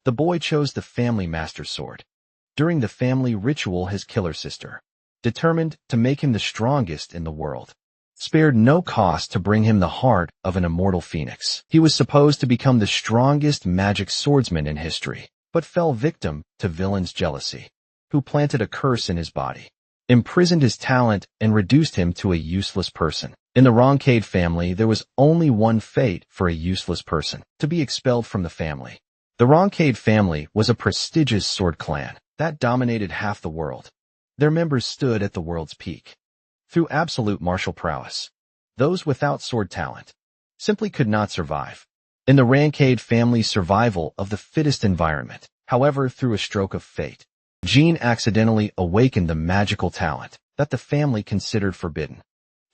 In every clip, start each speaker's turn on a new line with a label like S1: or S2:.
S1: The boy chose the family master's sword. During the family ritual, his killer sister, determined to make him the strongest in the world, spared no cost to bring him the heart of an immortal phoenix. He was supposed to become the strongest magic swordsman in history, but fell victim to villains' jealousy, who planted a curse in his body, imprisoned his talent, and reduced him to a useless person. In the Roncade family, there was only one fate for a useless person: to be expelled from the family. The Roncade family was a prestigious sword clan that dominated half the world. Their members stood at the world's peak through absolute martial prowess. Those without sword talent simply could not survive. In the Roncade family's survival of the fittest environment, however, through a stroke of fate, Jean accidentally awakened the magical talent that the family considered forbidden.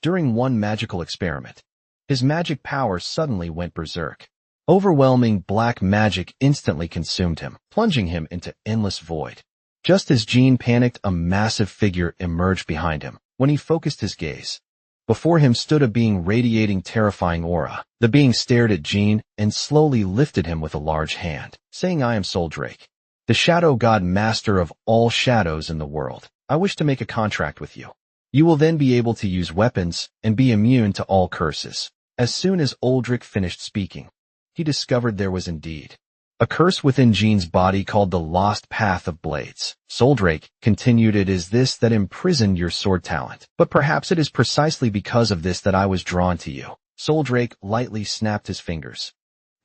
S1: During one magical experiment, his magic power suddenly went berserk. Overwhelming black magic instantly consumed him, plunging him into endless void. Just as Jean panicked, a massive figure emerged behind him. When he focused his gaze, before him stood a being radiating terrifying aura. The being stared at Jean and slowly lifted him with a large hand, saying, "I am Soul Drake, the shadow god, master of all shadows in the world. I wish to make a contract with you. You will then be able to use weapons and be immune to all curses." As soon as Uldric finished speaking, he discovered there was indeed a curse within Jean's body called the Lost Path of Blades. Soul Drake continued, "It is this that imprisoned your sword talent. But perhaps it is precisely because of this that I was drawn to you." Soul Drake lightly snapped his fingers.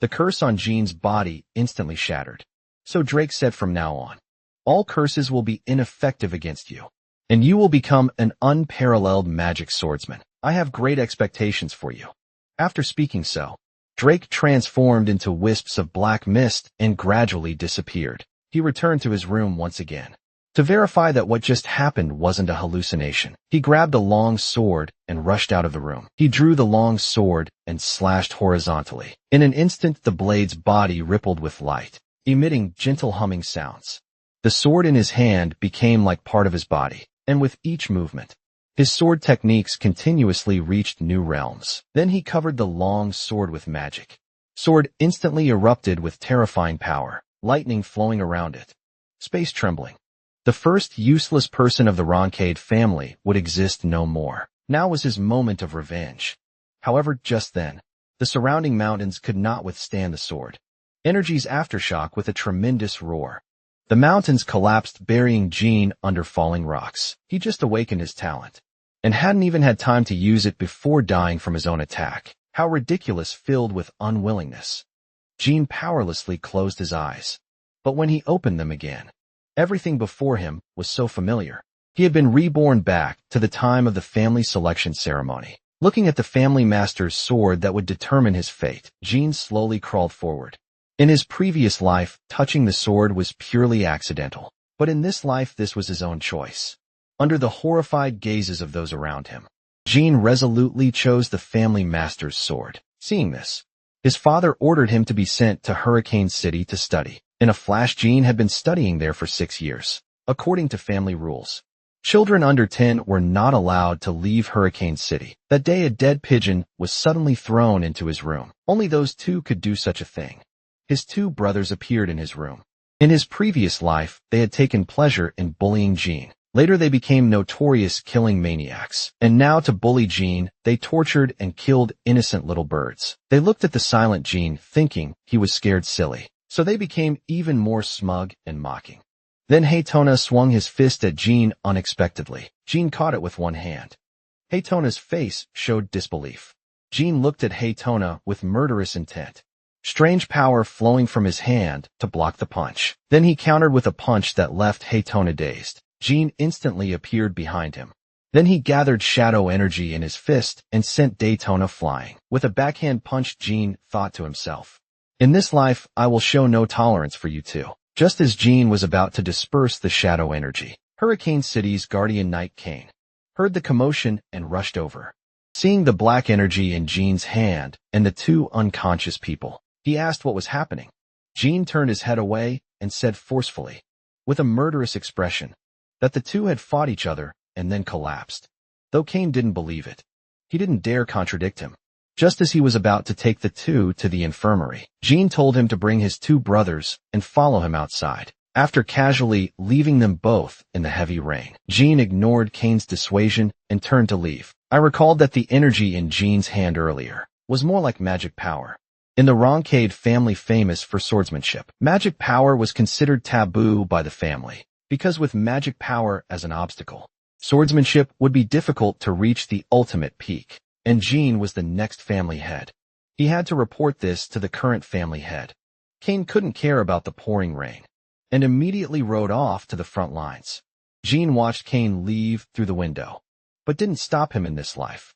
S1: The curse on Jean's body instantly shattered. So Drake said, "From now on, all curses will be ineffective against you, and you will become an unparalleled magic swordsman. I have great expectations for you." After speaking so, Drake transformed into wisps of black mist and gradually disappeared. He returned to his room once again to verify that what just happened wasn't a hallucination. He grabbed a long sword and rushed out of the room. He drew the long sword and slashed horizontally. In an instant, the blade's body rippled with light, emitting gentle humming sounds. The sword in his hand became like part of his body, and with each movement, his sword techniques continuously reached new realms. Then he covered the long sword with magic. Sword instantly erupted with terrifying power, lightning flowing around it, space trembling. The first useless person of the Roncade family would exist no more. Now was his moment of revenge. However, just then, the surrounding mountains could not withstand the sword. Energy's aftershock with a tremendous roar. The mountains collapsed, burying Jean under falling rocks. He just awakened his talent, and hadn't even had time to use it before dying from his own attack. How ridiculous, filled with unwillingness. Jean powerlessly closed his eyes. But when he opened them again, everything before him was so familiar. He had been reborn back to the time of the family selection ceremony. Looking at the family master's sword that would determine his fate, Jean slowly crawled forward. In his previous life, touching the sword was purely accidental. But in this life, this was his own choice. Under the horrified gazes of those around him, Jean resolutely chose the family master's sword. Seeing this, his father ordered him to be sent to Hurricane City to study. In a flash, Jean had been studying there for 6 years. According to family rules, children under 10 were not allowed to leave Hurricane City. That day, a dead pigeon was suddenly thrown into his room. Only those two could do such a thing. His two brothers appeared in his room. In his previous life, they had taken pleasure in bullying Jean. Later, they became notorious killing maniacs. And now, to bully Jean, they tortured and killed innocent little birds. They looked at the silent Jean, thinking he was scared silly. So they became even more smug and mocking. Then Haytona swung his fist at Jean unexpectedly. Jean caught it with one hand. Haytona's face showed disbelief. Jean looked at Haytona with murderous intent. Strange power flowing from his hand to block the punch. Then he countered with a punch that left Haytona dazed. Jean instantly appeared behind him. Then he gathered shadow energy in his fist and sent Daytona flying. With a backhand punch, Jean thought to himself, "In this life, I will show no tolerance for you two." Just as Jean was about to disperse the shadow energy, Hurricane City's guardian knight Kane heard the commotion and rushed over. Seeing the black energy in Jean's hand and the two unconscious people, he asked what was happening. Jean turned his head away and said forcefully, with a murderous expression, that the two had fought each other and then collapsed. Though Kane didn't believe it, he didn't dare contradict him. Just as he was about to take the two to the infirmary, Jean told him to bring his two brothers and follow him outside. After casually leaving them both in the heavy rain, Jean ignored Kane's dissuasion and turned to leave. I recalled that the energy in Jean's hand earlier was more like magic power. In the Roncade family famous for swordsmanship, magic power was considered taboo by the family, because with magic power as an obstacle, swordsmanship would be difficult to reach the ultimate peak, and Jean was the next family head. He had to report this to the current family head. Kane couldn't care about the pouring rain, and immediately rode off to the front lines. Jean watched Kane leave through the window, but didn't stop him in this life.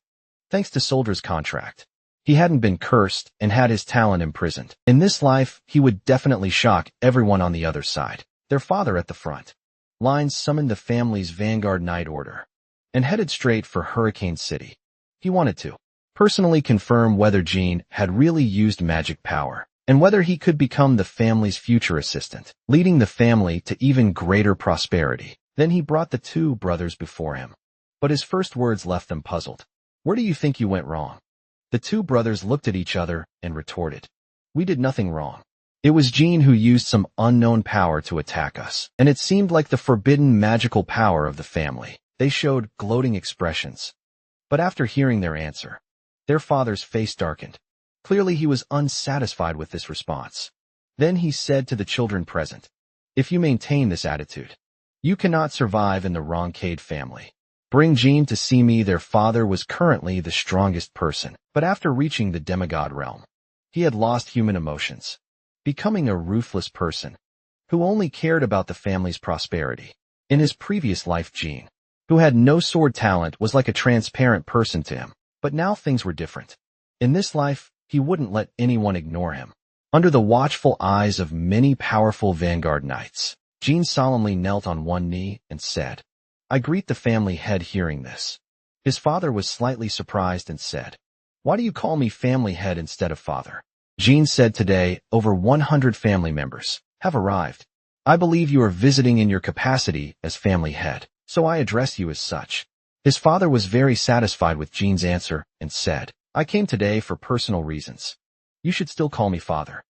S1: Thanks to Soldier's contract, he hadn't been cursed and had his talent imprisoned. In this life, he would definitely shock everyone on the other side. Their father at the front lines summoned the family's Vanguard Night Order and headed straight for Hurricane City. He wanted to personally confirm whether Jean had really used magic power and whether he could become the family's future assistant, leading the family to even greater prosperity. Then he brought the two brothers before him. But his first words left them puzzled. "Where do you think you went wrong?" The two brothers looked at each other and retorted, "We did nothing wrong. It was Jean who used some unknown power to attack us, and it seemed like the forbidden magical power of the family." They showed gloating expressions. But after hearing their answer, their father's face darkened. Clearly he was unsatisfied with this response. Then he said to the children present, "If you maintain this attitude, you cannot survive in the Roncade family. Bring Jean to see me." Their father was currently the strongest person, but after reaching the demigod realm, he had lost human emotions, becoming a ruthless person who only cared about the family's prosperity. In his previous life, Jean, who had no sword talent, was like a transparent person to him, but now things were different. In this life, he wouldn't let anyone ignore him. Under the watchful eyes of many powerful Vanguard knights, Jean solemnly knelt on one knee and said, "I greet the family head." Hearing this, his father was slightly surprised and said, "Why do you call me family head instead of father?" Jean said, "Today, over 100 family members have arrived. I believe you are visiting in your capacity as family head, so I address you as such." His father was very satisfied with Jean's answer and said, "I came today for personal reasons. You should still call me father.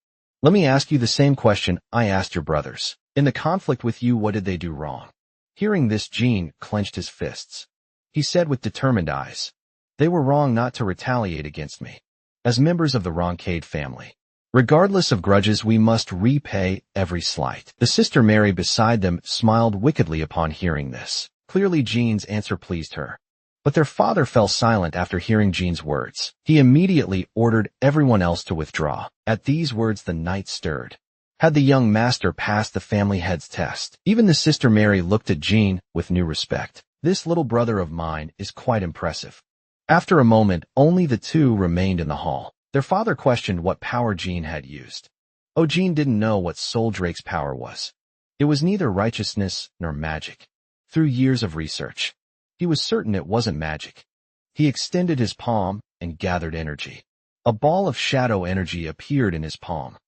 S1: Let me ask you the same question I asked your brothers. In the conflict with you, what did they do wrong?" Hearing this, Jean clenched his fists. He said with determined eyes, "They were wrong not to retaliate against me. As members of the Roncade family, regardless of grudges, we must repay every slight." The sister Mary beside them smiled wickedly upon hearing this. Clearly Jean's answer pleased her. But their father fell silent after hearing Jean's words. He immediately ordered everyone else to withdraw. At these words the knight stirred. Had the young master passed the family head's test? Even the sister Mary looked at Jean with new respect. "This little brother of mine is quite impressive." After a moment, only the two remained in the hall. Their father questioned what power Jean had used. Oh, Jean didn't know what Soldrake's power was. It was neither righteousness nor magic. Through years of research, he was certain it wasn't magic. He extended his palm and gathered energy. A ball of shadow energy appeared in his palm.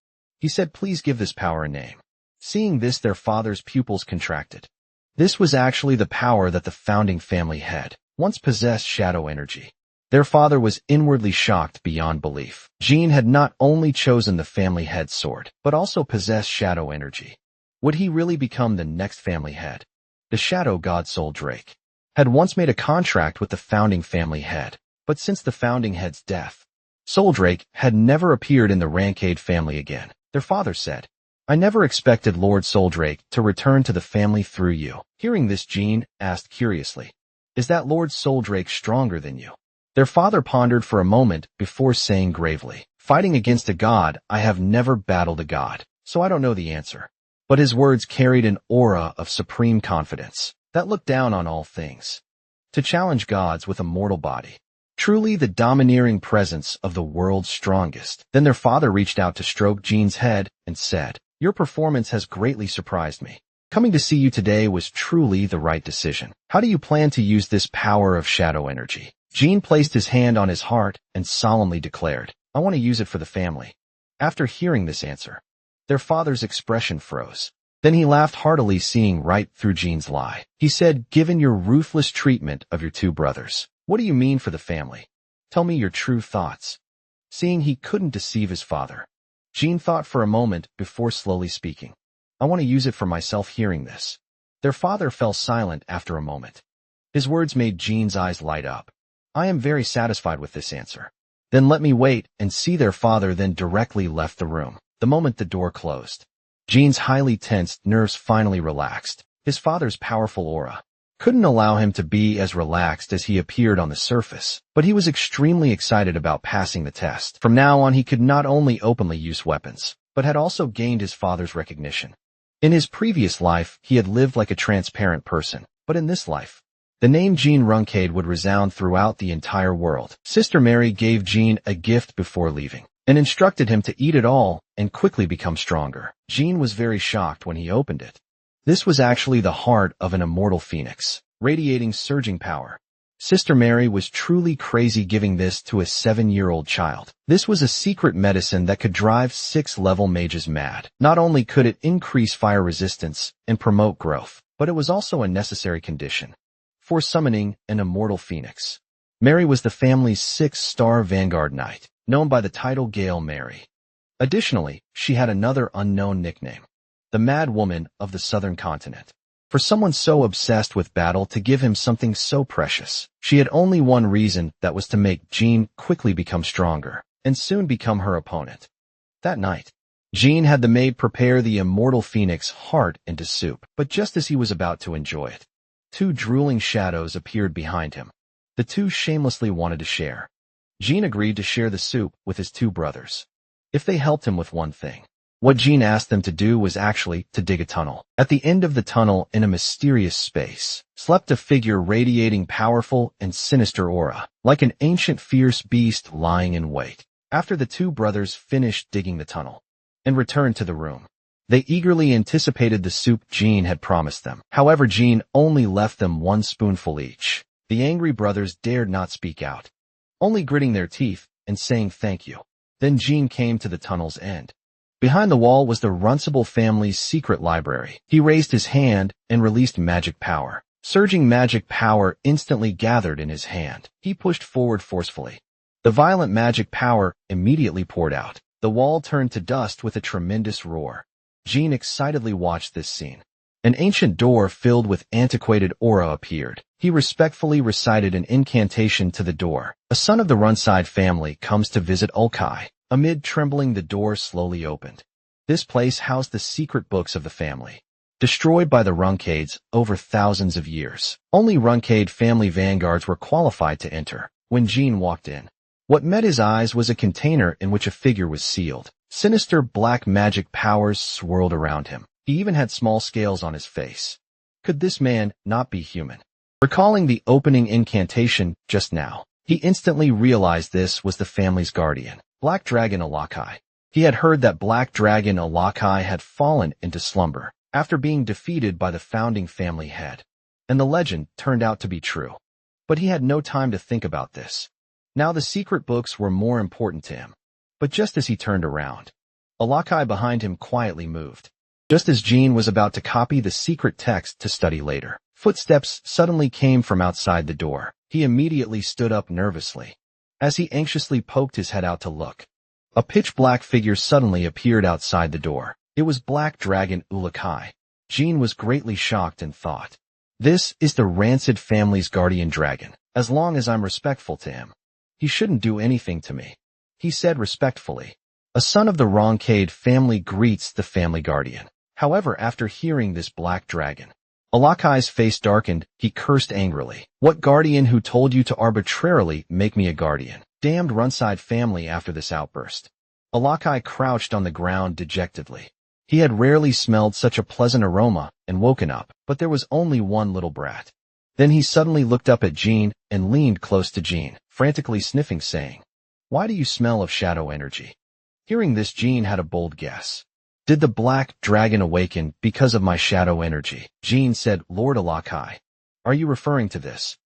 S1: He said, "Please give this power a name." Seeing this, their father's pupils contracted. This was actually the power that the founding family had once possessed, shadow energy. Their father was inwardly shocked beyond belief. Jean had not only chosen the family head sword, but also possessed shadow energy. Would he really become the next family head? The shadow god Soldrake had once made a contract with the founding family head, but since the founding head's death, Soldrake had never appeared in the Roncade family again. Their father said, "I never expected Lord Soldrake to return to the family through you." Hearing this, Jean asked curiously, "Is that Lord Soldrake stronger than you?" Their father pondered for a moment before saying gravely, "Fighting against a god, I have never battled a god, so I don't know the answer." But his words carried an aura of supreme confidence that looked down on all things. To challenge gods with a mortal body, truly the domineering presence of the world's strongest. Then their father reached out to stroke Jean's head and said, "Your performance has greatly surprised me. Coming to see you today was truly the right decision. How do you plan to use this power of shadow energy?" Jean placed his hand on his heart and solemnly declared, "I want to use it for the family." After hearing this answer, their father's expression froze. Then he laughed heartily, seeing right through Jean's lie. He said, "Given your ruthless treatment of your two brothers, what do you mean for the family? Tell me your true thoughts." seeing he couldn't deceive his father. Jean thought for a moment before slowly speaking. I want to use it for myself hearing this. Their father fell silent after a moment. His words made Jean's eyes light up. I am very satisfied with this answer. Then let me wait and see their father, then directly left the room. The moment the door closed, Jean's highly tensed nerves finally relaxed. His father's powerful aura couldn't allow him to be as relaxed as he appeared on the surface, but he was extremely excited about passing the test. From now on, he could not only openly use weapons, but had also gained his father's recognition. In his previous life, he had lived like a transparent person, but in this life, the name Jean Runcade would resound throughout the entire world. Sister Mary gave Jean a gift before leaving, and instructed him to eat it all and quickly become stronger. Jean was very shocked when he opened it. This was actually the heart of an immortal phoenix, radiating surging power. Sister Mary was truly crazy giving this to a 7-year-old child. This was a secret medicine that could drive 6-level mages mad. Not only could it increase fire resistance and promote growth, but it was also a necessary condition for summoning an immortal phoenix. Mary was the family's 6-star vanguard knight, known by the title Gale Mary. Additionally, she had another unknown nickname, the Mad Woman of the Southern Continent. For someone so obsessed with battle to give him something so precious, she had only one reason, that was to make Jean quickly become stronger, and soon become her opponent. That night, Jean had the maid prepare the immortal phoenix heart into soup, but just as he was about to enjoy it, 2 drooling shadows appeared behind him. The 2 shamelessly wanted to share. Jean agreed to share the soup with his 2 brothers, if they helped him with one thing. What Jean asked them to do was actually to dig a tunnel. At the end of the tunnel, in a mysterious space, slept a figure radiating powerful and sinister aura, like an ancient fierce beast lying in wait. After the 2 brothers finished digging the tunnel and returned to the room, they eagerly anticipated the soup Jean had promised them. However, Jean only left them 1 spoonful each. The angry brothers dared not speak out, only gritting their teeth and saying thank you. Then Jean came to the tunnel's end. Behind the wall was the Runcible family's secret library. He raised his hand and released magic power. Surging magic power instantly gathered in his hand. He pushed forward forcefully. The violent magic power immediately poured out. The wall turned to dust with a tremendous roar. Jean excitedly watched this scene. An ancient door filled with antiquated aura appeared. He respectfully recited an incantation to the door. A son of the Runside family comes to visit Ulkai. Amid trembling, the door slowly opened. This place housed the secret books of the family, destroyed by the Runcades over thousands of years. Only Runcade family vanguards were qualified to enter. When Jean walked in, what met his eyes was a container in which a figure was sealed. Sinister black magic powers swirled around him. He even had small scales on his face. Could this man not be human? Recalling the opening incantation just now, he instantly realized this was the family's guardian, Black Dragon Alakai. He had heard that Black Dragon Alakai had fallen into slumber after being defeated by the founding family head, and the legend turned out to be true. But he had no time to think about this. Now the secret books were more important to him. But just as he turned around, Alakai behind him quietly moved. Just as Jean was about to copy the secret text to study later, footsteps suddenly came from outside the door. He immediately stood up nervously. As he anxiously poked his head out to look, a pitch-black figure suddenly appeared outside the door. It was Black Dragon Ulakai. Jean was greatly shocked and thought, "This is the Rancid family's guardian dragon. As long as I'm respectful to him, he shouldn't do anything to me," he said respectfully. A son of the Roncade family greets the family guardian. However, after hearing this Black Dragon, Alakai's face darkened. He cursed angrily. "What guardian who told you to arbitrarily make me a guardian?" Damned Runside family. After this outburst, Alakai crouched on the ground dejectedly. He had rarely smelled such a pleasant aroma and woken up, but there was only one little brat. Then he suddenly looked up at Jean and leaned close to Jean, frantically sniffing, saying, "Why do you smell of shadow energy?" Hearing this, Jean had a bold guess. "Did the Black Dragon awaken because of my shadow energy?" Jean said, "Lord Alakai, are you referring to this?"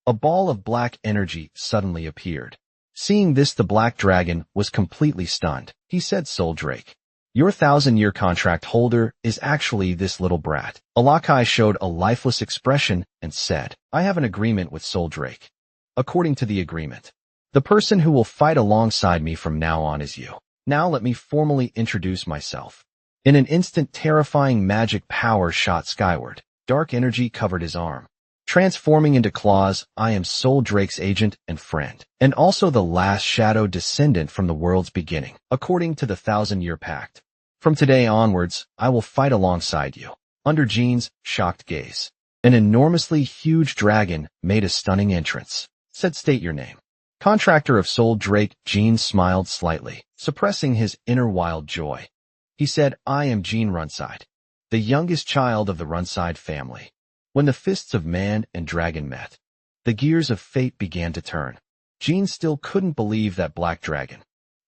S1: A ball of black energy suddenly appeared. Seeing this, the Black Dragon was completely stunned. He said, "Soul Drake, your 1,000-year contract holder is actually this little brat." Alakai showed a lifeless expression and said, "I have an agreement with Soul Drake. According to the agreement, The person who will fight alongside me from now on is you. Now let me formally introduce myself. In an instant, terrifying magic power shot skyward. Dark energy covered his arm. Transforming into claws, I am Soul Drake's agent and friend, and also the last shadow descendant from the world's beginning, according to the 1,000-year pact. From today onwards, I will fight alongside you. Under Jean's shocked gaze, an enormously huge dragon made a stunning entrance. Said, "State your name." Contractor of Soul Drake. Jean smiled slightly, suppressing his inner wild joy. He said, "I am Jean Runside, the youngest child of the Runside family." When the fists of man and dragon met, the gears of fate began to turn. Jean still couldn't believe that Black Dragon,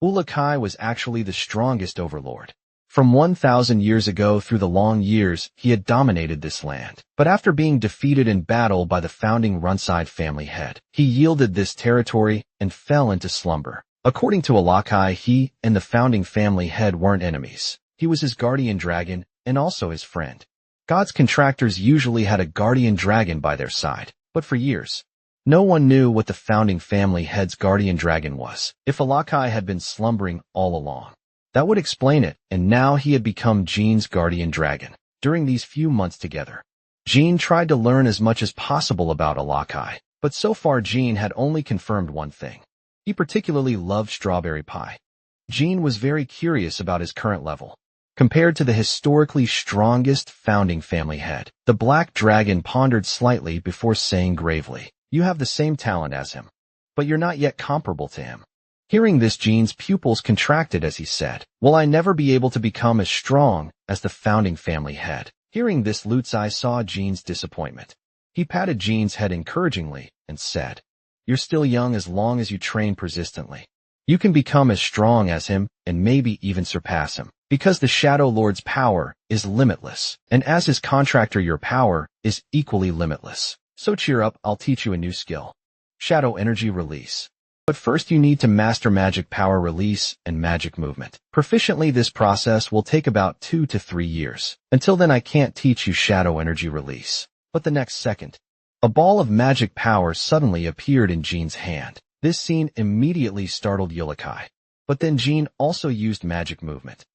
S1: Ulakai, was actually the strongest overlord. From 1,000 years ago, through the long years, he had dominated this land. But after being defeated in battle by the founding Runside family head, he yielded this territory and fell into slumber. According to Ulakai, he and the founding family head weren't enemies. He was his guardian dragon and also his friend. God's contractors usually had a guardian dragon by their side, but for years, no one knew what the founding family head's guardian dragon was. If Ulakai had been slumbering all along, that would explain it, and now he had become Jean's guardian dragon. During these few months together, Jean tried to learn as much as possible about Ulakai, but so far Jean had only confirmed one thing. He particularly loved strawberry pie. Jean was very curious about his current level. Compared to the historically strongest founding family head, the Black Dragon pondered slightly before saying gravely, "You have the same talent as him, but you're not yet comparable to him." Hearing this, Jean's pupils contracted as he said, "Will I never be able to become as strong as the founding family head?" Hearing this, Lutzai saw Jean's disappointment. He patted Jean's head encouragingly and said, "You're still young. As long as you train persistently, you can become as strong as him and maybe even surpass him. Because the Shadow Lord's power is limitless, and as his contractor your power is equally limitless. So cheer up, I'll teach you a new skill. Shadow Energy Release. But first you need to master Magic Power Release and Magic Movement. Proficiently, this process will take about 2 to 3 years. Until then I can't teach you Shadow Energy Release." But the next second, a ball of magic power suddenly appeared in Jean's hand. This scene immediately startled Ulakai. But then Jean also used Magic Movement.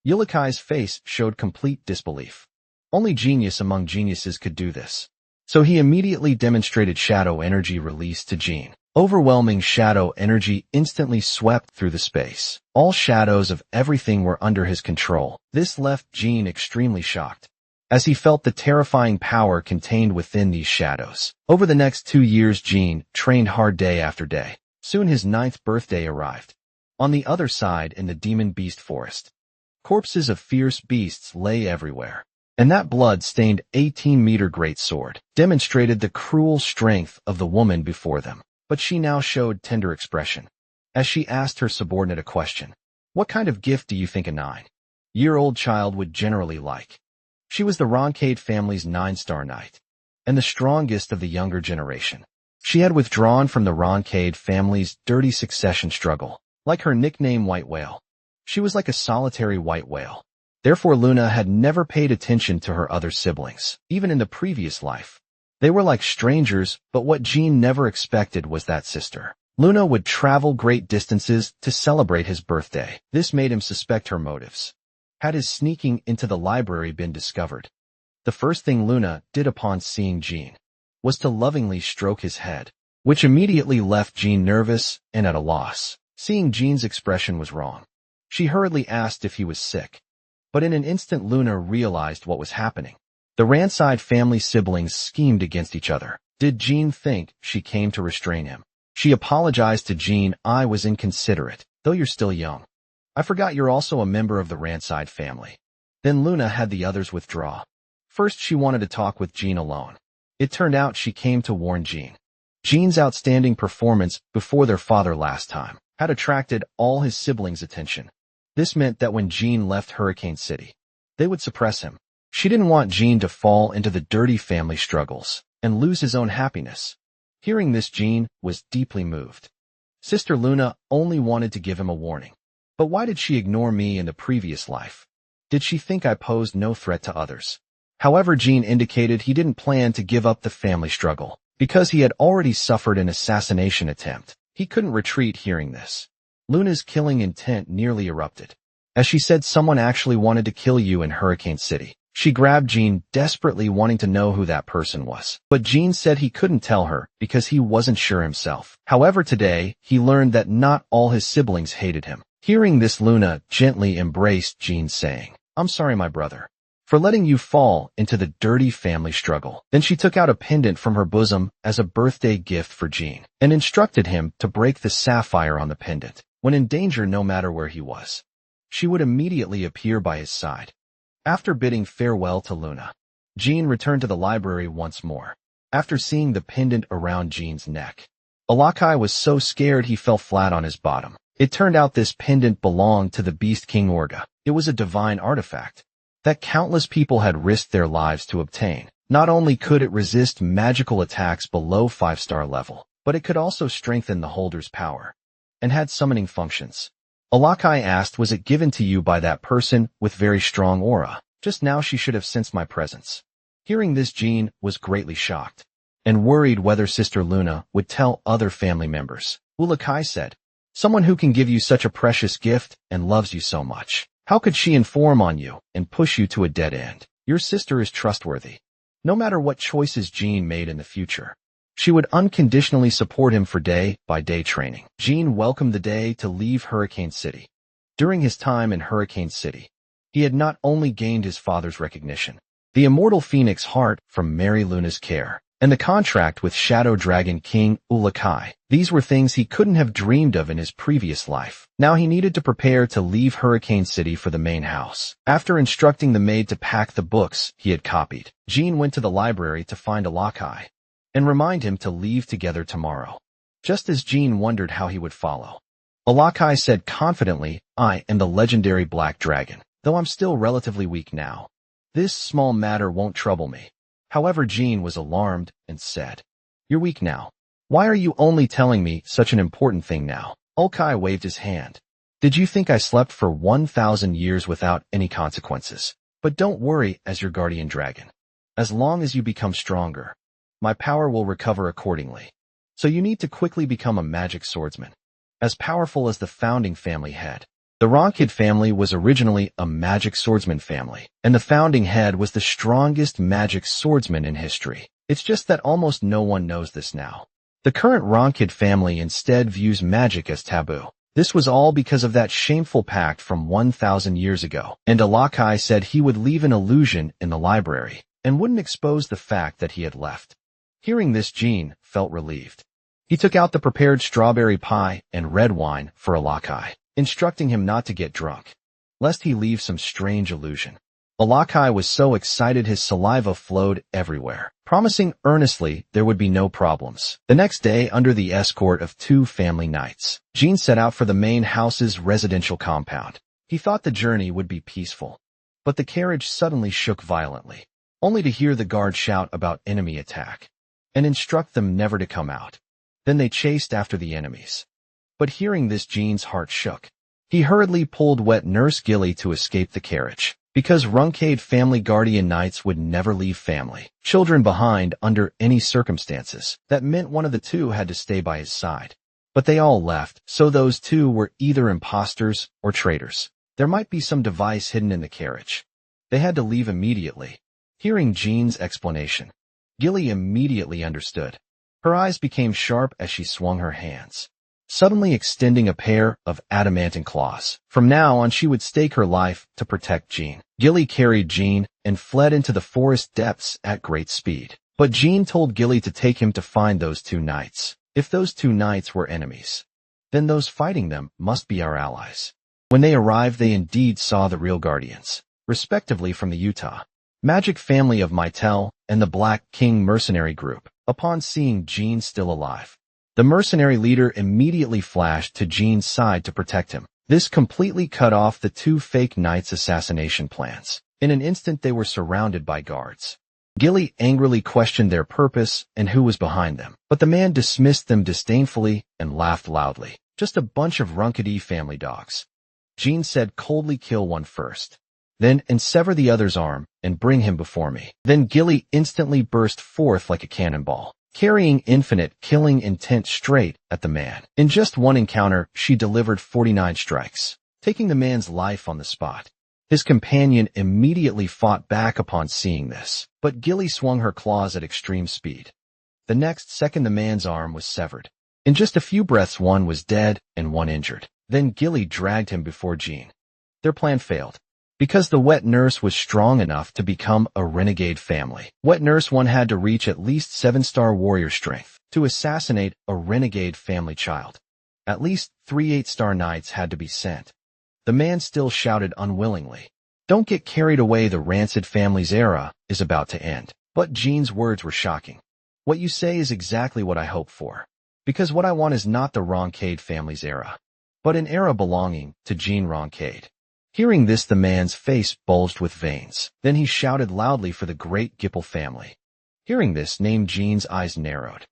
S1: Ulakai's face showed complete disbelief. Only genius among geniuses could do this. So he immediately demonstrated Shadow Energy Release to Jean. Overwhelming shadow energy instantly swept through the space. All shadows of everything were under his control. This left Jean extremely shocked, as he felt the terrifying power contained within these shadows. Over the next 2 years, Jean trained hard day after day. Soon his 9th birthday arrived. On the other side, in the Demon Beast Forest, corpses of fierce beasts lay everywhere, and that blood-stained 18-meter great sword demonstrated the cruel strength of the woman before them. But she now showed tender expression, as she asked her subordinate a question. "What kind of gift do you think a 9-year-old child would generally like?" She was the Roncade family's 9-star knight, and the strongest of the younger generation. She had withdrawn from the Roncade family's dirty succession struggle. Like her nickname White Whale, she was like a solitary white whale. Therefore Luna had never paid attention to her other siblings, even in the previous life. They were like strangers, but what Jean never expected was that sister Luna would travel great distances to celebrate his birthday. This made him suspect her motives. Had his sneaking into the library been discovered? The first thing Luna did upon seeing Jean was to lovingly stroke his head, which immediately left Jean nervous and at a loss. Seeing Jean's expression was wrong, she hurriedly asked if he was sick. But in an instant Luna realized what was happening. The Ranside family siblings schemed against each other. Did Jean think she came to restrain him? She apologized to Jean. "I was inconsiderate, though you're still young. I forgot you're also a member of the Ranside family." Then Luna had the others withdraw. First she wanted to talk with Jean alone. It turned out she came to warn Jean. Jean's outstanding performance before their father last time had attracted all his siblings' attention. This meant that when Jean left Hurricane City, they would suppress him. She didn't want Jean to fall into the dirty family struggles and lose his own happiness. Hearing this, Jean was deeply moved. Sister Luna only wanted to give him a warning. But why did she ignore me in the previous life? Did she think I posed no threat to others? However, Jean indicated he didn't plan to give up the family struggle, because he had already suffered an assassination attempt. He couldn't retreat hearing this. Luna's killing intent nearly erupted. As she said someone actually wanted to kill you in Hurricane City. She grabbed Jean, desperately wanting to know who that person was. But Jean said he couldn't tell her because he wasn't sure himself. However, today, he learned that not all his siblings hated him. Hearing this, Luna gently embraced Jean, saying, "I'm sorry, my brother, for letting you fall into the dirty family struggle." Then she took out a pendant from her bosom as a birthday gift for Jean, and instructed him to break the sapphire on the pendant. When in danger, no matter where he was, she would immediately appear by his side. After bidding farewell to Luna, Jean returned to the library once more. After seeing the pendant around Jean's neck, Alakai was so scared he fell flat on his bottom. It turned out this pendant belonged to the Beast King Orga. It was a divine artifact that countless people had risked their lives to obtain. Not only could it resist magical attacks below 5-star level, but it could also strengthen the holder's power and had summoning functions. Alakai asked, "Was it given to you by that person with very strong aura? Just now she should have sensed my presence." Hearing this, Jean was greatly shocked and worried whether Sister Luna would tell other family members. Alakai said, "Someone who can give you such a precious gift and loves you so much, how could she inform on you and push you to a dead end? Your sister is trustworthy. No matter what choices Jean made in the future, she would unconditionally support him for day-by-day training." Jean welcomed the day to leave Hurricane City. During his time in Hurricane City, he had not only gained his father's recognition, the immortal phoenix heart from Mary Luna's care, and the contract with Shadow Dragon King Ulakai. These were things he couldn't have dreamed of in his previous life. Now he needed to prepare to leave Hurricane City for the main house. After instructing the maid to pack the books he had copied, Jean went to the library to find Ulakai and remind him to leave together tomorrow. Just as Jean wondered how he would follow, Alakai said confidently, "I am the legendary Black Dragon, though I'm still relatively weak now. This small matter won't trouble me." However, Jean was alarmed and said, "You're weak now. Why are you only telling me such an important thing now?" Alakai waved his hand. "Did you think I slept for 1,000 years without any consequences? But don't worry as your guardian dragon. As long as you become stronger, my power will recover accordingly. So you need to quickly become a magic swordsman, as powerful as the founding family head." The Ronkid family was originally a magic swordsman family, and the founding head was the strongest magic swordsman in history. It's just that almost no one knows this now. The current Ronkid family instead views magic as taboo. This was all because of that shameful pact from 1,000 years ago, and Alakai said he would leave an illusion in the library and wouldn't expose the fact that he had left. Hearing this, Jean felt relieved. He took out the prepared strawberry pie and red wine for Alakai, instructing him not to get drunk, lest he leave some strange illusion. Alakai was so excited his saliva flowed everywhere, promising earnestly there would be no problems. The next day, under the escort of 2 family knights, Jean set out for the main house's residential compound. He thought the journey would be peaceful, but the carriage suddenly shook violently, only to hear the guard shout about enemy attack and instruct them never to come out. Then they chased after the enemies. But hearing this, Jean's heart shook. He hurriedly pulled wet Nurse Gilly to escape the carriage, because Runkade family guardian knights would never leave family children behind under any circumstances. That meant one of the 2 had to stay by his side. But they all left, so those 2 were either imposters or traitors. There might be some device hidden in the carriage. They had to leave immediately. Hearing Jean's explanation, Gilly immediately understood. Her eyes became sharp as she swung her hands, suddenly extending a pair of adamantine claws. From now on, she would stake her life to protect Jean. Gilly carried Jean and fled into the forest depths at great speed. But Jean told Gilly to take him to find those 2 knights. If those 2 knights were enemies, then those fighting them must be our allies. When they arrived, they indeed saw the real guardians, respectively from the Utah Magic family of Mytel and the Black King mercenary group. Upon seeing Jean still alive, the mercenary leader immediately flashed to Jean's side to protect him. This completely cut off the 2 fake knights' assassination plans. In an instant, they were surrounded by guards. Gilly angrily questioned their purpose and who was behind them, but the man dismissed them disdainfully and laughed loudly. "Just a bunch of Runkady family dogs." Jean said coldly, "Kill one first, then and sever the other's arm and bring him before me." Then Gilly instantly burst forth like a cannonball, carrying infinite killing intent straight at the man. In just one encounter, she delivered 49 strikes, taking the man's life on the spot. His companion immediately fought back upon seeing this, but Gilly swung her claws at extreme speed. The next second the man's arm was severed. In just a few breaths one was dead and one injured. Then Gilly dragged him before Jean. Their plan failed. Because the wet nurse was strong enough to become a renegade family. Wet nurse 1 had to reach at least 7-star warrior strength to assassinate a renegade family child. At least 3 8-star knights had to be sent. The man still shouted unwillingly. Don't get carried away, the rancid family's era is about to end. But Jean's words were shocking. What you say is exactly what I hope for. Because what I want is not the Roncade family's era, but an era belonging to Jean Roncade. Hearing this, the man's face bulged with veins. Then he shouted loudly for the great Gipple family. Hearing this name, Jean's eyes narrowed.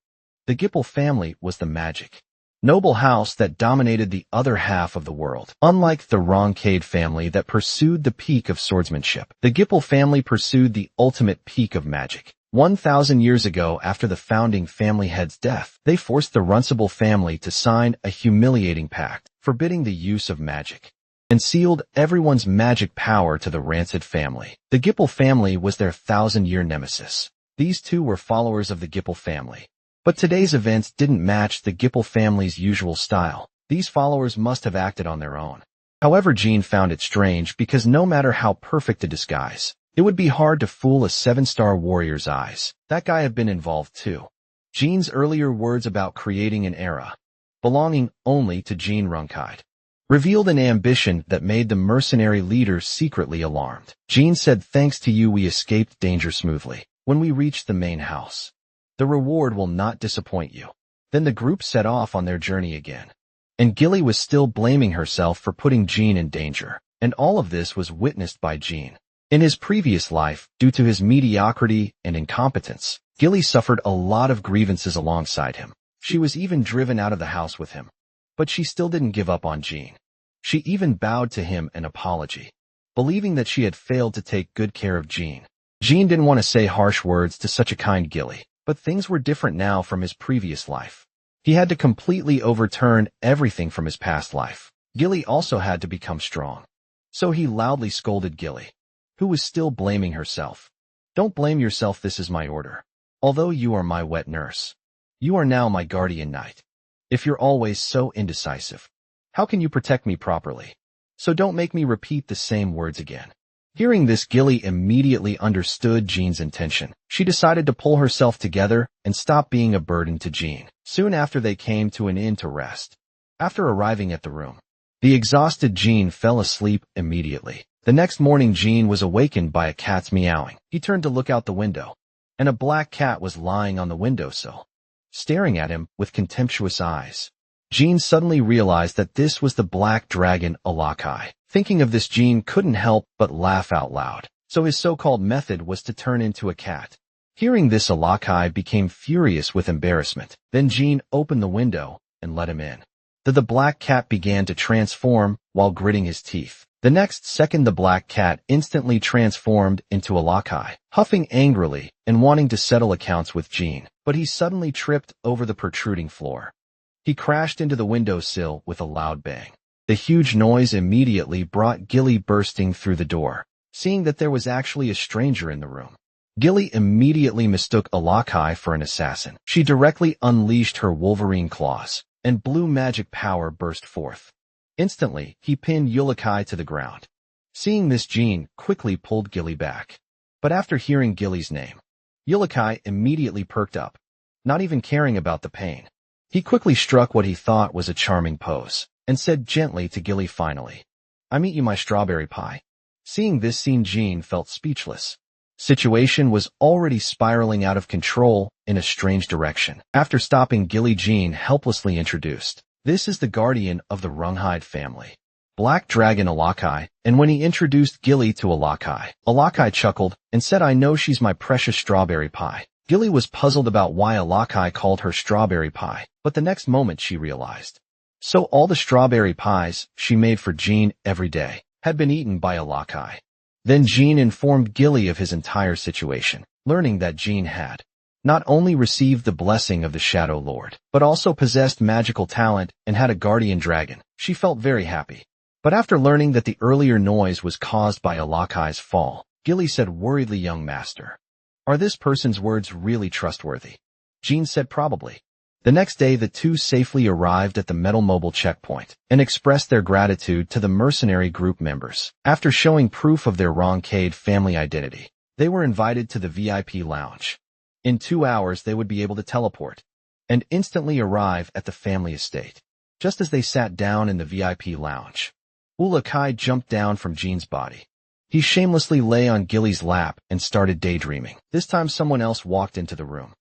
S1: The Gipple family was the magic, noble house that dominated the other half of the world. Unlike the Roncade family that pursued the peak of swordsmanship, the Gipple family pursued the ultimate peak of magic. 1,000 years ago, after the founding family head's death, they forced the Runcible family to sign a humiliating pact, forbidding the use of magic, and sealed everyone's magic power to the Rancid family. The Gipple family was their 1,000-year nemesis. These two were followers of the Gipple family. But today's events didn't match the Gipple family's usual style. These followers must have acted on their own. However, Jean found it strange because no matter how perfect a disguise, it would be hard to fool a 7-star warrior's eyes. That guy had been involved too. Jean's earlier words about creating an era belonging only to Jean Roncade revealed an ambition that made the mercenary leader secretly alarmed. Jean said, thanks to you we escaped danger smoothly. When we reached the main house, the reward will not disappoint you. Then the group set off on their journey again. And Gilly was still blaming herself for putting Jean in danger. And all of this was witnessed by Jean. In his previous life, due to his mediocrity and incompetence, Gilly suffered a lot of grievances alongside him. She was even driven out of the house with him. But she still didn't give up on Jean. She even bowed to him an apology, believing that she had failed to take good care of Jean. Jean didn't want to say harsh words to such a kind Gilly, but things were different now from his previous life. He had to completely overturn everything from his past life. Gilly also had to become strong. So he loudly scolded Gilly, who was still blaming herself. Don't blame yourself, this is my order. Although you are my wet nurse, you are now my guardian knight. If you're always so indecisive, how can you protect me properly? So don't make me repeat the same words again. Hearing this, Gilly immediately understood Jean's intention. She decided to pull herself together and stop being a burden to Jean. Soon after, they came to an inn to rest. After arriving at the room, the exhausted Jean fell asleep immediately. The next morning, Jean was awakened by a cat's meowing. He turned to look out the window, and a black cat was lying on the windowsill, staring at him with contemptuous eyes. Jean suddenly realized that this was the black dragon Alakai. Thinking of this, Jean couldn't help but laugh out loud. So his so-called method was to turn into a cat. Hearing this, Alakai became furious with embarrassment. Then Jean opened the window and let him in. The black cat began to transform while gritting his teeth. The next second, the black cat instantly transformed into Alakai, huffing angrily and wanting to settle accounts with Jean. But he suddenly tripped over the protruding floor. He crashed into the windowsill with a loud bang. The huge noise immediately brought Gilly bursting through the door, seeing that there was actually a stranger in the room. Gilly immediately mistook Alakai for an assassin. She directly unleashed her Wolverine claws, and blue magic power burst forth. Instantly, he pinned Alakai to the ground. Seeing this, Jean quickly pulled Gilly back. But after hearing Gilly's name, Alakai immediately perked up, not even caring about the pain. He quickly struck what he thought was a charming pose, and said gently to Gilly, finally, "I'm eat you my strawberry pie." Seeing this scene, Jean felt speechless. Situation was already spiraling out of control in a strange direction. After stopping Gilly, Jean helplessly introduced, "This is the guardian of the Roncade family, Black Dragon Alakai." And when he introduced Gilly to Alakai, Alakai chuckled and said, "I know she's my precious strawberry pie." Gilly was puzzled about why Alakai called her strawberry pie, but the next moment she realized. So all the strawberry pies she made for Jean every day had been eaten by Alakai. Then Jean informed Gilly of his entire situation, learning that Jean had not only received the blessing of the Shadow Lord, but also possessed magical talent and had a guardian dragon. She felt very happy. But after learning that the earlier noise was caused by Alakai's fall, Gilly said worriedly, "Young master, are this person's words really trustworthy?" Jean said probably. The next day, the two safely arrived at the Metal Mobile checkpoint and expressed their gratitude to the mercenary group members. After showing proof of their Roncade family identity, they were invited to the VIP lounge. In 2 hours, they would be able to teleport and instantly arrive at the family estate. Just as they sat down in the VIP lounge, Ulakai jumped down from Jean's body. He shamelessly lay on Gilly's lap and started daydreaming. This time someone else walked into the room.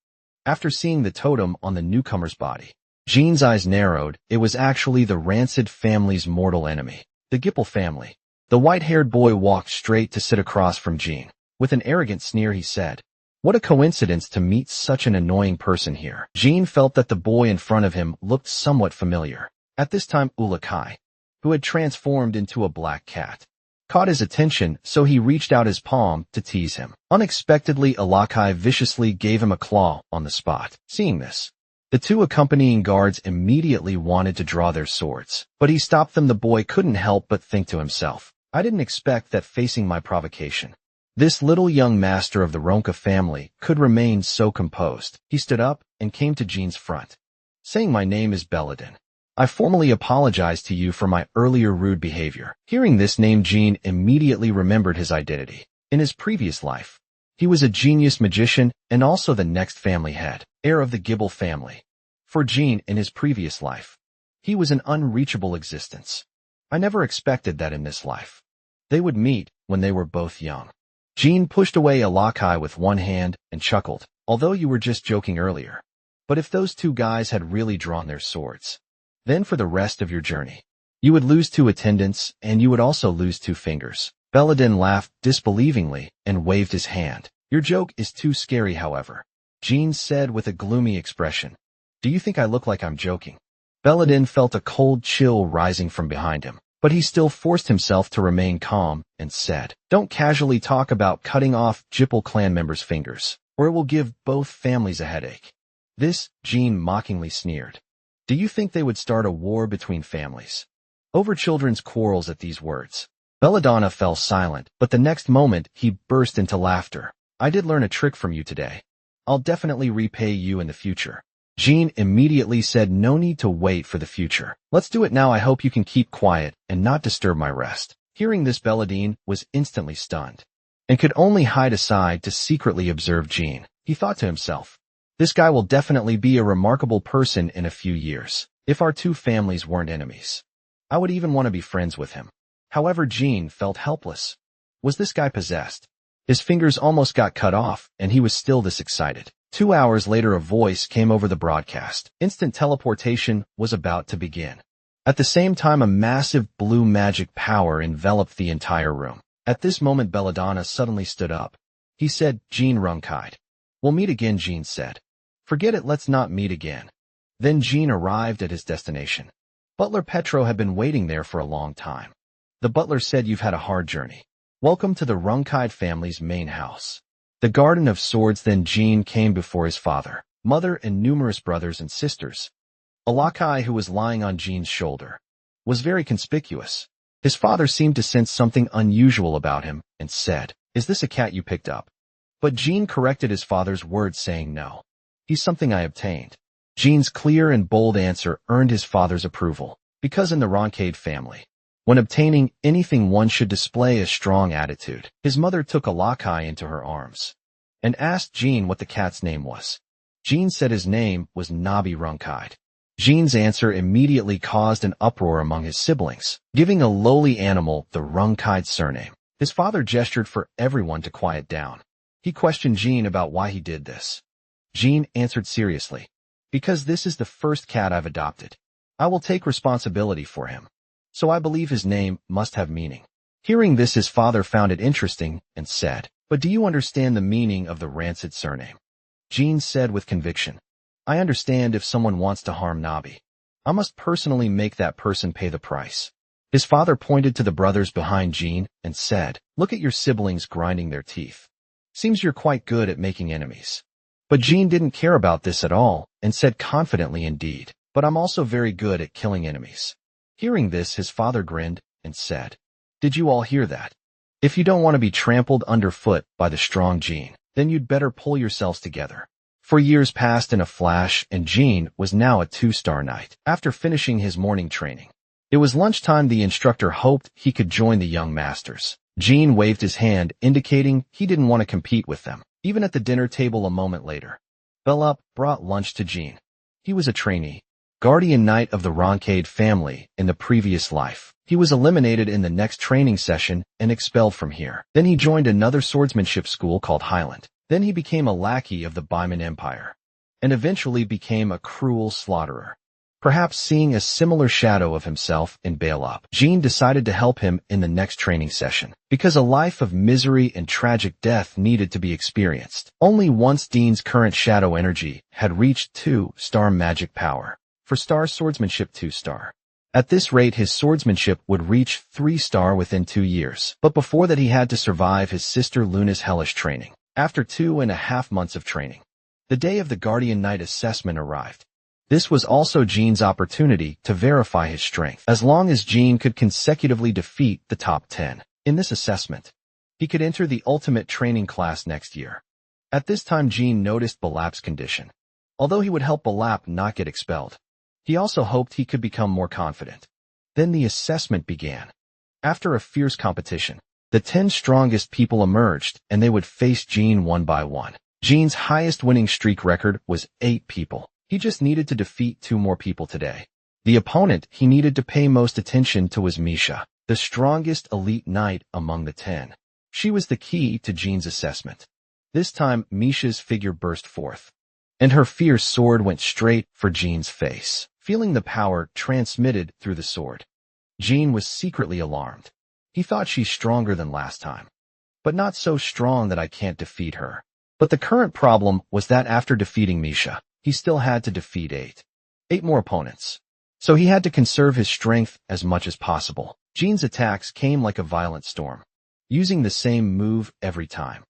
S1: After seeing the totem on the newcomer's body, Jean's eyes narrowed. It was actually the Rancid family's mortal enemy, the Gipple family. The white-haired boy walked straight to sit across from Jean. With an arrogant sneer, he said, "What a coincidence to meet such an annoying person here." Jean felt that the boy in front of him looked somewhat familiar. At this time, Ulakai, who had transformed into a black cat, caught his attention, so he reached out his palm to tease him. Unexpectedly, Alakai viciously gave him a claw on the spot. Seeing this, the two accompanying guards immediately wanted to draw their swords, but he stopped them. The boy couldn't help but think to himself, "I didn't expect that facing my provocation, this little young master of the Ronka family could remain so composed." He stood up and came to Jean's front, saying, "My name is Belladin. I formally apologize to you for my earlier rude behavior." Hearing this name, Jean immediately remembered his identity. In his previous life, he was a genius magician and also the next family head, heir of the Gibble family. For Jean, in his previous life, he was an unreachable existence. "I never expected that in this life they would meet when they were both young." Jean pushed away Alakai with one hand and chuckled, "Although you were just joking earlier. But if those two guys had really drawn their swords, then for the rest of your journey, you would lose 2 attendants and you would also lose 2 fingers." Belladin laughed disbelievingly and waved his hand. "Your joke is too scary, however," Jean said with a gloomy expression. "Do you think I look like I'm joking?" Belladin felt a cold chill rising from behind him, but he still forced himself to remain calm and said, "Don't casually talk about cutting off Gipple clan members' fingers, or it will give both families a headache." This, Jean mockingly sneered. "Do you think they would start a war between families over children's quarrels?" At these words, Belladonna fell silent, but the next moment he burst into laughter. "I did learn a trick from you today. I'll definitely repay you in the future." Jean immediately said, "No need to wait for the future. Let's do it now. I hope you can keep quiet and not disturb my rest." Hearing this, Belladin was instantly stunned and could only hide aside to secretly observe Jean. He thought to himself, "This guy will definitely be a remarkable person in a few years. If our 2 families weren't enemies, I would even want to be friends with him." However, Jean felt helpless. Was this guy possessed? His fingers almost got cut off, and he was still this excited. 2 hours later, a voice came over the broadcast. Instant teleportation was about to begin. At the same time, a massive blue magic power enveloped the entire room. At this moment, Belladonna suddenly stood up. He said, "Jean Runkide." "We'll meet again," Jean said. "Forget it, let's not meet again." Then Jean arrived at his destination. Butler Petro had been waiting there for a long time. The butler said, "You've had a hard journey. Welcome to the Runkide family's main house, the Garden of Swords." Then Jean came before his father, mother, and numerous brothers and sisters. Alakai, who was lying on Jean's shoulder, was very conspicuous. His father seemed to sense something unusual about him and said, "Is this a cat you picked up?" But Jean corrected his father's words, saying, "No. He's something I obtained." Jean's clear and bold answer earned his father's approval, because in the Roncade family, when obtaining anything, one should display a strong attitude. His mother took Alakai into her arms and asked Jean what the cat's name was. Jean said his name was Nabi Runkide. Jean's answer immediately caused an uproar among his siblings, giving a lowly animal the Runkide surname. His father gestured for everyone to quiet down. He questioned Jean about why he did this. Jean answered seriously, "Because this is the first cat I've adopted. I will take responsibility for him. So I believe his name must have meaning." Hearing this, his father found it interesting and said, "But do you understand the meaning of the Rancid surname?" Jean said with conviction, "I understand if someone wants to harm Nabi, I must personally make that person pay the price." His father pointed to the brothers behind Jean and said, "Look at your siblings grinding their teeth. Seems you're quite good at making enemies. But Jean didn't care about this at all and said confidently indeed, "But I'm also very good at killing enemies." Hearing this, his father grinned and said, "Did you all hear that? If you don't want to be trampled underfoot by the strong Jean, then you'd better pull yourselves together." For years passed in a flash, and Jean was now a 2-star knight. After finishing his morning training, it was lunchtime. The instructor hoped he could join the young masters. Jean waved his hand, indicating he didn't want to compete with them. Even at the dinner table a moment later, Belop brought lunch to Jean. He was a trainee, guardian knight of the Roncade family in the previous life. He was eliminated in the next training session and expelled from here. Then he joined another swordsmanship school called Highland. Then he became a lackey of the Baiman Empire, and eventually became a cruel slaughterer. Perhaps seeing a similar shadow of himself in Belop, Jean decided to help him in the next training session, because a life of misery and tragic death needed to be experienced. Only once Dean's current shadow energy had reached 2-star magic power. For star swordsmanship 2-star. At this rate, his swordsmanship would reach 3-star within 2 years. But before that, he had to survive his sister Luna's hellish training. After 2.5 months of training, the day of the Guardian Knight assessment arrived. This was also Jean's opportunity to verify his strength. As long as Jean could consecutively defeat the top 10 in this assessment, he could enter the ultimate training class next year. At this time, Jean noticed Belap's condition. Although he would help Belap not get expelled, he also hoped he could become more confident. Then the assessment began. After a fierce competition, the 10 strongest people emerged, and they would face Jean one by one. Jean's highest winning streak record was 8 people. He just needed to defeat 2 more people today. The opponent he needed to pay most attention to was Misha, the strongest elite knight among the 10. She was the key to Jean's assessment. This time, Misha's figure burst forth, and her fierce sword went straight for Jean's face. Feeling the power transmitted through the sword, Jean was secretly alarmed. He thought she's stronger than last time, but not so strong that I can't defeat her. But the current problem was that after defeating Misha, he still had to defeat 8 more opponents. So he had to conserve his strength as much as possible. Jean's attacks came like a violent storm, using the same move every time.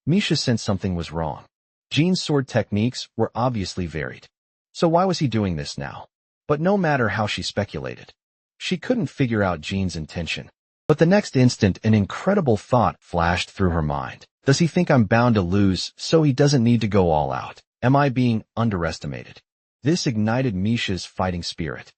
S1: Misha sensed something was wrong. Jean's sword techniques were obviously varied. So why was he doing this now? But no matter how she speculated, she couldn't figure out Jean's intention. But the next instant, an incredible thought flashed through her mind. Does he think I'm bound to lose, so he doesn't need to go all out? Am I being underestimated? This ignited Misha's fighting spirit.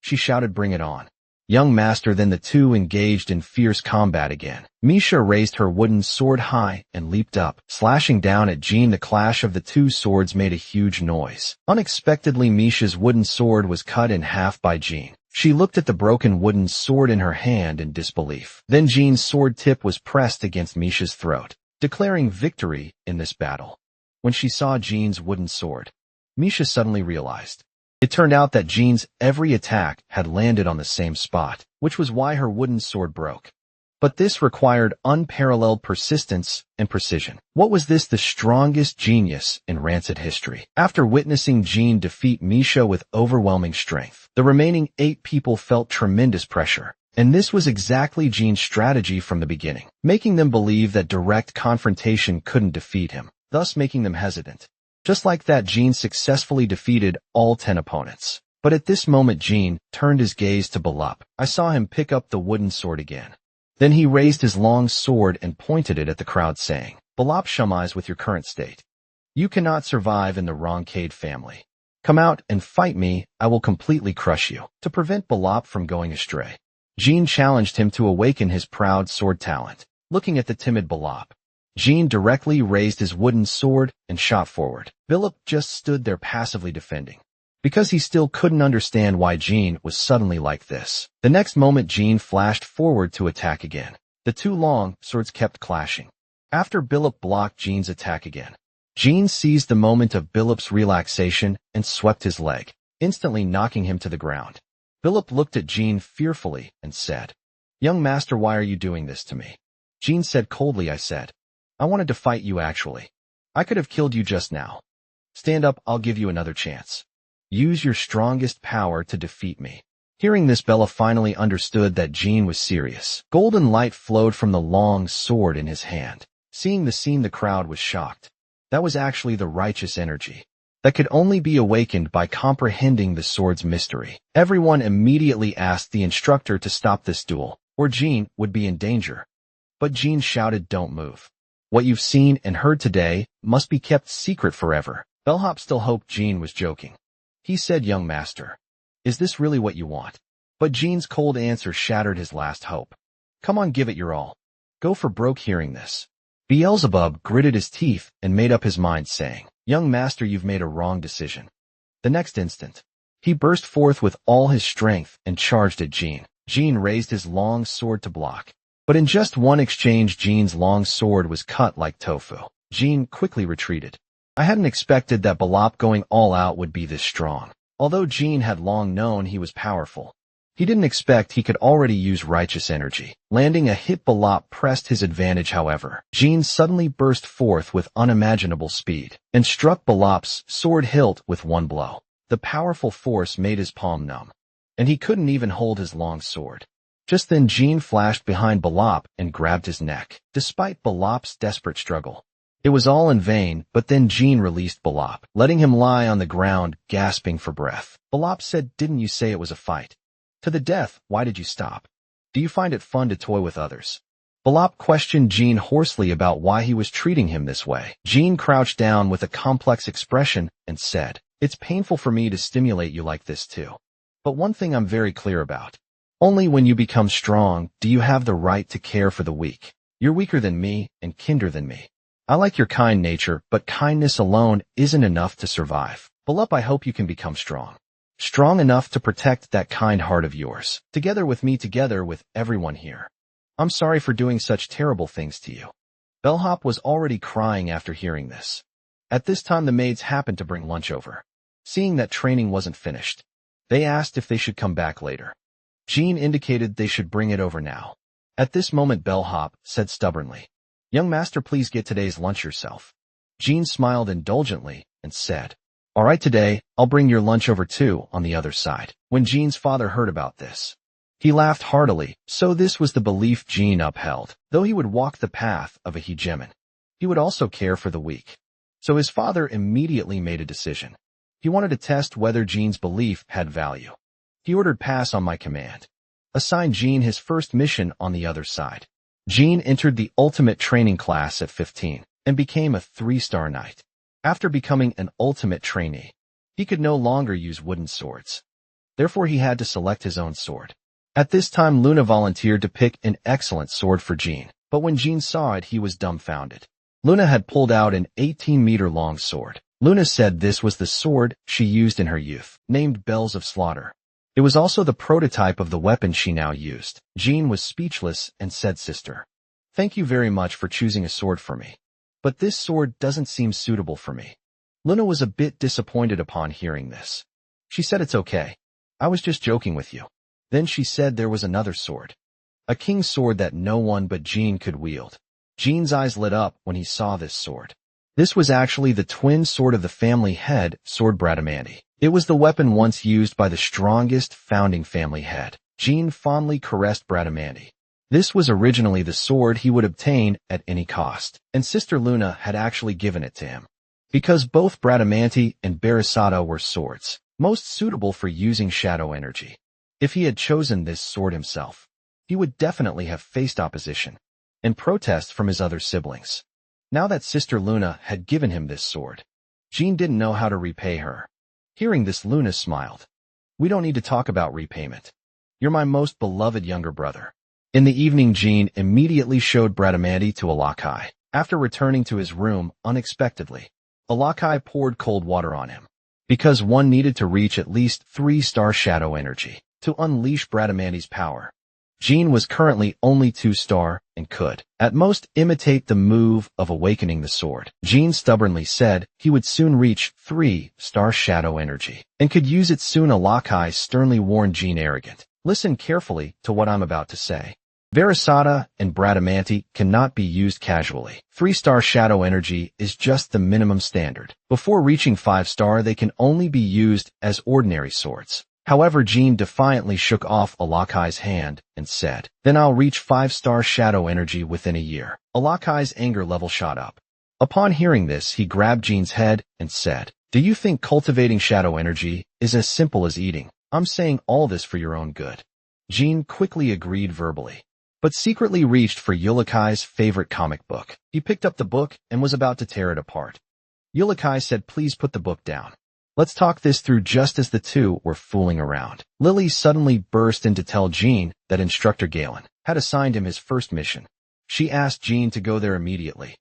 S1: She shouted, "Bring it on, young master!" Then the two engaged in fierce combat again. Misha raised her wooden sword high and leaped up, slashing down at Jean. The clash of the 2 swords made a huge noise. Unexpectedly, Misha's wooden sword was cut in half by Jean. She looked at the broken wooden sword in her hand in disbelief. Then Jean's sword tip was pressed against Misha's throat, declaring victory in this battle. When she saw Jean's wooden sword, Misha suddenly realized. It turned out that Jean's every attack had landed on the same spot, which was why her wooden sword broke. But this required unparalleled persistence and precision. What was this? The strongest genius in Rancid history. After witnessing Jean defeat Misha with overwhelming strength, the remaining 8 people felt tremendous pressure. And this was exactly Jean's strategy from the beginning, making them believe that direct confrontation couldn't defeat him, thus making them hesitant. Just like that, Jean successfully defeated all 10 opponents. But at this moment, Jean turned his gaze to Belap. I saw him pick up the wooden sword again. Then he raised his long sword and pointed it at the crowd, saying, "Belap Shumais, with your current state, you cannot survive in the Roncade family. Come out and fight me, I will completely crush you." To prevent Belap from going astray, Jean challenged him to awaken his proud sword talent. Looking at the timid Belap, Jean directly raised his wooden sword and shot forward. Belap just stood there passively defending, because he still couldn't understand why Jean was suddenly like this. The next moment, Jean flashed forward to attack again. The 2 long swords kept clashing. After Belap blocked Jean's attack again, Jean seized the moment of Belap's relaxation and swept his leg, instantly knocking him to the ground. Belap looked at Jean fearfully and said, "Young master, why are you doing this to me?" Jean said coldly, "I said, I wanted to fight you actually. I could have killed you just now. Stand up, I'll give you another chance. Use your strongest power to defeat me." Hearing this, Bella finally understood that Jean was serious. Golden light flowed from the long sword in his hand. Seeing the scene, the crowd was shocked. That was actually the righteous energy that could only be awakened by comprehending the sword's mystery. Everyone immediately asked the instructor to stop this duel, or Jean would be in danger. But Jean shouted, "Don't move. What you've seen and heard today must be kept secret forever." Bellhop still hoped Jean was joking. He said, "Young master, is this really what you want?" But Jean's cold answer shattered his last hope. "Come on, give it your all. Go for broke." Hearing this, Beelzebub gritted his teeth and made up his mind, saying, "Young master, you've made a wrong decision." The next instant, he burst forth with all his strength and charged at Jean. Jean raised his long sword to block. But in just one exchange, Jean's long sword was cut like tofu. Jean quickly retreated. I hadn't expected that Balop going all out would be this strong. Although Jean had long known he was powerful, he didn't expect he could already use righteous energy. Landing a hit, Balop pressed his advantage. However, Jean suddenly burst forth with unimaginable speed and struck Balop's sword hilt with one blow. The powerful force made his palm numb, and he couldn't even hold his long sword. Just then, Jean flashed behind Balop and grabbed his neck. Despite Balop's desperate struggle, it was all in vain. But then Jean released Balop, letting him lie on the ground, gasping for breath. Balop said, "Didn't you say it was a fight to the death? Why did you stop? Do you find it fun to toy with others?" Balop questioned Jean hoarsely about why he was treating him this way. Jean crouched down with a complex expression and said, "It's painful for me to stimulate you like this too. But one thing I'm very clear about. Only when you become strong do you have the right to care for the weak. You're weaker than me and kinder than me. I like your kind nature, but kindness alone isn't enough to survive. Balop, I hope you can become strong. Strong enough to protect that kind heart of yours. Together with me, together with everyone here. I'm sorry for doing such terrible things to you." Bellhop was already crying after hearing this. At this time, the maids happened to bring lunch over. Seeing that training wasn't finished, they asked if they should come back later. Jean indicated they should bring it over now. At this moment, Bellhop said stubbornly, "Young master, please get today's lunch yourself." Jean smiled indulgently and said, "All right, today, I'll bring your lunch over too on the other side." When Jean's father heard about this, he laughed heartily. So this was the belief Jean upheld. Though he would walk the path of a hegemon, he would also care for the weak. So his father immediately made a decision. He wanted to test whether Jean's belief had value. He ordered, "Pass on my command." Assigned Jean his first mission on the other side. Jean entered the ultimate training class at 15 and became a 3-star knight. After becoming an ultimate trainee, he could no longer use wooden swords. Therefore, he had to select his own sword. At this time, Luna volunteered to pick an excellent sword for Jean, but when Jean saw it, he was dumbfounded. Luna had pulled out an 18-meter-long sword. Luna said this was the sword she used in her youth, named Bells of Slaughter. It was also the prototype of the weapon she now used. Jean was speechless and said, "Sister, thank you very much for choosing a sword for me. But this sword doesn't seem suitable for me." Luna was a bit disappointed upon hearing this. She said, "It's okay. I was just joking with you." Then she said there was another sword, a king's sword that no one but Jean could wield. Jean's eyes lit up when he saw this sword. This was actually the twin sword of the family head, Sword Bradamante. It was the weapon once used by the strongest founding family head. Jean fondly caressed Bradamante. This was originally the sword he would obtain at any cost, and Sister Luna had actually given it to him, because both Bradamante and Barisata were swords most suitable for using shadow energy. If he had chosen this sword himself, he would definitely have faced opposition and protest from his other siblings. Now that Sister Luna had given him this sword, Jean didn't know how to repay her. Hearing this, Luna smiled. "We don't need to talk about repayment. You're my most beloved younger brother." In the evening, Jean immediately showed Bradamante to Alakai. After returning to his room unexpectedly, Alakai poured cold water on him, because one needed to reach at least 3-star shadow energy to unleash Bradamante's power. Jean was currently only 2-star and could, at most, imitate the move of awakening the sword. Jean stubbornly said he would soon reach 3-star shadow energy and could use it soon. Alakai sternly warned Jean, "Arrogant. Listen carefully to what I'm about to say. Barisata and Bradamante cannot be used casually. 3-star shadow energy is just the minimum standard. Before reaching 5-star, they can only be used as ordinary swords." However, Jean defiantly shook off Alakai's hand and said, "Then I'll reach 5-star shadow energy within a year." Alakai's anger level shot up. Upon hearing this, he grabbed Jean's head and said, "Do you think cultivating shadow energy is as simple as eating? I'm saying all this for your own good." Jean quickly agreed verbally, but secretly reached for Yulakai's favorite comic book. He picked up the book and was about to tear it apart. Yulakai said, "Please put the book down. Let's talk this through." Just as the two were fooling around, Lily suddenly burst in to tell Jean that Instructor Galen had assigned him his first mission. She asked Jean to go there immediately.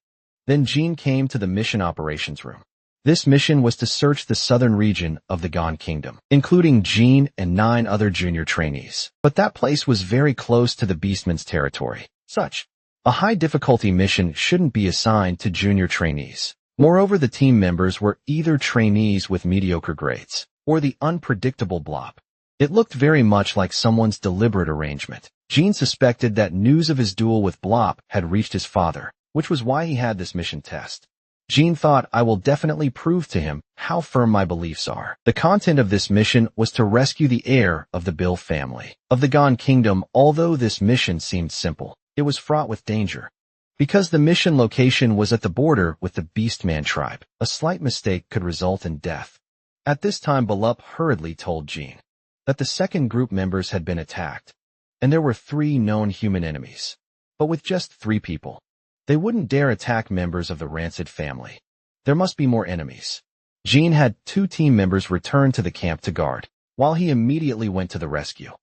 S1: Then Jean came to the mission operations room. This mission was to search the southern region of the Gon Kingdom, including Jean and 9 other junior trainees. But that place was very close to the Beastman's territory. Such a high difficulty mission shouldn't be assigned to junior trainees. Moreover, the team members were either trainees with mediocre grades or the unpredictable Blob. It looked very much like someone's deliberate arrangement. Jean suspected that news of his duel with Blob had reached his father, which was why he had this mission test. Jean thought, "I will definitely prove to him how firm my beliefs are." The content of this mission was to rescue the heir of the Bill family of the Gon Kingdom. Although this mission seemed simple, it was fraught with danger. Because the mission location was at the border with the Beastman tribe, a slight mistake could result in death. At this time, Balup hurriedly told Jean that the second group members had been attacked, and there were 3 known human enemies. But with just 3 people, they wouldn't dare attack members of the Rancid family. There must be more enemies. Jean had 2 team members return to the camp to guard, while he immediately went to the rescue,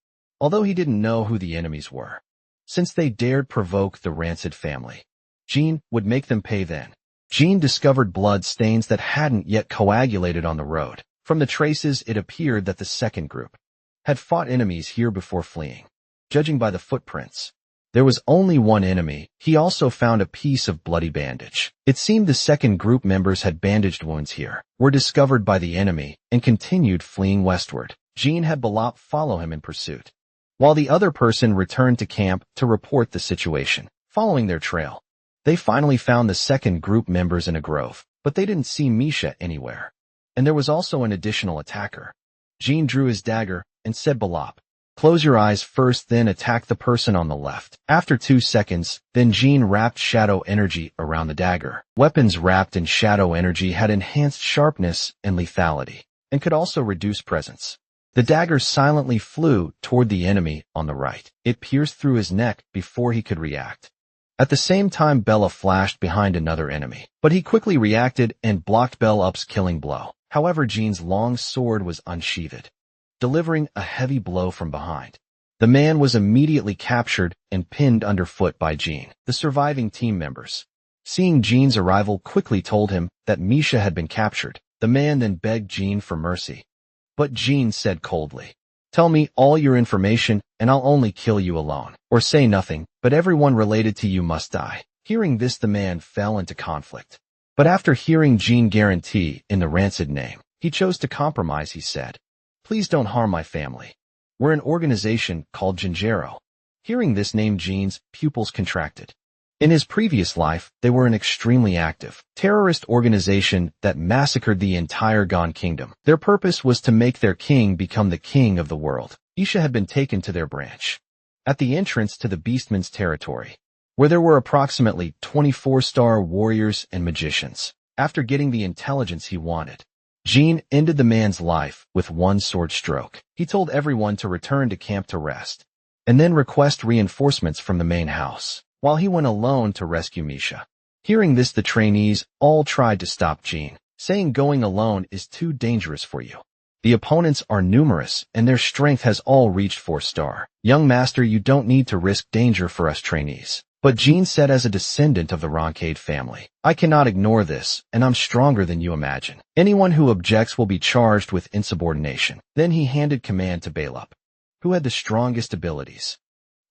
S1: although he didn't know who the enemies were. Since they dared provoke the Rancid family, Jean would make them pay then. Jean discovered blood stains that hadn't yet coagulated on the road. From the traces, it appeared that the second group had fought enemies here before fleeing. Judging by the footprints, there was only one enemy. He also found a piece of bloody bandage. It seemed the second group members had bandaged wounds here, were discovered by the enemy, and continued fleeing westward. Jean had Balop follow him in pursuit, while the other person returned to camp to report the situation. Following their trail, they finally found the second group members in a grove, but they didn't see Misha anywhere. And there was also an additional attacker. Jean drew his dagger and said, "Balop, close your eyes first, then attack the person on the left." After 2 seconds, then Jean wrapped shadow energy around the dagger. Weapons wrapped in shadow energy had enhanced sharpness and lethality, and could also reduce presence. The dagger silently flew toward the enemy on the right. It pierced through his neck before he could react. At the same time, Bella flashed behind another enemy, but he quickly reacted and blocked Bellup's killing blow. However, Jean's long sword was unsheathed, delivering a heavy blow from behind. The man was immediately captured and pinned underfoot by Jean. The surviving team members, seeing Jean's arrival, quickly told him that Misha had been captured. The man then begged Jean for mercy, but Jean said coldly, "Tell me all your information and I'll only kill you alone, or say nothing, but everyone related to you must die." Hearing this, the man fell into conflict. But after hearing Jean guarantee in the Rancid name, he chose to compromise. He said, "Please don't harm my family. We're an organization called Jinjero." Hearing this name, Jean's pupils contracted. In his previous life, they were an extremely active terrorist organization that massacred the entire Gon Kingdom. Their purpose was to make their king become the king of the world. Isha had been taken to their branch at the entrance to the Beastman's territory, where there were approximately 24-star warriors and magicians. After getting the intelligence he wanted, Jean ended the man's life with one sword stroke. He told everyone to return to camp to rest, and then request reinforcements from the main house, while he went alone to rescue Misha. Hearing this, the trainees all tried to stop Jean, saying going alone is too dangerous for you. The opponents are numerous, and their strength has all reached 4-star. "Young master, you don't need to risk danger for us trainees." But Jean said, "As a descendant of the Roncade family, I cannot ignore this, and I'm stronger than you imagine. Anyone who objects will be charged with insubordination." Then he handed command to Balup, who had the strongest abilities.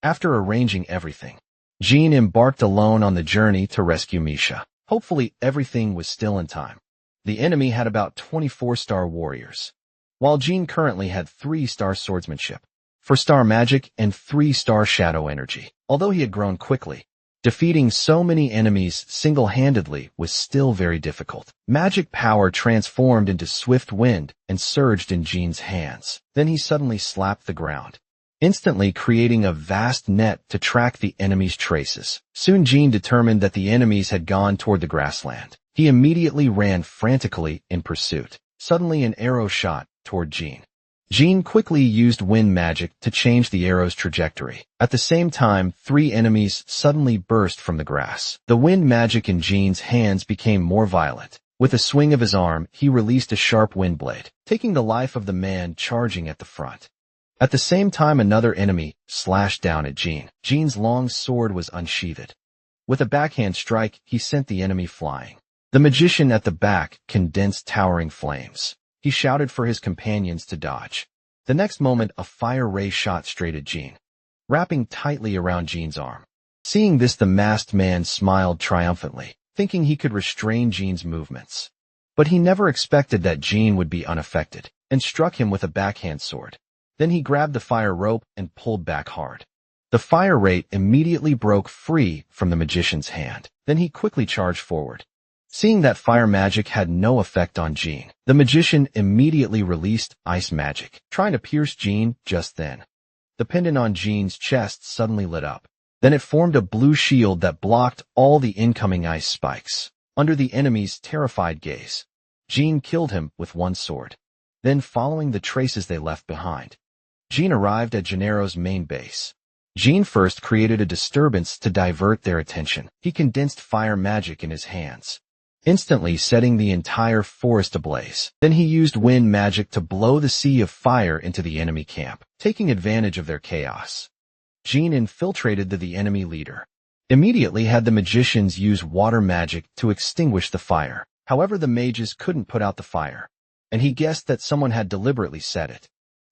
S1: After arranging everything, Jean embarked alone on the journey to rescue Misha. Hopefully everything was still in time. The enemy had about 24-star warriors, while Jean currently had 3-star swordsmanship, 4-star magic, and 3-star shadow energy. Although he had grown quickly, defeating so many enemies single-handedly was still very difficult. Magic power transformed into swift wind and surged in Jean's hands. Then he suddenly slapped the ground instantly creating a vast net to track the enemy's traces. Soon Jean determined that the enemies had gone toward the grassland. He immediately ran frantically in pursuit. Suddenly an arrow shot toward Jean. Jean quickly used wind magic to change the arrow's trajectory. At the same time, 3 enemies suddenly burst from the grass. The wind magic in Jean's hands became more violent. With a swing of his arm, he released a sharp wind blade, taking the life of the man charging at the front. At the same time, another enemy slashed down at Jean. Jean's long sword was unsheathed. With a backhand strike, he sent the enemy flying. The magician at the back condensed towering flames. He shouted for his companions to dodge. The next moment, a fire ray shot straight at Jean, wrapping tightly around Jean's arm. Seeing this, the masked man smiled triumphantly, thinking he could restrain Jean's movements. But he never expected that Jean would be unaffected, and struck him with a backhand sword. Then he grabbed the fire rope and pulled back hard. The fire ray immediately broke free from the magician's hand. Then he quickly charged forward. Seeing that fire magic had no effect on Jean, the magician immediately released ice magic, trying to pierce Jean just then. The pendant on Jean's chest suddenly lit up. Then it formed a blue shield that blocked all the incoming ice spikes. Under the enemy's terrified gaze, Jean killed him with one sword. Then, following the traces they left behind, Jean arrived at Gennaro's main base. Jean first created a disturbance to divert their attention. He condensed fire magic in his hands, instantly setting the entire forest ablaze. Then he used wind magic to blow the sea of fire into the enemy camp, taking advantage of their chaos. Jean infiltrated the enemy leader. Immediately had the magicians use water magic to extinguish the fire. However, the mages couldn't put out the fire, and he guessed that someone had deliberately set it.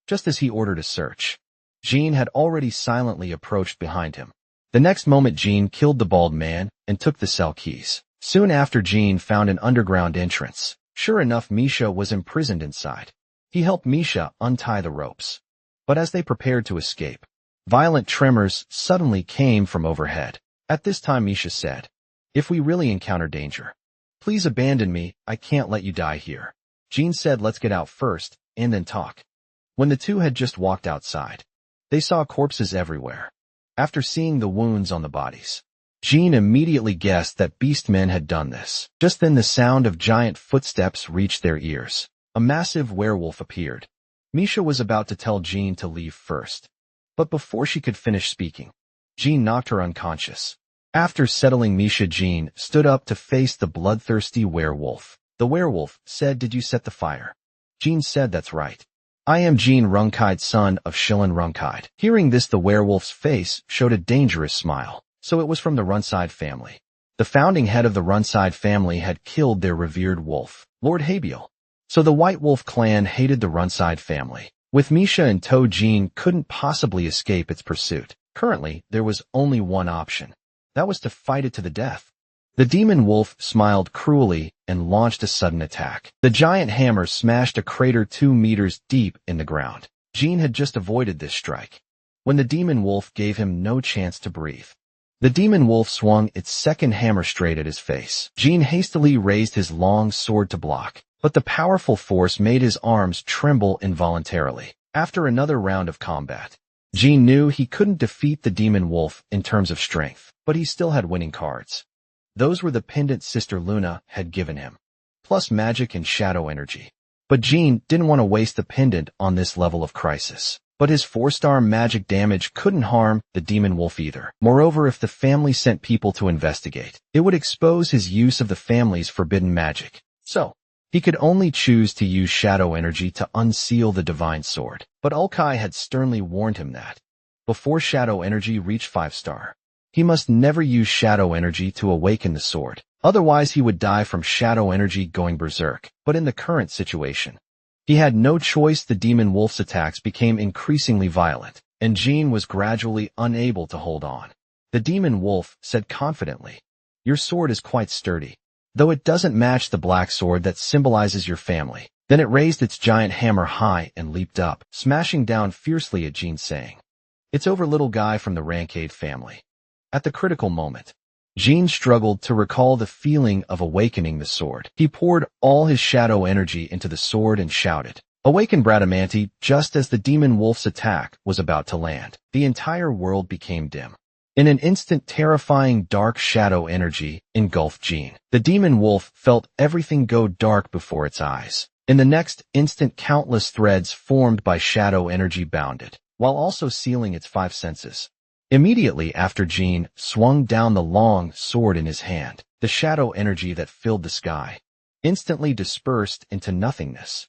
S1: Just as he ordered a search, Jean had already silently approached behind him. The next moment, Jean killed the bald man and took the cell keys. Soon after, Jean found an underground entrance. Sure enough, Misha was imprisoned inside. He helped Misha untie the ropes. But as they prepared to escape, violent tremors suddenly came from overhead. At this time, Misha said, "If we really encounter danger, please abandon me. I can't let you die here." Jean said, "Let's get out first, and then talk." When the two had just walked outside, they saw corpses everywhere. After seeing the wounds on the bodies, Jean immediately guessed that beastmen had done this. Just then, the sound of giant footsteps reached their ears. A massive werewolf appeared. Misha was about to tell Jean to leave first, but before she could finish speaking, Jean knocked her unconscious. After settling Misha, Jean stood up to face the bloodthirsty werewolf. The werewolf said, "Did you set the fire?" Jean said, "That's right. I am Jean Runkide, son of Shilin Runkide." Hearing this, the werewolf's face showed a dangerous smile. So it was from the Runside family. The founding head of the Runside family had killed their revered wolf, Lord Habiel. So the White Wolf clan hated the Runside family. With Misha in tow, Jean couldn't possibly escape its pursuit. Currently, there was only one option. That was to fight it to the death. The demon wolf smiled cruelly and launched a sudden attack. The giant hammer smashed a crater 2 meters deep in the ground. Jean had just avoided this strike when the demon wolf gave him no chance to breathe. The demon wolf swung its second hammer straight at his face. Jean hastily raised his long sword to block, but the powerful force made his arms tremble involuntarily. After another round of combat, Jean knew he couldn't defeat the demon wolf in terms of strength, but he still had winning cards. Those were the pendants Sister Luna had given him, plus magic and shadow energy. But Jean didn't want to waste the pendant on this level of crisis. But his 4-star magic damage couldn't harm the demon wolf either. Moreover, if the family sent people to investigate, it would expose his use of the family's forbidden magic. So, he could only choose to use shadow energy to unseal the divine sword. But Ulkai had sternly warned him that, before shadow energy reached 5-star, he must never use shadow energy to awaken the sword. Otherwise, he would die from shadow energy going berserk. But in the current situation, he had no choice. The demon wolf's attacks became increasingly violent, and Jean was gradually unable to hold on. The demon wolf said confidently, "Your sword is quite sturdy, though it doesn't match the black sword that symbolizes your family." Then it raised its giant hammer high and leaped up, smashing down fiercely at Jean, saying, "It's over, little guy from the Rankade family." At the critical moment, Jean struggled to recall the feeling of awakening the sword. He poured all his shadow energy into the sword and shouted, Awaken Bradamanti just as the demon wolf's attack was about to land. The entire world became dim. In an instant, terrifying dark shadow energy engulfed Jean. The demon wolf felt everything go dark before its eyes. In the next instant, countless threads formed by shadow energy bounded, while also sealing its five senses. Immediately after Jean swung down the long sword in his hand, the shadow energy that filled the sky instantly dispersed into nothingness.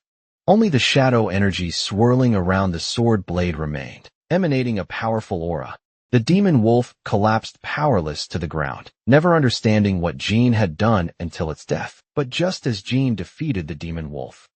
S1: Only the shadow energy swirling around the sword blade remained, emanating a powerful aura. The demon wolf collapsed powerless to the ground, never understanding what Jean had done until its death. But just as Jean defeated the demon wolf,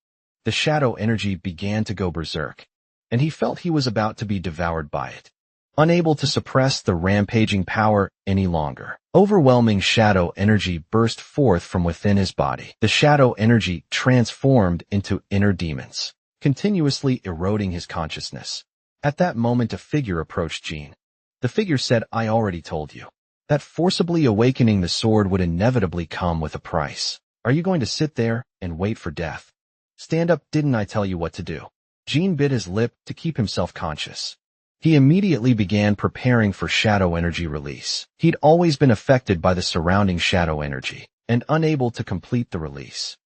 S1: the shadow energy began to go berserk, and he felt he was about to be devoured by it. Unable to suppress the rampaging power any longer, overwhelming shadow energy burst forth from within his body. The shadow energy transformed into inner demons, continuously eroding his consciousness. At that moment, a figure approached Jean. The figure said, "I already told you that forcibly awakening the sword would inevitably come with a price. Are you going to sit there and wait for death? Stand up, didn't I tell you what to do?" Jean bit his lip to keep himself conscious. He immediately began preparing for shadow energy release. He'd always been affected by the surrounding shadow energy and unable to complete the release.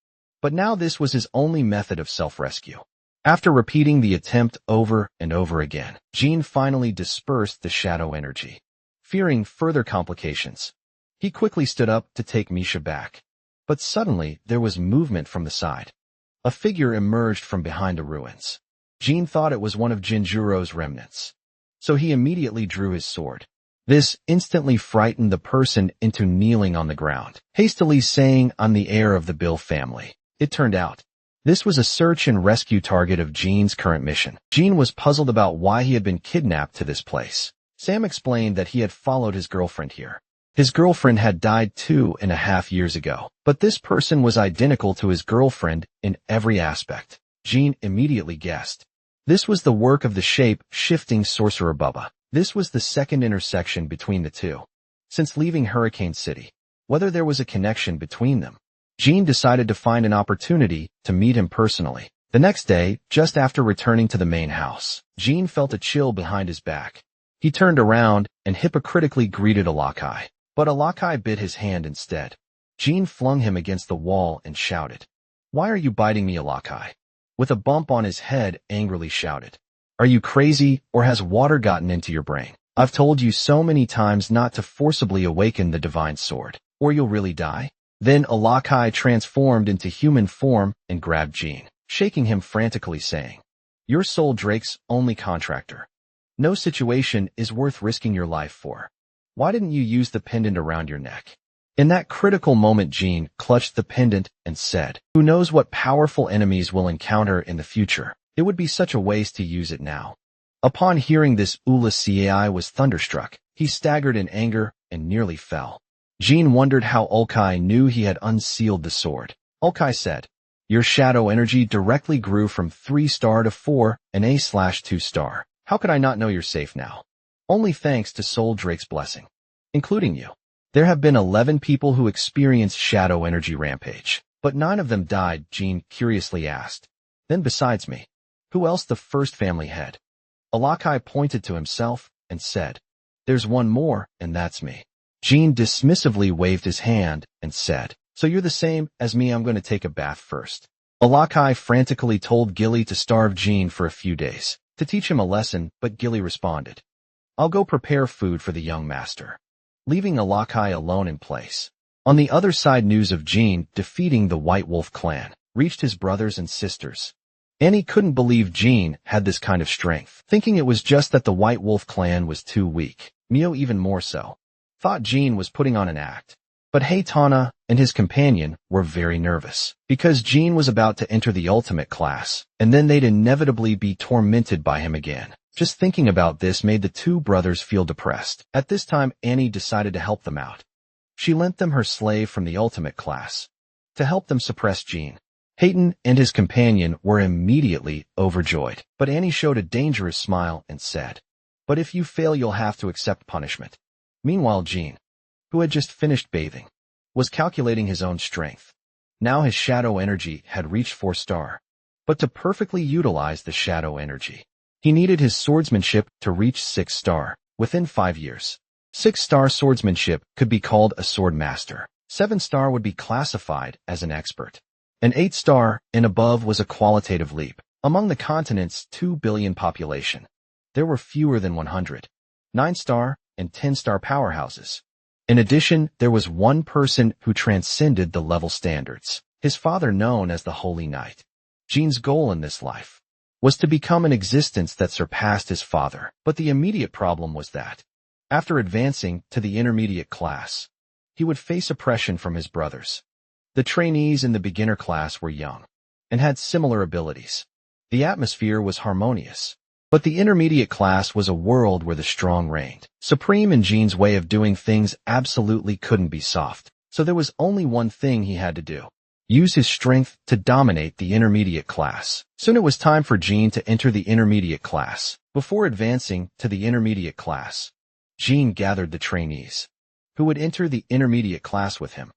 S1: But now this was his only method of self-rescue. After repeating the attempt over and over again, Jean finally dispersed the shadow energy. Fearing further complications, he quickly stood up to take Misha back. But suddenly there was movement from the side. A figure emerged from behind the ruins. Jean thought it was one of Jinjuro's remnants, so he immediately drew his sword. This instantly frightened the person into kneeling on the ground, hastily saying, "I'm the heir of the Bill family." It turned out this was a search and rescue target of Jean's current mission. Jean was puzzled about why he had been kidnapped to this place. Sam explained that he had followed his girlfriend here. His girlfriend had died 2.5 years ago, but this person was identical to his girlfriend in every aspect. Jean immediately guessed. This was the work of the shape-shifting sorcerer Bubba. This was the second intersection between the two since leaving Hurricane City. Whether there was a connection between them, Jean decided to find an opportunity to meet him personally. The next day, just after returning to the main house, Jean felt a chill behind his back. He turned around and hypocritically greeted Alakai, but Alakai bit his hand instead. Jean flung him against the wall and shouted, "Why are you biting me, Alakai?" With a bump on his head, angrily shouted, "Are you crazy, or has water gotten into your brain? I've told you so many times not to forcibly awaken the divine sword, or you'll really die." Then Alakai transformed into human form and grabbed Jean, shaking him frantically, saying, "You're Soul Drake's only contractor. No situation is worth risking your life for. Why didn't you use the pendant around your neck?" In that critical moment, Jean clutched the pendant and said, "Who knows what powerful enemies we'll encounter in the future? It would be such a waste to use it now." Upon hearing this, Ula Cai was thunderstruck. He staggered in anger and nearly fell. Jean wondered how Ulkai knew he had unsealed the sword. Ulkai said, "Your shadow energy directly grew from 3-star to 4 and A/2-star. How could I not know you're safe now?" "Only thanks to Soul Drake's blessing, including you. There have been 11 people who experienced shadow energy rampage, but 9 of them died," Jean curiously asked. "Then besides me, who else?" "The first family head." Alakai pointed to himself and said, "There's one more, and that's me." Jean dismissively waved his hand and said, "So you're the same as me. I'm going to take a bath first." Alakai frantically told Gilly to starve Jean for a few days, to teach him a lesson, but Gilly responded, "I'll go prepare food for the young master," leaving Alakai alone in place. On the other side, news of Jean defeating the White Wolf clan reached his brothers and sisters. Annie couldn't believe Jean had this kind of strength, thinking it was just that the White Wolf clan was too weak. Mio, even more so, thought Jean was putting on an act. But Haytana and his companion were very nervous, because Jean was about to enter the ultimate class, and then they'd inevitably be tormented by him again. Just thinking about this made the two brothers feel depressed. At this time, Annie decided to help them out. She lent them her slave from the ultimate class to help them suppress Jean. Hayton and his companion were immediately overjoyed, but Annie showed a dangerous smile and said, "But if you fail, you'll have to accept punishment." Meanwhile, Jean, who had just finished bathing, was calculating his own strength. Now his shadow energy had reached 4-star, but to perfectly utilize the shadow energy. He needed his swordsmanship to reach 6-star within 5 years. 6-star swordsmanship could be called a sword master. 7-star would be classified as an expert. An 8-star and above was a qualitative leap. Among the continent's 2 billion population, there were fewer than 100 9-star and 10-star powerhouses. In addition, there was one person who transcended the level standards, his father, known as the Holy Knight. Jin's goal in this life was to become an existence that surpassed his father, but the immediate problem was that, after advancing to the intermediate class, he would face oppression from his brothers. The trainees in the beginner class were young and had similar abilities. The atmosphere was harmonious, but the intermediate class was a world where the strong reigned supreme, and Jin's way of doing things absolutely couldn't be soft. So there was only one thing he had to do: use his strength to dominate the intermediate class. Soon it was time for Jin to enter the intermediate class. Before advancing to the intermediate class, Jin gathered the trainees who would enter the intermediate class with him.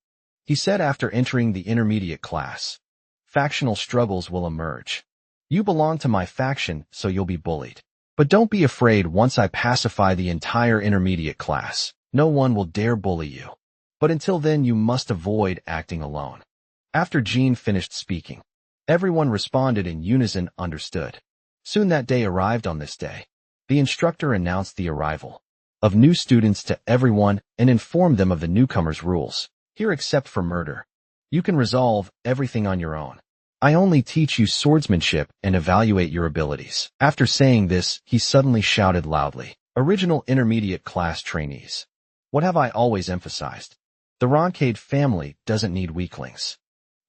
S1: He said, after entering the intermediate class, factional struggles will emerge. You belong to my faction, so you'll be bullied. But don't be afraid. Once I pacify the entire intermediate class, no one will dare bully you. But until then, you must avoid acting alone. After Jin finished speaking, everyone responded in unison, understood. Soon that day arrived. On this day, the instructor announced the arrival of new students to everyone and informed them of the newcomers' rules. Here, except for murder, you can resolve everything on your own. I only teach you swordsmanship and evaluate your abilities. After saying this, he suddenly shouted loudly, "Original intermediate class trainees, what have I always emphasized? The Roncade family doesn't need weaklings."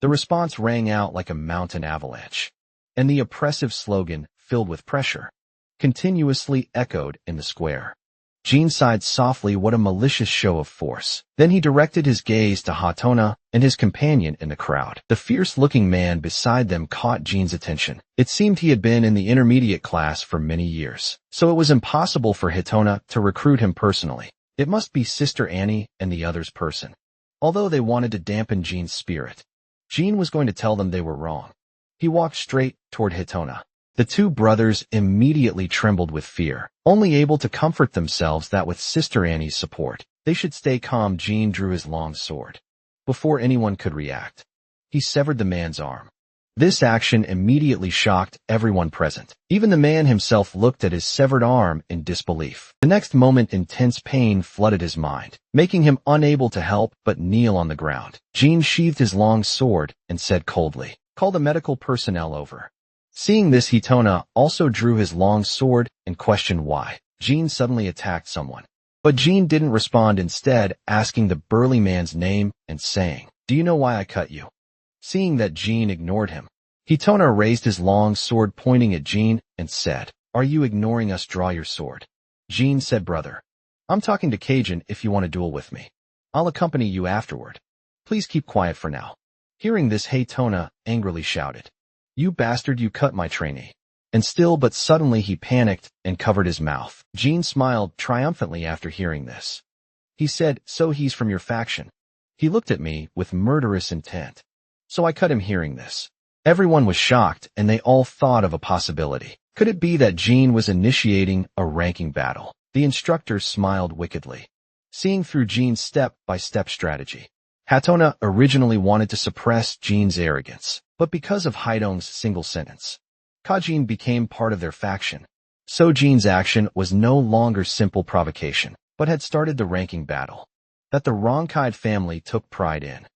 S1: The response rang out like a mountain avalanche, and the oppressive slogan, "filled with pressure," continuously echoed in the square. Jin sighed softly. What a malicious show of force. Then he directed his gaze to Hatona and his companion in the crowd. The fierce-looking man beside them caught Jin's attention. It seemed he had been in the intermediate class for many years, so it was impossible for Hatona to recruit him personally. It must be Sister Annie and the other's person. Although they wanted to dampen Jin's spirit, Jin was going to tell them they were wrong. He walked straight toward Hatona. The two brothers immediately trembled with fear, only able to comfort themselves that with Sister Annie's support, they should stay calm. Jin drew his long sword. Before anyone could react, he severed the man's arm. This action immediately shocked everyone present. Even the man himself looked at his severed arm in disbelief. The next moment, intense pain flooded his mind, making him unable to help but kneel on the ground. Jin sheathed his long sword and said coldly, "Call the medical personnel over." Seeing this, Hatona also drew his long sword and questioned why Jin suddenly attacked someone. But Jin didn't respond, instead asking the burly man's name and saying, "Do you know why I cut you?" Seeing that Jin ignored him, Hatona raised his long sword pointing at Jin and said, "Are you ignoring us? Draw your sword." Jin said, "Brother, I'm talking to Cajun. If you want to duel with me, I'll accompany you afterward. Please keep quiet for now." Hearing this, Hatona angrily shouted, "You bastard, you cut my trainee." And still, but suddenly he panicked and covered his mouth. Jin smiled triumphantly after hearing this. He said, "So he's from your faction?" He looked at me with murderous intent. So I cut him. Hearing this, everyone was shocked and they all thought of a possibility. Could it be that Jin was initiating a ranking battle? The instructor smiled wickedly, seeing through Jin's step-by-step strategy. Hatona originally wanted to suppress Jin's arrogance, but because of Haidong's single sentence, Kajin became part of their faction. So Jin's action was no longer simple provocation, but had started the ranking battle that the Roncade family took pride in.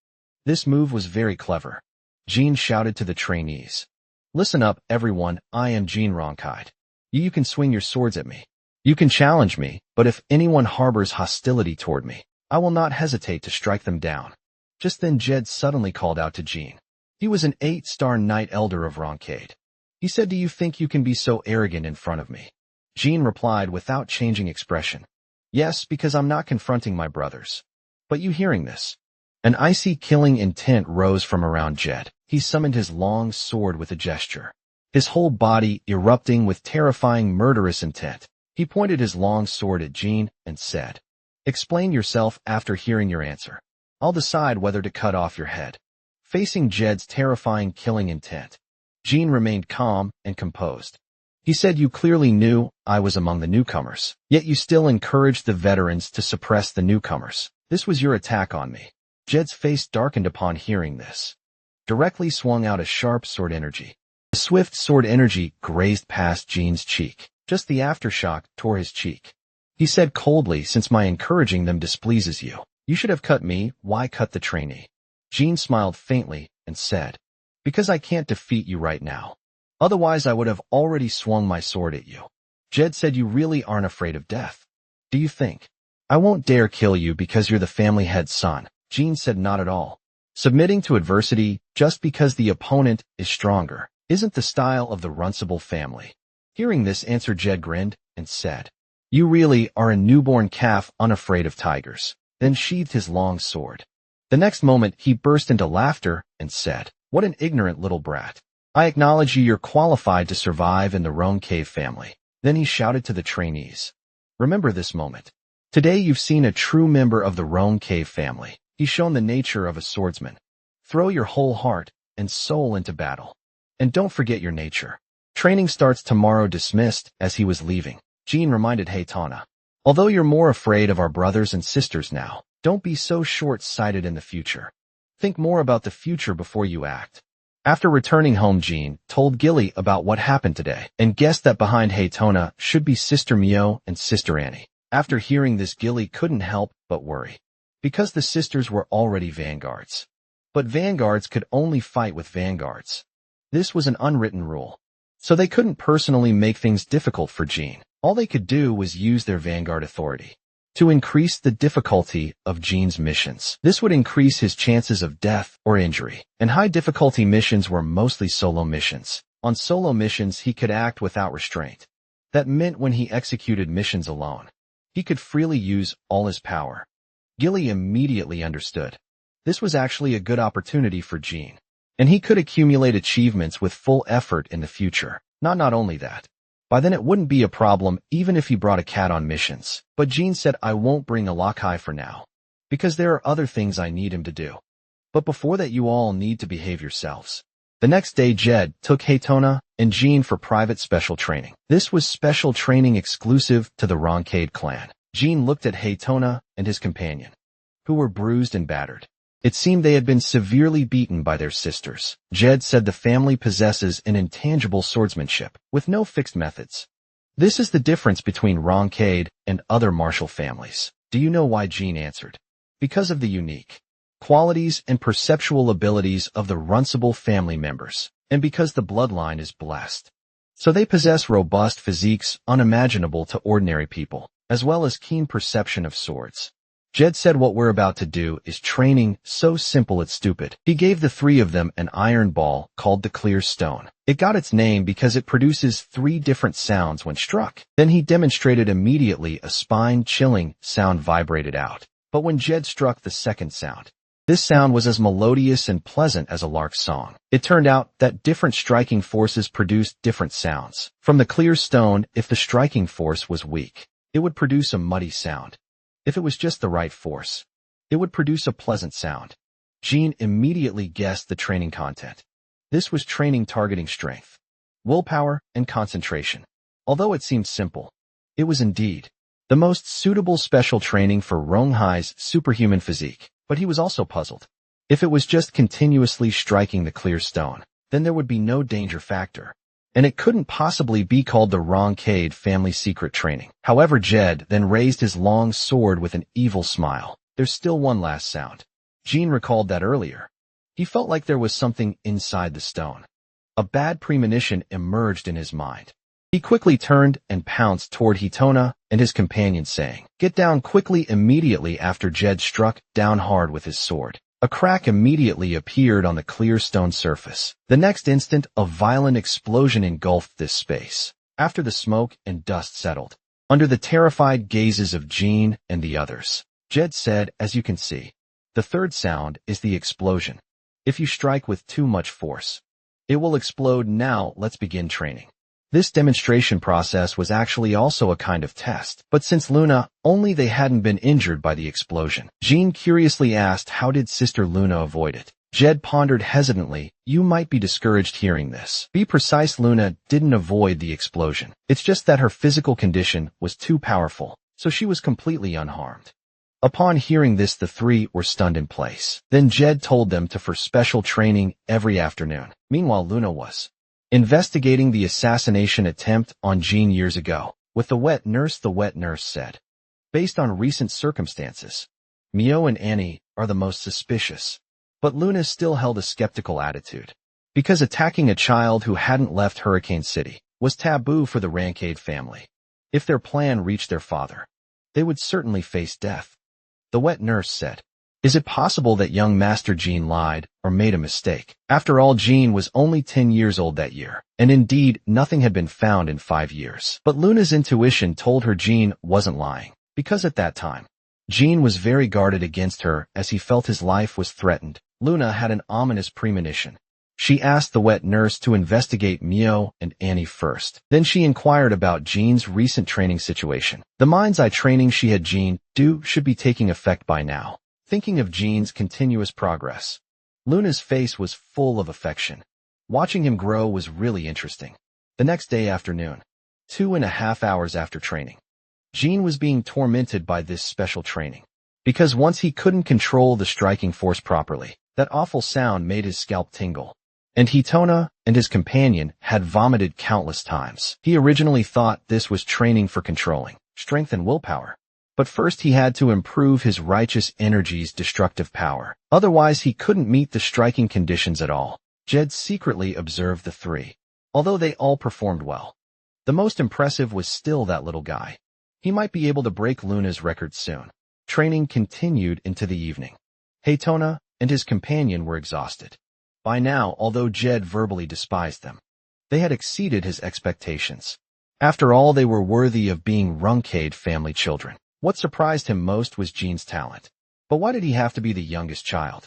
S1: This move was very clever. Jin shouted to the trainees, "Listen up, everyone, I am Jin Roncade. You can swing your swords at me. You can challenge me, but if anyone harbors hostility toward me, I will not hesitate to strike them down." Just then Jed suddenly called out to Jin. He was an 8-star Knight Elder of Roncade. He said, "Do you think you can be so arrogant in front of me?" Jin replied without changing expression, "Yes, because I'm not confronting my brothers." But you hearing this? An icy killing intent rose from around Jed. He summoned his long sword with a gesture, his whole body erupting with terrifying murderous intent. He pointed his long sword at Jin and said, "Explain yourself. After hearing your answer, I'll decide whether to cut off your head." Facing Jed's terrifying killing intent, Jean remained calm and composed. He said, "You clearly knew I was among the newcomers, yet you still encouraged the veterans to suppress the newcomers. This was your attack on me." Jed's face darkened upon hearing this. Directly swung out a sharp sword energy. The swift sword energy grazed past Jean's cheek. Just the aftershock tore his cheek. He said coldly, "Since my encouraging them displeases you, you should have cut me. Why cut the trainee?" Jean smiled faintly and said, "Because I can't defeat you right now. Otherwise I would have already swung my sword at you." Jed said, "You really aren't afraid of death, do you think?" "I won't dare kill you because you're the family head's son." Jean said, "Not at all. Submitting to adversity just because the opponent is stronger isn't the style of the Runcible family." Hearing this answer, Jed grinned and said, "You really are a newborn calf unafraid of tigers," then sheathed his long sword. The next moment he burst into laughter and said, "What an ignorant little brat. I acknowledge you're qualified to survive in the Roan Cave family." Then he shouted to the trainees, "Remember this moment. Today you've seen a true member of the Roan Cave family. He's shown the nature of a swordsman. Throw your whole heart and soul into battle. And don't forget your nature. Training starts tomorrow." Dismissed as he was leaving, Jean reminded Haytana, "Although you're more afraid of our brothers and sisters now, don't be so short-sighted in the future. Think more about the future before you act." After returning home, Jean told Gilly about what happened today and guessed that behind Haytona should be Sister Mio and Sister Annie. After hearing this, Gilly couldn't help but worry, because the sisters were already vanguards. But vanguards could only fight with vanguards. This was an unwritten rule. So they couldn't personally make things difficult for Jean. All they could do was use their vanguard authority to increase the difficulty of Jean's missions. This would increase his chances of death or injury, and high-difficulty missions were mostly solo missions. On solo missions, he could act without restraint. That meant when he executed missions alone, he could freely use all his power. Gilly immediately understood. This was actually a good opportunity for Jean, and he could accumulate achievements with full effort in the future. Not only that, by then it wouldn't be a problem even if he brought a cat on missions. But Jean said, "I won't bring a Lakai for now, because there are other things I need him to do. But before that, you all need to behave yourselves." The next day, Jed took Haytona and Jean for private special training. This was special training exclusive to the Roncade clan. Jean looked at Haytona and his companion, who were bruised and battered. It seemed they had been severely beaten by their sisters. Jed said, "The family possesses an intangible swordsmanship, with no fixed methods. This is the difference between Roncade and other martial families." "Do you know why?" Jean answered. "Because of the unique qualities and perceptual abilities of the Runcible family members, and because the bloodline is blessed. So they possess robust physiques unimaginable to ordinary people, as well as keen perception of swords." Jed said, "What we're about to do is training so simple it's stupid." He gave the three of them an iron ball called the Clear Stone. It got its name because it produces 3 different sounds when struck. Then he demonstrated immediately a spine-chilling sound vibrated out. But when Jed struck the second sound, this sound was as melodious and pleasant as a lark's song. It turned out that different striking forces produced different sounds. From the Clear Stone, if the striking force was weak, it would produce a muddy sound. If it was just the right force, it would produce a pleasant sound. Jean immediately guessed the training content. This was training targeting strength, willpower, and concentration. Although it seemed simple, it was indeed the most suitable special training for Ronghai's superhuman physique. But he was also puzzled. If it was just continuously striking the Clear Stone, then there would be no danger factor, and it couldn't possibly be called the Roncade family secret training. However, Jed then raised his long sword with an evil smile. "There's still one last sound." Jean recalled that earlier. He felt like there was something inside the stone. A bad premonition emerged in his mind. He quickly turned and pounced toward Hitona and his companion, saying, "Get down quickly." Immediately after, Jed struck down hard with his sword. A crack immediately appeared on the Clear Stone surface. The next instant, a violent explosion engulfed this space. After the smoke and dust settled, under the terrified gazes of Jean and the others, Jed said, "As you can see, the third sound is the explosion. If you strike with too much force, it will explode. Now let's begin training." This demonstration process was actually also a kind of test, but since Luna, only they hadn't been injured by the explosion. Jean curiously asked, how did Sister Luna avoid it? Jed pondered hesitantly. You might be discouraged hearing this. Be precise. Luna didn't avoid the explosion. It's just that her physical condition was too powerful, so she was completely unharmed. Upon hearing this, the three were stunned in place. Then Jed told them to for special training every afternoon. Meanwhile, Luna was investigating the assassination attempt on Jean years ago. With the wet nurse said, based on recent circumstances, Mio and Annie are the most suspicious. But Luna still held a skeptical attitude, because attacking a child who hadn't left Hurricane City was taboo for the Rancade family. If their plan reached their father, they would certainly face death. The wet nurse said, is it possible that young Master Jean lied or made a mistake? After all, Jean was only 10 years old that year, and indeed, nothing had been found in 5 years. But Luna's intuition told her Jean wasn't lying, because at that time, Jean was very guarded against her as he felt his life was threatened. Luna had an ominous premonition. She asked the wet nurse to investigate Mio and Annie first. Then she inquired about Jean's recent training situation. The mind's eye training she had Jean do should be taking effect by now. Thinking of Jean's continuous progress, Luna's face was full of affection. Watching him grow was really interesting. The next day afternoon, 2.5 hours after training, Jean was being tormented by this special training. Because once he couldn't control the striking force properly, that awful sound made his scalp tingle. And Hitona and his companion had vomited countless times. He originally thought this was training for controlling strength and willpower. But first he had to improve his righteous energy's destructive power. Otherwise he couldn't meet the striking conditions at all. Jed secretly observed the three. Although they all performed well, the most impressive was still that little guy. He might be able to break Luna's record soon. Training continued into the evening. Hitona and his companion were exhausted. By now, although Jed verbally despised them, they had exceeded his expectations. After all, they were worthy of being Rancade family children. What surprised him most was Jean's talent. But why did he have to be the youngest child?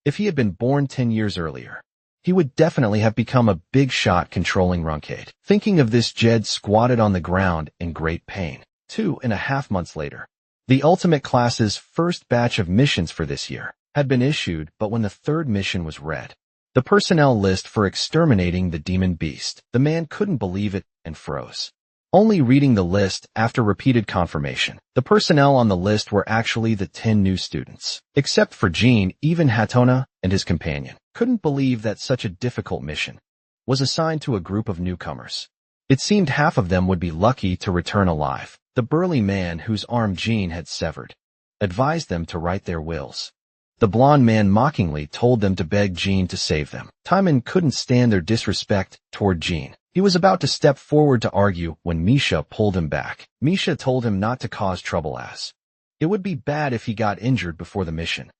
S1: If he had been born 10 years earlier, he would definitely have become a big shot controlling Rancade. Thinking of this, Jed squatted on the ground in great pain. 2.5 months later, the Ultimate Class's first batch of missions for this year had been issued, but when the third mission was read, the personnel list for exterminating the demon beast, the man couldn't believe it and froze. Only reading the list after repeated confirmation, the personnel on the list were actually the 10 new students. Except for Jean, even Hitona and his companion couldn't believe that such a difficult mission was assigned to a group of newcomers. It seemed half of them would be lucky to return alive. The burly man whose arm Jean had severed advised them to write their wills. The blond man mockingly told them to beg Jean to save them. Timon couldn't stand their disrespect toward Jean. He was about to step forward to argue when Misha pulled him back. Misha told him not to cause trouble as it would be bad if he got injured before the mission.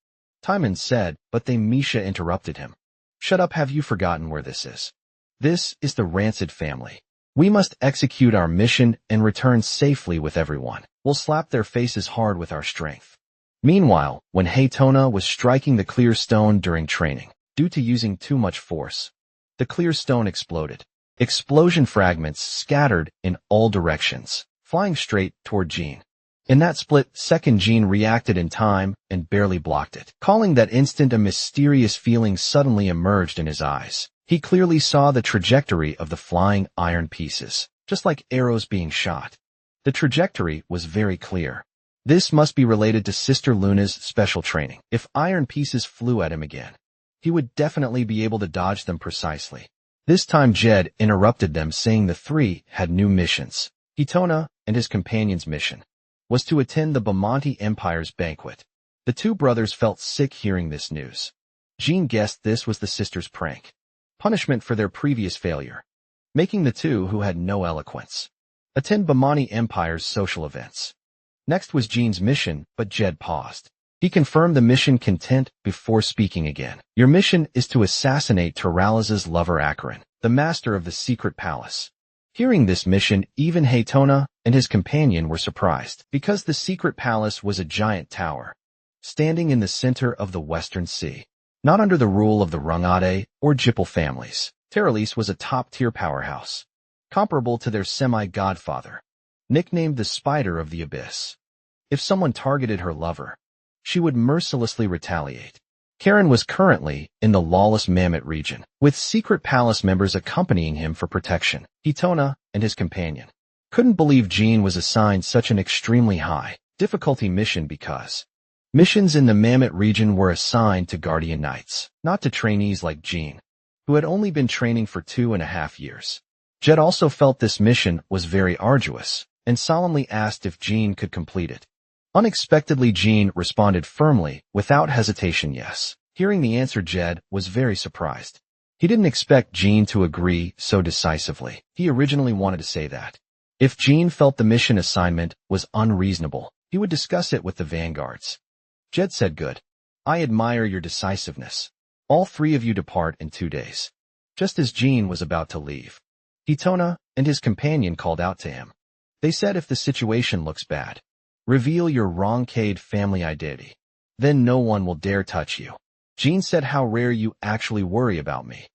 S1: Timon said, but then Misha interrupted him. Shut up, have you forgotten where this is? This is the Rancid family. We must execute our mission and return safely with everyone. We'll slap their faces hard with our strength. Meanwhile, when Hitona was striking the clear stone during training, due to using too much force, the clear stone exploded. Explosion fragments scattered in all directions, flying straight toward Jean. In that split second, Jean reacted in time and barely blocked it. Calling that instant, a mysterious feeling suddenly emerged in his eyes. He clearly saw the trajectory of the flying iron pieces, just like arrows being shot. The trajectory was very clear. This must be related to Sister Luna's special training. If iron pieces flew at him again, he would definitely be able to dodge them precisely. This time Jed interrupted them, saying the three had new missions. Hitona and his companion's mission was to attend the Bamonte Empire's banquet. The two brothers felt sick hearing this news. Jean guessed this was the sisters' prank, punishment for their previous failure, making the two, who had no eloquence, attend Bamonte Empire's social events. Next was Jean's mission, but Jed paused. He confirmed the mission content before speaking again. Your mission is to assassinate Terraliz's lover Akarin, the master of the secret palace. Hearing this mission, even Hitona and his companion were surprised, because the secret palace was a giant tower, standing in the center of the Western Sea, not under the rule of the Rungade or Jippel families. Terralis was a top-tier powerhouse, comparable to their semi-godfather, nicknamed the Spider of the Abyss. If someone targeted her lover, she would mercilessly retaliate. Karen was currently in the lawless Mammoth region, with secret palace members accompanying him for protection. Hitona and his companion couldn't believe Jean was assigned such an extremely high difficulty mission because missions in the Mammoth region were assigned to Guardian Knights, not to trainees like Jean, who had only been training for 2.5 years. Jed also felt this mission was very arduous and solemnly asked if Jean could complete it. Unexpectedly, Jean responded firmly, without hesitation, yes. Hearing the answer, Jed was very surprised. He didn't expect Jean to agree so decisively. He originally wanted to say that if Jean felt the mission assignment was unreasonable, he would discuss it with the vanguards. Jed said, "Good. I admire your decisiveness. All 3 of you depart in 2 days." Just as Jean was about to leave, Hitona and his companion called out to him. They said, "If the situation looks bad, reveal your Roncade family identity. Then no one will dare touch you." Jean said, "How rare you actually worry about me."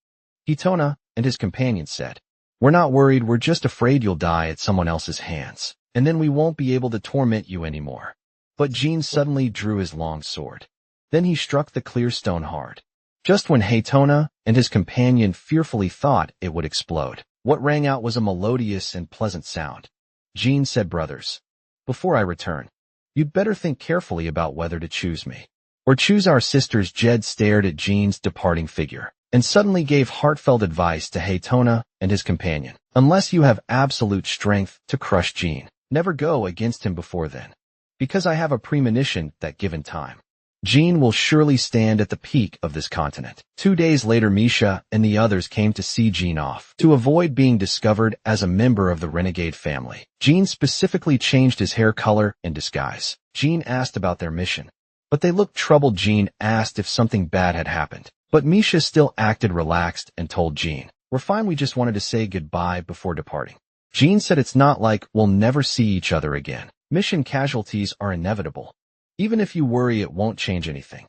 S1: Hitona and his companion said, "We're not worried, we're just afraid you'll die at someone else's hands, and then we won't be able to torment you anymore." But Jean suddenly drew his long sword. Then he struck the clear stone hard. Just when Hitona and his companion fearfully thought it would explode, what rang out was a melodious and pleasant sound. Jean said, "Brothers, before I return, you'd better think carefully about whether to choose me or choose our sisters." Jed stared at Jean's departing figure and suddenly gave heartfelt advice to Hitona and his companion. "Unless you have absolute strength to crush Jean, never go against him before then, because I have a premonition that given time, Jean will surely stand at the peak of this continent." 2 days later, Misha and the others came to see Jean off. To avoid being discovered as a member of the renegade family, Jean specifically changed his hair color and disguise. Jean asked about their mission, but they looked troubled. Jean asked if something bad had happened, but Misha still acted relaxed and told Jean, "We're fine, we just wanted to say goodbye before departing." Jean said, "It's not like we'll never see each other again. Mission casualties are inevitable. Even if you worry, it won't change anything.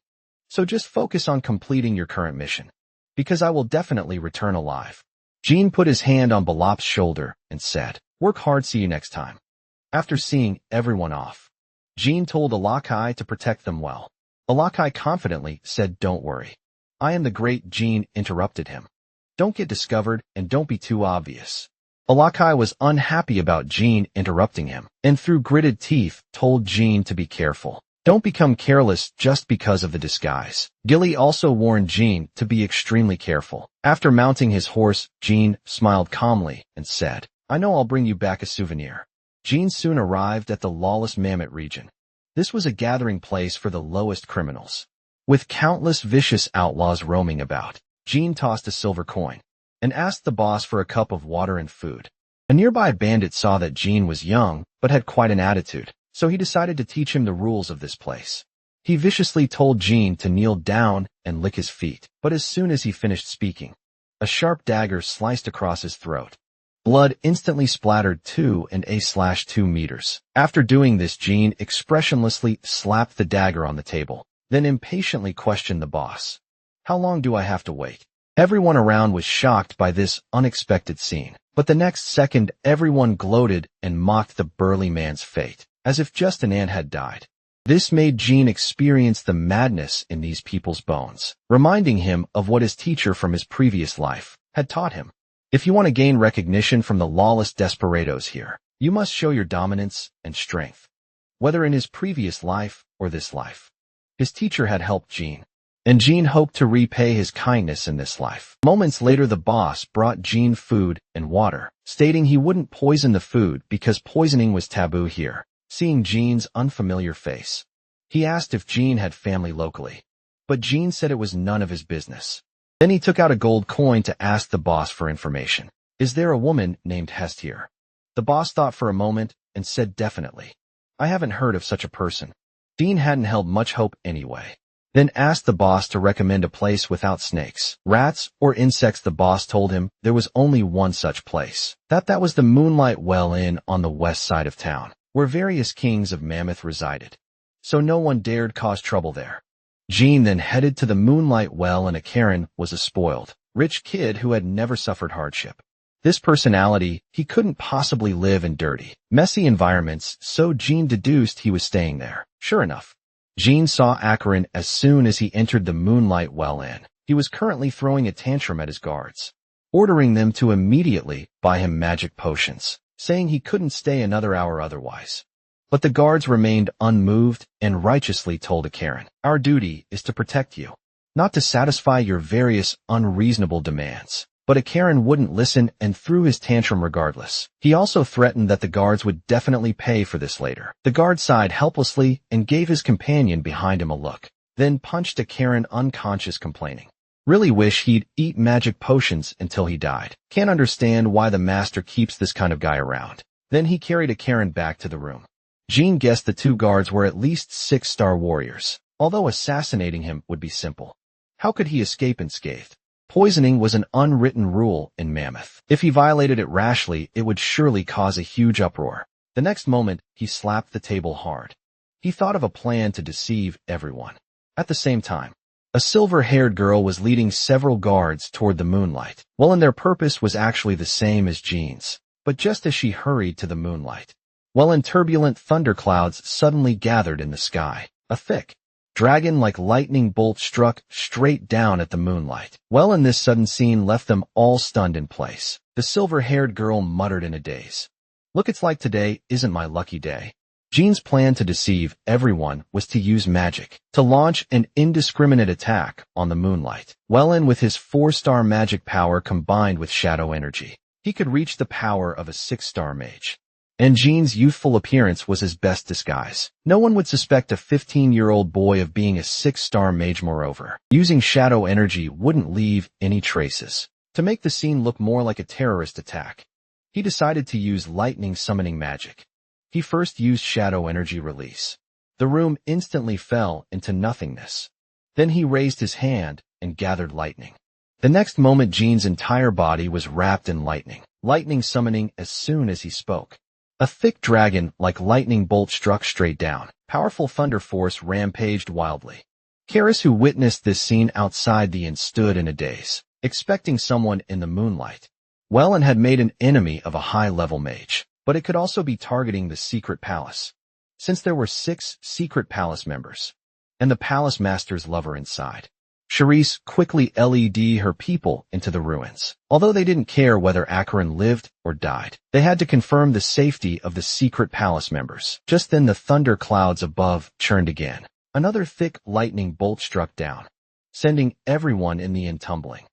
S1: So just focus on completing your current mission, because I will definitely return alive." Jean put his hand on Balop's shoulder and said, "Work hard, see you next time." After seeing everyone off, Jean told Alakai to protect them well. Alakai confidently said, "Don't worry. I am the great." Jean interrupted him. "Don't get discovered and don't be too obvious." Alakai was unhappy about Jean interrupting him, and through gritted teeth told Jean to be careful. Don't become careless just because of the disguise. Gilly also warned Jean to be extremely careful. After mounting his horse, Jean smiled calmly and said, "I know I'll bring you back a souvenir." Jean soon arrived at the lawless Mammoth region. This was a gathering place for the lowest criminals, with countless vicious outlaws roaming about. Jean tossed a silver coin and asked the boss for a cup of water and food. A nearby bandit saw that Jean was young but had quite an attitude, so he decided to teach him the rules of this place. He viciously told Jean to kneel down and lick his feet, but as soon as he finished speaking, a sharp dagger sliced across his throat. Blood instantly splattered 2 meters. After doing this, Jean expressionlessly slapped the dagger on the table, then impatiently questioned the boss. "How long do I have to wait?" Everyone around was shocked by this unexpected scene, but the next second everyone gloated and mocked the burly man's fate, as if just an ant had died. This made Jean experience the madness in these people's bones, reminding him of what his teacher from his previous life had taught him. If you want to gain recognition from the lawless desperados here, you must show your dominance and strength, whether in his previous life or this life. His teacher had helped Jean, and Jean hoped to repay his kindness in this life. Moments later, the boss brought Jean food and water, stating he wouldn't poison the food because poisoning was taboo here. Seeing Jean's unfamiliar face, he asked if Jean had family locally, but Jean said it was none of his business. Then he took out a gold coin to ask the boss for information. "Is there a woman named Hest here?" The boss thought for a moment and said, "Definitely. I haven't heard of such a person." Jean hadn't held much hope anyway. Then asked the boss to recommend a place without snakes, rats, or insects. The boss told him there was only one such place. That was the Moonlight Well Inn on the west side of town, where various kings of Mammoth resided, so no one dared cause trouble there. Jean then headed to the Moonlight Well, and Karen was a spoiled, rich kid who had never suffered hardship. This personality, he couldn't possibly live in dirty, messy environments, so Jean deduced he was staying there. Sure enough, Jean saw Akarin as soon as he entered the moonlight well in. He was currently throwing a tantrum at his guards, ordering them to immediately buy him magic potions, saying he couldn't stay another hour otherwise. But the guards remained unmoved and righteously told Akarin, "Our duty is to protect you, not to satisfy your various unreasonable demands." But Akarin wouldn't listen and threw his tantrum regardless. He also threatened that the guards would definitely pay for this later. The guard sighed helplessly and gave his companion behind him a look, then punched Akarin unconscious, complaining, "Really wish he'd eat magic potions until he died. Can't understand why the master keeps this kind of guy around." Then he carried Akarin back to the room. Jean guessed the two guards were at least 6-star warriors, although assassinating him would be simple. How could he escape unscathed? Poisoning was an unwritten rule in Mammoth. If he violated it rashly, it would surely cause a huge uproar. The next moment, he slapped the table hard. He thought of a plan to deceive everyone. At the same time, a silver-haired girl was leading several guards toward the moonlight. And their purpose was actually the same as Jean's. But just as she hurried to the moonlight, turbulent thunderclouds suddenly gathered in the sky. A thick, dragon-like lightning bolt struck straight down at the moonlight. And this sudden scene left them all stunned in place. The silver-haired girl muttered in a daze, "Look, it's like today isn't my lucky day." Jean's plan to deceive everyone was to use magic, to launch an indiscriminate attack on the moonlight. With his 4-star magic power combined with shadow energy, he could reach the power of a 6-star mage. And Jean's youthful appearance was his best disguise. No one would suspect a 15-year-old boy of being a 6-star mage. Moreover, using shadow energy wouldn't leave any traces. To make the scene look more like a terrorist attack, he decided to use lightning summoning magic. He first used shadow energy release. The room instantly fell into nothingness. Then he raised his hand and gathered lightning. The next moment, Jean's entire body was wrapped in lightning summoning as soon as he spoke. A thick dragon-like lightning bolt struck straight down. Powerful thunder force rampaged wildly. Karis, who witnessed this scene outside the inn, stood in a daze, expecting someone in the moonlight. And had made an enemy of a high-level mage. But it could also be targeting the secret palace, since there were 6 secret palace members, and the palace master's lover inside. Charisse quickly led her people into the ruins. Although they didn't care whether Akarin lived or died, they had to confirm the safety of the secret palace members. Just then the thunder clouds above churned again. Another thick lightning bolt struck down, sending everyone in the inn tumbling.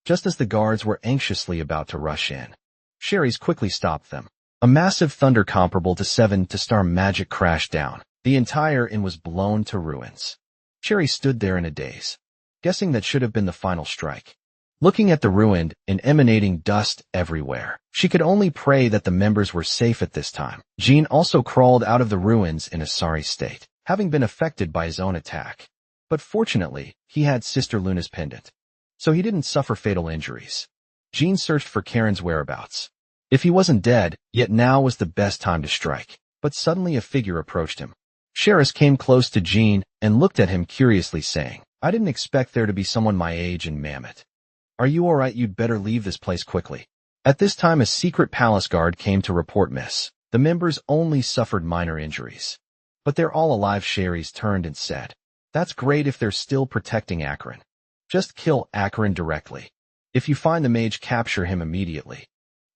S1: Just as the guards were anxiously about to rush in, Charisse quickly stopped them. A massive thunder comparable to 7-star magic crashed down. The entire inn was blown to ruins. Cherry stood there in a daze, guessing that should have been the final strike. Looking at the ruined and emanating dust everywhere, she could only pray that the members were safe at this time. Jean also crawled out of the ruins in a sorry state, having been affected by his own attack. But fortunately, he had Sister Luna's pendant, so he didn't suffer fatal injuries. Jean searched for Karen's whereabouts. If he wasn't dead, yet now was the best time to strike. But suddenly a figure approached him. Charisse came close to Jean and looked at him curiously, saying, "I didn't expect there to be someone my age in Mammoth. Are you alright? You'd better leave this place quickly." At this time a secret palace guard came to report Miss. The members only suffered minor injuries. "But they're all alive." Charisse turned and said, "That's great if they're still protecting Akarin. Just kill Akarin directly. If you find the mage, capture him immediately."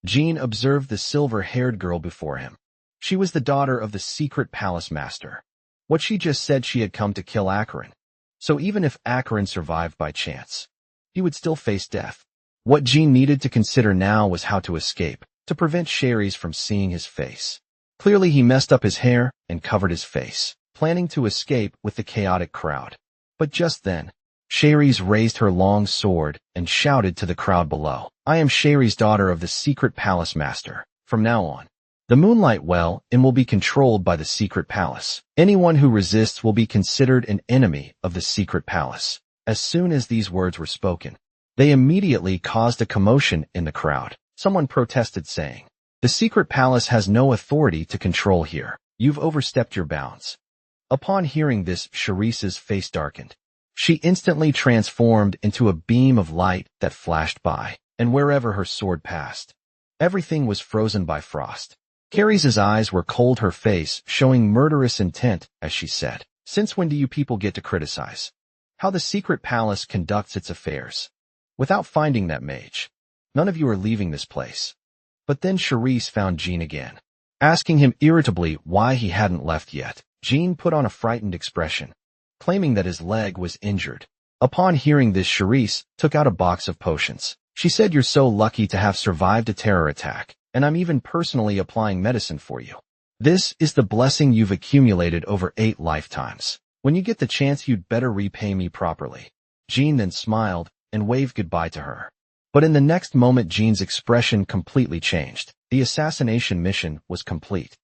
S1: Jean observed the silver-haired girl before him. She was the daughter of the secret palace master. What she just said, she had come to kill Akarin. So even if Akarin survived by chance, he would still face death. What Jean needed to consider now was how to escape, to prevent Charisse from seeing his face. Clearly he messed up his hair and covered his face, planning to escape with the chaotic crowd. But just then, Charisse raised her long sword and shouted to the crowd below, "I am Charisse, daughter of the secret palace master. From now on, the moonlight well and will be controlled by the secret palace. Anyone who resists will be considered an enemy of the secret palace." As soon as these words were spoken, they immediately caused a commotion in the crowd. Someone protested, saying, "The secret palace has no authority to control here. You've overstepped your bounds." Upon hearing this, Charisse's face darkened. She instantly transformed into a beam of light that flashed by, and wherever her sword passed, everything was frozen by frost. Carisse's eyes were cold, her face showing murderous intent as she said, Since when do you people get to criticize how the secret palace conducts its affairs? Without finding that mage, none of you are leaving this place. But then Charisse found Jean again, asking him irritably why he hadn't left yet. Jean put on a frightened expression, claiming that his leg was injured. Upon hearing this, Charisse took out a box of potions. She said, "You're so lucky to have survived a terror attack, and I'm even personally applying medicine for you. This is the blessing you've accumulated over 8 lifetimes. When you get the chance, you'd better repay me properly." Jean then smiled and waved goodbye to her. But in the next moment, Jean's expression completely changed. The assassination mission was complete.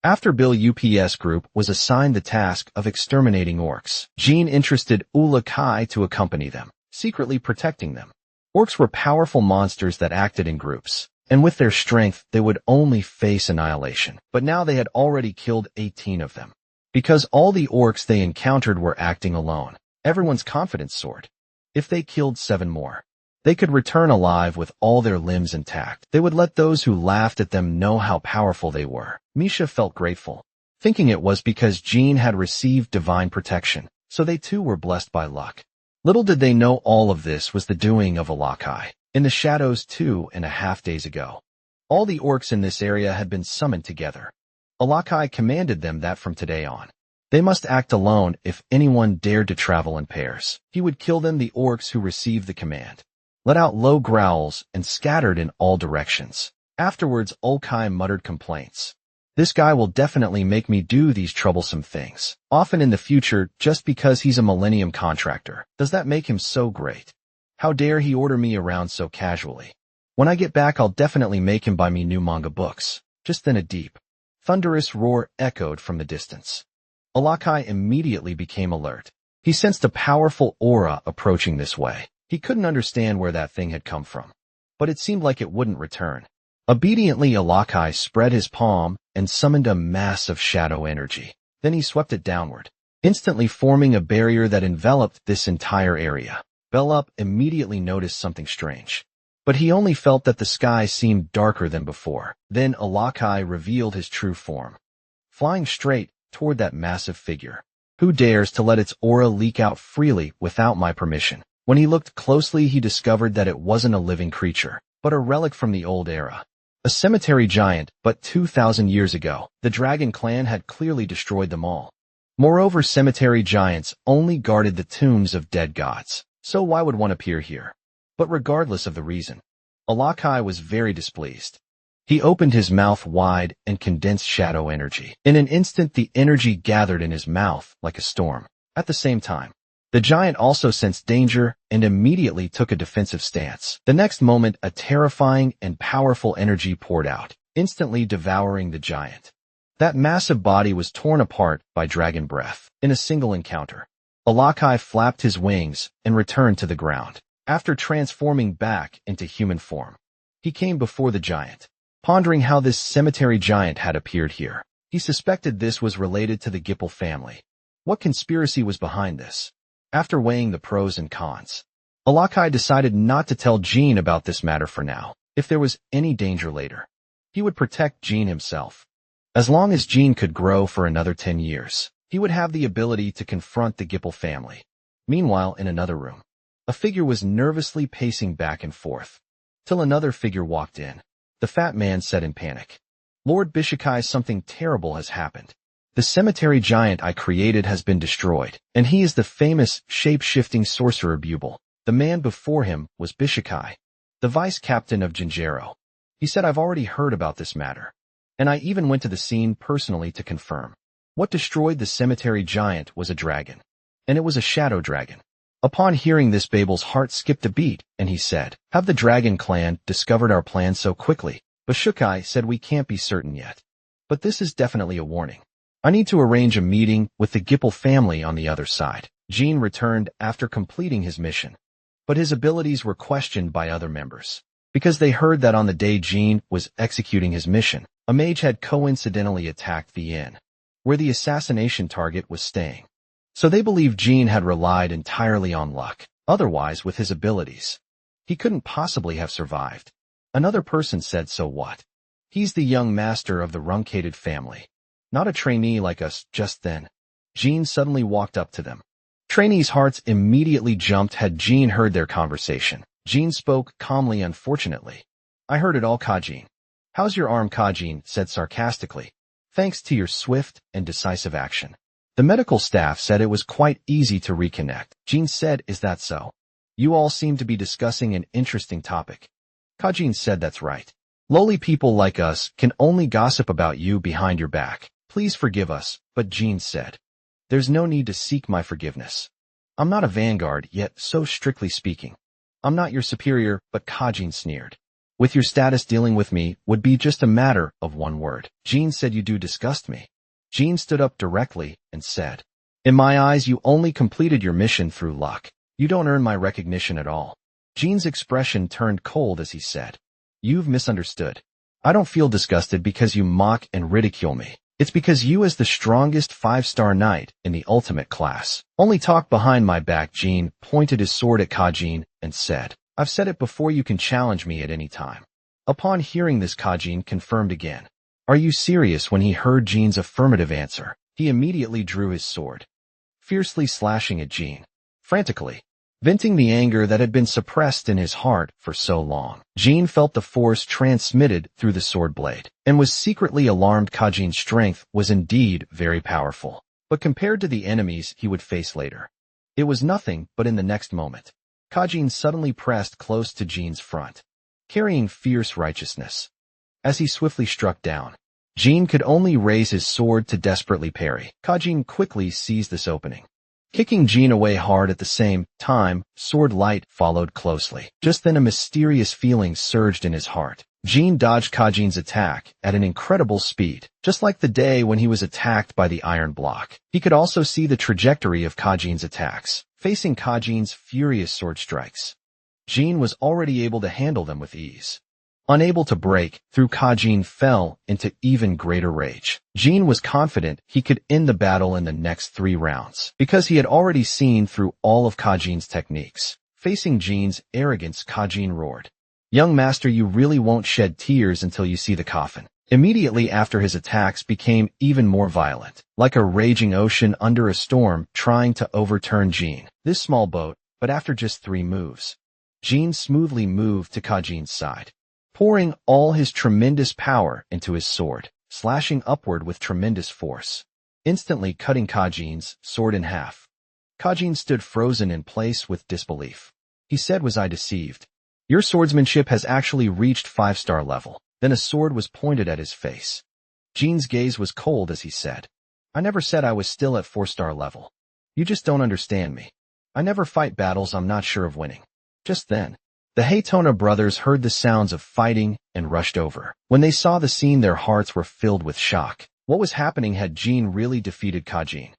S1: After Bill UPS Group was assigned the task of exterminating orcs, Jean entrusted Ula Kai to accompany them, secretly protecting them. Orcs were powerful monsters that acted in groups, and with their strength, they would only face annihilation. But now they had already killed 18 of them. Because all the orcs they encountered were acting alone, everyone's confidence soared. If they killed 7 more, they could return alive with all their limbs intact. They would let those who laughed at them know how powerful they were. Misha felt grateful, thinking it was because Jean had received divine protection, so they too were blessed by luck. Little did they know all of this was the doing of Alakai. In the shadows 2.5 days ago, all the orcs in this area had been summoned together. Alakai commanded them that from today on, they must act alone. If anyone dared to travel in pairs, he would kill them. The orcs who received the command let out low growls and scattered in all directions. Afterwards, Olkai muttered complaints. "This guy will definitely make me do these troublesome things often in the future just because he's a Millennium contractor. Does that make him so great? How dare he order me around so casually? When I get back, I'll definitely make him buy me new manga books." Just then a deep, thunderous roar echoed from the distance. Alakai immediately became alert. He sensed a powerful aura approaching this way. He couldn't understand where that thing had come from, but it seemed like it wouldn't return. Obediently, Alakai spread his palm and summoned a mass of shadow energy. Then he swept it downward, instantly forming a barrier that enveloped this entire area. Belup immediately noticed something strange, but he only felt that the sky seemed darker than before. Then Alakai revealed his true form, flying straight toward that massive figure. "Who dares to let its aura leak out freely without my permission?" When he looked closely, he discovered that it wasn't a living creature, but a relic from the old era. A cemetery giant, but 2,000 years ago, the dragon clan had clearly destroyed them all. Moreover, cemetery giants only guarded the tombs of dead gods, so why would one appear here? But regardless of the reason, Alakai was very displeased. He opened his mouth wide and condensed shadow energy. In an instant, the energy gathered in his mouth like a storm. At the same time, the giant also sensed danger and immediately took a defensive stance. The next moment, a terrifying and powerful energy poured out, instantly devouring the giant. That massive body was torn apart by dragon breath. In a single encounter, Alakai flapped his wings and returned to the ground. After transforming back into human form, he came before the giant, pondering how this cemetery giant had appeared here. He suspected this was related to the Gipple family. What conspiracy was behind this? After weighing the pros and cons, Alakai decided not to tell Jean about this matter for now. If there was any danger later, he would protect Jean himself. As long as Jean could grow for another 10 years, he would have the ability to confront the Gipple family. Meanwhile, in another room, a figure was nervously pacing back and forth, till another figure walked in. The fat man said in panic, "Lord Bishikai, something terrible has happened. The cemetery giant I created has been destroyed, and he is the famous shape-shifting sorcerer Bubble." The man before him was Bishikai, the vice captain of Jinjero. He said, "I've already heard about this matter, and I even went to the scene personally to confirm. What destroyed the cemetery giant was a dragon, and it was a shadow dragon." Upon hearing this, Babel's heart skipped a beat, and he said, "Have the dragon clan discovered our plan so quickly?" Bishikai said, "We can't be certain yet, but this is definitely a warning. I need to arrange a meeting with the Gipple family on the other side." Jean returned after completing his mission, but his abilities were questioned by other members, because they heard that on the day Jean was executing his mission, a mage had coincidentally attacked the inn, where the assassination target was staying. So they believed Jean had relied entirely on luck. Otherwise, with his abilities, he couldn't possibly have survived. Another person said, "So what? He's the young master of the Runcated family, not a trainee like us." Just then, Jean suddenly walked up to them. Trainees' hearts immediately jumped had Jean heard their conversation. Jean spoke calmly. Unfortunately, I heard it all, Kajin. How's your arm? Kajin said sarcastically. Thanks to your swift and decisive action. The medical staff said it was quite easy to reconnect. Jean said, is that so? You all seem to be discussing an interesting topic. Kajin said, that's right. Lowly people like us can only gossip about you behind your back. Please forgive us, but Jean said. There's no need to seek my forgiveness. I'm not a vanguard yet, so strictly speaking. I'm not your superior, but Kajin sneered. With your status, dealing with me would be just a matter of one word. Jean said, you do disgust me. Jean stood up directly and said, in my eyes, you only completed your mission through luck. You don't earn my recognition at all. Jean's expression turned cold as he said, you've misunderstood. I don't feel disgusted because you mock and ridicule me. It's because you, as the strongest 5-star knight in the ultimate class, only talk behind my back. Jean pointed his sword at Kajin and said, I've said it before, you can challenge me at any time. Upon hearing this, Kajin confirmed again. Are you serious? When he heard Jean's affirmative answer, he immediately drew his sword, fiercely slashing at Jean. Frantically, venting the anger that had been suppressed in his heart for so long, Jean felt the force transmitted through the sword blade, and was secretly alarmed. Kajin's strength was indeed very powerful, but compared to the enemies he would face later, it was nothing. But in the next moment, Kajin suddenly pressed close to Jean's front, carrying fierce righteousness. As he swiftly struck down, Jean could only raise his sword to desperately parry. Kajin quickly seized this opening, kicking Jean away hard. At the same time, sword light followed closely. Just then a mysterious feeling surged in his heart. Jean dodged Kajin's attack at an incredible speed, just like the day when he was attacked by the iron block. He could also see the trajectory of Kajin's attacks, facing Kajin's furious sword strikes. Jean was already able to handle them with ease. Unable to break through, Kajin fell into even greater rage. Jean was confident he could end the battle in the next 3 rounds, because he had already seen through all of Kajin's techniques. Facing Jean's arrogance, Kajin roared, young master, you really won't shed tears until you see the coffin. Immediately after, his attacks became even more violent, like a raging ocean under a storm trying to overturn Jean. This small boat, but after just 3 moves, Jean smoothly moved to Kajin's side, pouring all his tremendous power into his sword, slashing upward with tremendous force, instantly cutting Kajin's sword in half. Kajin stood frozen in place with disbelief. He said, was I deceived? Your swordsmanship has actually reached 5-star level. Then a sword was pointed at his face. Jean's gaze was cold as he said, I never said I was still at 4-star level. You just don't understand me. I never fight battles I'm not sure of winning. Just then, the Haytona brothers heard the sounds of fighting and rushed over. When they saw the scene, their hearts were filled with shock. What was happening? Had Jean really defeated Kajin?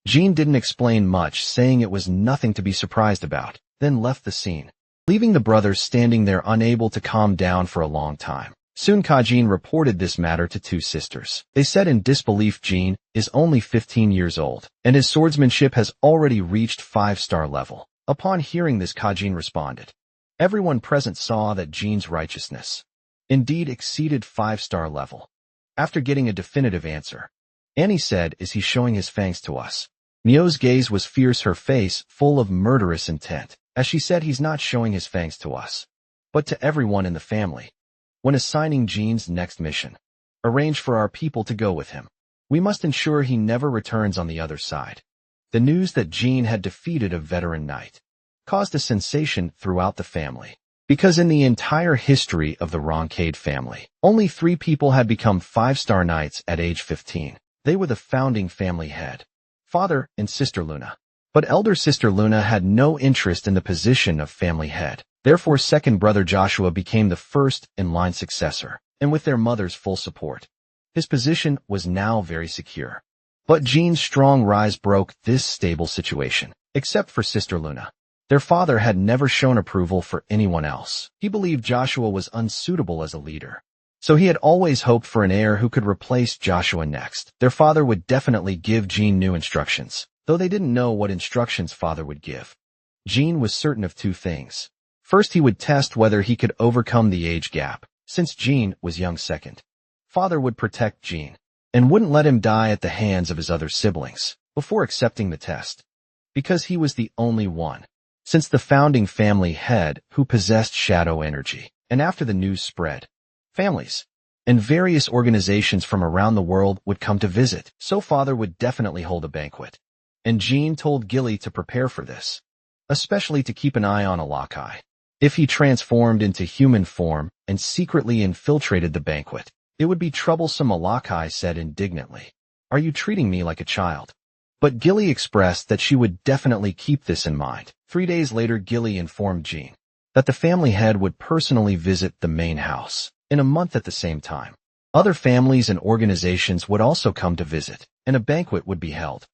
S1: Jean didn't explain much, saying it was nothing to be surprised about, then left the scene, leaving the brothers standing there unable to calm down for a long time. Soon Kajin reported this matter to 2 sisters. They said in disbelief, Jean is only 15 years old, and his swordsmanship has already reached 5-star level. Upon hearing this, Kajin responded. Everyone present saw that Jean's righteousness indeed exceeded 5-star level. After getting a definitive answer, Annie said, is he showing his fangs to us? Mio's gaze was fierce, her face full of murderous intent, as she said, he's not showing his fangs to us, but to everyone in the family. When assigning Jean's next mission, arrange for our people to go with him. We must ensure he never returns on the other side. The news that Jean had defeated a veteran knight caused a sensation throughout the family, because in the entire history of the Roncade family, only 3 people had become 5-star knights at age 15. They were the founding family head, father and sister Luna. But elder sister Luna had no interest in the position of family head. Therefore, second brother Joshua became the first-in-line successor, and with their mother's full support, his position was now very secure. But Jean's strong rise broke this stable situation, except for sister Luna. Their father had never shown approval for anyone else. He believed Joshua was unsuitable as a leader, so he had always hoped for an heir who could replace Joshua next. Their father would definitely give Jean new instructions, though they didn't know what instructions father would give. Jean was certain of 2 things. First, he would test whether he could overcome the age gap, since Jean was young. Second, father would protect Jean and wouldn't let him die at the hands of his other siblings. before accepting the test, because he was the only one, since the founding family head who possessed shadow energy. And after the news spread, families and various organizations from around the world would come to visit, so father would definitely hold a banquet. And Jean told Gilly to prepare for this, especially to keep an eye on Alakai. If he transformed into human form and secretly infiltrated the banquet, it would be troublesome, Alakai said indignantly. Are you treating me like a child? But Gilly expressed that she would definitely keep this in mind. 3 days later, Gilly informed Jean that the family head would personally visit the main house in a month at the same time. Other families and organizations would also come to visit, and a banquet would be held.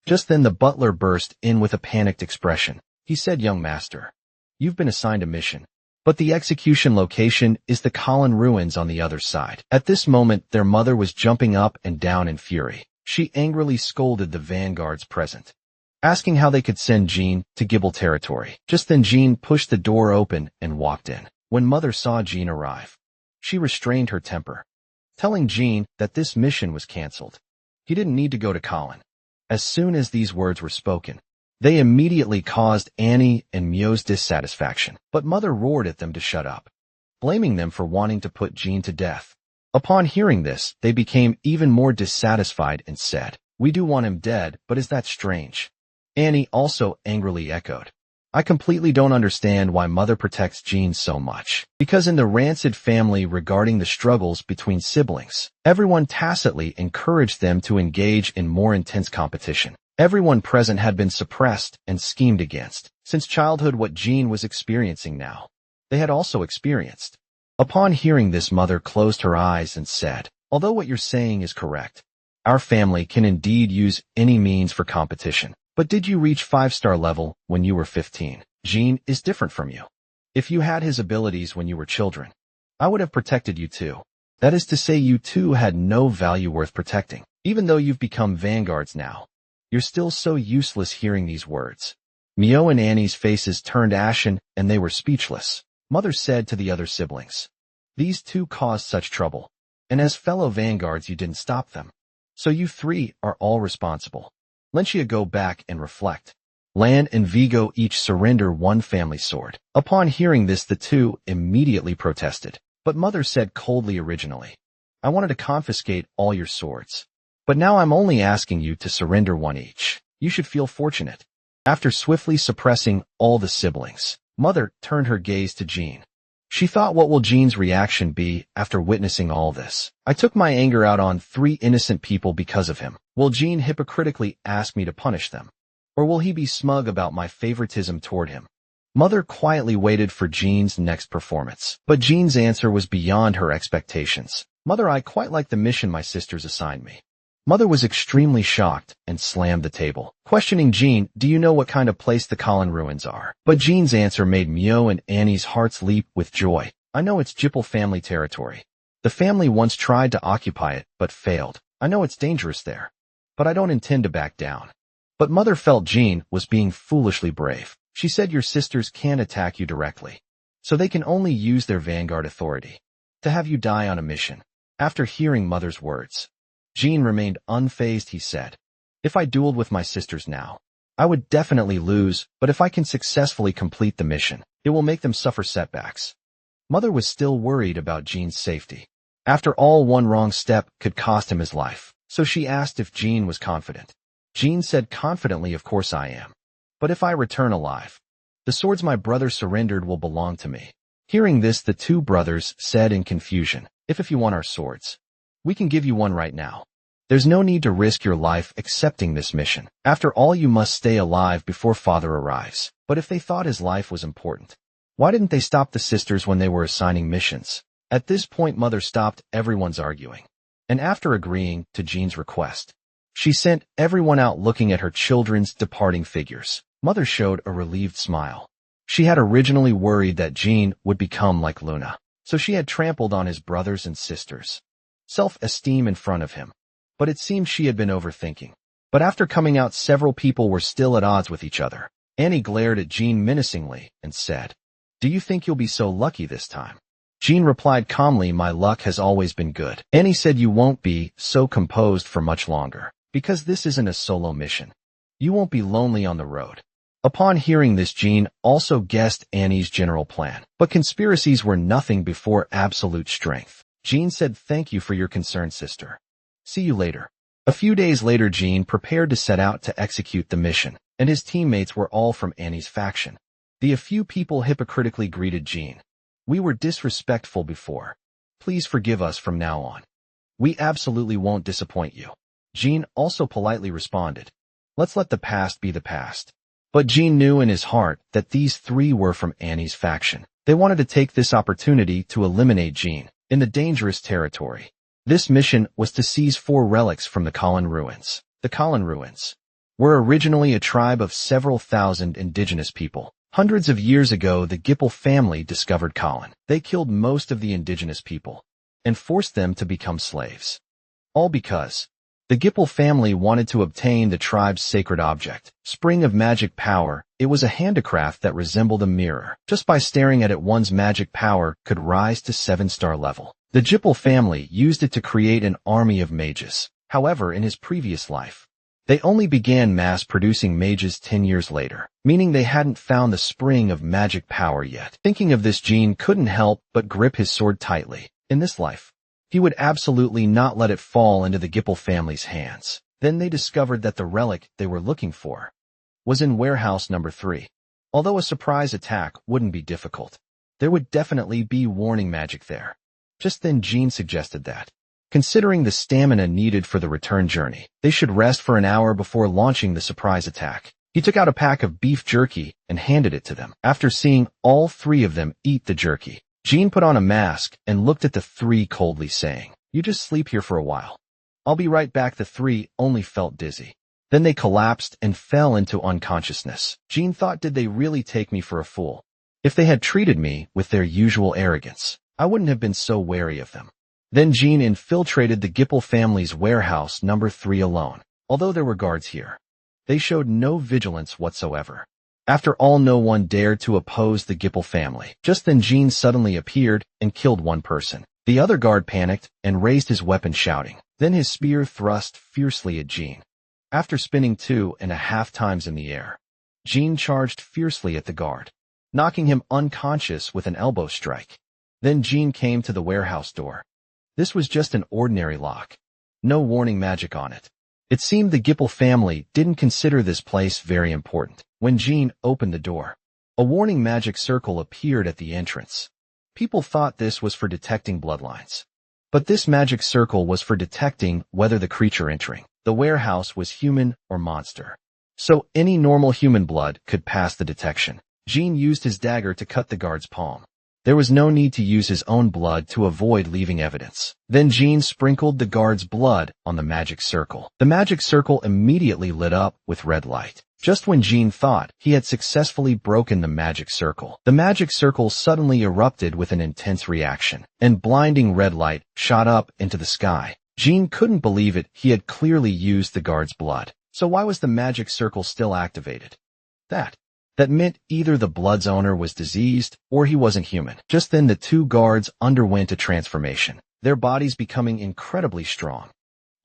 S1: Just then the butler burst in with a panicked expression. He said, "Young master, you've been assigned a mission, but the execution location is the Colin ruins on the other side." At this moment, their mother was jumping up and down in fury. She angrily scolded the vanguards present, asking how they could send Jean to Gibble territory. Just then Jean pushed the door open and walked in. When mother saw Jean arrive, she restrained her temper, telling Jean that this mission was cancelled. He didn't need to go to Colin. As soon as these words were spoken, they immediately caused Annie and Mio's dissatisfaction, but mother roared at them to shut up, blaming them for wanting to put Jean to death. Upon hearing this, they became even more dissatisfied and said, "We do want him dead, but is that strange?" Annie also angrily echoed, "I completely don't understand why mother protects Jean so much." Because in the Rancid family, regarding the struggles between siblings, everyone tacitly encouraged them to engage in more intense competition. Everyone present had been suppressed and schemed against. Since childhood, what Jean was experiencing now, they had also experienced. Upon hearing this, mother closed her eyes and said, "Although what you're saying is correct, our family can indeed use any means for competition. But did you reach 5-star level when you were 15? Jean is different from you. If you had his abilities when you were children, I would have protected you too. That is to say, you too had no value worth protecting. Even though you've become vanguards now, you're still so useless." Hearing these words, Mio and Annie's faces turned ashen and they were speechless. Mother said to the other siblings, "These two caused such trouble, and as fellow vanguards you didn't stop them. So you three are all responsible. Lentia, go back and reflect. Lan and Vigo each surrender one family sword." Upon hearing this, the two immediately protested. But mother said coldly, "Originally, I wanted to confiscate all your swords, but now I'm only asking you to surrender one each. You should feel fortunate." After swiftly suppressing all the siblings, mother turned her gaze to Jean. She thought, what will Jean's reaction be after witnessing all this? I took my anger out on 3 innocent people because of him. Will Jean hypocritically ask me to punish them? Or will he be smug about my favoritism toward him? Mother quietly waited for Jean's next performance, but Jean's answer was beyond her expectations. "Mother, I quite like the mission my sisters assigned me." Mother was extremely shocked and slammed the table, questioning Jean, "Do you know what kind of place the Colin ruins are?" But Jean's answer made Mio and Annie's hearts leap with joy. "I know it's Jipple family territory. The family once tried to occupy it, but failed. I know it's dangerous there, but I don't intend to back down." But mother felt Jean was being foolishly brave. She said, "Your sisters can't attack you directly, so they can only use their vanguard authority to have you die on a mission." After hearing mother's words, Jean remained unfazed. He said, "If I dueled with my sisters now, I would definitely lose, but if I can successfully complete the mission, it will make them suffer setbacks." Mother was still worried about Jean's safety. After all, one wrong step could cost him his life, so she asked if Jean was confident. Jean said confidently, "Of course I am. But if I return alive, the swords my brother surrendered will belong to me." Hearing this, the 2 brothers said in confusion, If you want our swords, we can give you one right now. There's no need to risk your life accepting this mission. After all, you must stay alive before father arrives." But if they thought his life was important, why didn't they stop the sisters when they were assigning missions? At this point, mother stopped everyone's arguing, and after agreeing to Jean's request, she sent everyone out looking at her children's departing figures. Mother showed a relieved smile. She had originally worried that Jean would become like Luna, so she had trampled on his brothers and sisters' self-esteem in front of him. But it seemed she had been overthinking. But after coming out, several people were still at odds with each other. Annie glared at Jean menacingly and said, "Do you think you'll be so lucky this time?" Jean replied calmly, "My luck has always been good." Annie said, "You won't be so composed for much longer, because this isn't a solo mission. You won't be lonely on the road. Upon hearing this, Jean also guessed Annie's general plan. But conspiracies were nothing before absolute strength. Jean said, "Thank you for your concern, sister. See you later." A few days later, Jean prepared to set out to execute the mission, and his teammates were all from Annie's faction. A few people hypocritically greeted Jean. "We were disrespectful before. Please forgive us from now on. We absolutely won't disappoint you." Jean also politely responded, "Let's let the past be the past." But Jean knew in his heart that these three were from Annie's faction. They wanted to take this opportunity to eliminate Jean in the dangerous territory. This mission was to seize 4 relics from the Kalen ruins. The Kalen ruins were originally a tribe of several thousand indigenous people. Hundreds of years ago, the Gipple family discovered Kalen. They killed most of the indigenous people and forced them to become slaves. All because the Gipple family wanted to obtain the tribe's sacred object, Spring of Magic Power. It was a handicraft that resembled a mirror. Just by staring at it, one's magic power could rise to 7-star level. The Gipple family used it to create an army of mages. However, in his previous life, they only began mass-producing mages 10 years later, meaning they hadn't found the Spring of Magic Power yet. Thinking of this, Jean couldn't help but grip his sword tightly. In this life, he would absolutely not let it fall into the Gipple family's hands. Then they discovered that the relic they were looking for was in warehouse number 3. Although a surprise attack wouldn't be difficult, there would definitely be warning magic there. Just then, Jean suggested that, considering the stamina needed for the return journey, they should rest for an hour before launching the surprise attack. He took out a pack of beef jerky and handed it to them. After seeing all 3 of them eat the jerky, Jean put on a mask and looked at the 3 coldly, saying, "You just sleep here for a while. I'll be right back." The 3 only felt dizzy. Then they collapsed and fell into unconsciousness. Jean thought, did they really take me for a fool? If they had treated me with their usual arrogance, I wouldn't have been so wary of them. Then Jean infiltrated the Gipple family's warehouse number 3 alone. Although there were guards here, they showed no vigilance whatsoever. After all, no one dared to oppose the Gipple family. Just then, Jean suddenly appeared and killed 1 person. The other guard panicked and raised his weapon, shouting. Then his spear thrust fiercely at Jean. After spinning 2.5 times in the air, Jean charged fiercely at the guard, knocking him unconscious with an elbow strike. Then Jean came to the warehouse door. This was just an ordinary lock. No warning magic on it. It seemed the Gipple family didn't consider this place very important. When Jean opened the door, a warning magic circle appeared at the entrance. People thought this was for detecting bloodlines. But this magic circle was for detecting whether the creature entering the warehouse was human or monster. So any normal human blood could pass the detection. Jean used his dagger to cut the guard's palm. There was no need to use his own blood to avoid leaving evidence. Then Jean sprinkled the guard's blood on the magic circle. The magic circle immediately lit up with red light. Just when Jean thought he had successfully broken the magic circle, the magic circle suddenly erupted with an intense reaction, and blinding red light shot up into the sky. Jean couldn't believe it. He had clearly used the guard's blood. So why was the magic circle still activated? That meant either the blood's owner was diseased or he wasn't human. Just then, the 2 guards underwent a transformation, their bodies becoming incredibly strong,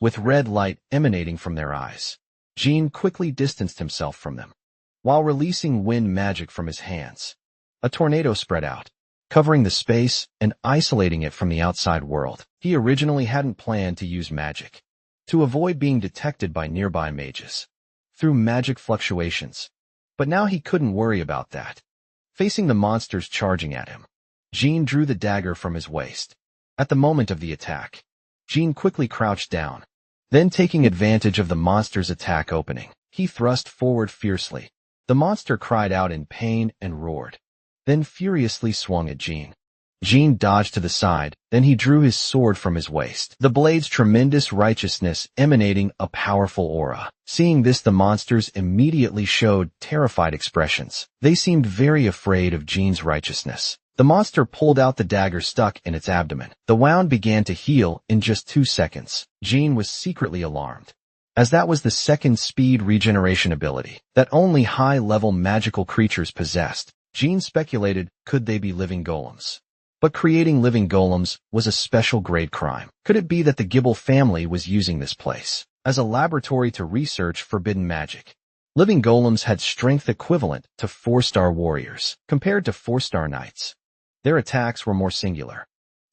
S1: with red light emanating from their eyes. Jean quickly distanced himself from them. While releasing wind magic from his hands, a tornado spread out, covering the space and isolating it from the outside world. He originally hadn't planned to use magic to avoid being detected by nearby mages through magic fluctuations. But now he couldn't worry about that. Facing the monsters charging at him, Jean drew the dagger from his waist. At the moment of the attack, Jean quickly crouched down. Then, taking advantage of the monster's attack opening, he thrust forward fiercely. The monster cried out in pain and roared, then furiously swung at Jean. Jean dodged to the side, then he drew his sword from his waist, the blade's tremendous righteousness emanating a powerful aura. Seeing this, the monsters immediately showed terrified expressions. They seemed very afraid of Jean's righteousness. The monster pulled out the dagger stuck in its abdomen. The wound began to heal in just 2 seconds. Jean was secretly alarmed, as that was the second speed regeneration ability that only high-level magical creatures possessed. Jean speculated, could they be living golems? But creating living golems was a special grade crime. Could it be that the Gipple family was using this place as a laboratory to research forbidden magic. Living golems had strength equivalent to 4-star warriors, compared to 4-star knights. Their attacks were more singular.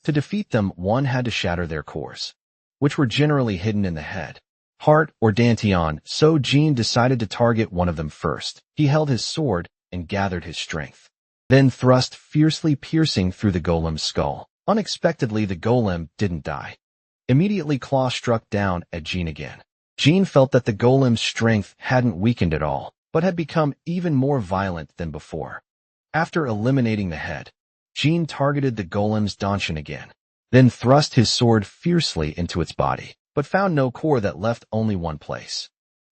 S1: To defeat them, one had to shatter their cores, which were generally hidden in the head, heart, or dantian, so Jean decided to target one of them first. He held his sword and gathered his strength, then thrust fiercely, piercing through the golem's skull. Unexpectedly, the golem didn't die. Immediately, Claw struck down at Jean again. Jean felt that the golem's strength hadn't weakened at all, but had become even more violent than before. After eliminating the head, Jean targeted the golem's dantian again, then thrust his sword fiercely into its body, but found no core that left only one place.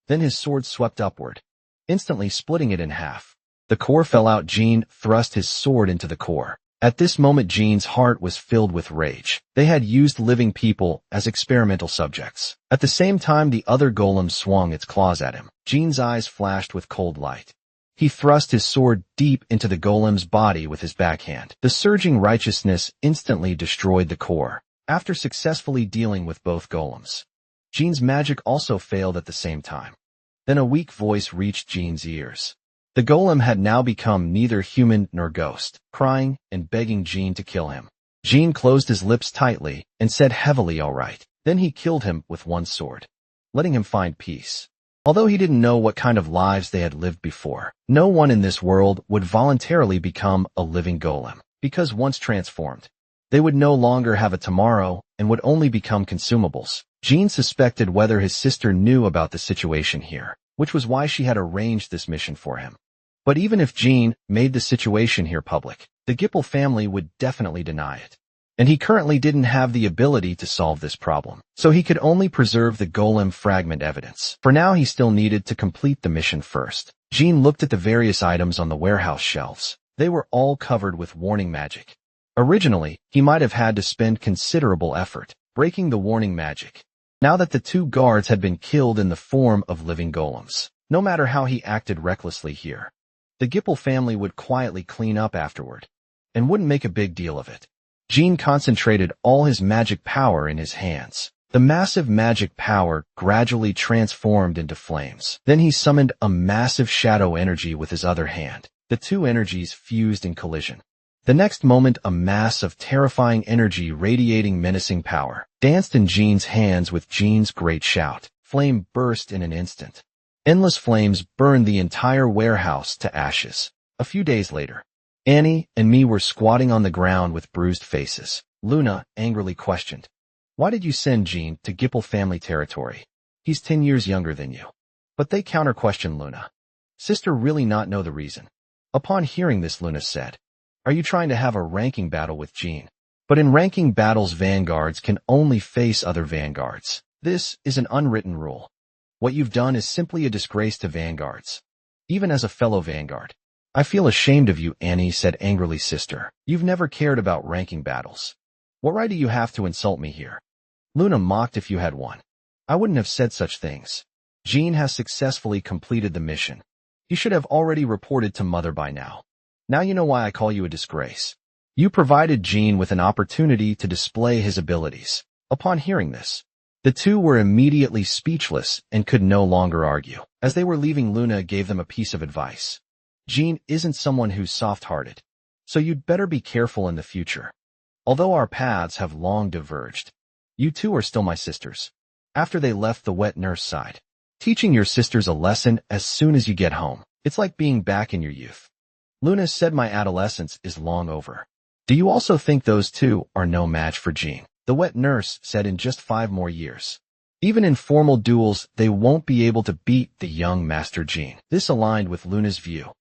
S1: Then his sword swept upward, instantly splitting it in half. The core fell out. Jean thrust his sword into the core. At this moment, Jean's heart was filled with rage. They had used living people as experimental subjects. At the same time, the other golem swung its claws at him. Jean's eyes flashed with cold light. He thrust his sword deep into the golem's body with his backhand. The surging righteousness instantly destroyed the core. After successfully dealing with both golems, Jean's magic also failed at the same time. Then a weak voice reached Jean's ears. The golem had now become neither human nor ghost, crying and begging Jean to kill him. Jean closed his lips tightly and said heavily, "All right." Then he killed him with one sword, letting him find peace. Although he didn't know what kind of lives they had lived before, no one in this world would voluntarily become a living golem, because once transformed, they would no longer have a tomorrow and would only become consumables. Jean suspected whether his sister knew about the situation here, which was why she had arranged this mission for him. But even if Jean made the situation here public, the Gipple family would definitely deny it. And he currently didn't have the ability to solve this problem, so he could only preserve the golem fragment evidence. For now, he still needed to complete the mission first. Jean looked at the various items on the warehouse shelves. They were all covered with warning magic. Originally, he might have had to spend considerable effort breaking the warning magic, now that the two guards had been killed in the form of living golems. No matter how he acted recklessly here, the Gipple family would quietly clean up afterward, and wouldn't make a big deal of it. Jean concentrated all his magic power in his hands. The massive magic power gradually transformed into flames. Then he summoned a massive shadow energy with his other hand. The two energies fused in collision. The next moment, a mass of terrifying energy radiating menacing power danced in Jean's hands. With Jean's great shout, flame burst in an instant. Endless flames burned the entire warehouse to ashes. A few days later, Annie and me were squatting on the ground with bruised faces. Luna angrily questioned, "Why did you send Jean to Gipple family territory? He's 10 years younger than you." But they counter-questioned Luna. Sister really not know the reason. Upon hearing this, Luna said, "Are you trying to have a ranking battle with Jean?" But in ranking battles, vanguards can only face other vanguards. This is an unwritten rule. What you've done is simply a disgrace to vanguards, even as a fellow vanguard. "I feel ashamed of you," Annie said angrily. "Sister, you've never cared about ranking battles. What right do you have to insult me here?" Luna mocked, "If you had one, I wouldn't have said such things. Jean has successfully completed the mission. He should have already reported to Mother by now. Now you know why I call you a disgrace. You provided Jean with an opportunity to display his abilities." Upon hearing this, the two were immediately speechless and could no longer argue. As they were leaving, Luna gave them a piece of advice. "Jean isn't someone who's soft-hearted, so you'd better be careful in the future. Although our paths have long diverged, you two are still my sisters." After they left, the wet nurse sighed. "Teaching your sisters a lesson as soon as you get home. It's like being back in your youth." Luna said, "My adolescence is long over." "Do you also think those two are no match for Jean?" The wet nurse said, "In just 5 more years, even in formal duels, they won't be able to beat the young Master Jean." This aligned with Luna's view.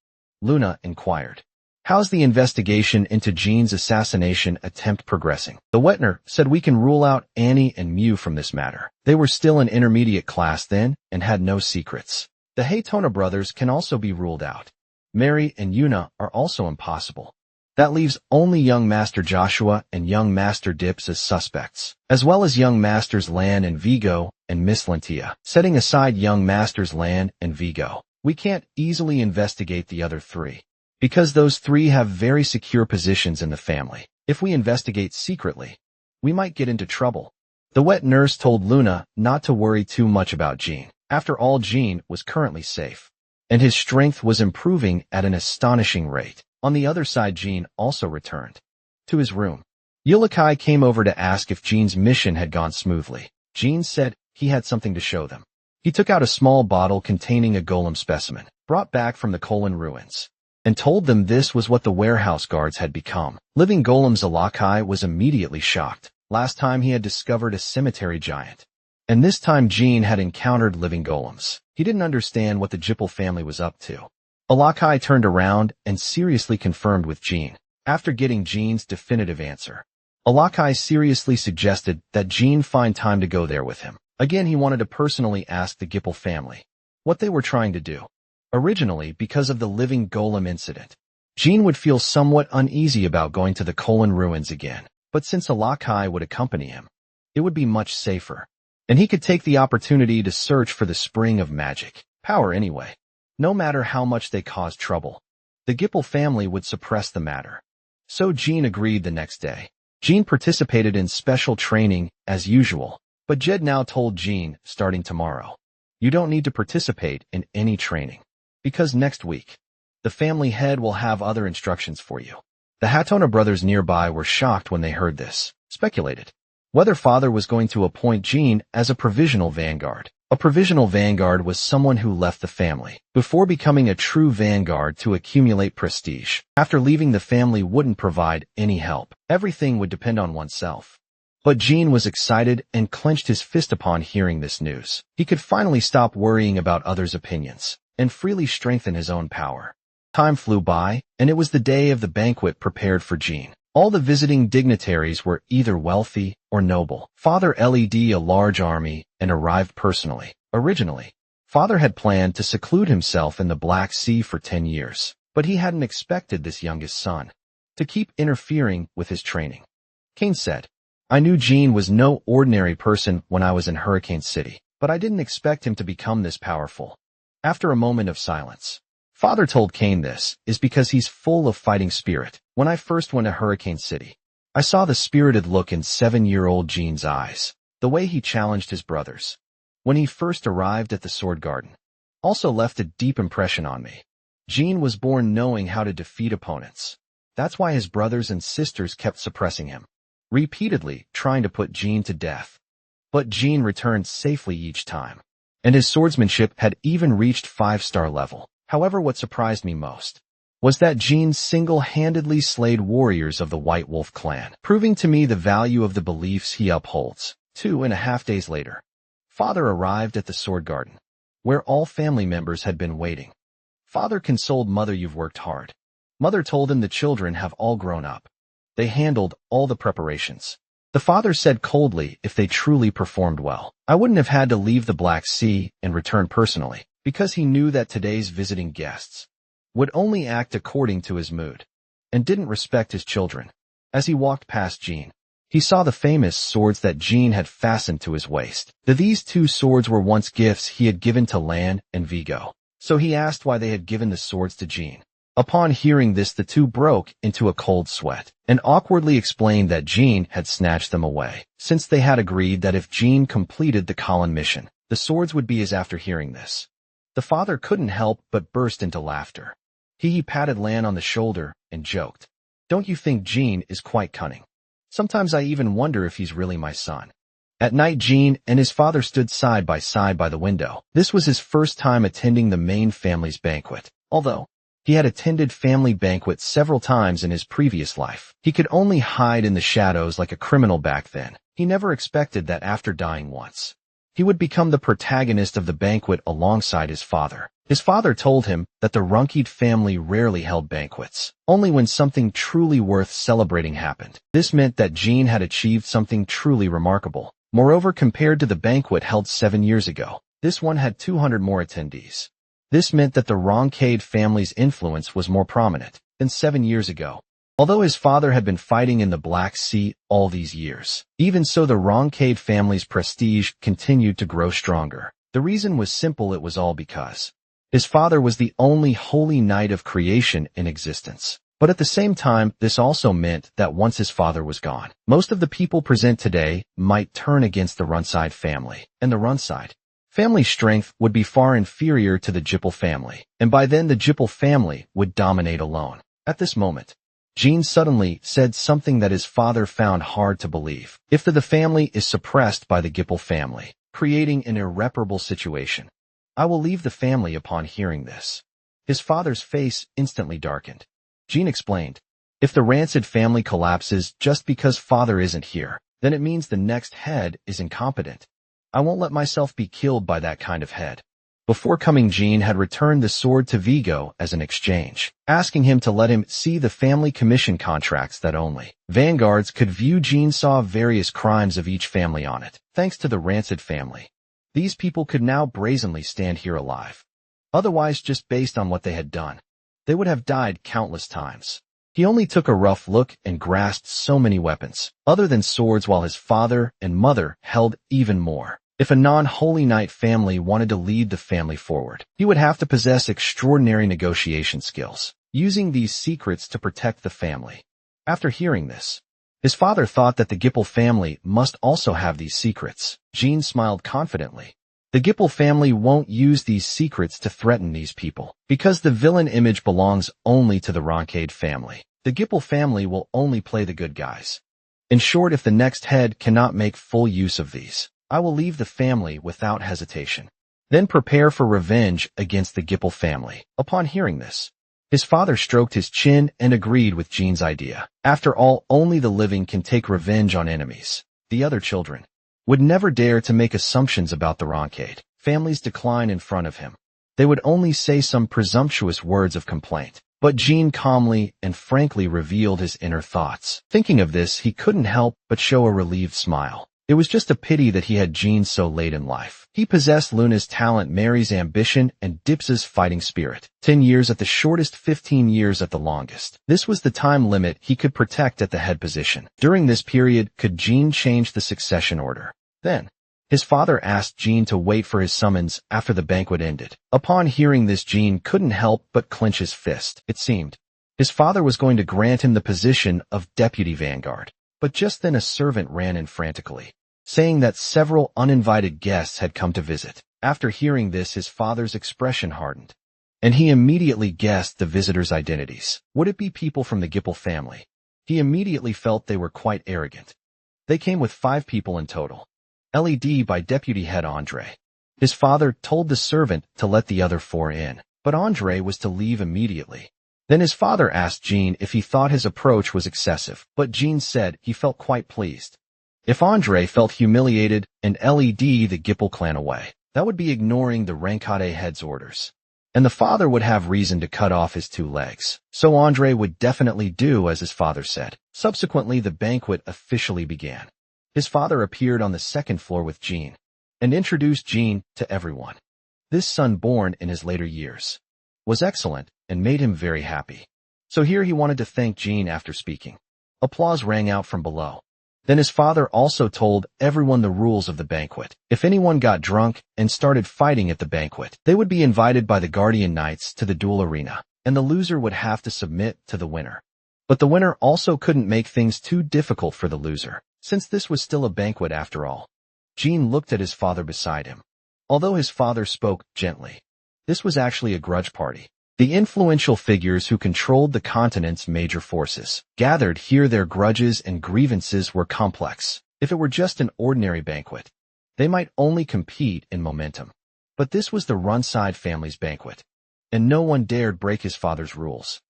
S1: Luna inquired, "How's the investigation into Jean's assassination attempt progressing?" The wet nurse said, "We can rule out Annie and Mew from this matter. They were still in intermediate class then and had no secrets. The Haytona brothers can also be ruled out. Mary and Yuna are also impossible. That leaves only young Master Joshua and young Master Dips as suspects, as well as young Masters Lan and Vigo and Miss Lentia. Setting aside young Masters Lan and Vigo, we can't easily investigate the other 3, because those 3 have very secure positions in the family. If we investigate secretly, we might get into trouble." The wet nurse told Luna not to worry too much about Jean. After all, Jean was currently safe, and his strength was improving at an astonishing rate. On the other side, Jean also returned to his room. Yulikai came over to ask if Jean's mission had gone smoothly. Jean said he had something to show them. He took out a small bottle containing a golem specimen, brought back from the Kolin ruins, and told them this was what the warehouse guards had become. Living golems. Yulikai was immediately shocked. Last time he had discovered a cemetery giant, and this time Jean had encountered living golems. He didn't understand what the Jippel family was up to. Yulikai turned around and seriously confirmed with Jean. After getting Jean's definitive answer, Yulikai seriously suggested that Jean find time to go there with him. Again, he wanted to personally ask the Jippel family what they were trying to do. Originally, because of the living golem incident, Jean would feel somewhat uneasy about going to the Kolin ruins again. But since Yulikai would accompany him, it would be much safer, and he could take the opportunity to search for the spring of magic power anyway. No matter how much they caused trouble, the Jippel family would suppress the matter. So Jean agreed the next day. Jean participated in special training as usual, but Jed now told Jean, starting tomorrow, you don't need to participate in any training, because next week, the family head will have other instructions for you. The Hatona brothers nearby were shocked when they heard this, speculated whether father was going to appoint Jean as a provisional vanguard. A provisional vanguard was someone who left the family before becoming a true vanguard to accumulate prestige. After leaving, the family wouldn't provide any help. Everything would depend on oneself. But Jean was excited and clenched his fist upon hearing this news. He could finally stop worrying about others' opinions and freely strengthen his own power. Time flew by, and it was the day of the banquet prepared for Jean. All the visiting dignitaries were either wealthy or noble. Father led a large army and arrived personally. Originally, father had planned to seclude himself in the Black Sea for 10 years, but he hadn't expected this youngest son to keep interfering with his training. Kane said, I knew Jean was no ordinary person when I was in Hurricane City, but I didn't expect him to become this powerful. After a moment of silence, father told Kane this is because he's full of fighting spirit. When I first went to Hurricane City, I saw the spirited look in 7-year-old Jean's eyes, the way he challenged his brothers. When he first arrived at the Sword Garden, also left a deep impression on me. Jean was born knowing how to defeat opponents. That's why his brothers and sisters kept suppressing him, repeatedly trying to put Jean to death. But Jean returned safely each time, and his swordsmanship had even reached 5-star level. However, what surprised me most was that Jean single-handedly slayed warriors of the White Wolf clan, proving to me the value of the beliefs he upholds. 2.5 days later, father arrived at the Sword Garden, where all family members had been waiting. Father consoled mother, you've worked hard. Mother told him the children have all grown up. They handled all the preparations. The father said coldly if they truly performed well, I wouldn't have had to leave the Black Sea and return personally, because he knew that today's visiting guests would only act according to his mood and didn't respect his children. As he walked past Jean, he saw the famous swords that Jean had fastened to his waist. These 2 swords were once gifts he had given to Lan and Vigo, so he asked why they had given the swords to Jean. Upon hearing this, the 2 broke into a cold sweat and awkwardly explained that Jean had snatched them away, since they had agreed that if Jean completed the Colin mission, the swords would be his. After hearing this, the father couldn't help but burst into laughter. He patted Lan on the shoulder and joked, don't you think Jean is quite cunning? Sometimes I even wonder if he's really my son. At night, Jean and his father stood side by side by the window. This was his first time attending the main family's banquet. Although he had attended family banquets several times in his previous life, he could only hide in the shadows like a criminal back then. He never expected that after dying once, he would become the protagonist of the banquet alongside his father. His father told him that the Runkid family rarely held banquets, only when something truly worth celebrating happened. This meant that Jean had achieved something truly remarkable. Moreover, compared to the banquet held 7 years ago, this one had 200 more attendees. This meant that the Runkid family's influence was more prominent than 7 years ago. Although his father had been fighting in the Black Sea all these years, even so the Runkid family's prestige continued to grow stronger. The reason was simple, it was all because his father was the only holy knight of creation in existence. But at the same time, this also meant that once his father was gone, most of the people present today might turn against the Runside family, and the Runside family's strength would be far inferior to the Gipple family, and by then the Gipple family would dominate alone. At this moment, Jean suddenly said something that his father found hard to believe. If the family is suppressed by the Gipple family, creating an irreparable situation, I will leave the family upon hearing this. His father's face instantly darkened. Jean explained, if the Rancid family collapses just because father isn't here, then it means the next head is incompetent. I won't let myself be killed by that kind of head. Before coming, Jean had returned the sword to Vigo as an exchange, asking him to let him see the family commission contracts that only vanguards could view. Jean saw various crimes of each family on it. Thanks to the Rancid family, these people could now brazenly stand here alive. Otherwise, just based on what they had done, they would have died countless times. He only took a rough look and grasped so many weapons, other than swords, while his father and mother held even more. If a non-Holy Knight family wanted to lead the family forward, he would have to possess extraordinary negotiation skills, using these secrets to protect the family. After hearing this, his father thought that the Gipple family must also have these secrets. Jean smiled confidently. The Gipple family won't use these secrets to threaten these people, because the villain image belongs only to the Roncade family. The Gipple family will only play the good guys. In short, if the next head cannot make full use of these, I will leave the family without hesitation. Then prepare for revenge against the Gipple family. Upon hearing this, his father stroked his chin and agreed with Jean's idea. After all, only the living can take revenge on enemies. The other children would never dare to make assumptions about the Roncade family's decline in front of him. They would only say some presumptuous words of complaint. But Jean calmly and frankly revealed his inner thoughts. Thinking of this, he couldn't help but show a relieved smile. It was just a pity that he had Jean so late in life. He possessed Luna's talent, Mary's ambition, and Dipsa's fighting spirit. 10 years at the shortest, 15 years at the longest. This was the time limit he could protect at the head position. During this period, could Jean change the succession order? Then, his father asked Jean to wait for his summons after the banquet ended. Upon hearing this, Jean couldn't help but clench his fist. It seemed his father was going to grant him the position of deputy vanguard. But just then a servant ran in frantically, saying that several uninvited guests had come to visit. After hearing this, his father's expression hardened, and he immediately guessed the visitors' identities. Would it be people from the Gipple family? He immediately felt they were quite arrogant. They came with 5 people in total, led by deputy head Andre. His father told the servant to let the other 4 in, but Andre was to leave immediately. Then his father asked Jean if he thought his approach was excessive, but Jean said he felt quite pleased. If Andre felt humiliated and led the Gipple clan away, that would be ignoring the Rancade head's orders, and the father would have reason to cut off his 2 legs. So Andre would definitely do as his father said. Subsequently, the banquet officially began. His father appeared on the 2nd floor with Jean, and introduced Jean to everyone. This son, born in his later years, was excellent and made him very happy. So here he wanted to thank Jean after speaking. Applause rang out from below. Then his father also told everyone the rules of the banquet. If anyone got drunk and started fighting at the banquet, they would be invited by the Guardian Knights to the duel arena, and the loser would have to submit to the winner. But the winner also couldn't make things too difficult for the loser, since this was still a banquet after all. Jean looked at his father beside him. Although his father spoke gently, this was actually a grudge party. The influential figures who controlled the continent's major forces gathered here. Their grudges and grievances were complex. If it were just an ordinary banquet, they might only compete in momentum. But this was the Runside family's banquet, and no one dared break his father's rules.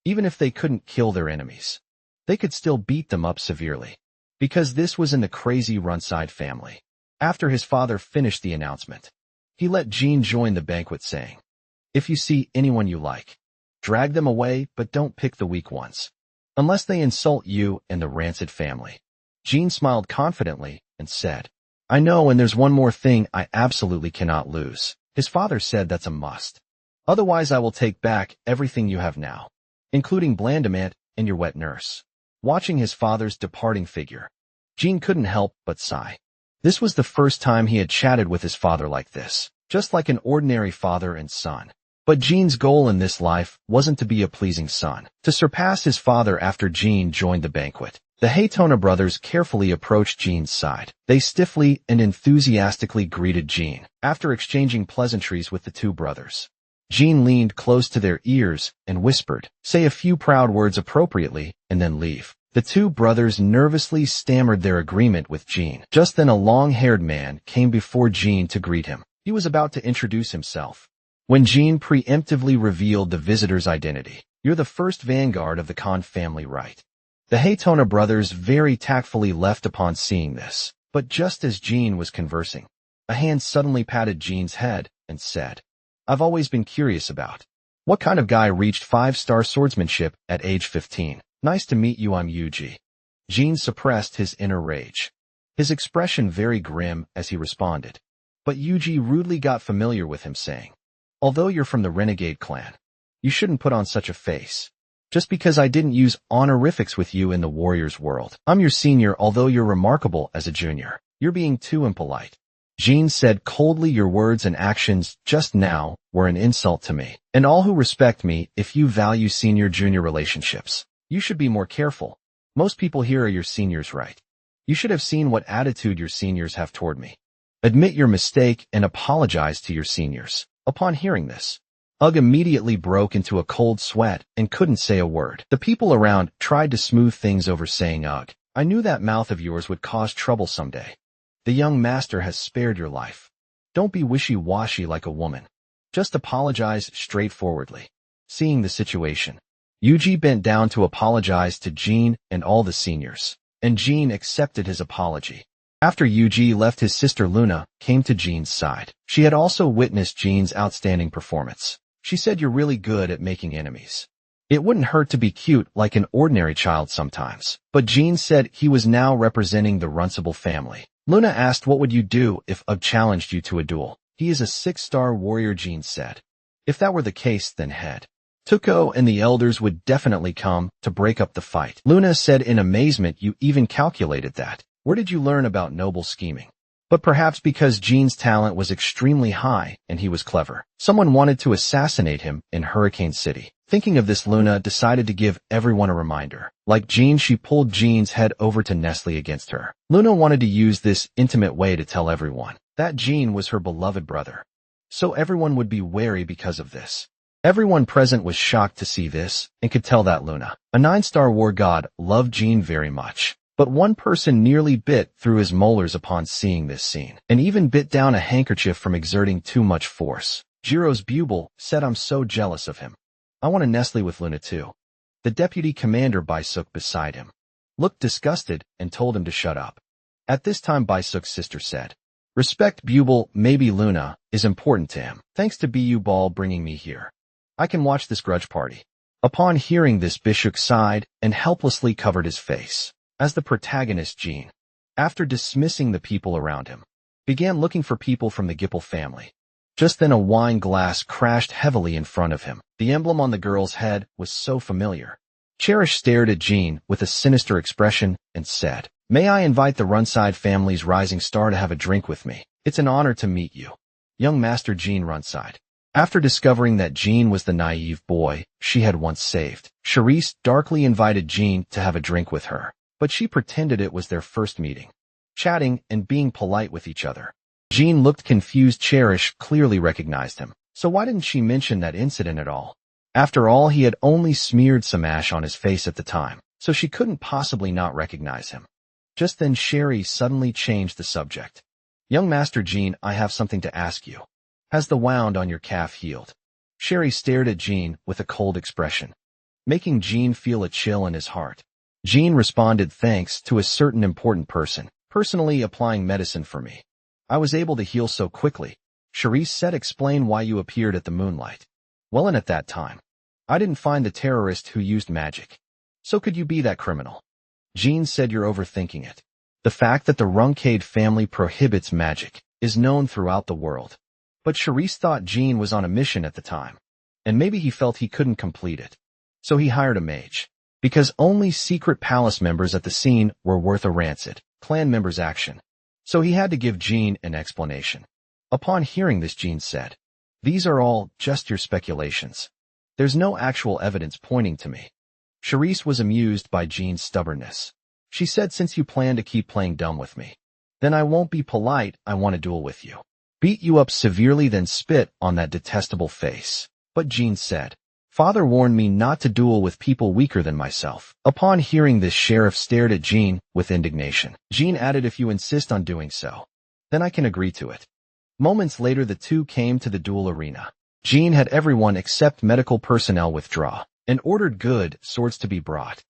S1: Even if they couldn't kill their enemies, they could still beat them up severely, because this was in the crazy Runside family. After his father finished the announcement, he let Jean join the banquet, saying, "If you see anyone you like, drag them away, but don't pick the weak ones, unless they insult you and the Rancid family." Jean smiled confidently and said, "I know, and there's one more thing I absolutely cannot lose." His father said, "That's a must. Otherwise I will take back everything you have now, including Blandamant and your wet nurse." Watching his father's departing figure, Jean couldn't help but sigh. This was the first time he had chatted with his father like this, just like an ordinary father and son. But Jean's goal in this life wasn't to be a pleasing son, to surpass his father. After Jean joined the banquet, the Haytona brothers carefully approached Jean's side. They stiffly and enthusiastically greeted Jean. After exchanging pleasantries with the two brothers, Jean leaned close to their ears and whispered, "Say a few proud words appropriately, and then leave." The two brothers nervously stammered their agreement with Jean. Just then a long-haired man came before Jean to greet him. He was about to introduce himself when Jean preemptively revealed the visitor's identity. "You're the first vanguard of the Khan family, right?" The Haytona brothers very tactfully left upon seeing this. But just as Jean was conversing, a hand suddenly patted Jean's head and said, "I've always been curious about what kind of guy reached 5-star swordsmanship at age 15. Nice to meet you, I'm Yuji." Jean suppressed his inner rage, his expression very grim as he responded. But Yuji rudely got familiar with him, saying, "Although you're from the renegade clan, you shouldn't put on such a face. Just because I didn't use honorifics with you in the warrior's world. I'm your senior, although you're remarkable as a junior. You're being too impolite." Jean said coldly, "Your words and actions just now were an insult to me and all who respect me. If you value senior-junior relationships, you should be more careful. Most people here are your seniors, right? You should have seen what attitude your seniors have toward me. Admit your mistake and apologize to your seniors." Upon hearing this, Ugg immediately broke into a cold sweat and couldn't say a word. The people around tried to smooth things over, saying, "Ugg, I knew that mouth of yours would cause trouble someday. The young master has spared your life. Don't be wishy-washy like a woman. Just apologize straightforwardly." Seeing the situation, Yuji bent down to apologize to Jean and all the seniors, and Jean accepted his apology. After Yuji left, his sister Luna came to Jean's side. She had also witnessed Jean's outstanding performance. She said, "You're really good at making enemies. It wouldn't hurt to be cute like an ordinary child sometimes." But Jean said he was now representing the Runcible family. Luna asked, "What would you do if Ugg challenged you to a duel?" "He is a 6-star warrior," Jean said. "If that were the case, then head Tuko and the elders would definitely come to break up the fight." Luna said in amazement, "You even calculated that? Where did you learn about noble scheming?" But perhaps because Jean's talent was extremely high and he was clever, someone wanted to assassinate him in Hurricane City. Thinking of this, Luna decided to give everyone a reminder. Like Jean, she pulled Jean's head over to Nestle against her. Luna wanted to use this intimate way to tell everyone that Jean was her beloved brother, so everyone would be wary because of this. Everyone present was shocked to see this and could tell that Luna, a 9-star war god, loved Jean very much. But one person nearly bit through his molars upon seeing this scene, and even bit down a handkerchief from exerting too much force. Jiro's Buble said, "I'm so jealous of him. I want to Nestle with Luna too." The deputy commander Baisuk beside him looked disgusted and told him to shut up. At this time Baisuk's sister said, "Respect Buble, maybe Luna is important to him. Thanks to Bu Ball bringing me here. I can watch this grudge party." Upon hearing this, Bishuk sighed and helplessly covered his face. As the protagonist, Jean, after dismissing the people around him, began looking for people from the Gipple family. Just then a wine glass crashed heavily in front of him. The emblem on the girl's head was so familiar. Cherish stared at Jean with a sinister expression and said, "May I invite the Runside family's rising star to have a drink with me? It's an honor to meet you, young Master Jean Runside." After discovering that Jean was the naive boy she had once saved, Charisse darkly invited Jean to have a drink with her. But she pretended it was their first meeting, chatting and being polite with each other. Jean looked confused. Cherish clearly recognized him, so why didn't she mention that incident at all? After all, he had only smeared some ash on his face at the time, so she couldn't possibly not recognize him. Just then Sherry suddenly changed the subject. "Young Master Jean, I have something to ask you. Has the wound on your calf healed?" Sherry stared at Jean with a cold expression, making Jean feel a chill in his heart. Jean responded, "Thanks to a certain important person personally applying medicine for me, I was able to heal so quickly." Charisse said, "Explain why you appeared at the moonlight." "Well, and at that time, I didn't find the terrorist who used magic. So could you be that criminal?" Jean said, "You're overthinking it. The fact that the Runcade family prohibits magic is known throughout the world." But Charisse thought Jean was on a mission at the time, and maybe he felt he couldn't complete it. So he hired a mage. Because only secret palace members at the scene were worth a rancid clan member's action. So he had to give Jean an explanation. Upon hearing this, Jean said, These are all just your speculations. There's no actual evidence pointing to me. Charisse was amused by Jean's stubbornness. She said, since you plan to keep playing dumb with me, then I won't be polite, I want to duel with you. Beat you up severely, then spit on that detestable face. But Jean said, Father warned me not to duel with people weaker than myself. Upon hearing this, Sheriff stared at Jean with indignation. Jean added, if you insist on doing so, then I can agree to it. Moments later, the two came to the duel arena. Jean had everyone except medical personnel withdraw and ordered good swords to be brought.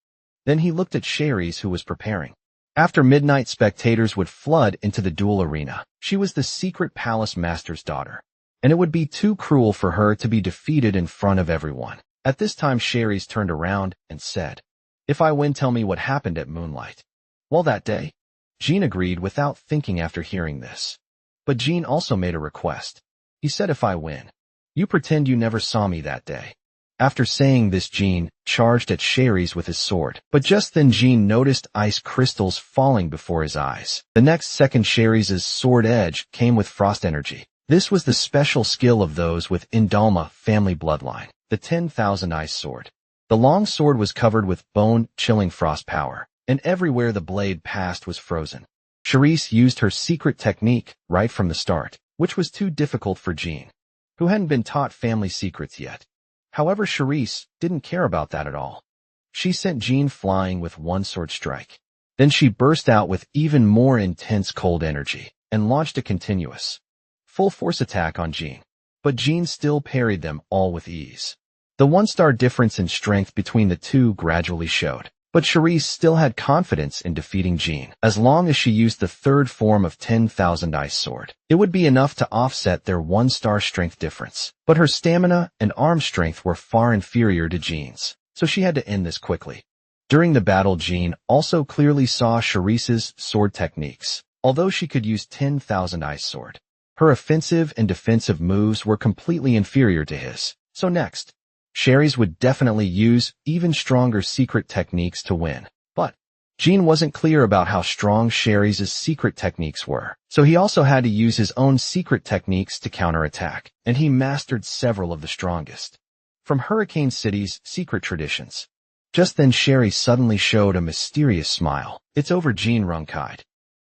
S1: Then he looked at Cherise, who was preparing. After midnight, spectators would flood into the duel arena. She was the secret palace master's daughter, and it would be too cruel for her to be defeated in front of everyone. At this time, Cherise turned around and said, if I win, tell me what happened at Moonlight. Well, that day, Jean agreed without thinking after hearing this. But Jean also made a request. He said, if I win, you pretend you never saw me that day. After saying this, Jean charged at Cherise with his sword. But just then Jean noticed ice crystals falling before his eyes. The next second, Cherise's sword edge came with frost energy. This was the special skill of those with Indalma family bloodline, the 10,000 ice sword. The long sword was covered with bone-chilling frost power, and everywhere the blade passed was frozen. Cherise used her secret technique right from the start, which was too difficult for Jean, who hadn't been taught family secrets yet. However, Cherise didn't care about that at all. She sent Jean flying with one sword strike. Then she burst out with even more intense cold energy and launched a continuous, full-force attack on Jean. But Jean still parried them all with ease. The one-star difference in strength between the two gradually showed, but Cherise still had confidence in defeating Jean. As long as she used the third form of 10,000 ice sword, it would be enough to offset their one-star strength difference. But her stamina and arm strength were far inferior to Jean's, so she had to end this quickly. During the battle, Jean also clearly saw Cherise's sword techniques. Although she could use 10,000 ice sword, her offensive and defensive moves were completely inferior to his. So next, Cherise would definitely use even stronger secret techniques to win. But Jean wasn't clear about how strong Cherise's secret techniques were, so he also had to use his own secret techniques to counterattack, and he mastered several of the strongest. From Hurricane City's secret traditions. Just then Cherise suddenly showed a mysterious smile. It's over, Jean Runkied.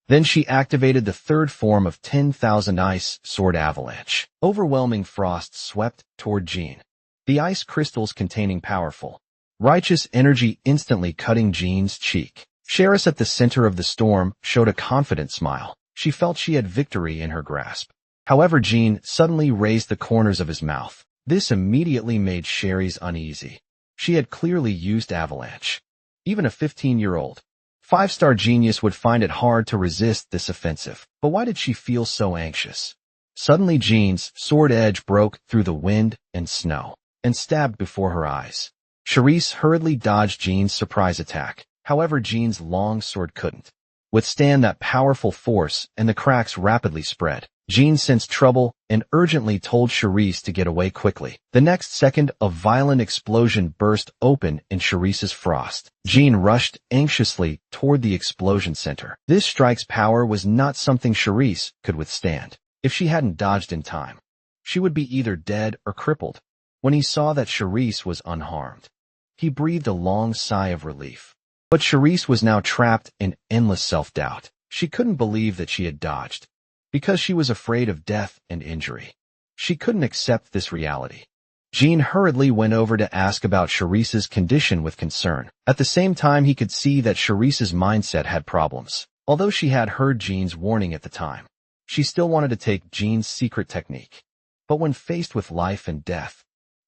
S1: Then she activated the third form of 10,000 ice sword avalanche. Overwhelming frost swept toward Jean, the ice crystals containing powerful, righteous energy instantly cutting Jean's cheek. Cherise at the center of the storm showed a confident smile. She felt she had victory in her grasp. However, Jean suddenly raised the corners of his mouth. This immediately made Cherise uneasy. She had clearly used avalanche. Even a 15-year-old, 5-star genius would find it hard to resist this offensive. But why did she feel so anxious? Suddenly Jean's sword edge broke through the wind and snow and stabbed before her eyes. Cherise hurriedly dodged Jean's surprise attack. However, Jean's long sword couldn't withstand that powerful force, and the cracks rapidly spread. Jean sensed trouble and urgently told Cherise to get away quickly. The next second, a violent explosion burst open in Cherise's frost. Jean rushed anxiously toward the explosion center. This strike's power was not something Cherise could withstand. If she hadn't dodged in time, she would be either dead or crippled. When he saw that Cherise was unharmed, he breathed a long sigh of relief. But Cherise was now trapped in endless self-doubt. She couldn't believe that she had dodged, because she was afraid of death and injury. She couldn't accept this reality. Jean hurriedly went over to ask about Cherise's condition with concern. At the same time, he could see that Cherise's mindset had problems. Although she had heard Jean's warning at the time, she still wanted to take Jean's secret technique. But when faced with life and death,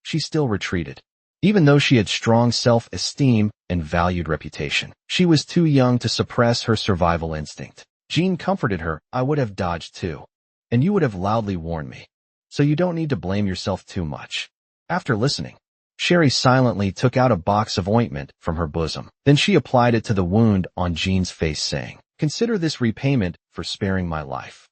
S1: she still retreated. Even though she had strong self-esteem and valued reputation, she was too young to suppress her survival instinct. Jean comforted her. I would have dodged too, and you would have loudly warned me, so you don't need to blame yourself too much. After listening, Cherise silently took out a box of ointment from her bosom. Then she applied it to the wound on Jean's face, saying, consider this repayment for sparing my life.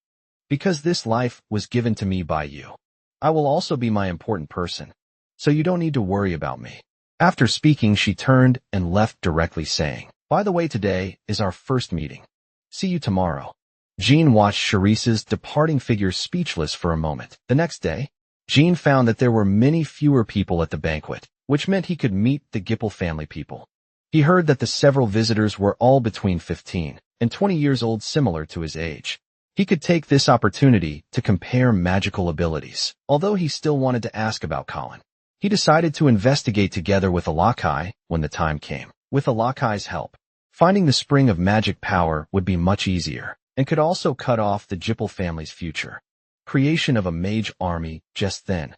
S1: Because this life was given to me by you, I will also be my important person, so you don't need to worry about me. After speaking, she turned and left directly, saying, by the way, today is our first meeting. See you tomorrow. Jean watched Cherise's departing figure speechless for a moment. The next day, Jean found that there were many fewer people at the banquet, which meant he could meet the Gipple family people. He heard that the several visitors were all between 15 and 20 years old, similar to his age. He could take this opportunity to compare magical abilities, although he still wanted to ask about Colin. He decided to investigate together with Alakai when the time came. With Alakai's help, finding the spring of magic power would be much easier, and could also cut off the Gipple family's future. Creation of a mage army. Just then,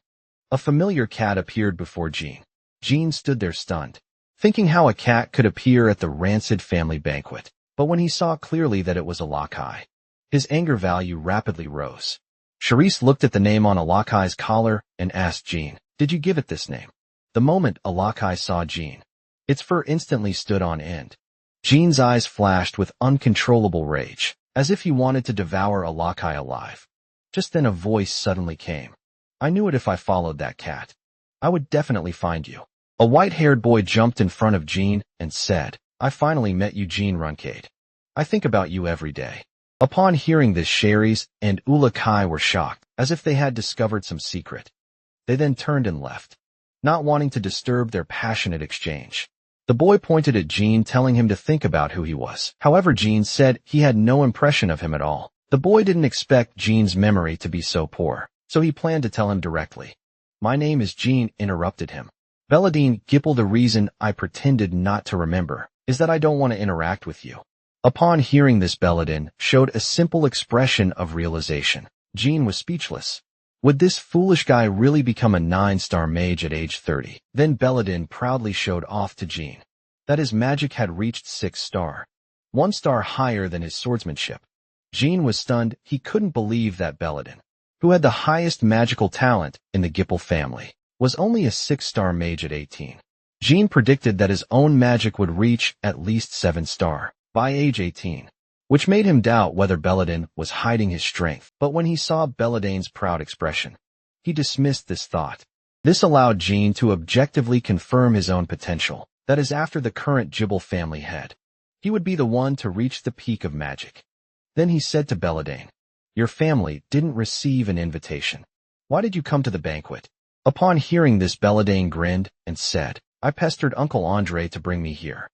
S1: a familiar cat appeared before Jean. Jean stood there stunned, thinking how a cat could appear at the rancid family banquet. But when he saw clearly that it was Alakai, his anger value rapidly rose. Charisse looked at the name on Alakai's collar and asked Jean, "Did you give it this name?" The moment Alakai saw Jean, its fur instantly stood on end. Jean's eyes flashed with uncontrollable rage, as if he wanted to devour Alakai alive. Just then a voice suddenly came. "I knew it if I followed that cat. I would definitely find you." A white-haired boy jumped in front of Jean and said, "I finally met you, Jean Runcade. I think about you every day." Upon hearing this, Charisse and Alakai were shocked, as if they had discovered some secret. They then turned and left, not wanting to disturb their passionate exchange. The boy pointed at Jean, telling him to think about who he was. However, Jean said he had no impression of him at all. The boy didn't expect Jean's memory to be so poor, so he planned to tell him directly. "My name is Jean," interrupted him. "Belladine Gipple, the reason I pretended not to remember is that I don't want to interact with you." Upon hearing this, Belladine showed a simple expression of realization. Jean was speechless. Would this foolish guy really become a 9-star mage at age 30? Then Belladine proudly showed off to Jean that his magic had reached 6-star, 1 star higher than his swordsmanship. Jean was stunned. He couldn't believe that Belladine, who had the highest magical talent in the Gipple family, was only a 6-star mage at 18. Jean predicted that his own magic would reach at least 7-star by age 18, which made him doubt whether Belladine was hiding his strength. But when he saw Belladine's proud expression, he dismissed this thought. This allowed Jean to objectively confirm his own potential. That is, after the current Gipple family head, he would be the one to reach the peak of magic. Then he said to Belladine, "Your family didn't receive an invitation. Why did you come to the banquet?" Upon hearing this, Belladine grinned and said, "I pestered Uncle Andre to bring me here."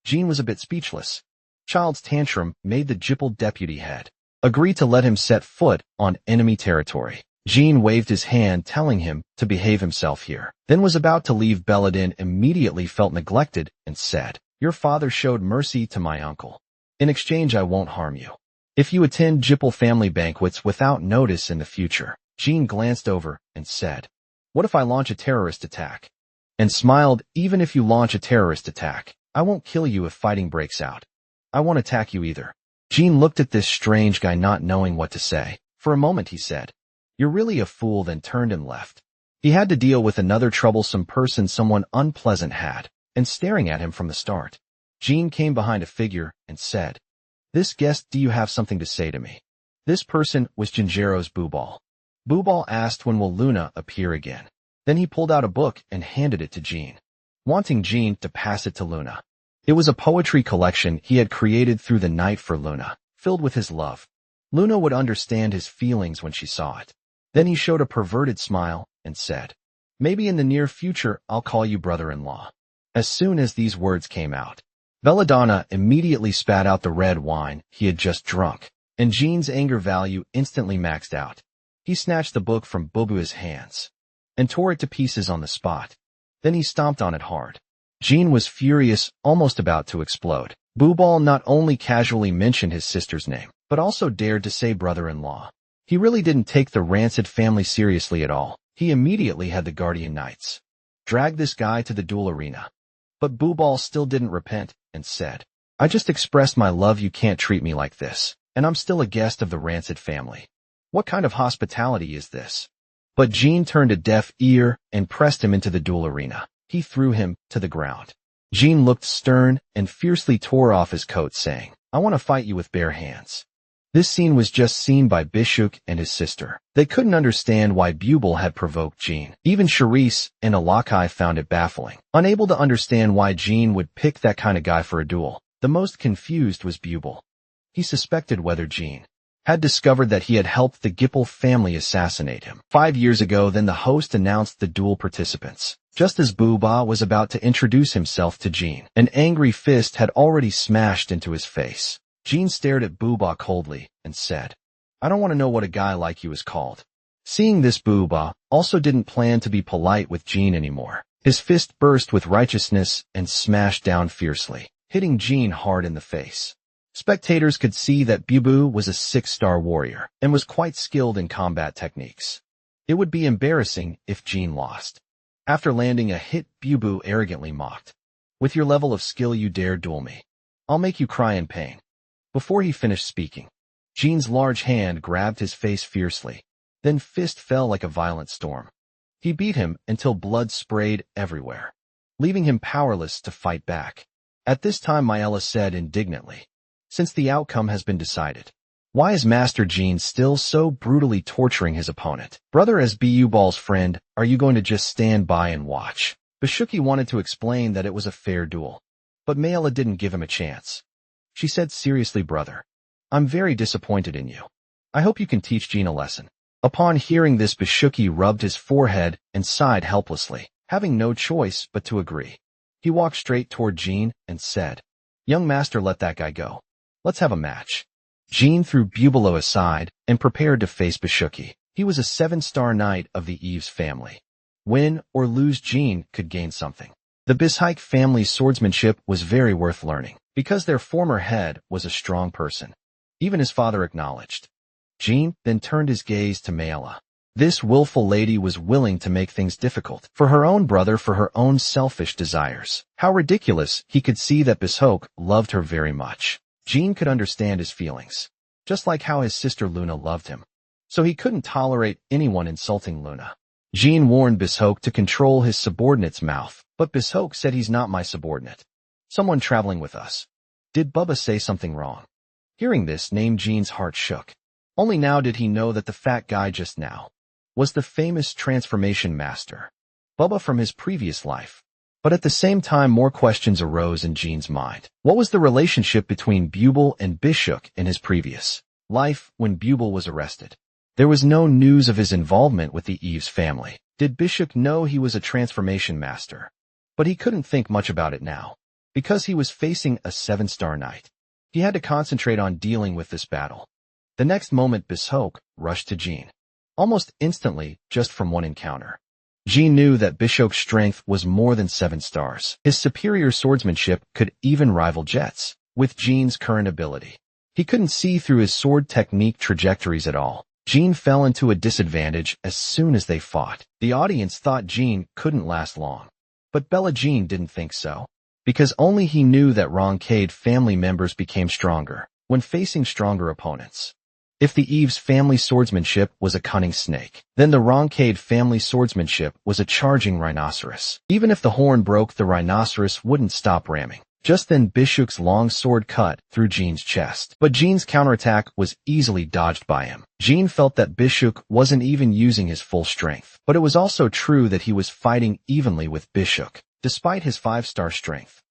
S1: Jean was a bit speechless. Child's tantrum made the Gipple deputy head agree to let him set foot on enemy territory. Jean waved his hand, telling him to behave himself here, then was about to leave. Belladine immediately felt neglected and said, "Your father showed mercy to my uncle. In exchange, I won't harm you if you attend Gipple family banquets without notice in the future." Jean glanced over and said, "What if I launch a terrorist attack?" And smiled, "Even if you launch a terrorist attack, I won't kill you if fighting breaks out. I won't attack you either." Jean looked at this strange guy, not knowing what to say. For a moment he said, "You're really a fool," then turned and left. He had to deal with another troublesome person someone unpleasant had, and staring at him from the start. Jean came behind a figure and said, "This guest, do you have something to say to me?" This person was Jinjero's Booball. Booball asked when will Luna appear again. Then he pulled out a book and handed it to Jean, wanting Jean to pass it to Luna. It was a poetry collection he had created through the night for Luna, filled with his love. Luna would understand his feelings when she saw it. Then he showed a perverted smile and said, "Maybe in the near future I'll call you brother-in-law." As soon as these words came out, Belladonna immediately spat out the red wine he had just drunk, and Jean's anger value instantly maxed out. He snatched the book from Bobua's hands and tore it to pieces on the spot. Then he stomped on it hard. Jean was furious, almost about to explode. Booball not only casually mentioned his sister's name, but also dared to say brother-in-law. He really didn't take the rancid family seriously at all. He immediately had the Guardian Knights drag this guy to the duel arena. But Booball still didn't repent and said, "I just expressed my love. You can't treat me like this, and I'm still a guest of the rancid family. What kind of hospitality is this?" But Jean turned a deaf ear and pressed him into the duel arena. He threw him to the ground. Jean looked stern and fiercely tore off his coat, saying, "I want to fight you with bare hands." This scene was just seen by Bishuk and his sister. They couldn't understand why Bubal had provoked Jean. Even Charisse and Alakai found it baffling, unable to understand why Jean would pick that kind of guy for a duel. The most confused was Bubal. He suspected whether Jean had discovered that he had helped the Gipple family assassinate him 5 years ago. Then the host announced the duel participants. Just as Booba was about to introduce himself to Jean, an angry fist had already smashed into his face. Jean stared at Booba coldly and said, "I don't want to know what a guy like you is called." Seeing this, Booba also didn't plan to be polite with Jean anymore. His fist burst with righteousness and smashed down fiercely, hitting Jean hard in the face. Spectators could see that Bubu was a 6-star warrior and was quite skilled in combat techniques. It would be embarrassing if Jean lost. After landing a hit, Bubu arrogantly mocked, "With your level of skill you dare duel me. I'll make you cry in pain." Before he finished speaking, Jean's large hand grabbed his face fiercely, then fist fell like a violent storm. He beat him until blood sprayed everywhere, leaving him powerless to fight back. At this time, Myella said indignantly, "Since the outcome has been decided, why is Master Jean still so brutally torturing his opponent? Brother, as Bu Ball's friend, are you going to just stand by and watch?" Bishuki wanted to explain that it was a fair duel, but Myella didn't give him a chance. She said seriously, "Brother, I'm very disappointed in you. I hope you can teach Jean a lesson." Upon hearing this, Bishuki rubbed his forehead and sighed helplessly, having no choice but to agree. He walked straight toward Jean and said, "Young master, let that guy go. Let's have a match." Jean threw Bubalo aside and prepared to face Bishuki. He was a 7-star knight of the Eves family. Win or lose, Jean could gain something. The Bishike family's swordsmanship was very worth learning, because their former head was a strong person. Even his father acknowledged. Jean then turned his gaze to Myella. This willful lady was willing to make things difficult for her own brother for her own selfish desires. How ridiculous! He could see that Bishok loved her very much. Jean could understand his feelings, just like how his sister Luna loved him. So he couldn't tolerate anyone insulting Luna. Jean warned Bishok to control his subordinate's mouth, but Bishok said, "He's not my subordinate. Someone traveling with us." Did Bubba say something wrong? Hearing this name, Jean's heart shook. Only now did he know that the fat guy just now was the famous transformation master, Bubba from his previous life. But at the same time, more questions arose in Jean's mind. What was the relationship between Bubal and Bishuk in his previous life when Bubal was arrested? There was no news of his involvement with the Eves family. Did Bishuk know he was a transformation master? But he couldn't think much about it now, because he was facing a 7-star knight. He had to concentrate on dealing with this battle. The next moment, Bishok rushed to Jean. Almost instantly, just from one encounter, Jean knew that Bishok's strength was more than 7 stars. His superior swordsmanship could even rival Jet's. With Jean's current ability, he couldn't see through his sword technique trajectories at all. Jean fell into a disadvantage as soon as they fought. The audience thought Jean couldn't last long. But Bella Jean didn't think so, because only he knew that Roncade family members became stronger when facing stronger opponents. If the Eves family swordsmanship was a cunning snake, then the Roncade family swordsmanship was a charging rhinoceros. Even if the horn broke, the rhinoceros wouldn't stop ramming. Just then, Bishuk's long sword cut through Jean's chest, but Jean's counterattack was easily dodged by him. Jean felt that Bishuk wasn't even using his full strength, but it was also true that he was fighting evenly with Bishuk, despite his 5-star strength.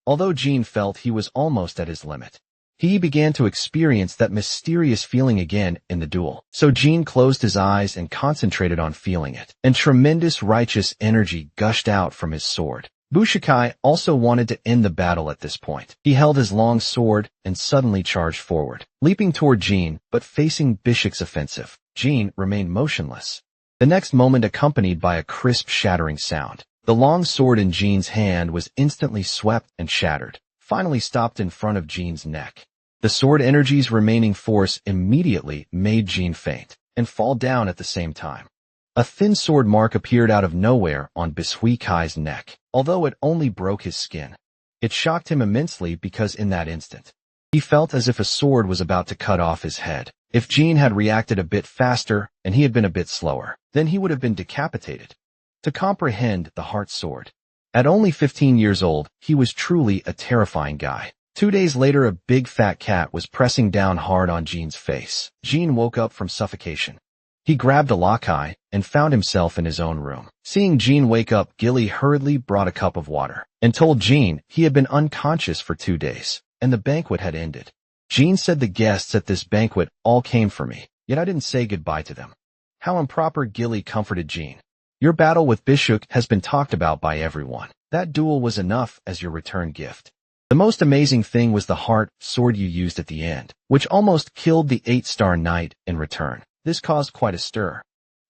S1: Although Jean felt he was almost at his limit, he began to experience that mysterious feeling again in the duel. So Jean closed his eyes and concentrated on feeling it, and tremendous righteous energy gushed out from his sword. Bushikai also wanted to end the battle at this point. He held his long sword and suddenly charged forward, leaping toward Jean, but facing Bishuk's offensive. Jean remained motionless. The next moment, accompanied by a crisp shattering sound, the long sword in Jean's hand was instantly swept and shattered, finally stopped in front of Jean's neck. The sword energy's remaining force immediately made Jean faint and fall down at the same time. A thin sword mark appeared out of nowhere on Bishuikai's neck, although it only broke his skin. It shocked him immensely because in that instant, he felt as if a sword was about to cut off his head. If Jean had reacted a bit faster and he had been a bit slower, then he would have been decapitated. To comprehend the heart sword. At only 15 years old, he was truly a terrifying guy. 2 days later, a big fat cat was pressing down hard on Jean's face. Jean woke up from suffocation. He grabbed a lakai and found himself in his own room. Seeing Jean wake up, Gilly hurriedly brought a cup of water and told Jean he had been unconscious for 2 days, and the banquet had ended. Jean said the guests at this banquet all came for me, yet I didn't say goodbye to them. How improper. Gilly comforted Jean. Your battle with Bishuk has been talked about by everyone. That duel was enough as your return gift. The most amazing thing was the heart sword you used at the end, which almost killed the 8-star knight in return. This caused quite a stir.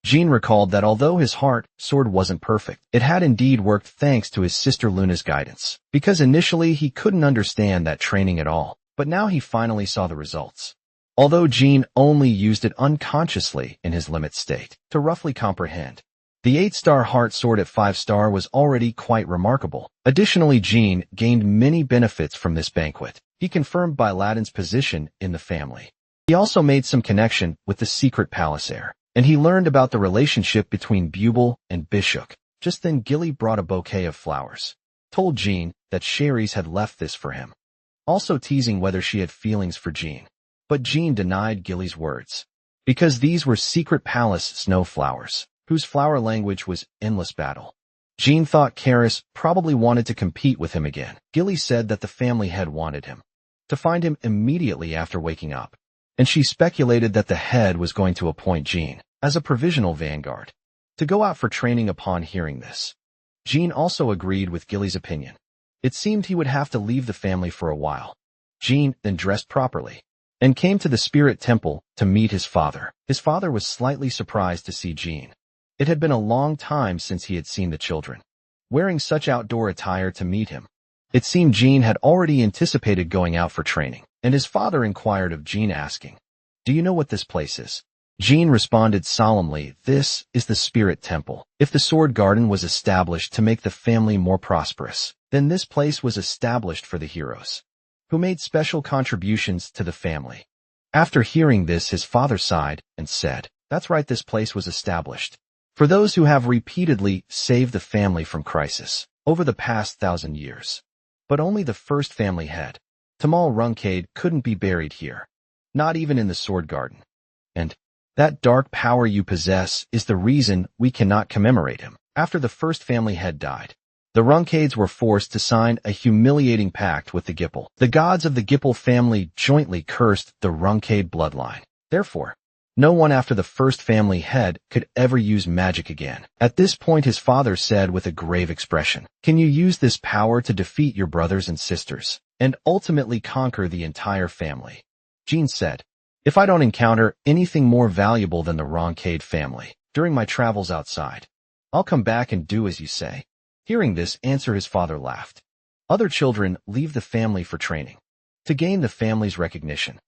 S1: Jean recalled that although his heart sword wasn't perfect, it had indeed worked thanks to his sister Luna's guidance, because initially he couldn't understand that training at all, but now he finally saw the results. Although Jean only used it unconsciously in his limit state to roughly comprehend, the 8-star heart sword at 5-star was already quite remarkable. Additionally, Jean gained many benefits from this banquet. He confirmed Bin Laden's position in the family. He also made some connection with the secret palace heir, and he learned about the relationship between Bubel and Bishuk. Just then Gilly brought a bouquet of flowers, told Jean that Sherry's had left this for him, also teasing whether she had feelings for Jean. But Jean denied Gilly's words, because these were secret palace snow flowers, whose flower language was endless battle. Jean thought Karis probably wanted to compete with him again. Gilly said that the family head wanted him to find him immediately after waking up, and she speculated that the head was going to appoint Jean as a provisional vanguard to go out for training. Upon hearing this, Jean also agreed with Gilly's opinion. It seemed he would have to leave the family for a while. Jean then dressed properly and came to the spirit temple to meet his father. His father was slightly surprised to see Jean. It had been a long time since he had seen the children wearing such outdoor attire to meet him. It seemed Jean had already anticipated going out for training, and his father inquired of Jean, asking, "Do you know what this place is?" Jean responded solemnly, "This is the spirit temple. If the sword garden was established to make the family more prosperous, then this place was established for the heroes who made special contributions to the family." After hearing this, his father sighed and said, "That's right, this place was established for those who have repeatedly saved the family from crisis over the past 1,000 years. But only the first family head, Tamal Runkade, couldn't be buried here, not even in the sword garden. And that dark power you possess is the reason we cannot commemorate him." After the first family head died, the Runkades were forced to sign a humiliating pact with the Gipple. The gods of the Gipple family jointly cursed the Runkade bloodline. Therefore, no one after the first family head could ever use magic again. At this point, his father said with a grave expression, "Can you use this power to defeat your brothers and sisters and ultimately conquer the entire family?" Jean said, "If I don't encounter anything more valuable than the Runkade family during my travels outside, I'll come back and do as you say." Hearing this answer, his father laughed. Other children leave the family for training to gain the family's recognition.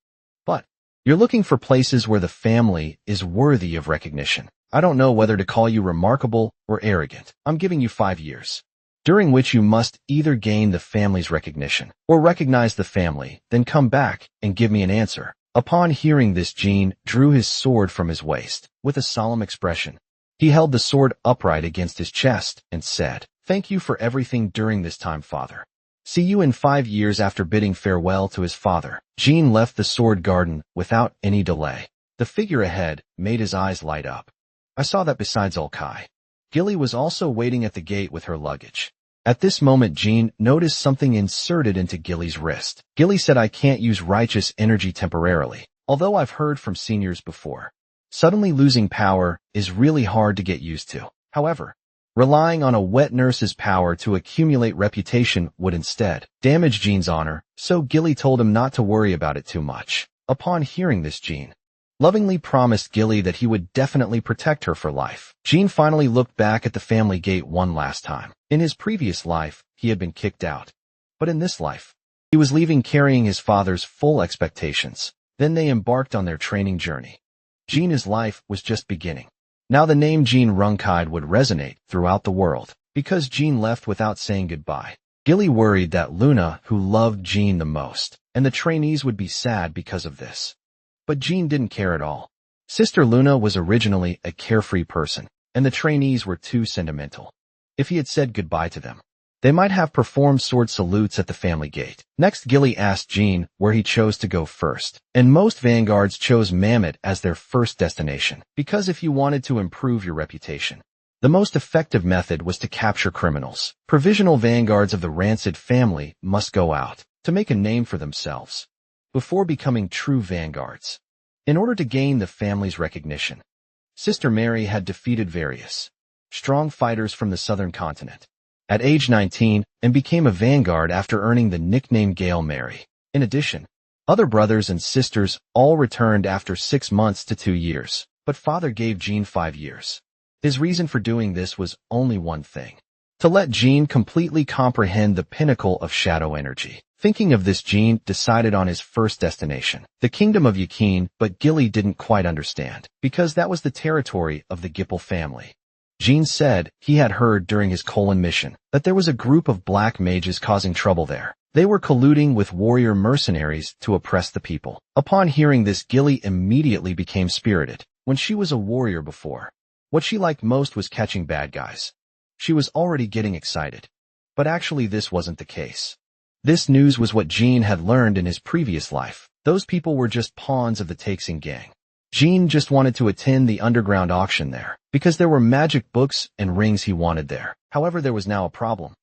S1: But you're looking for places where the family is worthy of recognition. I don't know whether to call you remarkable or arrogant. I'm giving you 5 years, during which you must either gain the family's recognition or recognize the family, then come back and give me an answer. Upon hearing this, Jean drew his sword from his waist with a solemn expression. He held the sword upright against his chest and said, "Thank you for everything during this time, Father. See you in 5 years." After bidding farewell to his father, Jean left the sword garden without any delay. The figure ahead made his eyes light up. I saw that besides Ulkai, Gilly was also waiting at the gate with her luggage. At this moment, Jean noticed something inserted into Gilly's wrist. Gilly said, "I can't use righteous energy temporarily, although I've heard from seniors before. Suddenly losing power is really hard to get used to. However, relying on a wet nurse's power to accumulate reputation would instead damage Jean's honor," so Gilly told him not to worry about it too much. Upon hearing this, Jean lovingly promised Gilly that he would definitely protect her for life. Jean finally looked back at the family gate one last time. In his previous life, he had been kicked out. But in this life, he was leaving carrying his father's full expectations. Then they embarked on their training journey. Jean's life was just beginning. Now the name Jean Runkide would resonate throughout the world, because Jean left without saying goodbye. Gilly worried that Luna, who loved Jean the most, and the trainees would be sad because of this. But Jean didn't care at all. Sister Luna was originally a carefree person, and the trainees were too sentimental. If he had said goodbye to them, they might have performed sword salutes at the family gate. Next, Gilly asked Jean where he chose to go first, and most vanguards chose Mammoth as their first destination, because if you wanted to improve your reputation, the most effective method was to capture criminals. Provisional vanguards of the Rancid family must go out to make a name for themselves. before becoming true vanguards. In order to gain the family's recognition, Sister Mary had defeated various strong fighters from the southern continent at age 19 and became a vanguard after earning the nickname Gale Mary. In addition, other brothers and sisters all returned after 6 months to 2 years, but father gave Jean 5 years. His reason for doing this was only one thing: to let Jean completely comprehend the pinnacle of shadow energy. Thinking of this, Jean decided on his first destination, the kingdom of Yakin, but Gilly didn't quite understand, because that was the territory of the Gipple family. Jean said he had heard during his Colon mission that there was a group of black mages causing trouble there. They were colluding with warrior mercenaries to oppress the people. Upon hearing this, Gilly immediately became spirited. When she was a warrior before, what she liked most was catching bad guys. She was already getting excited. But actually this wasn't the case. This news was what Jean had learned in his previous life. Those people were just pawns of the Takesing gang. Jean just wanted to attend the underground auction there, because there were magic books and rings he wanted there. However, there was now a problem.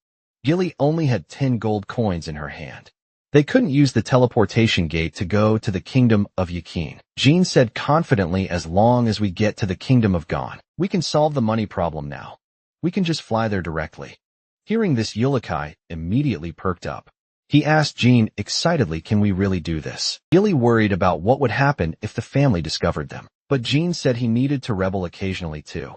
S1: Gilly only had 10 gold coins in her hand. They couldn't use the teleportation gate to go to the kingdom of Yakin. Jean said confidently, as long as we get to the kingdom of Gon, we can solve the money problem now. We can just fly there directly. Hearing this, Yulikai immediately perked up. He asked Jean excitedly, can we really do this? Gilly worried about what would happen if the family discovered them, but Jean said he needed to rebel occasionally too.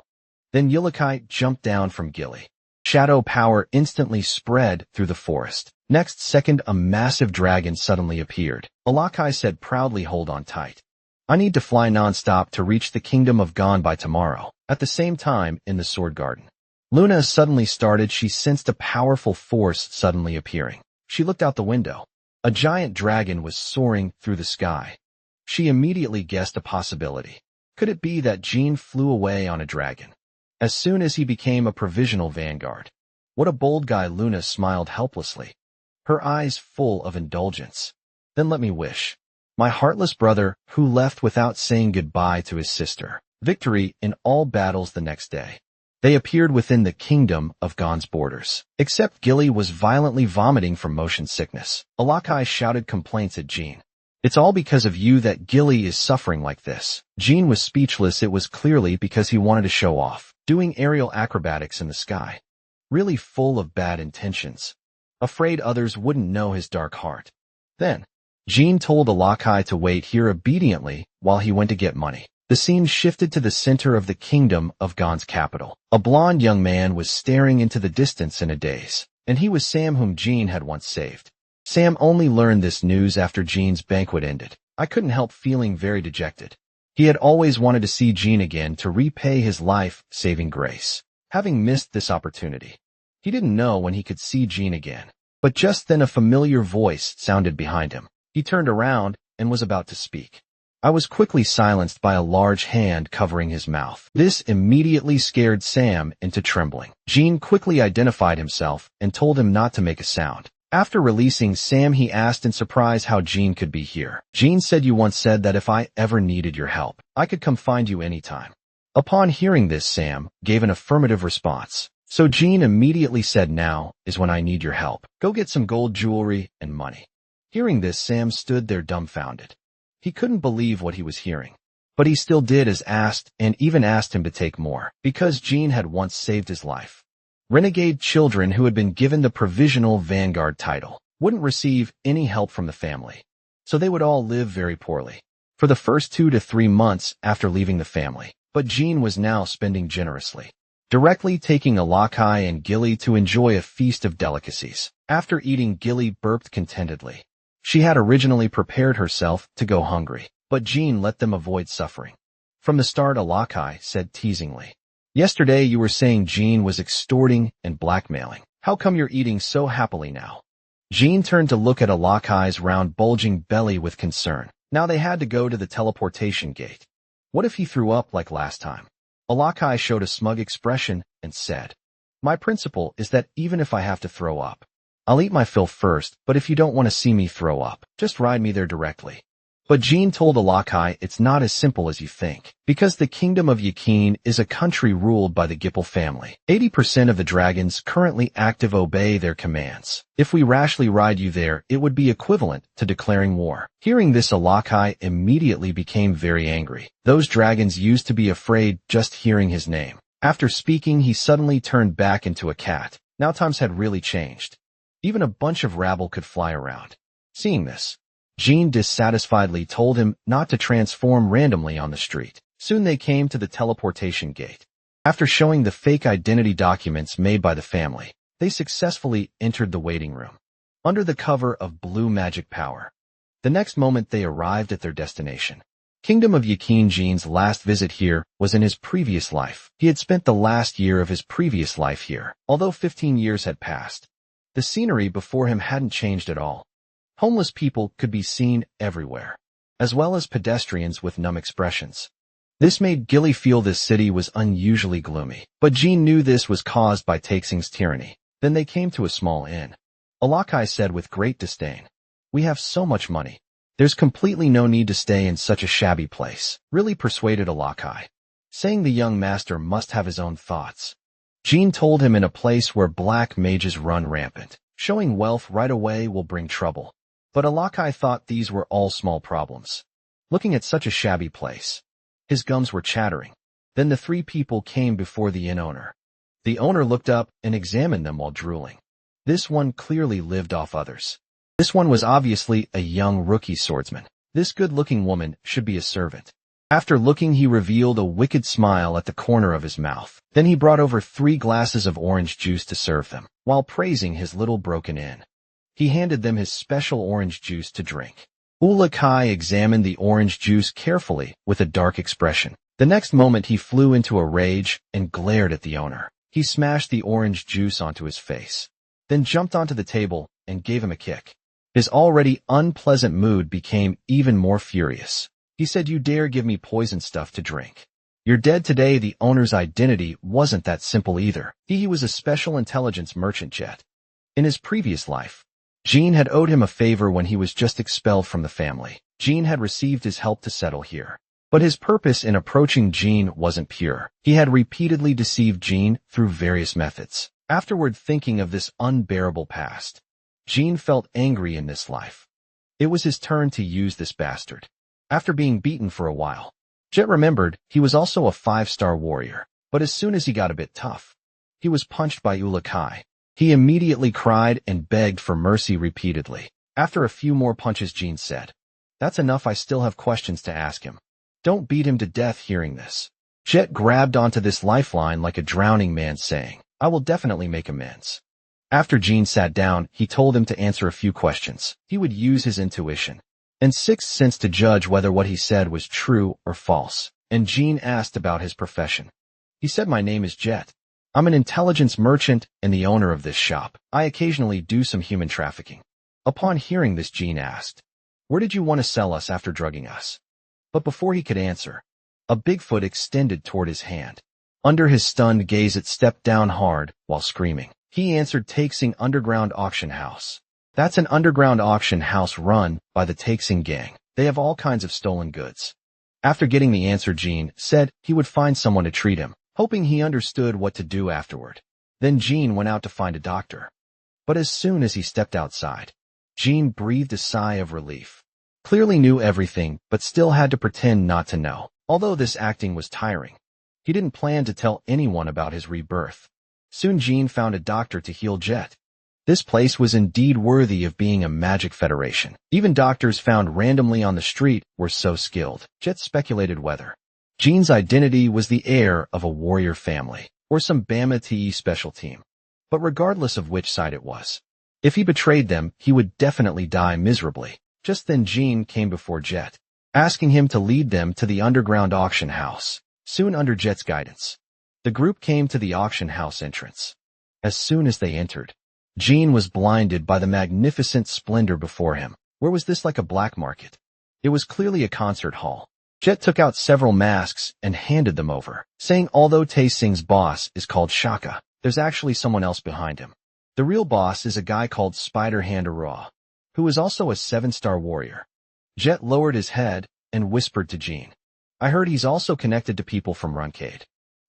S1: Then Yulikai jumped down from Gilly. Shadow power instantly spread through the forest. Next second, a massive dragon suddenly appeared. Alakai said proudly, hold on tight. I need to fly non-stop to reach the kingdom of Gon by tomorrow. At the same time, in the Sword Garden, Luna suddenly started. She sensed a powerful force suddenly appearing. She looked out the window. A giant dragon was soaring through the sky. She immediately guessed a possibility. Could it be that Jean flew away on a dragon as soon as he became a provisional vanguard? What a bold guy! Luna smiled helplessly, her eyes full of indulgence. Then let me wish my heartless brother, who left without saying goodbye to his sister, victory in all battles the next day. They appeared within the kingdom of Gon's borders. Except Gilly was violently vomiting from motion sickness. Alakai shouted complaints at Jean. It's all because of you that Gilly is suffering like this. Jean was speechless. It was clearly because he wanted to show off, doing aerial acrobatics in the sky. Really full of bad intentions. Afraid others wouldn't know his dark heart. Then, Jean told Alakai to wait here obediently while he went to get money. The scene shifted to the center of the kingdom of Gon's capital. A blond young man was staring into the distance in a daze, and he was Sam, whom Jean had once saved. Sam only learned this news after Jean's banquet ended. I couldn't help feeling very dejected. He had always wanted to see Jean again to repay his life-saving grace. Having missed this opportunity, he didn't know when he could see Jean again. But just then a familiar voice sounded behind him. He turned around and was about to speak. I was quickly silenced by a large hand covering his mouth. This immediately scared Sam into trembling. Jean quickly identified himself and told him not to make a sound. After releasing Sam, he asked in surprise how Jean could be here. Jean said, you once said that if I ever needed your help, I could come find you anytime. Upon hearing this, Sam gave an affirmative response. So Jean immediately said, now is when I need your help. Go get some gold jewelry and money. Hearing this, Sam stood there dumbfounded. He couldn't believe what he was hearing, but he still did as asked and even asked him to take more, because Jean had once saved his life. Renegade children who had been given the provisional vanguard title wouldn't receive any help from the family, so they would all live very poorly for the first 2 to 3 months after leaving the family. But Jean was now spending generously, directly taking Alakai and Gilly to enjoy a feast of delicacies. After eating, Gilly burped contentedly. She had originally prepared herself to go hungry, but Jean let them avoid suffering. From the start, Alakai said teasingly, yesterday you were saying Jean was extorting and blackmailing. How come you're eating so happily now? Jean turned to look at Alakai's round bulging belly with concern. Now they had to go to the teleportation gate. What if he threw up like last time? Alakai showed a smug expression and said, my principle is that even if I have to throw up, I'll eat my fill first, but if you don't want to see me throw up, just ride me there directly. But Jean told Alakai it's not as simple as you think, because the kingdom of Yakin is a country ruled by the Gipple family. 80% of the dragons currently active obey their commands. If we rashly ride you there, it would be equivalent to declaring war. Hearing this, Alakai immediately became very angry. Those dragons used to be afraid just hearing his name. After speaking, he suddenly turned back into a cat. Now times had really changed. Even a bunch of rabble could fly around. Seeing this, Jean dissatisfiedly told him not to transform randomly on the street. Soon they came to the teleportation gate. After showing the fake identity documents made by the family, they successfully entered the waiting room, under the cover of blue magic power. The next moment they arrived at their destination. Kingdom of Yakin. Jean's last visit here was in his previous life. He had spent the last year of his previous life here. Although 15 years had passed, the scenery before him hadn't changed at all. Homeless people could be seen everywhere, as well as pedestrians with numb expressions. This made Gilly feel this city was unusually gloomy, but Jean knew this was caused by Taixing's tyranny. Then they came to a small inn. Alakai said with great disdain, "We have so much money. There's completely no need to stay in such a shabby place." Really persuaded Alakai, saying the young master must have his own thoughts. Jean told him in a place where black mages run rampant. Showing wealth right away will bring trouble. But Alakai thought these were all small problems. Looking at such a shabby place, his gums were chattering. Then the three people came before the inn owner. The owner looked up and examined them while drooling. This one clearly lived off others. This one was obviously a young rookie swordsman. This good-looking woman should be a servant. After looking, he revealed a wicked smile at the corner of his mouth. Then he brought over 3 glasses of orange juice to serve them, while praising his little broken inn. He handed them his special orange juice to drink. Alakai examined the orange juice carefully with a dark expression. The next moment he flew into a rage and glared at the owner. He smashed the orange juice onto his face, then jumped onto the table and gave him a kick. His already unpleasant mood became even more furious. He said, "You dare give me poison stuff to drink? You're dead today." The owner's identity wasn't that simple either. He was a special intelligence merchant jet. In his previous life, Jean had owed him a favor when he was just expelled from the family. Jean had received his help to settle here. But his purpose in approaching Jean wasn't pure. He had repeatedly deceived Jean through various methods. Afterward, thinking of this unbearable past, Jean felt angry in this life. It was his turn to use this bastard. After being beaten for a while, Jet remembered he was also a 5-star warrior. But as soon as he got a bit tough, he was punched by Alakai. He immediately cried and begged for mercy repeatedly. After a few more punches, Jean said, "That's enough, I still have questions to ask him." Don't beat him to death. Hearing this, Jet grabbed onto this lifeline like a drowning man, saying, "I will definitely make amends." After Jean sat down, he told him to answer a few questions. He would use his intuition and sixth sense to judge whether what he said was true or false. And Jean asked about his profession. He said, "My name is Jet. I'm an intelligence merchant and the owner of this shop. I occasionally do some human trafficking." Upon hearing this, Jean asked, "Where did you want to sell us after drugging us?" But before he could answer, a Bigfoot extended toward his hand. Under his stunned gaze, it stepped down hard while screaming. He answered, "Taixing Underground Auction House." That's an underground auction house run by the Taixing gang. They have all kinds of stolen goods. After getting the answer, Jean said he would find someone to treat him, hoping he understood what to do afterward. Then Jean went out to find a doctor. But as soon as he stepped outside, Jean breathed a sigh of relief. Clearly knew everything, but still had to pretend not to know. Although this acting was tiring, he didn't plan to tell anyone about his rebirth. Soon Jean found a doctor to heal Jet. This place was indeed worthy of being a magic federation. Even doctors found randomly on the street were so skilled. Jet speculated whether Jean's identity was the heir of a warrior family or some Bama TE special team. But regardless of which side it was, if he betrayed them, he would definitely die miserably. Just then Jean came before Jet, asking him to lead them to the underground auction house. Soon, under Jet's guidance, the group came to the auction house entrance. As soon as they entered, Jean was blinded by the magnificent splendor before him. Where was this like a black market? It was clearly a concert hall. Jet took out several masks and handed them over, saying although Taixing's boss is called Shaka, there's actually someone else behind him. The real boss is a guy called Spider Hand Arua, who is also a 7-star warrior. Jet lowered his head and whispered to Jean. I heard he's also connected to people from Runcade.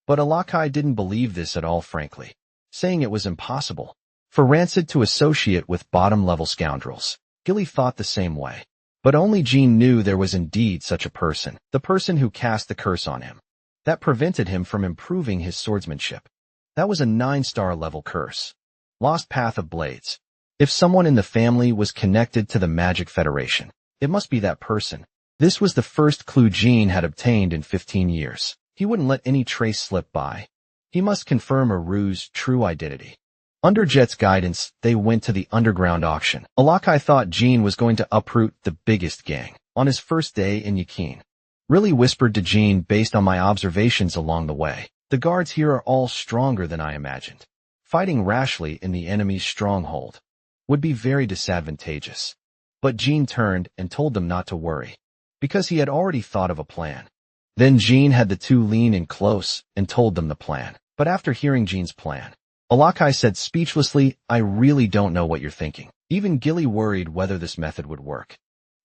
S1: But Alakai didn't believe this at all, frankly, saying it was impossible for Rancid to associate with bottom-level scoundrels. Gilly thought the same way. But only Jean knew there was indeed such a person, the person who cast the curse on him. That prevented him from improving his swordsmanship. That was a 9-star level curse. Lost Path of Blades. If someone in the family was connected to the Magic Federation, it must be that person. This was the first clue Jean had obtained in 15 years. He wouldn't let any trace slip by. He must confirm Aru's true identity. Under Jet's guidance, they went to the underground auction. Alakai thought Jean was going to uproot the biggest gang on his first day in Yakin. Really whispered to Jean based on my observations along the way. The guards here are all stronger than I imagined. Fighting rashly in the enemy's stronghold would be very disadvantageous. But Jean turned and told them not to worry, because he had already thought of a plan. Then Jean had the two lean in close and told them the plan. But after hearing Jean's plan, Alakai said speechlessly, I really don't know what you're thinking. Even Gilly worried whether this method would work.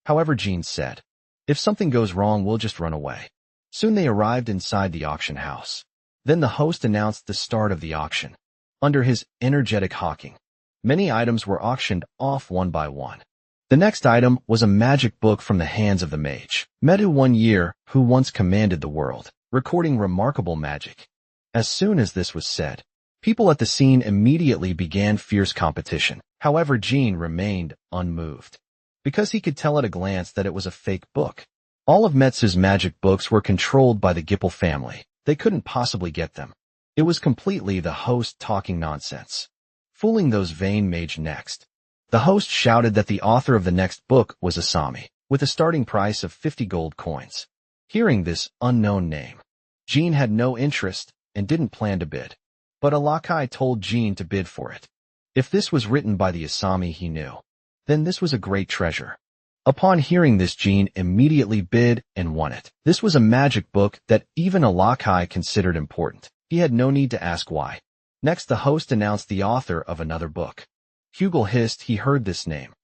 S1: However, Jean said, if something goes wrong, we'll just run away. Soon they arrived inside the auction house. Then the host announced the start of the auction. Under his energetic hawking, many items were auctioned off one by one. The next item was a magic book from the hands of the mage, Medu 1 year, who once commanded the world, recording remarkable magic. As soon as this was said, people at the scene immediately began fierce competition. However, Jean remained unmoved, because he could tell at a glance that it was a fake book. All of Metsu's magic books were controlled by the Gipple family. They couldn't possibly get them. It was completely the host talking nonsense, fooling those vain mage. Next, the host shouted that the author of the next book was Asami, with a starting price of 50 gold coins. Hearing this unknown name, Jean had no interest and didn't plan to bid. But Alakai told Jean to bid for it. If this was written by the Asami he knew, then this was a great treasure. Upon hearing this, Jean immediately bid and won it. This was a magic book that even Alakai considered important. He had no need to ask why. Next, the host announced the author of another book. Hugel hissed he heard this name.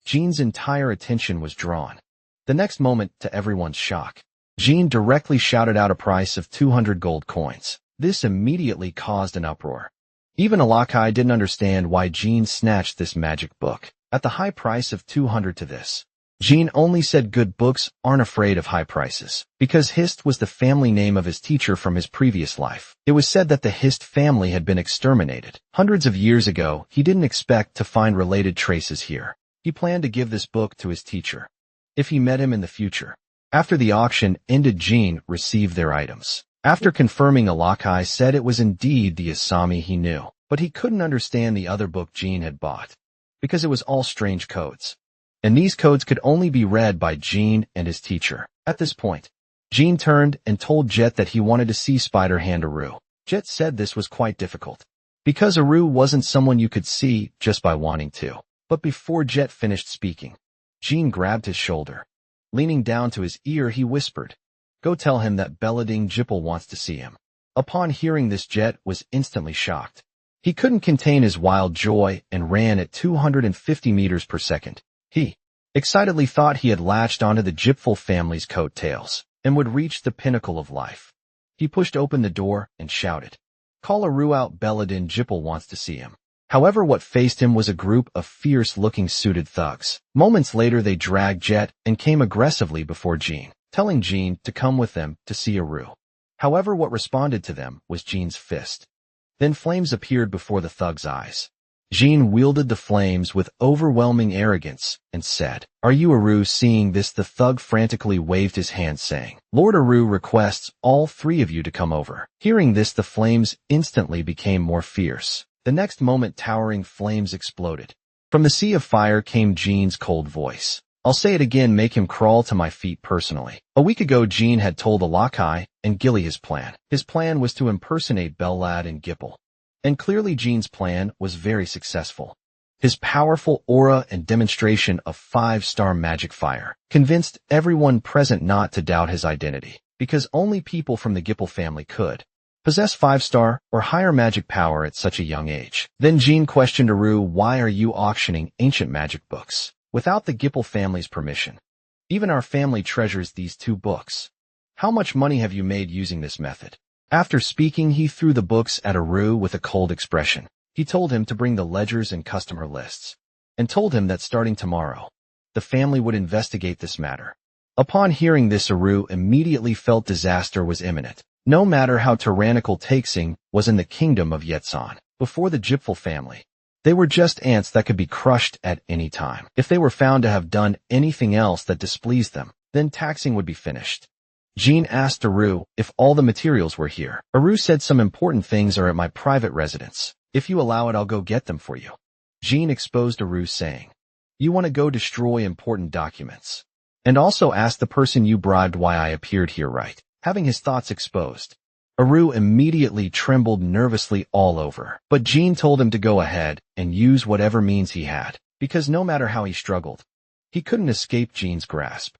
S1: Jean's entire attention was drawn. The next moment, to everyone's shock, Jean directly shouted out a price of 200 gold coins. This immediately caused an uproar. Even Alakai didn't understand why Jean snatched this magic book at the high price of 200 to this. Jean only said good books aren't afraid of high prices, because Hist was the family name of his teacher from his previous life. It was said that the Hist family had been exterminated hundreds of years ago. He didn't expect to find related traces here. He planned to give this book to his teacher if he met him in the future. After the auction ended, Jean received their items. After confirming, Alakai said it was indeed the Asami he knew, but he couldn't understand the other book Jean had bought, because it was all strange codes. And these codes could only be read by Jean and his teacher. At this point, Jean turned and told Jet that he wanted to see Spider Hand Aru. Jet said this was quite difficult, because Aru wasn't someone you could see just by wanting to. But before Jet finished speaking, Jean grabbed his shoulder. Leaning down to his ear, he whispered, go tell him that Bellading Jipple wants to see him. Upon hearing this, Jet was instantly shocked. He couldn't contain his wild joy and ran at 250 meters per second. He excitedly thought he had latched onto the Jipful family's coattails and would reach the pinnacle of life. He pushed open the door and shouted, call Aru out, Belladin Jipple wants to see him. However, what faced him was a group of fierce-looking suited thugs. Moments later, they dragged Jet and came aggressively before Jean, telling Jean to come with them to see Aru. However, what responded to them was Jean's fist. Then flames appeared before the thugs' eyes. Jean wielded the flames with overwhelming arrogance and said, are you Aru? Seeing this, the thug frantically waved his hand, saying, Lord Aru requests all three of you to come over. Hearing this, the flames instantly became more fierce. The next moment, towering flames exploded. From the sea of fire came Jean's cold voice. I'll say it again, make him crawl to my feet personally. A week ago, Jean had told Alakai and Gilly his plan. His plan was to impersonate Bellad and Gipple. And clearly Jean's plan was very successful. His powerful aura and demonstration of 5-star magic fire convinced everyone present not to doubt his identity, because only people from the Gipple family could possess 5-star or higher magic power at such a young age. Then Jean questioned Aru, why are you auctioning ancient magic books without the Gipple family's permission? Even our family treasures these 2 books. How much money have you made using this method? After speaking, he threw the books at Aru with a cold expression. He told him to bring the ledgers and customer lists, and told him that starting tomorrow, the family would investigate this matter. Upon hearing this, Aru immediately felt disaster was imminent. No matter how tyrannical Taixing was in the kingdom of Yetsan, before the Jipfel family, they were just ants that could be crushed at any time. If they were found to have done anything else that displeased them, then taxing would be finished. Jean asked Aru if all the materials were here. Aru said some important things are at my private residence. If you allow it, I'll go get them for you. Jean exposed Aru, saying, "You want to go destroy important documents. And also ask the person you bribed why I appeared here, right?" Having his thoughts exposed, Aru immediately trembled nervously all over. But Jean told him to go ahead and use whatever means he had, because no matter how he struggled, he couldn't escape Jean's grasp.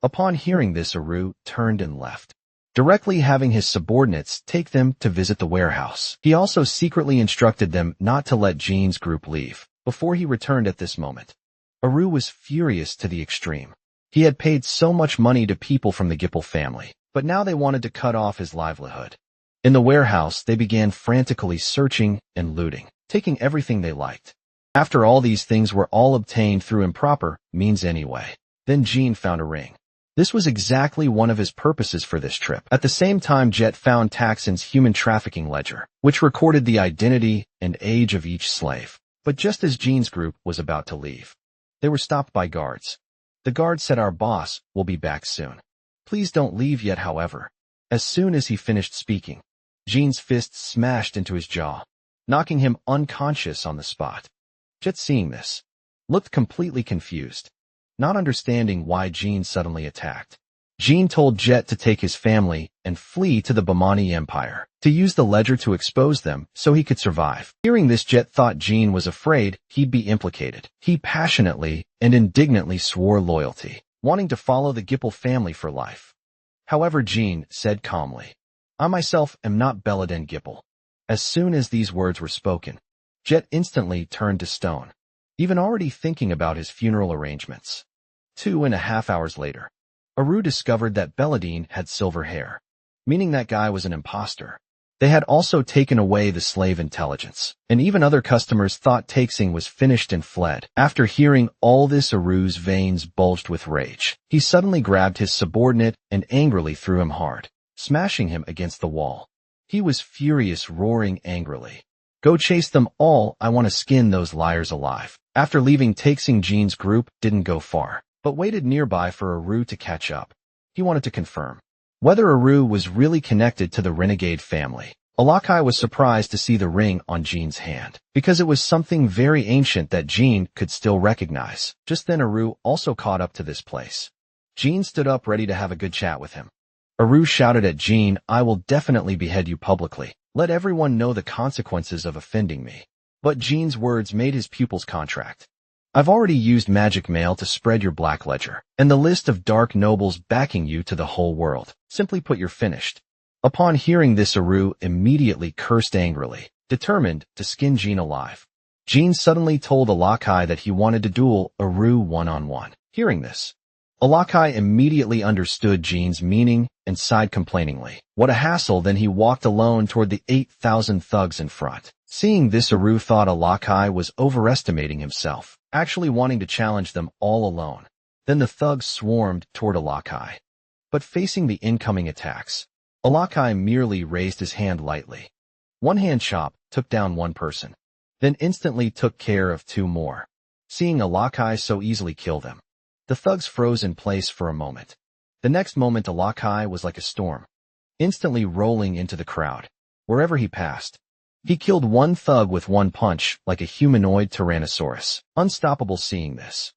S1: Upon hearing this, Aru turned and left, directly having his subordinates take them to visit the warehouse. He also secretly instructed them not to let Jean's group leave before he returned at this moment. Aru was furious to the extreme. He had paid so much money to people from the Gipfel family, but now they wanted to cut off his livelihood. In the warehouse, they began frantically searching and looting, taking everything they liked. After all these things were all obtained through improper means anyway, then Jean found a ring. This was exactly one of his purposes for this trip. At the same time, Jet found Taxon's human trafficking ledger, which recorded the identity and age of each slave. But just as Jean's group was about to leave, they were stopped by guards. The guard said, "Our boss will be back soon. Please don't leave yet." However, as soon as he finished speaking, Jean's fist smashed into his jaw, knocking him unconscious on the spot. Jet, seeing this, looked completely confused, not understanding why Jean suddenly attacked. Jean told Jet to take his family and flee to the Bamani Empire, to use the ledger to expose them so he could survive. Hearing this, Jet thought Jean was afraid he'd be implicated. He passionately and indignantly swore loyalty, wanting to follow the Gipfel family for life. However, Jean said calmly, "I myself am not Beladen Gipfel." As soon as these words were spoken, Jet instantly turned to stone, even already thinking about his funeral arrangements. 2.5 hours later, Aru discovered that Beladen had silver hair, meaning that guy was an imposter. They had also taken away the slave intelligence, and even other customers thought Taixing was finished and fled. After hearing all this, Aru's veins bulged with rage. He suddenly grabbed his subordinate and angrily threw him hard, smashing him against the wall. He was furious, roaring angrily, "Go chase them all, I want to skin those liars alive." After leaving Taixing, Jean's group didn't go far, but waited nearby for Aru to catch up. He wanted to confirm whether Aru was really connected to the renegade family. Alakai was surprised to see the ring on Jean's hand, because it was something very ancient that Jean could still recognize. Just then Aru also caught up to this place. Jean stood up ready to have a good chat with him. Aru shouted at Jean, "I will definitely behead you publicly. Let everyone know the consequences of offending me." But Jean's words made his pupils contract. "I've already used magic mail to spread your black ledger, and the list of dark nobles backing you to the whole world. Simply put, you're finished." Upon hearing this, Aru immediately cursed angrily, determined to skin Jean alive. Jean suddenly told Alakai that he wanted to duel Aru one-on-one. Hearing this, Alakai immediately understood Jean's meaning and sighed complainingly. What a hassle! Then he walked alone toward the 8,000 thugs in front. Seeing this, Aru thought Alakai was overestimating himself, actually wanting to challenge them all alone. Then the thugs swarmed toward Alakai. But facing the incoming attacks, Alakai merely raised his hand lightly. One hand chop took down one person, then instantly took care of 2 more. Seeing Alakai so easily kill them, the thugs froze in place for a moment. The next moment, Alakai was like a storm, instantly rolling into the crowd. Wherever he passed, he killed one thug with one punch like a humanoid tyrannosaurus. Unstoppable. Seeing this,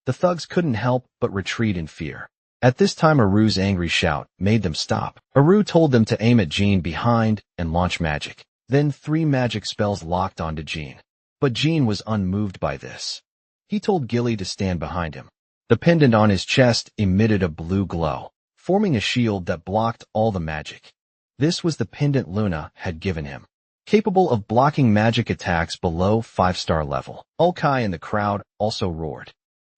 S1: the thugs couldn't help but retreat in fear. At this time, Aru's angry shout made them stop. Aru told them to aim at Jean behind and launch magic. Then 3 magic spells locked onto Jean. But Jean was unmoved by this. He told Gilly to stand behind him. The pendant on his chest emitted a blue glow, forming a shield that blocked all the magic. This was the pendant Luna had given him, capable of blocking magic attacks below 5-star level. Ulkai and the crowd also roared.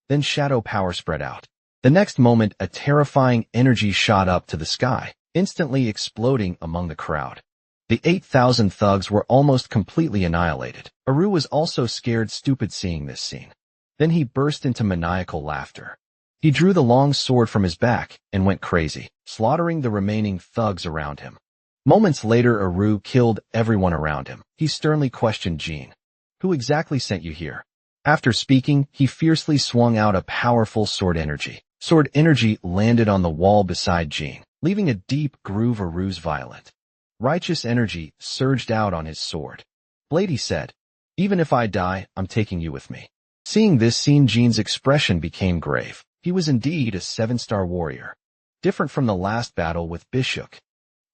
S1: Then shadow power spread out, The next moment, a terrifying energy shot up to the sky, instantly exploding among the crowd. The 8,000 thugs were almost completely annihilated. Aru was also scared stupid seeing this scene. Then he burst into maniacal laughter. He drew the long sword from his back and went crazy, slaughtering the remaining thugs around him. Moments later, Aru killed everyone around him. He sternly questioned Jean. Who exactly sent you here? After speaking, he fiercely swung out a powerful sword energy. Sword energy landed on the wall beside Jean, leaving a deep groove. Aru's violent, righteous energy surged out on his sword. Blade, he said, even if I die, I'm taking you with me. Seeing this scene, Jean's expression became grave. He was indeed a 7-star warrior. Different from the last battle with Bishuk.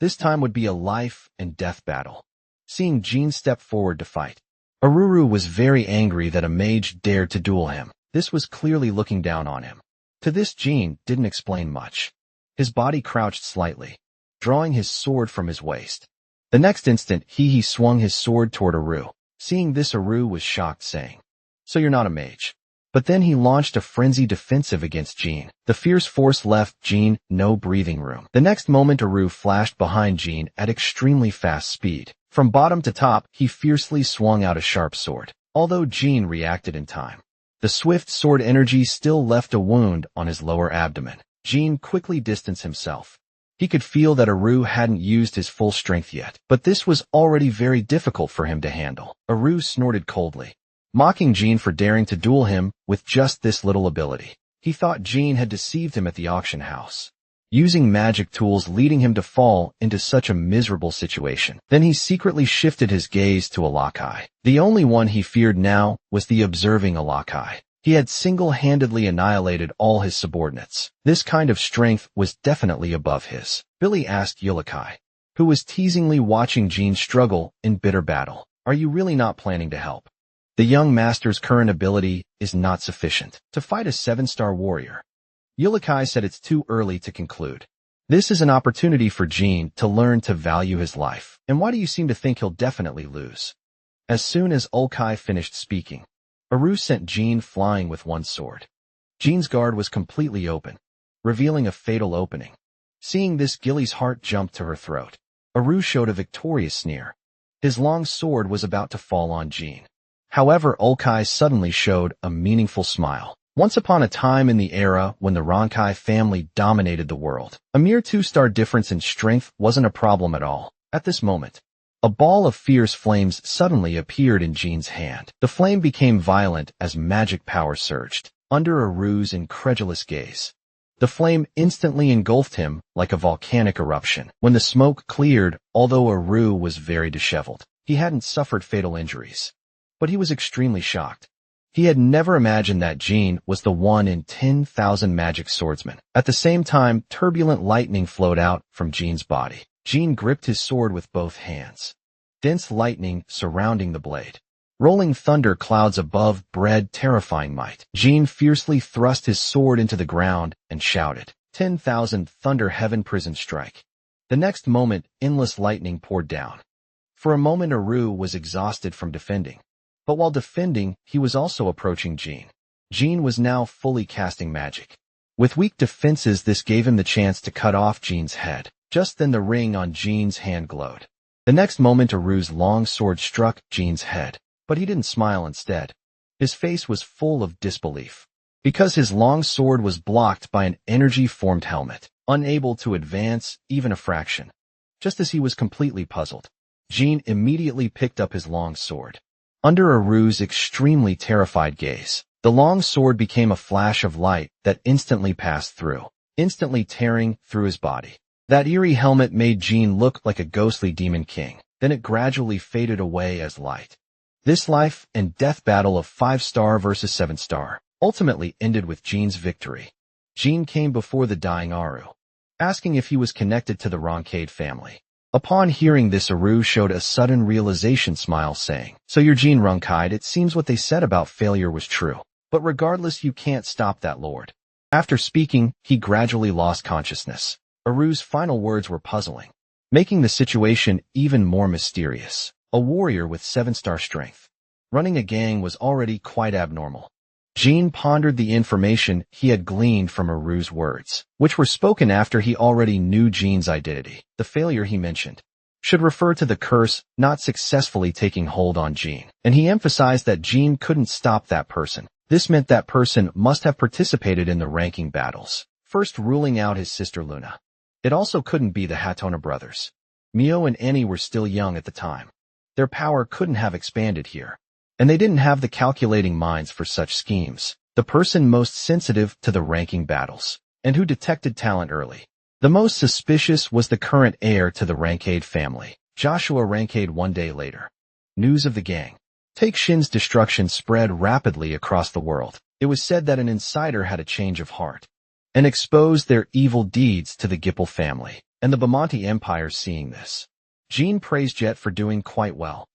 S1: This time would be a life and death battle. Seeing Jean step forward to fight, Aruru was very angry that a mage dared to duel him. This was clearly looking down on him. To this, Jean didn't explain much. His body crouched slightly, drawing his sword from his waist. The next instant, he swung his sword toward Aru. Seeing this, Aru was shocked, saying, "So you're not a mage." But then he launched a frenzied defensive against Jean. The fierce force left Jean no breathing room. The next moment, Aru flashed behind Jean at extremely fast speed. From bottom to top, he fiercely swung out a sharp sword. Although Jean reacted in time, the swift sword energy still left a wound on his lower abdomen. Jean quickly distanced himself. He could feel that Aru hadn't used his full strength yet, but this was already very difficult for him to handle. Aru snorted coldly, mocking Jean for daring to duel him with just this little ability. He thought Jean had deceived him at the auction house, using magic tools, leading him to fall into such a miserable situation. Then he secretly shifted his gaze to Alakai. The only one he feared now was the observing Alakai. He had single-handedly annihilated all his subordinates. This kind of strength was definitely above his. Billy asked Yulakai, who was teasingly watching Jean struggle in bitter battle, "Are you really not planning to help? The young master's current ability is not sufficient to fight a 7-star warrior." Yulakai said it's too early to conclude. This is an opportunity for Jean to learn to value his life. And why do you seem to think he'll definitely lose? As soon as Ulkai finished speaking, Aru sent Jean flying with one sword. Jean's guard was completely open, revealing a fatal opening. Seeing this, Gilly's heart jumped to her throat. Aru showed a victorious sneer. His long sword was about to fall on Jean. However, Ulkai suddenly showed a meaningful smile. Once upon a time in the era when the Ronkai family dominated the world, a mere 2-star difference in strength wasn't a problem at all. At this moment, a ball of fierce flames suddenly appeared in Jean's hand. The flame became violent as magic power surged. Under Aru's incredulous gaze, the flame instantly engulfed him like a volcanic eruption. When the smoke cleared, although Aru was very disheveled, he hadn't suffered fatal injuries. But he was extremely shocked. He had never imagined that Jean was the 1 in 10,000 magic swordsman. At the same time, turbulent lightning flowed out from Jean's body. Jean gripped his sword with both hands. Dense lightning surrounding the blade. Rolling thunder clouds above bred terrifying might. Jean fiercely thrust his sword into the ground and shouted, 10,000 thunder heaven prison strike. The next moment, endless lightning poured down. For a moment, Aru was exhausted from defending. But while defending, he was also approaching Jean. Jean was now fully casting magic. With weak defenses, this gave him the chance to cut off Jean's head. Just then the ring on Jean's hand glowed. The next moment, Aru's long sword struck Jean's head, but he didn't smile. Instead, his face was full of disbelief, because his long sword was blocked by an energy-formed helmet, unable to advance even a fraction. Just as he was completely puzzled, Jean immediately picked up his long sword. Under Aru's extremely terrified gaze, the long sword became a flash of light that instantly passed through, instantly tearing through his body. That eerie helmet made Jean look like a ghostly demon king. Then it gradually faded away as light. This life and death battle of 5-star versus 7-star ultimately ended with Jean's victory. Jean came before the dying Aru, asking if he was connected to the Roncade family. Upon hearing this, Aru showed a sudden realization smile, saying, "So you're Jean Roncade. It seems what they said about failure was true. But regardless, you can't stop that lord." After speaking, he gradually lost consciousness. Aru's final words were puzzling, making the situation even more mysterious. A warrior with 7-star strength running a gang was already quite abnormal. Jean pondered the information he had gleaned from Aru's words, which were spoken after he already knew Jean's identity. The failure he mentioned should refer to the curse not successfully taking hold on Jean, and he emphasized that Jean couldn't stop that person. This meant that person must have participated in the ranking battles, first ruling out his sister Luna. It also couldn't be the Hatona brothers. Mio and Annie were still young at the time. Their power couldn't have expanded here, and they didn't have the calculating minds for such schemes. The person most sensitive to the ranking battles, and who detected talent early. The most suspicious was the current heir to the Rankade family, Joshua Rankade. One day later, news of the gang Take Shin's destruction spread rapidly across the world. It was said that an insider had a change of heart and exposed their evil deeds to the Gipple family, and the Bamonti Empire seeing this. Jean praised Jet for doing quite well.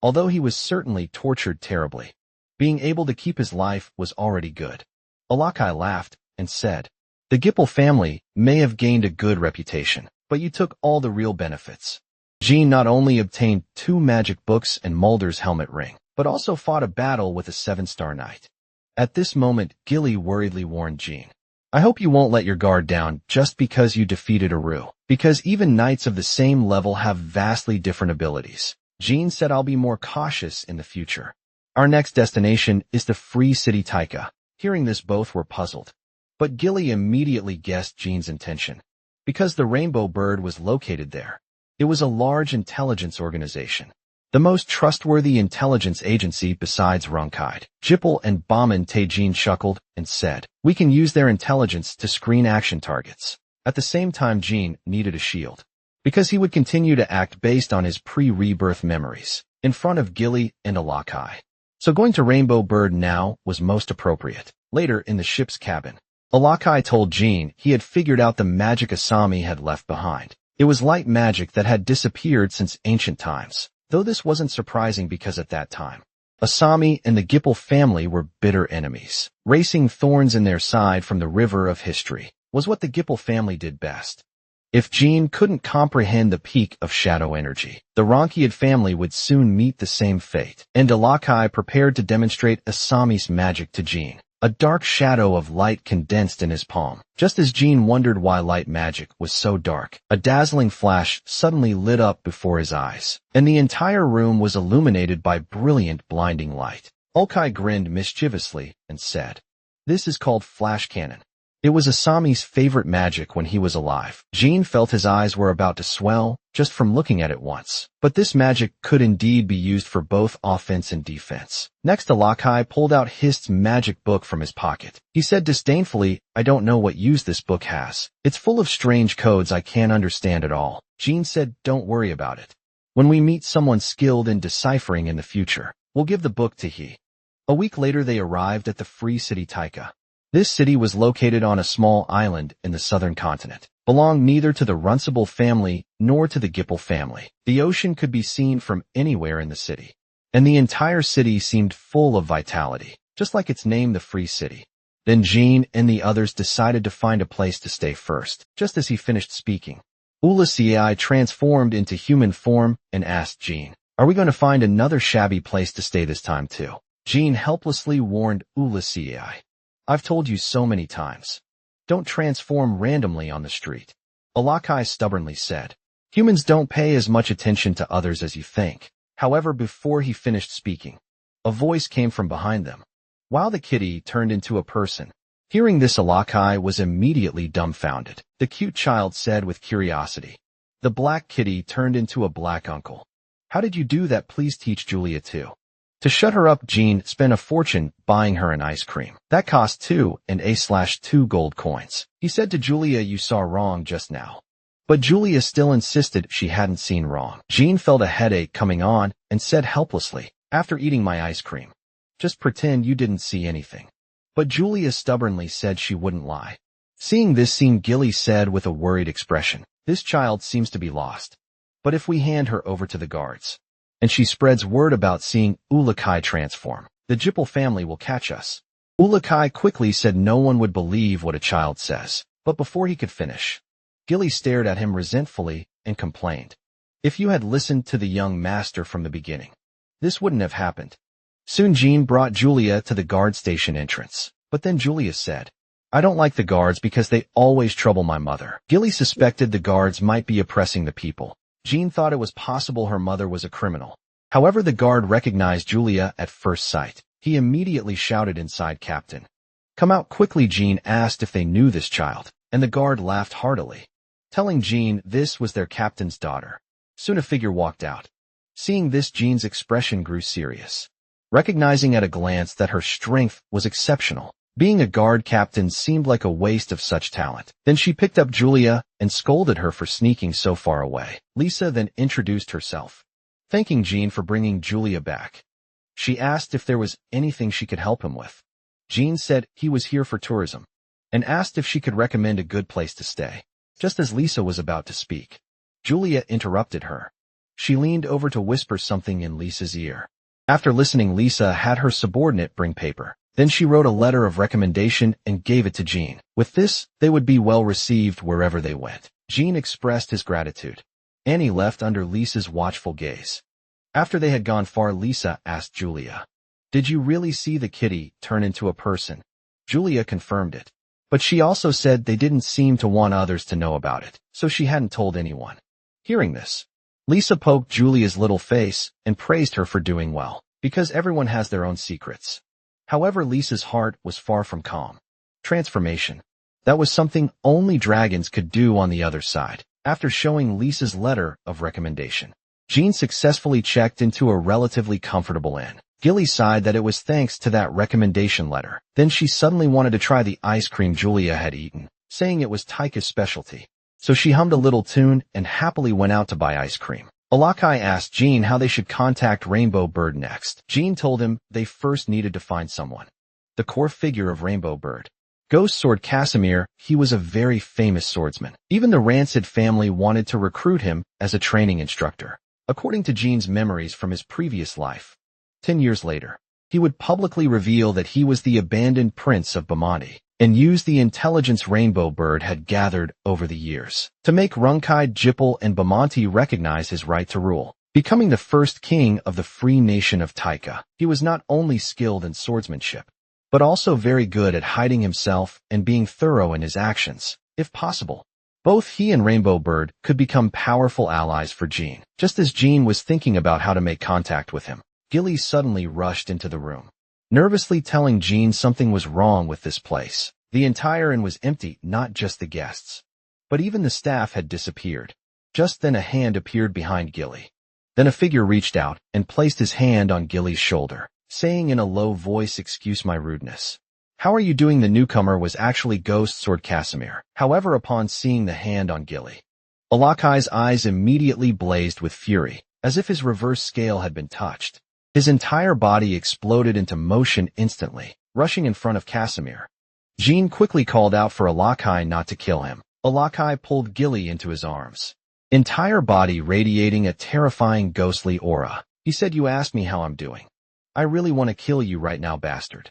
S1: Although he was certainly tortured terribly, being able to keep his life was already good. Alakai laughed and said, "The Gipple family may have gained a good reputation, but you took all the real benefits." Jean not only obtained 2 magic books and Mulder's helmet ring, but also fought a battle with a 7-star knight. At this moment, Gilly worriedly warned Jean, "I hope you won't let your guard down just because you defeated Aru, because even knights of the same level have vastly different abilities." Jean said, "I'll be more cautious in the future. Our next destination is the Free City Taika." Hearing this, both were puzzled. But Gilly immediately guessed Jean's intention, because the Rainbow Bird was located there. It was a large intelligence organization, the most trustworthy intelligence agency besides Runkaid. Gipple and Baman Jean chuckled and said, "We can use their intelligence to screen action targets." At the same time, Jean needed a shield, because he would continue to act based on his pre-rebirth memories, in front of Gilly and Alakai. So going to Rainbow Bird now was most appropriate. Later, in the ship's cabin, Alakai told Jean he had figured out the magic Asami had left behind. It was light magic that had disappeared since ancient times, though this wasn't surprising because at that time, Asami and the Gipple family were bitter enemies. Racing thorns in their side from the river of history was what the Gipple family did best. If Jean couldn't comprehend the peak of shadow energy, the Ronkiad family would soon meet the same fate, and Alakai prepared to demonstrate Asami's magic to Jean. A dark shadow of light condensed in his palm. Just as Jean wondered why light magic was so dark, a dazzling flash suddenly lit up before his eyes, and the entire room was illuminated by brilliant, blinding light. Alakai grinned mischievously and said, "This is called flash cannon." It was Asami's favorite magic when he was alive. Jean felt his eyes were about to swell just from looking at it once. But this magic could indeed be used for both offense and defense. Next, Alakai pulled out Hist's magic book from his pocket. He said disdainfully, "I don't know what use this book has. It's full of strange codes I can't understand at all." Jean said, "Don't worry about it. When we meet someone skilled in deciphering in the future, we'll give the book to he." A week later, they arrived at the Free City Taika. This city was located on a small island in the southern continent, belonged neither to the Runcible family nor to the Gipple family. The ocean could be seen from anywhere in the city, and the entire city seemed full of vitality, just like its name, the Free City. Then Jean and the others decided to find a place to stay first. Just as he finished speaking, Ulysses transformed into human form and asked Jean, "Are we going to find another shabby place to stay this time too?" Jean helplessly warned Ulysses, "I've told you so many times. Don't transform randomly on the street." Alakai stubbornly said, "Humans don't pay as much attention to others as you think." However, before he finished speaking, a voice came from behind them. While the kitty turned into a person. Hearing this, Alakai was immediately dumbfounded. The cute child said with curiosity, "The black kitty turned into a black uncle. How did you do that? Please teach Julia too." To shut her up, Jean spent a fortune buying her an ice cream. That cost 2 gold coins. He said to Julia, "You saw wrong just now." But Julia still insisted she hadn't seen wrong. Jean felt a headache coming on and said helplessly, "After eating my ice cream, just pretend you didn't see anything." But Julia stubbornly said she wouldn't lie. Seeing this scene, Gilly said with a worried expression, "This child seems to be lost. But if we hand her over to the guards, and she spreads word about seeing Ulakai transform, the Gipple family will catch us." Ulakai quickly said no one would believe what a child says. But before he could finish, Gilly stared at him resentfully and complained, "If you had listened to the young master from the beginning, this wouldn't have happened." Soon Jean brought Julia to the guard station entrance. But then Julia said, "I don't like the guards because they always trouble my mother." Gilly suspected the guards might be oppressing the people. Jean thought it was possible her mother was a criminal. However, the guard recognized Julia at first sight. He immediately shouted inside, "Captain, come out quickly." Jean asked if they knew this child, and the guard laughed heartily, telling Jean this was their captain's daughter. Soon a figure walked out. Seeing this, Jean's expression grew serious, recognizing at a glance that her strength was exceptional. Being a guard captain seemed like a waste of such talent. Then she picked up Julia and scolded her for sneaking so far away. Lisa then introduced herself, thanking Jean for bringing Julia back. She asked if there was anything she could help him with. Jean said he was here for tourism, and asked if she could recommend a good place to stay. Just as Lisa was about to speak, Julia interrupted her. She leaned over to whisper something in Lisa's ear. After listening, Lisa had her subordinate bring paper. Then she wrote a letter of recommendation and gave it to Jean. With this, they would be well received wherever they went. Jean expressed his gratitude. Annie left under Lisa's watchful gaze. After they had gone far, Lisa asked Julia, "Did you really see the kitty turn into a person?" Julia confirmed it. But she also said they didn't seem to want others to know about it, so she hadn't told anyone. Hearing this, Lisa poked Julia's little face and praised her for doing well, because everyone has their own secrets. However, Lisa's heart was far from calm. Transformation. That was something only dragons could do on the other side. After showing Lisa's letter of recommendation, Jean successfully checked into a relatively comfortable inn. Gilly sighed that it was thanks to that recommendation letter. Then she suddenly wanted to try the ice cream Julia had eaten, saying it was Taika's specialty. So she hummed a little tune and happily went out to buy ice cream. Alakai asked Jean how they should contact Rainbow Bird next. Jean told him they first needed to find someone. The core figure of Rainbow Bird. Ghost Sword Casimir, he was a very famous swordsman. Even the Rancid family wanted to recruit him as a training instructor. According to Jean's memories from his previous life, 10 years later, he would publicly reveal that he was the abandoned prince of Banished, and use the intelligence Rainbow Bird had gathered over the years to make Runkai, Jippel, and Bamonti recognize his right to rule. Becoming the first king of the free nation of Taika, he was not only skilled in swordsmanship, but also very good at hiding himself and being thorough in his actions. If possible, both he and Rainbow Bird could become powerful allies for Jean. Just as Jean was thinking about how to make contact with him, Gilly suddenly rushed into the room, nervously telling Jean something was wrong with this place. The entire inn was empty, not just the guests, but even the staff had disappeared. Just then a hand appeared behind Gilly. Then a figure reached out and placed his hand on Gilly's shoulder, saying in a low voice, "Excuse my rudeness. How are you doing?" The newcomer was actually Ghost Sword Casimir. However, upon seeing the hand on Gilly, Alakai's eyes immediately blazed with fury, as if his reverse scale had been touched. His entire body exploded into motion instantly, rushing in front of Casimir. Jean quickly called out for Alakai not to kill him. Alakai pulled Gilly into his arms, entire body radiating a terrifying ghostly aura. He said, "You asked me how I'm doing. I really want to kill you right now, bastard."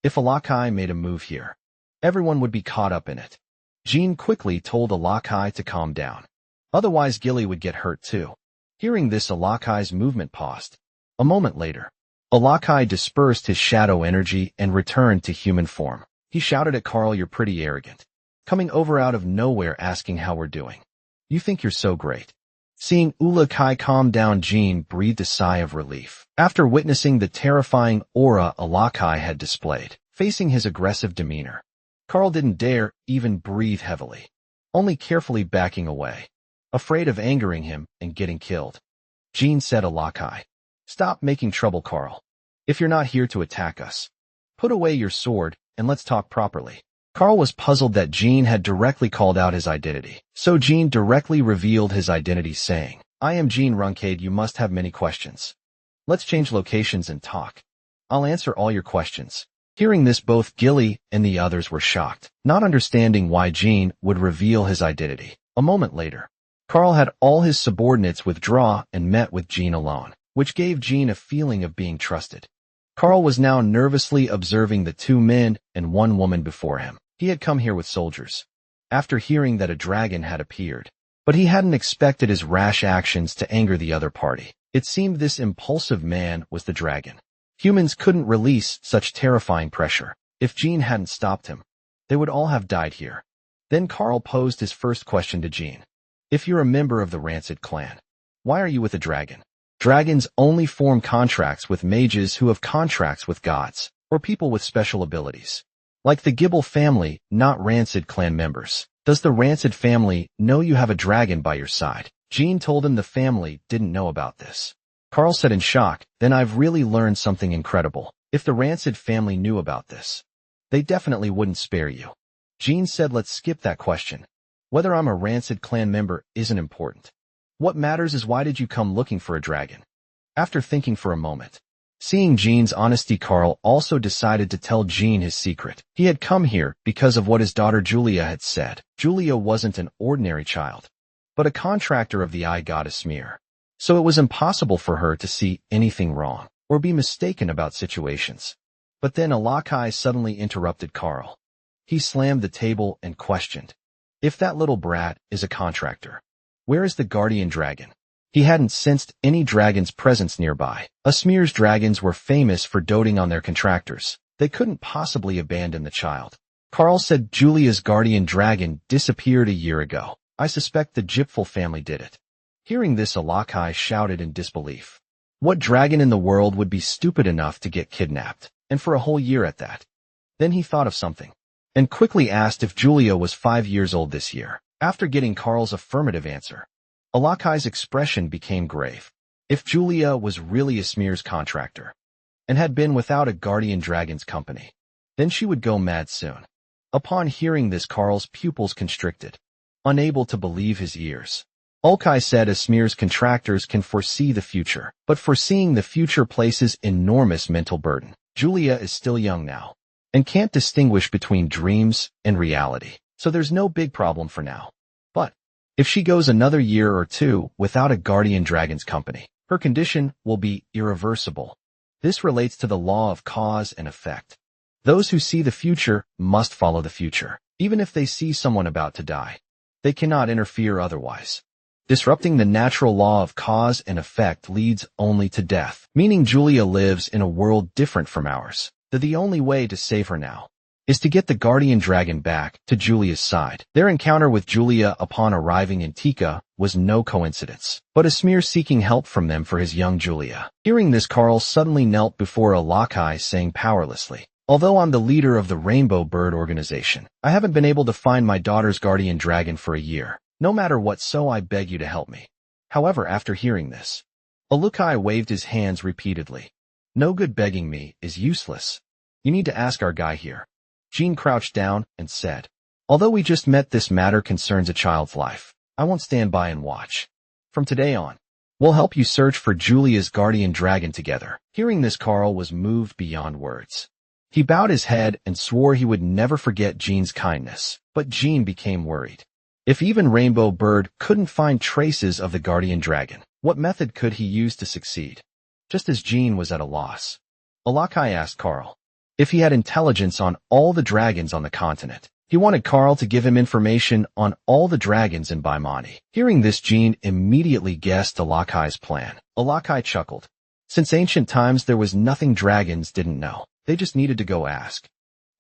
S1: If Alakai made a move here, everyone would be caught up in it. Jean quickly told Alakai to calm down. Otherwise, Gilly would get hurt too. Hearing this, Alakai's movement paused. A moment later, Alakai dispersed his shadow energy and returned to human form. He shouted at Carl, "You're pretty arrogant. Coming over out of nowhere asking how we're doing. You think you're so great." Seeing Alakai calm down, Jean breathed a sigh of relief. After witnessing the terrifying aura Alakai had displayed, facing his aggressive demeanor, Carl didn't dare even breathe heavily, only carefully backing away, afraid of angering him and getting killed. Jean said, "Alakai, stop making trouble, Carl. If you're not here to attack us, put away your sword and let's talk properly." Carl was puzzled that Jean had directly called out his identity. So Jean directly revealed his identity, saying, "I am Jean Runcade. You must have many questions. Let's change locations and talk. I'll answer all your questions." Hearing this, both Gilly and the others were shocked, not understanding why Jean would reveal his identity. A moment later, Carl had all his subordinates withdraw and met with Jean alone, which gave Jean a feeling of being trusted. Carl was now nervously observing the 2 men and 1 woman before him. He had come here with soldiers, after hearing that a dragon had appeared, but he hadn't expected his rash actions to anger the other party. It seemed this impulsive man was the dragon. Humans couldn't release such terrifying pressure. If Jean hadn't stopped him, they would all have died here. Then Carl posed his first question to Jean. If you're a member of the Rancid clan, why are you with a dragon? Dragons only form contracts with mages who have contracts with gods, or people with special abilities. Like the Gibble family, not Rancid clan members. Does the Rancid family know you have a dragon by your side? Jean told him the family didn't know about this. Carl said in shock, then I've really learned something incredible. If the Rancid family knew about this, they definitely wouldn't spare you. Jean said let's skip that question. Whether I'm a Rancid clan member isn't important. What matters is why did you come looking for a dragon? After thinking for a moment, seeing Jean's honesty, Carl also decided to tell Jean his secret. He had come here because of what his daughter Julia had said. Julia wasn't an ordinary child, but a contractor of the eye goddess Smear. So it was impossible for her to see anything wrong or be mistaken about situations. But then Alakai suddenly interrupted Carl. He slammed the table and questioned, if that little brat is a contractor, where is the guardian dragon? He hadn't sensed any dragon's presence nearby. Smear's dragons were famous for doting on their contractors. They couldn't possibly abandon the child. Carl said Julia's guardian dragon disappeared a year ago. I suspect the Gipfel family did it. Hearing this, Alakai shouted in disbelief. What dragon in the world would be stupid enough to get kidnapped, and for a whole year at that? Then he thought of something, and quickly asked if Julia was 5 years old this year. After getting Carl's affirmative answer, Alakai's expression became grave. If Julia was really Smear's contractor, and had been without a guardian dragon's company, then she would go mad soon. Upon hearing this, Carl's pupils constricted, unable to believe his ears. Alkai said Smear's contractors can foresee the future, but foreseeing the future places enormous mental burden. Julia is still young now, and can't distinguish between dreams and reality, so there's no big problem for now. But if she goes another year or two without a guardian dragon's company, her condition will be irreversible. This relates to the law of cause and effect. Those who see the future must follow the future, even if they see someone about to die. They cannot interfere otherwise. Disrupting the natural law of cause and effect leads only to death, meaning Julia lives in a world different from ours. The only way to save her now is to get the guardian dragon back to Julia's side. Their encounter with Julia upon arriving in Tika was no coincidence, but Smear seeking help from them for his young Julia. Hearing this, Carl suddenly knelt before Alakai, saying powerlessly, although I'm the leader of the Rainbow Bird organization, I haven't been able to find my daughter's guardian dragon for a year. No matter what, so I beg you to help me. However, after hearing this, Alakai waved his hands repeatedly. No good, begging me is useless. You need to ask our guy here. Jean crouched down and said, although we just met, this matter concerns a child's life. I won't stand by and watch. From today on, we'll help you search for Julia's guardian dragon together. Hearing this, Carl was moved beyond words. He bowed his head and swore he would never forget Jean's kindness, but Jean became worried. If even Rainbow Bird couldn't find traces of the guardian dragon, what method could he use to succeed? Just as Jean was at a loss, Alakai asked Carl if he had intelligence on all the dragons on the continent. He wanted Carl to give him information on all the dragons in Baimani. Hearing this, Jean immediately guessed Alakai's plan. Alakai chuckled. Since ancient times, there was nothing dragons didn't know. They just needed to go ask.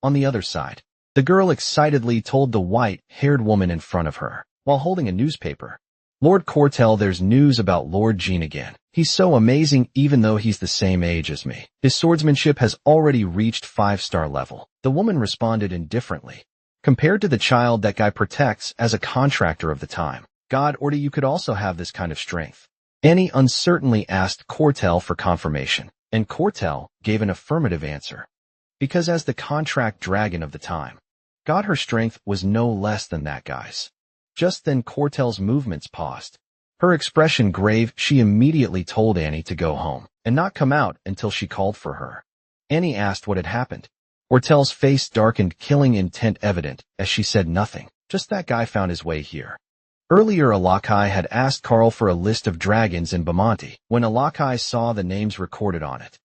S1: On the other side, the girl excitedly told the white-haired woman in front of her, while holding a newspaper. Lord Cortel, there's news about Lord Jean again. He's so amazing even though he's the same age as me. His swordsmanship has already reached 5-star level. The woman responded indifferently. Compared to the child that guy protects as a contractor of the time, God order you could also have this kind of strength. Annie uncertainly asked Cortel for confirmation, and Cortel gave an affirmative answer. Because as the contract dragon of the time, God, her strength was no less than that guy's. Just then Cortel's movements paused. Her expression grave, she immediately told Annie to go home and not come out until she called for her. Annie asked what had happened. Cortel's face darkened, killing intent evident, as she said nothing. Just that guy found his way here. Earlier, Alakai had asked Carl for a list of dragons in Bamonti. When Alakai saw the names recorded on it,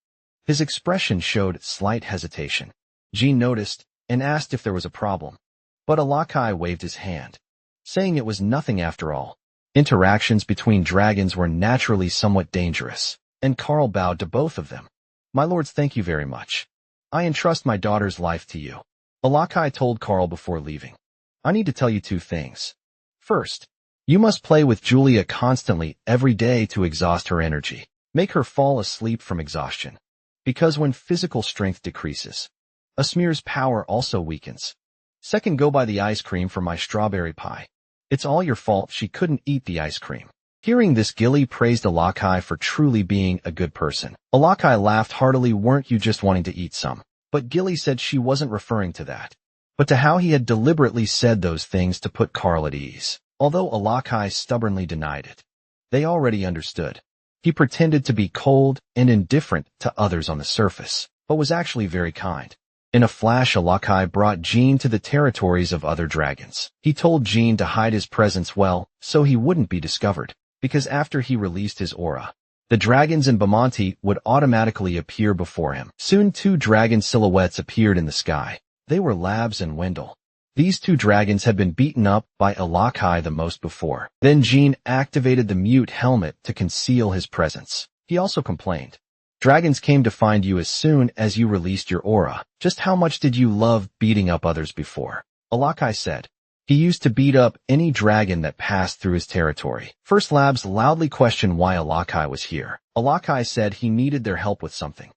S1: his expression showed slight hesitation. Jean noticed and asked if there was a problem, but Alakai waved his hand, saying it was nothing after all. Interactions between dragons were naturally somewhat dangerous, and Carl bowed to both of them. My lords, thank you very much. I entrust my daughter's life to you. Alakai told Carl before leaving. I need to tell you two things. First, you must play with Julia constantly every day to exhaust her energy. Make her fall asleep from exhaustion. Because when physical strength decreases, a smear's power also weakens. Second, go buy the ice cream for my strawberry pie. It's all your fault she couldn't eat the ice cream. Hearing this, Gilly praised Alakai for truly being a good person. Alakai laughed heartily. Weren't you just wanting to eat some? But Gilly said she wasn't referring to that, but to how he had deliberately said those things to put Carl at ease. Although Alakai stubbornly denied it, they already understood. He pretended to be cold and indifferent to others on the surface, but was actually very kind. In a flash, Alakai brought Jean to the territories of other dragons. He told Jean to hide his presence well, so he wouldn't be discovered, because after he released his aura, the dragons in Bamonte would automatically appear before him. Soon 2 dragon silhouettes appeared in the sky. They were Labs and Wendell. These 2 dragons had been beaten up by Alakai the most before. Then Jean activated the mute helmet to conceal his presence. He also complained. Dragons came to find you as soon as you released your aura. Just how much did you love beating up others before? Alakai said. He used to beat up any dragon that passed through his territory. First Labs loudly questioned why Alakai was here. Alakai said he needed their help with something.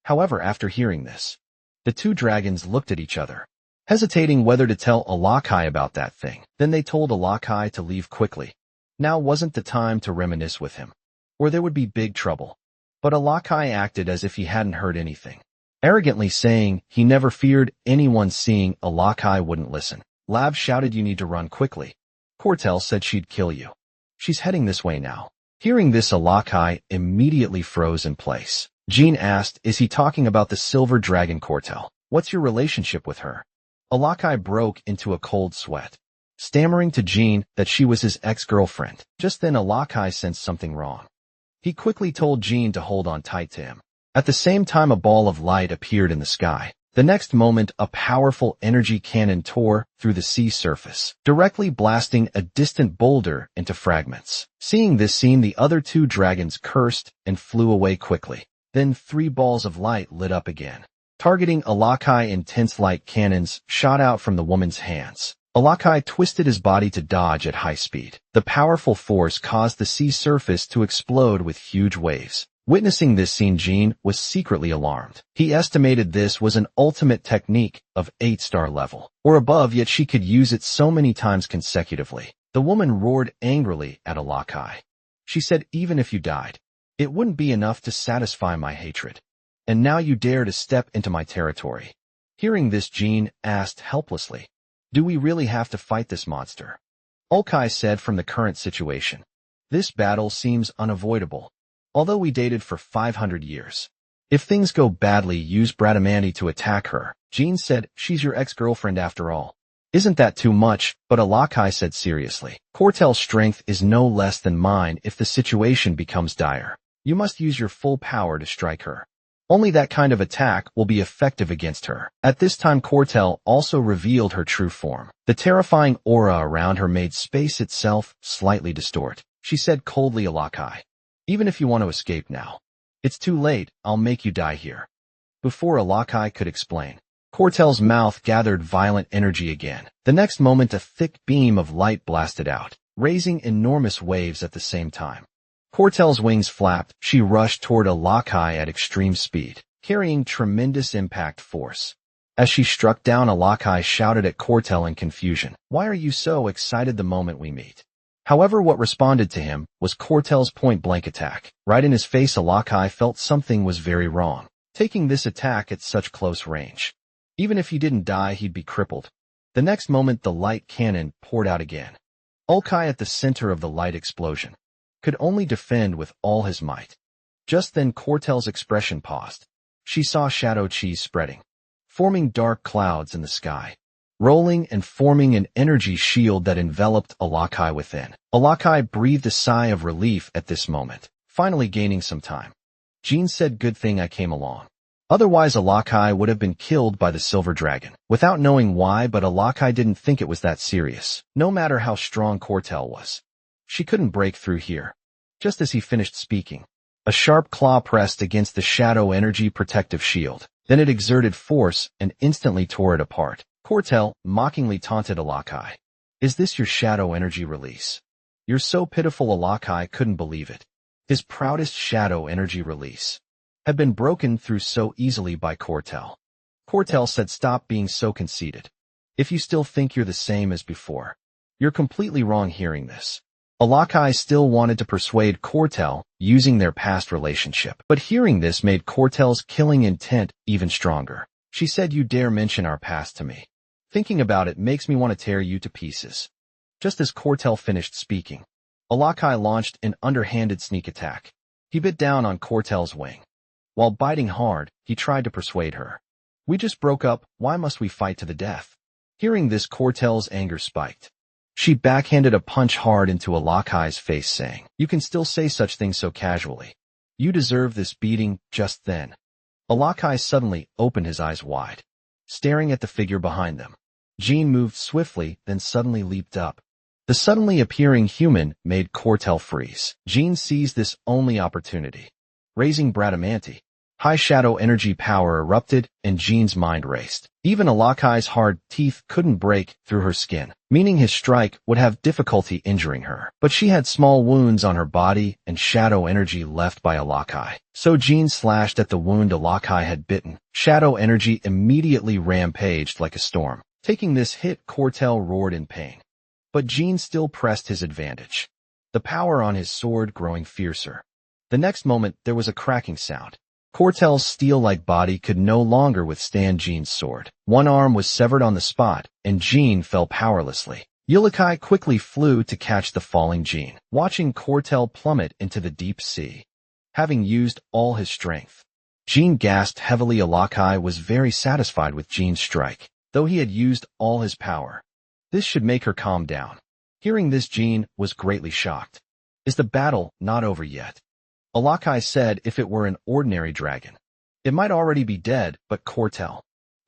S1: However, after hearing this, the 2 dragons looked at each other, hesitating whether to tell Alakai about that thing. Then they told Alakai to leave quickly. Now wasn't the time to reminisce with him, or there would be big trouble. But Alakai acted as if he hadn't heard anything, arrogantly saying he never feared anyone. Seeing Alakai wouldn't listen, Lab shouted, you need to run quickly. Cortel said she'd kill you. She's heading this way now. Hearing this, Alakai immediately froze in place. Jean asked, is he talking about the silver dragon Cortel? What's your relationship with her? Alakai broke into a cold sweat, stammering to Jean that she was his ex-girlfriend. Just then Alakai sensed something wrong. He quickly told Jean to hold on tight to him. At the same time, a ball of light appeared in the sky. The next moment, a powerful energy cannon tore through the sea surface, directly blasting a distant boulder into fragments. Seeing this scene, the other 2 dragons cursed and flew away quickly. Then 3 balls of light lit up again, targeting Alakai. Intense light cannons shot out from the woman's hands. Alakai twisted his body to dodge at high speed. The powerful force caused the sea surface to explode with huge waves. Witnessing this scene, Jean was secretly alarmed. He estimated this was an ultimate technique of 8-star level or above, yet she could use it so many times consecutively. The woman roared angrily at Alakai. She said, even if you died, it wouldn't be enough to satisfy my hatred. And now you dare to step into my territory. Hearing this, Jean asked helplessly, do we really have to fight this monster? Alakai said, from the current situation, this battle seems unavoidable. Although we dated for 500 years. If things go badly, use Bradamante to attack her. Jean said, she's your ex-girlfriend after all. Isn't that too much? But Alakai said seriously, Cortel's strength is no less than mine. If the situation becomes dire, you must use your full power to strike her. Only that kind of attack will be effective against her. At this time, Cortel also revealed her true form. The terrifying aura around her made space itself slightly distort. She said coldly, Alakai, even if you want to escape now, it's too late. I'll make you die here. Before Alakai could explain, Cortel's mouth gathered violent energy again. The next moment, a thick beam of light blasted out, raising enormous waves at the same time. Cortel's wings flapped. She rushed toward Alakai at extreme speed, carrying tremendous impact force. As she struck down, Alakai shouted at Cortel in confusion, why are you so excited the moment we meet? However, what responded to him was Cortel's point-blank attack. Right in his face, Alakai felt something was very wrong, taking this attack at such close range. Even if he didn't die, he'd be crippled. The next moment, the light cannon poured out again. Alakai, at the center of the light explosion, could only defend with all his might. Just then, Cortel's expression paused. She saw shadow cheese spreading, forming dark clouds in the sky, rolling and forming an energy shield that enveloped Alakai within. Alakai breathed a sigh of relief at this moment, finally gaining some time. Jean said, good thing I came along. Otherwise, Alakai would have been killed by the silver dragon. Without knowing why, but Alakai didn't think it was that serious. No matter how strong Cortel was, she couldn't break through here. Just as he finished speaking, A sharp claw pressed against the shadow energy protective shield. Then it exerted force and instantly tore it apart. Cortel mockingly taunted Alakai. Is this your shadow energy release? You're so pitiful. Alakai couldn't believe it. His proudest shadow energy release had been broken through so easily by Cortel. Cortel said, stop being so conceited. If you still think you're the same as before, you're completely wrong. Hearing this, Alakai still wanted to persuade Cortel using their past relationship. But hearing this made Cortel's killing intent even stronger. She said, you dare mention our past to me. Thinking about it makes me want to tear you to pieces. Just as Cortel finished speaking, Alakai launched an underhanded sneak attack. He bit down on Cortel's wing. While biting hard, he tried to persuade her. We just broke up, why must we fight to the death? Hearing this, Cortel's anger spiked. She backhanded a punch hard into Alakai's face, saying, you can still say such things so casually. You deserve this beating. Just then, Alakai suddenly opened his eyes wide, staring at the figure behind them. Jean moved swiftly, then suddenly leaped up. The suddenly appearing human made Cortel freeze. Jean seized this only opportunity. Raising Bradamanti, high shadow energy power erupted, and Jean's mind raced. Even Alakai's hard teeth couldn't break through her skin, meaning his strike would have difficulty injuring her. But she had small wounds on her body and shadow energy left by Alakai. So Jean slashed at the wound Alakai had bitten. Shadow energy immediately rampaged like a storm. Taking this hit, Cortel roared in pain. But Jean still pressed his advantage, the power on his sword growing fiercer. The next moment, there was a cracking sound. Cortel's steel-like body could no longer withstand Jean's sword. One arm was severed on the spot, and Jean fell powerlessly. Alakai quickly flew to catch the falling Jean, watching Cortel plummet into the deep sea. Having used all his strength, Jean gasped heavily. Alakai was very satisfied with Jean's strike, though he had used all his power. This should make her calm down. Hearing this, Jean was greatly shocked. Is the battle not over yet? Alakai said if it were an ordinary dragon, it might already be dead, but Cortel,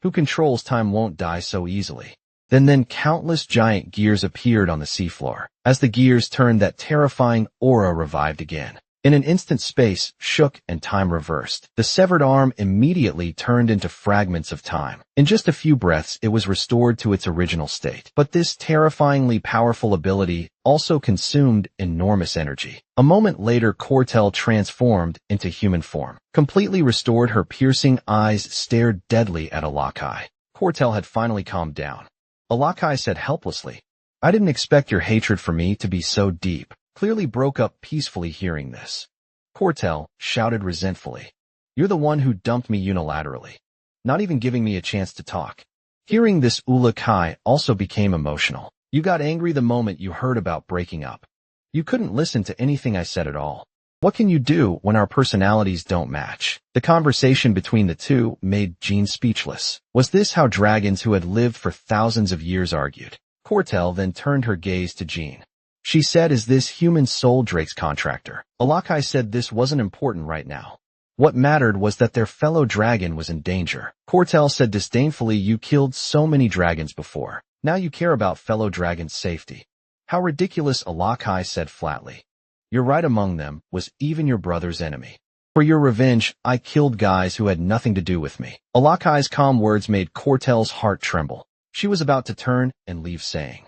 S1: who controls time, won't die so easily. Then countless giant gears appeared on the seafloor. As the gears turned, that terrifying aura revived again. In an instant, space shook and time reversed. The severed arm immediately turned into fragments of time. In just a few breaths, it was restored to its original state. But this terrifyingly powerful ability also consumed enormous energy. A moment later, Cortel transformed into human form. Completely restored, her piercing eyes stared deadly at Alakai. Cortel had finally calmed down. Alakai said helplessly, I didn't expect your hatred for me to be so deep. Clearly broke up peacefully. Hearing this, Cortel shouted resentfully, you're the one who dumped me unilaterally, not even giving me a chance to talk. Hearing this, Alakai also became emotional. You got angry the moment you heard about breaking up. You couldn't listen to anything I said at all. What can you do when our personalities don't match? The conversation between the two made Jean speechless. Was this how dragons who had lived for thousands of years argued? Cortel then turned her gaze to Jean. She said, is this human soul Drake's contractor? Alakai said this wasn't important right now. What mattered was that their fellow dragon was in danger. Cortel said disdainfully, you killed so many dragons before. Now you care about fellow dragons' safety. How ridiculous, Alakai said flatly. You're right, among them was even your brother's enemy. For your revenge, I killed guys who had nothing to do with me. Alakai's calm words made Cortel's heart tremble. She was about to turn and leave, saying,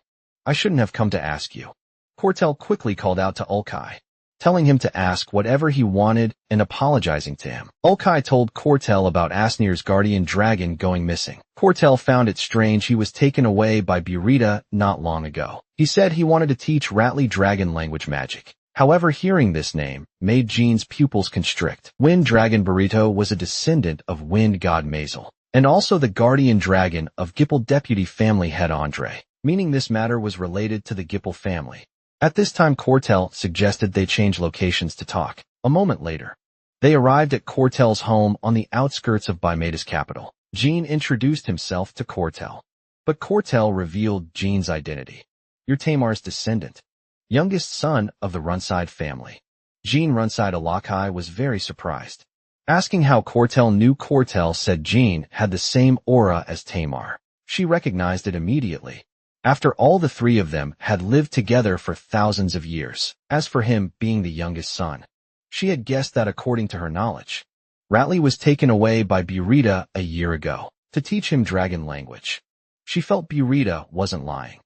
S1: I shouldn't have come to ask you. Cortel quickly called out to Ulkai, telling him to ask whatever he wanted and apologizing to him. Ulkai told Cortel about Asnir's guardian dragon going missing. Cortel found it strange he was taken away by Burita not long ago. He said he wanted to teach Ratli dragon language magic. However, hearing this name made Jean's pupils constrict. Wind Dragon Burrito was a descendant of Wind God Mazel, and also the guardian dragon of Gipple deputy family head Andre, meaning this matter was related to the Gipple family. At this time, Cortel suggested they change locations to talk. A moment later, they arrived at Cortel's home on the outskirts of Baimeda's capital. Jean introduced himself to Cortel, but Cortel revealed Jean's identity. You're Tamar's descendant, youngest son of the Runside family. Jean Runside. Alakai was very surprised. Asking how Cortel knew, Cortel said Jean had the same aura as Tamar. She recognized it immediately. After all, the three of them had lived together for thousands of years. As for him being the youngest son, She had guessed that according to her knowledge. Ratley was taken away by Burita a year ago to teach him dragon language. She felt Burita wasn't lying.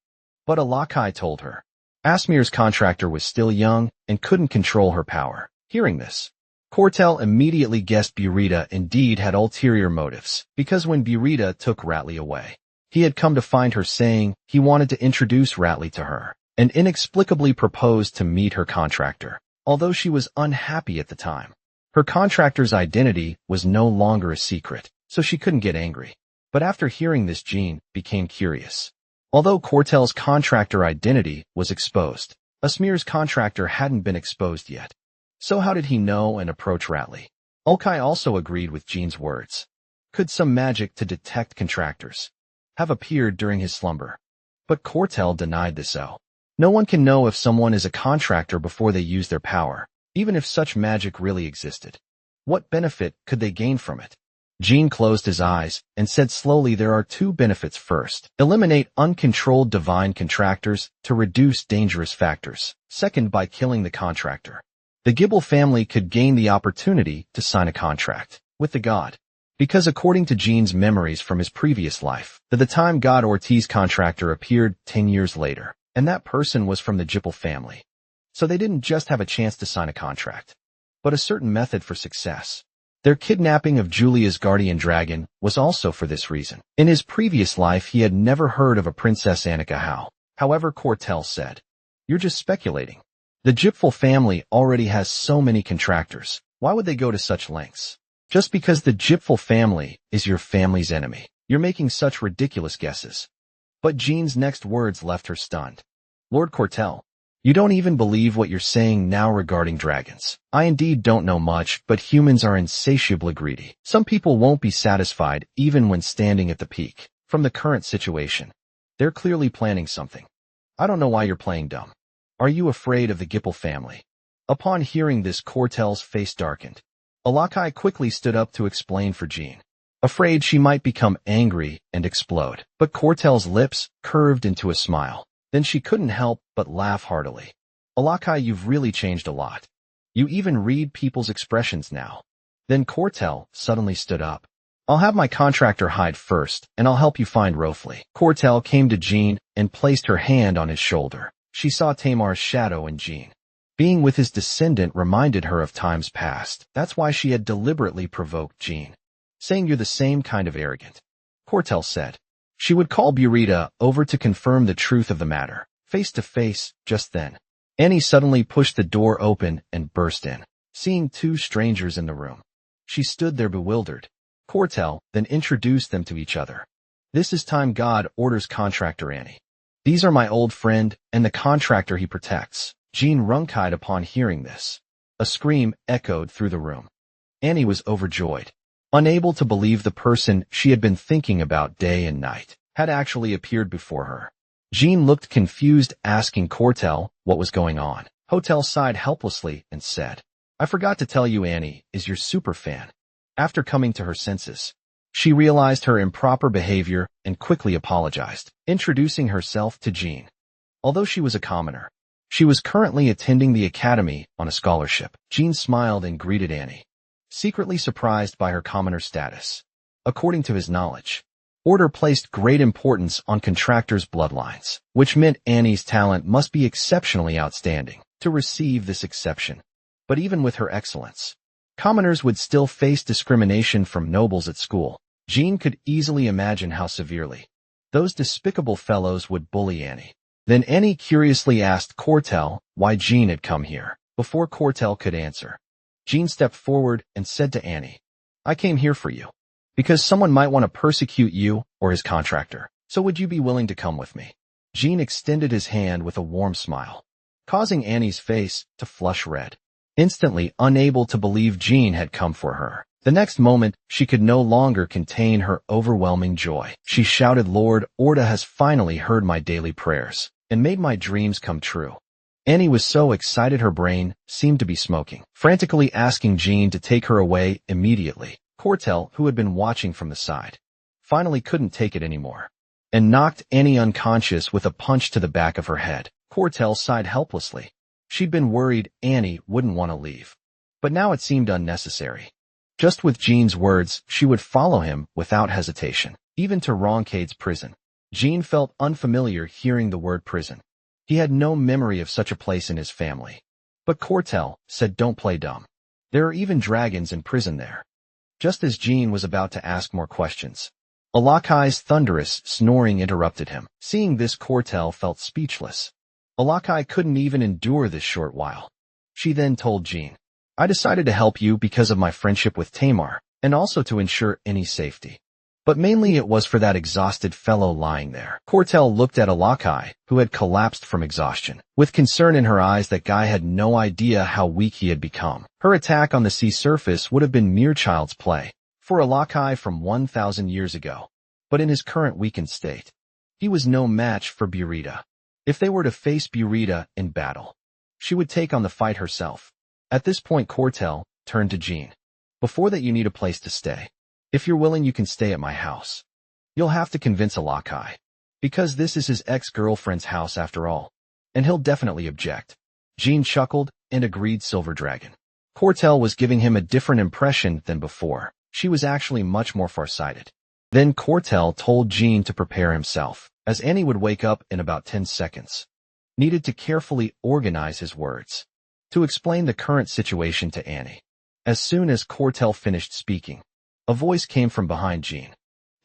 S1: But Alakai told her. Asmir's contractor was still young and couldn't control her power. Hearing this, Cortel immediately guessed Burita indeed had ulterior motives, because when Burita took Ratley away, he had come to find her saying he wanted to introduce Ratley to her, and inexplicably proposed to meet her contractor, although she was unhappy at the time. Her contractor's identity was no longer a secret, so she couldn't get angry. But after hearing this, Jean became curious. Although Cortel's contractor identity was exposed, Asmir's contractor hadn't been exposed yet. So how did he know and approach Ratley? Ulkai also agreed with Jean's words. Could some magic to detect contractors have appeared during his slumber? But Cortel denied this. No one can know if someone is a contractor before they use their power, even if such magic really existed. What benefit could they gain from it? Jean closed his eyes and said slowly, there are two benefits. First, eliminate uncontrolled divine contractors to reduce dangerous factors. Second, by killing the contractor, the Gibble family could gain the opportunity to sign a contract with the god. Because according to Jean's memories from his previous life, the time god Ortiz contractor appeared 10 years later, and that person was from the Gibble family. So they didn't just have a chance to sign a contract, but a certain method for success. Their kidnapping of Julia's guardian dragon was also for this reason. In his previous life, he had never heard of a Princess Annika Howe. However, Cortel said, "You're just speculating. The Gipfel family already has so many contractors. Why would they go to such lengths? Just because the Gipfel family is your family's enemy. You're making such ridiculous guesses." But Jean's next words left her stunned. "Lord Cortel, you don't even believe what you're saying now regarding dragons. I indeed don't know much, but humans are insatiably greedy. Some people won't be satisfied even when standing at the peak. From the current situation, they're clearly planning something. I don't know why you're playing dumb. Are you afraid of the Gipple family?" Upon hearing this, Cortel's face darkened. Alakai quickly stood up to explain for Jean, afraid she might become angry and explode. But Cortel's lips curved into a smile. Then she couldn't help but laugh heartily. "Alakai, you've really changed a lot. You even read people's expressions now." Then Cortel suddenly stood up. "I'll have my contractor hide first, and I'll help you find Rofli." Cortel came to Jean and placed her hand on his shoulder. She saw Tamar's shadow in Jean. Being with his descendant reminded her of times past. That's why she had deliberately provoked Jean, saying, "You're the same kind of arrogant." Cortel said she would call Burita over to confirm the truth of the matter, face to face. Just then, Annie suddenly pushed the door open and burst in. Seeing two strangers in the room, she stood there bewildered. Cortel then introduced them to each other. "This is Time God Orders contractor Annie. These are my old friend and the contractor he protects." Jean runkied upon hearing this. A scream echoed through the room. Annie was overjoyed, unable to believe the person she had been thinking about day and night had actually appeared before her. Jean looked confused, asking Cortel what was going on. Hotel sighed helplessly and said, "I forgot to tell you, Annie is your super fan." After coming to her senses, she realized her improper behavior and quickly apologized, introducing herself to Jean. Although she was a commoner, she was currently attending the academy on a scholarship. Jean smiled and greeted Annie, secretly surprised by her commoner status. According to his knowledge, Order placed great importance on contractors' bloodlines, which meant Annie's talent must be exceptionally outstanding to receive this exception. But even with her excellence, commoners would still face discrimination from nobles at school. Jean could easily imagine how severely those despicable fellows would bully Annie. Then Annie curiously asked Cortel why Jean had come here. Before Cortel could answer, Jean stepped forward and said to Annie, "I came here for you, because someone might want to persecute you or his contractor. So would you be willing to come with me?" Jean extended his hand with a warm smile, causing Annie's face to flush red. Instantly unable to believe Jean had come for her, the next moment she could no longer contain her overwhelming joy. She shouted, "Lord Orda has finally heard my daily prayers and made my dreams come true." Annie was so excited her brain seemed to be smoking, frantically asking Jean to take her away immediately. Cortel, who had been watching from the side, finally couldn't take it anymore and knocked Annie unconscious with a punch to the back of her head. Cortel sighed helplessly. She'd been worried Annie wouldn't want to leave. But now it seemed unnecessary. Just with Jean's words, she would follow him without hesitation, even to Roncade's prison. Jean felt unfamiliar hearing the word prison. He had no memory of such a place in his family. But Cortel said don't play dumb. There are even dragons in prison there. Just as Jean was about to ask more questions, Alakai's thunderous snoring interrupted him. Seeing this, Cortel felt speechless. Alakai couldn't even endure this short while. She then told Jean, I decided to help you because of my friendship with Tamar, and also to ensure any safety. But mainly it was for that exhausted fellow lying there. Cortel looked at Alakai, who had collapsed from exhaustion. With concern in her eyes, that guy had no idea how weak he had become. Her attack on the sea surface would have been mere child's play for Alakai from 1,000 years ago. But in his current weakened state, he was no match for Burita. If they were to face Burita in battle, she would take on the fight herself. At this point, Cortel turned to Jean. Before that, you need a place to stay. If you're willing, you can stay at my house. You'll have to convince Alakai, because this is his ex-girlfriend's house after all, and he'll definitely object. Jean chuckled and agreed. Silver Dragon. Cortel was giving him a different impression than before. She was actually much more farsighted. Then Cortel told Jean to prepare himself, as Annie would wake up in about 10 seconds. Needed to carefully organize his words to explain the current situation to Annie. As soon as Cortel finished speaking, a voice came from behind Jean.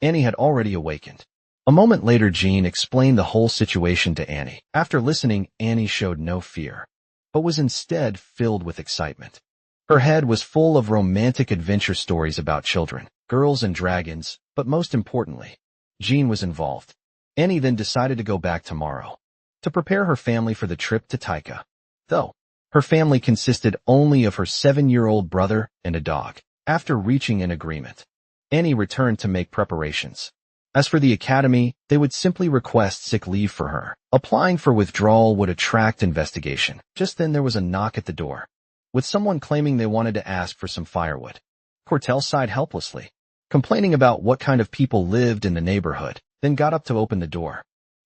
S1: Annie had already awakened. A moment later, Jean explained the whole situation to Annie. After listening, Annie showed no fear, but was instead filled with excitement. Her head was full of romantic adventure stories about children, girls and dragons, but most importantly, Jean was involved. Annie then decided to go back tomorrow to prepare her family for the trip to Taika. Though her family consisted only of her 7-year-old brother and a dog. After reaching an agreement, Annie returned to make preparations. As for the academy, they would simply request sick leave for her. Applying for withdrawal would attract investigation. Just then there was a knock at the door, with someone claiming they wanted to ask for some firewood. Cortel sighed helplessly, complaining about what kind of people lived in the neighborhood, then got up to open the door.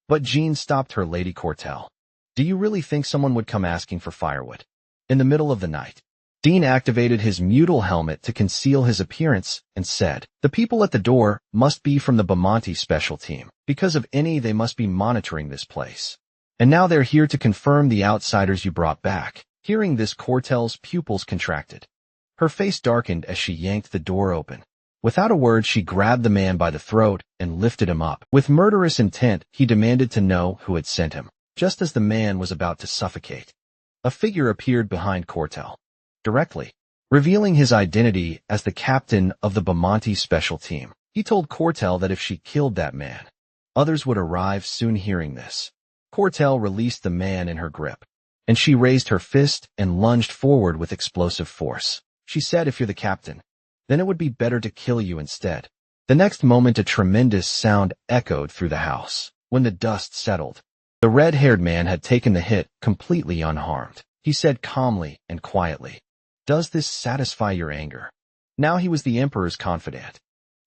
S1: But Jean stopped her. Lady Cortel, do you really think someone would come asking for firewood in the middle of the night? Dean activated his mutal helmet to conceal his appearance and said, the people at the door must be from the Banished special team. Because of any, they must be monitoring this place. And now they're here to confirm the outsiders you brought back. Hearing this, Cortel's pupils contracted. Her face darkened as she yanked the door open. Without a word, she grabbed the man by the throat and lifted him up. With murderous intent, he demanded to know who had sent him. Just as the man was about to suffocate, a figure appeared behind Cortel, directly revealing his identity as the captain of the Banished special team. He told Cortel that if she killed that man, others would arrive soon. Hearing this, Cortel released the man in her grip, and she raised her fist and lunged forward with explosive force. She said, if you're the captain, then it would be better to kill you instead. The next moment, a tremendous sound echoed through the house. When the dust settled, the red-haired man had taken the hit completely unharmed. He said calmly and quietly, does this satisfy your anger? Now he was the Emperor's confidant.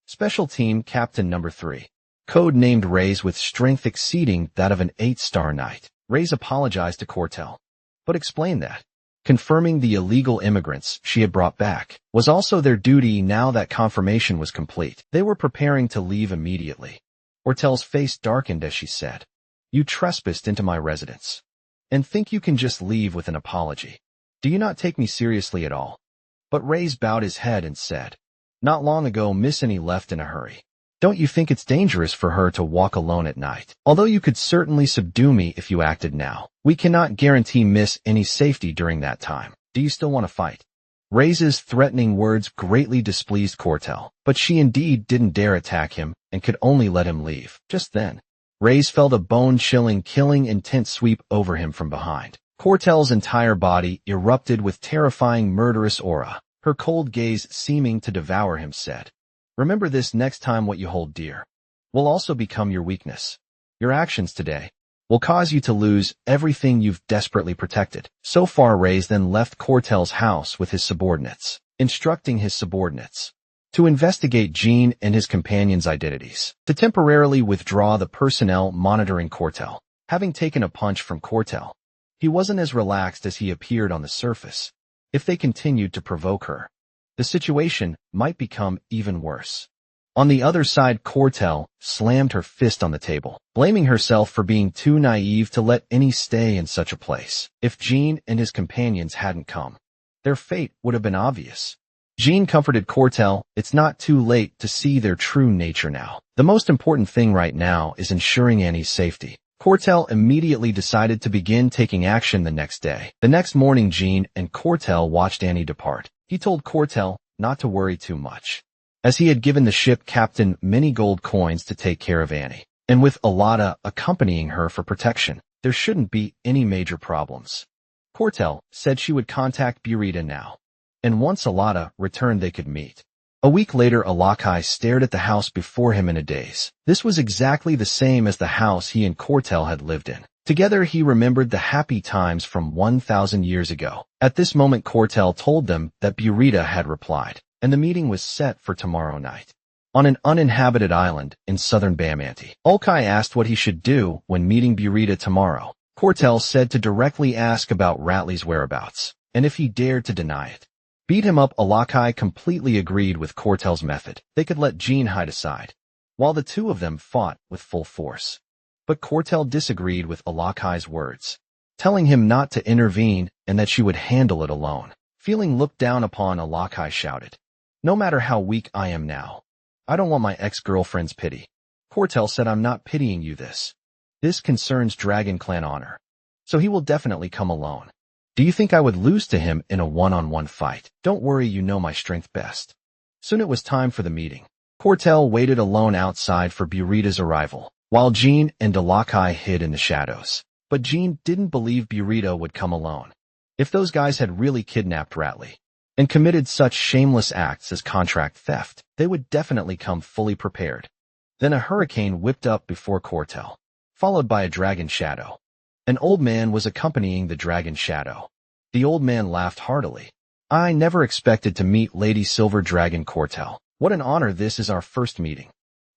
S1: Special Team Captain Number 3. Code-named Rays, with strength exceeding that of an 8-star knight. Rays apologized to Cortel, but explained that confirming the illegal immigrants she had brought back was also their duty. Now that confirmation was complete, they were preparing to leave immediately. Cortel's face darkened as she said, you trespassed into my residence and think you can just leave with an apology. Do you not take me seriously at all? But Rays bowed his head and said, not long ago Miss Annie left in a hurry. Don't you think it's dangerous for her to walk alone at night? Although you could certainly subdue me if you acted now, we cannot guarantee Miss Annie's safety during that time. Do you still want to fight? Rays' threatening words greatly displeased Cortel, but she indeed didn't dare attack him and could only let him leave. Just then, Rays felt a bone-chilling, killing intent sweep over him from behind. Cortel's entire body erupted with terrifying, murderous aura. Her cold gaze, seeming to devour him, said, remember this next time. What you hold dear will also become your weakness. Your actions today will cause you to lose everything you've desperately protected. So far, Rays then left Cortel's house with his subordinates, instructing his subordinates to investigate Jean and his companions' identities, to temporarily withdraw the personnel monitoring Cortel. Having taken a punch from Cortel, he wasn't as relaxed as he appeared on the surface. If they continued to provoke her, the situation might become even worse. On the other side, Cortel slammed her fist on the table, blaming herself for being too naive to let Annie stay in such a place. If Jean and his companions hadn't come, their fate would have been obvious. Jean comforted Cortel, "It's not too late to see their true nature now. The most important thing right now is ensuring Annie's safety." Cortel immediately decided to begin taking action the next day. The next morning, Jean and Cortel watched Annie depart. He told Cortel not to worry too much, as he had given the ship captain many gold coins to take care of Annie. And with Alada accompanying her for protection, there shouldn't be any major problems. Cortel said she would contact Burita now, and once Alada returned they could meet. A week later, Alakai stared at the house before him in a daze. This was exactly the same as the house he and Cortel had lived in. Together he remembered the happy times from 1,000 years ago. At this moment, Cortel told them that Burita had replied, and the meeting was set for tomorrow night, on an uninhabited island in southern Bamanti. Alakai asked what he should do when meeting Burita tomorrow. Cortel said to directly ask about Ratley's whereabouts, and if he dared to deny it, beat him up. Alakai completely agreed with Cortel's method. They could let Jean hide aside, while the two of them fought with full force. But Cortel disagreed with Alakai's words, telling him not to intervene and that she would handle it alone. Feeling looked down upon, Alakai shouted, "No matter how weak I am now, I don't want my ex-girlfriend's pity." Cortel said, "I'm not pitying you. This concerns Dragon Clan honor, so he will definitely come alone. Do you think I would lose to him in a one-on-one fight? Don't worry, you know my strength best." Soon it was time for the meeting. Cortel waited alone outside for Burita's arrival, while Jean and Alakai hid in the shadows. But Jean didn't believe Burita would come alone. If those guys had really kidnapped Ratley and committed such shameless acts as contract theft, they would definitely come fully prepared. Then a hurricane whipped up before Cortel, followed by a dragon shadow. An old man was accompanying the dragon shadow. The old man laughed heartily. "I never expected to meet Lady Silver Dragon Cortel. What an honor. This is our first meeting.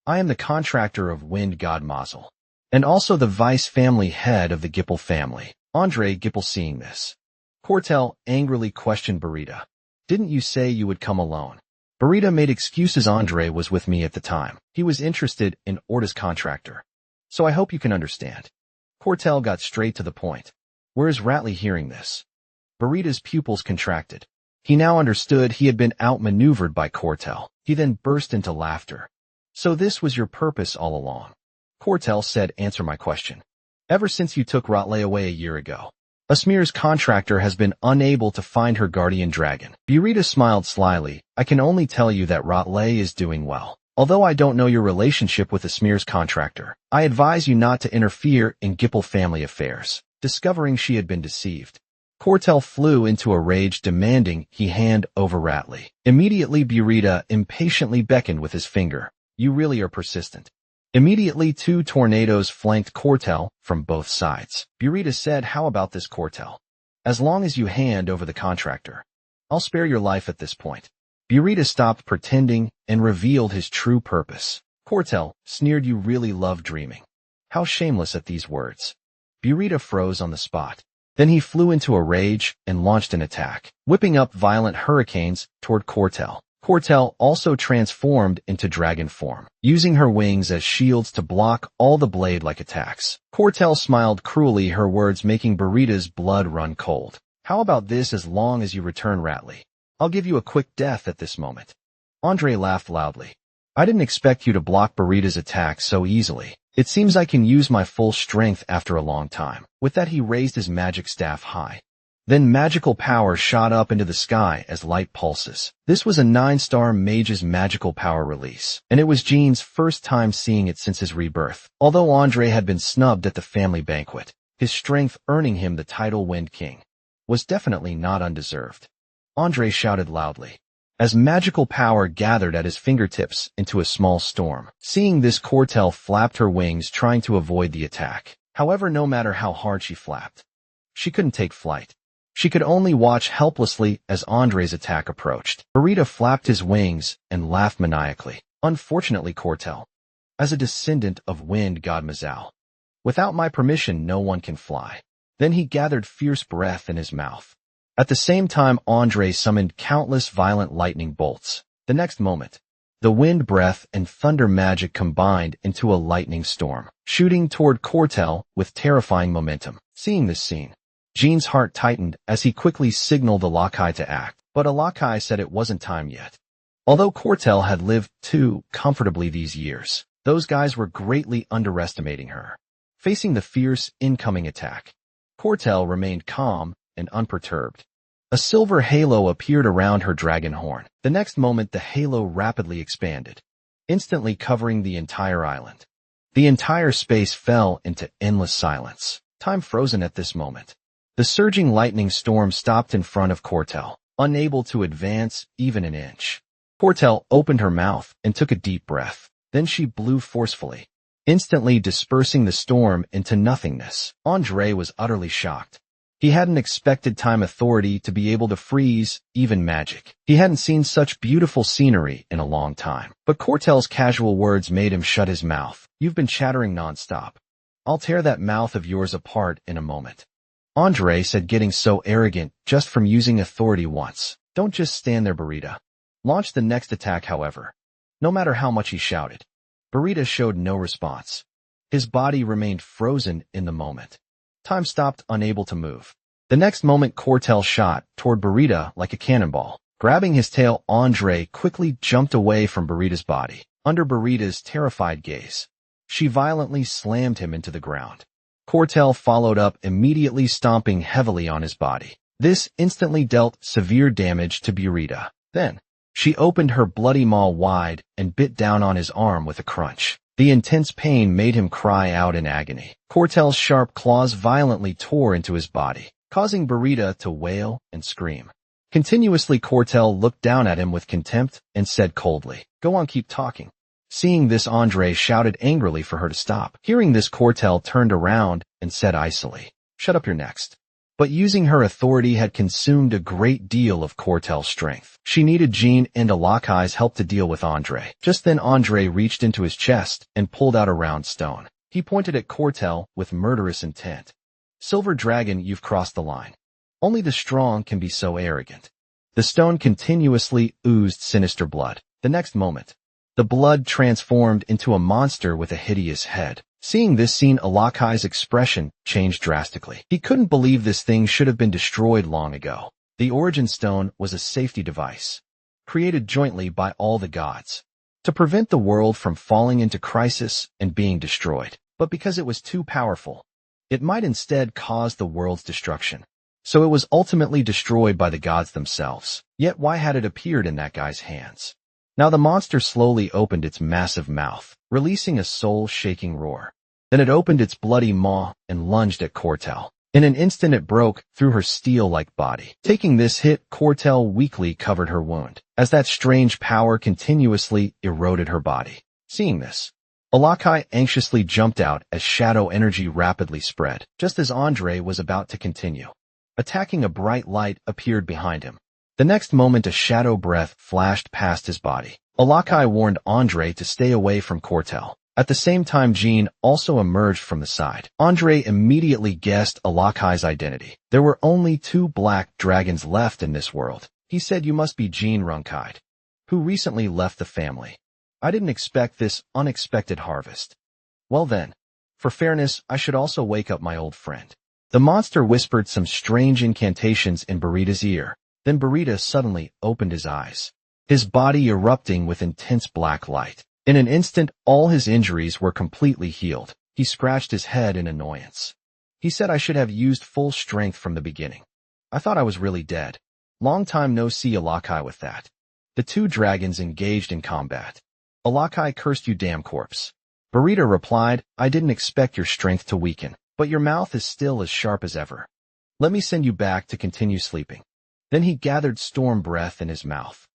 S1: I am the contractor of Wind God Mazel, and also the vice family head of the Gipple family, Andre Gipple." Seeing this, Cortel angrily questioned Burita. "Didn't you say you would come alone?" Burita made excuses. "Andre was with me at the time. He was interested in Orta's contractor, so I hope you can understand." Cortel got straight to the point. "Where is Ratley?" Hearing this, Burita's pupils contracted. He now understood he had been outmaneuvered by Cortel. He then burst into laughter. "So this was your purpose all along?" Cortel said, "Answer my question. Ever since you took Ratley away a year ago, Asmir's contractor has been unable to find her guardian dragon." Burita smiled slyly. "I can only tell you that Ratley is doing well. Although I don't know your relationship with Asmir's contractor, I advise you not to interfere in Gipple family affairs." Discovering she had been deceived, Cortel flew into a rage, demanding he hand over Ratley. Immediately, Burita impatiently beckoned with his finger. "You really are persistent." Immediately, two tornadoes flanked Cortel from both sides. Burita said, "How about this, Cortel? As long as you hand over the contractor, I'll spare your life." At this point, Burita stopped pretending and revealed his true purpose. Cortel sneered, "You really love dreaming." How shameless at these words. Burita froze on the spot. Then he flew into a rage and launched an attack, whipping up violent hurricanes toward Cortel. Cortel also transformed into dragon form, using her wings as shields to block all the blade-like attacks. Cortel smiled cruelly, her words making Burita's blood run cold. "How about this? As long as you return Ratley, I'll give you a quick death." At this moment, Andre laughed loudly. "I didn't expect you to block Burita's attack so easily. It seems I can use my full strength after a long time." With that, he raised his magic staff high. Then magical power shot up into the sky as light pulses. This was a 9-star mage's magical power release, and it was Jean's first time seeing it since his rebirth. Although Andre had been snubbed at the family banquet, his strength earning him the title Wind King was definitely not undeserved. Andre shouted loudly, as magical power gathered at his fingertips into a small storm. Seeing this, Cortel flapped her wings, trying to avoid the attack. However, no matter how hard she flapped, she couldn't take flight. She could only watch helplessly as Andre's attack approached. Burita flapped his wings and laughed maniacally. "Unfortunately, Cortel, as a descendant of Wind God Mazal, without my permission no one can fly." Then he gathered fierce breath in his mouth, At the same time, Andre summoned countless violent lightning bolts. The next moment, the wind breath and thunder magic combined into a lightning storm, shooting toward Cortel with terrifying momentum. Seeing this scene, Jean's heart tightened as he quickly signaled Alakai to act, but Alakai said it wasn't time yet. Although Cortel had lived too comfortably these years, those guys were greatly underestimating her. Facing the fierce incoming attack, Cortel remained calm and unperturbed. A silver halo appeared around her dragon horn. The next moment, the halo rapidly expanded, instantly covering the entire island. The entire space fell into endless silence, time frozen at this moment. The surging lightning storm stopped in front of Cortel, unable to advance even an inch. Cortel opened her mouth and took a deep breath. Then she blew forcefully, instantly dispersing the storm into nothingness. Andre was utterly shocked. He hadn't expected Time Authority to be able to freeze even magic. He hadn't seen such beautiful scenery in a long time. But Cortel's casual words made him shut his mouth. You've been chattering nonstop. I'll tear that mouth of yours apart in a moment. Andre said, getting so arrogant just from using authority once. Don't just stand there, Burrito. Launch the next attack, however. No matter how much he shouted, Burrito showed no response. His body remained frozen in the moment. Time stopped, unable to move. The next moment, Cortel shot toward Burrito like a cannonball. Grabbing his tail, Andre quickly jumped away from Burrito's body. Under Burrito's terrified gaze, she violently slammed him into the ground. Cortel followed up, immediately stomping heavily on his body. This instantly dealt severe damage to Burrito. Then, she opened her bloody maw wide and bit down on his arm with a crunch. The intense pain made him cry out in agony. Cortel's sharp claws violently tore into his body, causing Burrito to wail and scream. Continuously, Cortel looked down at him with contempt and said coldly, "Go on, keep talking." Seeing this, Andre shouted angrily for her to stop. Hearing this, Cortel turned around and said icily, "Shut up, you're next." But using her authority had consumed a great deal of Cortel's strength. She needed Jean and Alakai's help to deal with Andre. Just then, Andre reached into his chest and pulled out a round stone. He pointed at Cortel with murderous intent. "Silver Dragon, you've crossed the line. Only the strong can be so arrogant." The stone continuously oozed sinister blood. The next moment, the blood transformed into a monster with a hideous head. Seeing this scene, Alakai's expression changed drastically. He couldn't believe this thing should have been destroyed long ago. The Origin Stone was a safety device, created jointly by all the gods, to prevent the world from falling into crisis and being destroyed. But because it was too powerful, it might instead cause the world's destruction. So it was ultimately destroyed by the gods themselves. Yet why had it appeared in that guy's hands? Now the monster slowly opened its massive mouth, releasing a soul-shaking roar. Then it opened its bloody maw and lunged at Cortel. In an instant it broke through her steel-like body. Taking this hit, Cortel weakly covered her wound, as that strange power continuously eroded her body. Seeing this, Alakai anxiously jumped out as shadow energy rapidly spread. Just as Andre was about to continue attacking, a bright light appeared behind him. The next moment, a shadow breath flashed past his body. Alakai warned Andre to stay away from Cortel. At the same time, Jean also emerged from the side. Andre immediately guessed Alakai's identity. There were only 2 black dragons left in this world. He said, "You must be Jean Runkaid, who recently left the family. I didn't expect this unexpected harvest. Well then, for fairness, I should also wake up my old friend." The monster whispered some strange incantations in Burrito's ear. Then Burrito suddenly opened his eyes, his body erupting with intense black light. In an instant, all his injuries were completely healed. He scratched his head in annoyance. He said, "I should have used full strength from the beginning. I thought I was really dead. Long time no see, Alakai." With that, the 2 dragons engaged in combat. Alakai cursed, "You damn corpse." Burrito replied, "I didn't expect your strength to weaken, but your mouth is still as sharp as ever. Let me send you back to continue sleeping." Then he gathered storm breath in his mouth.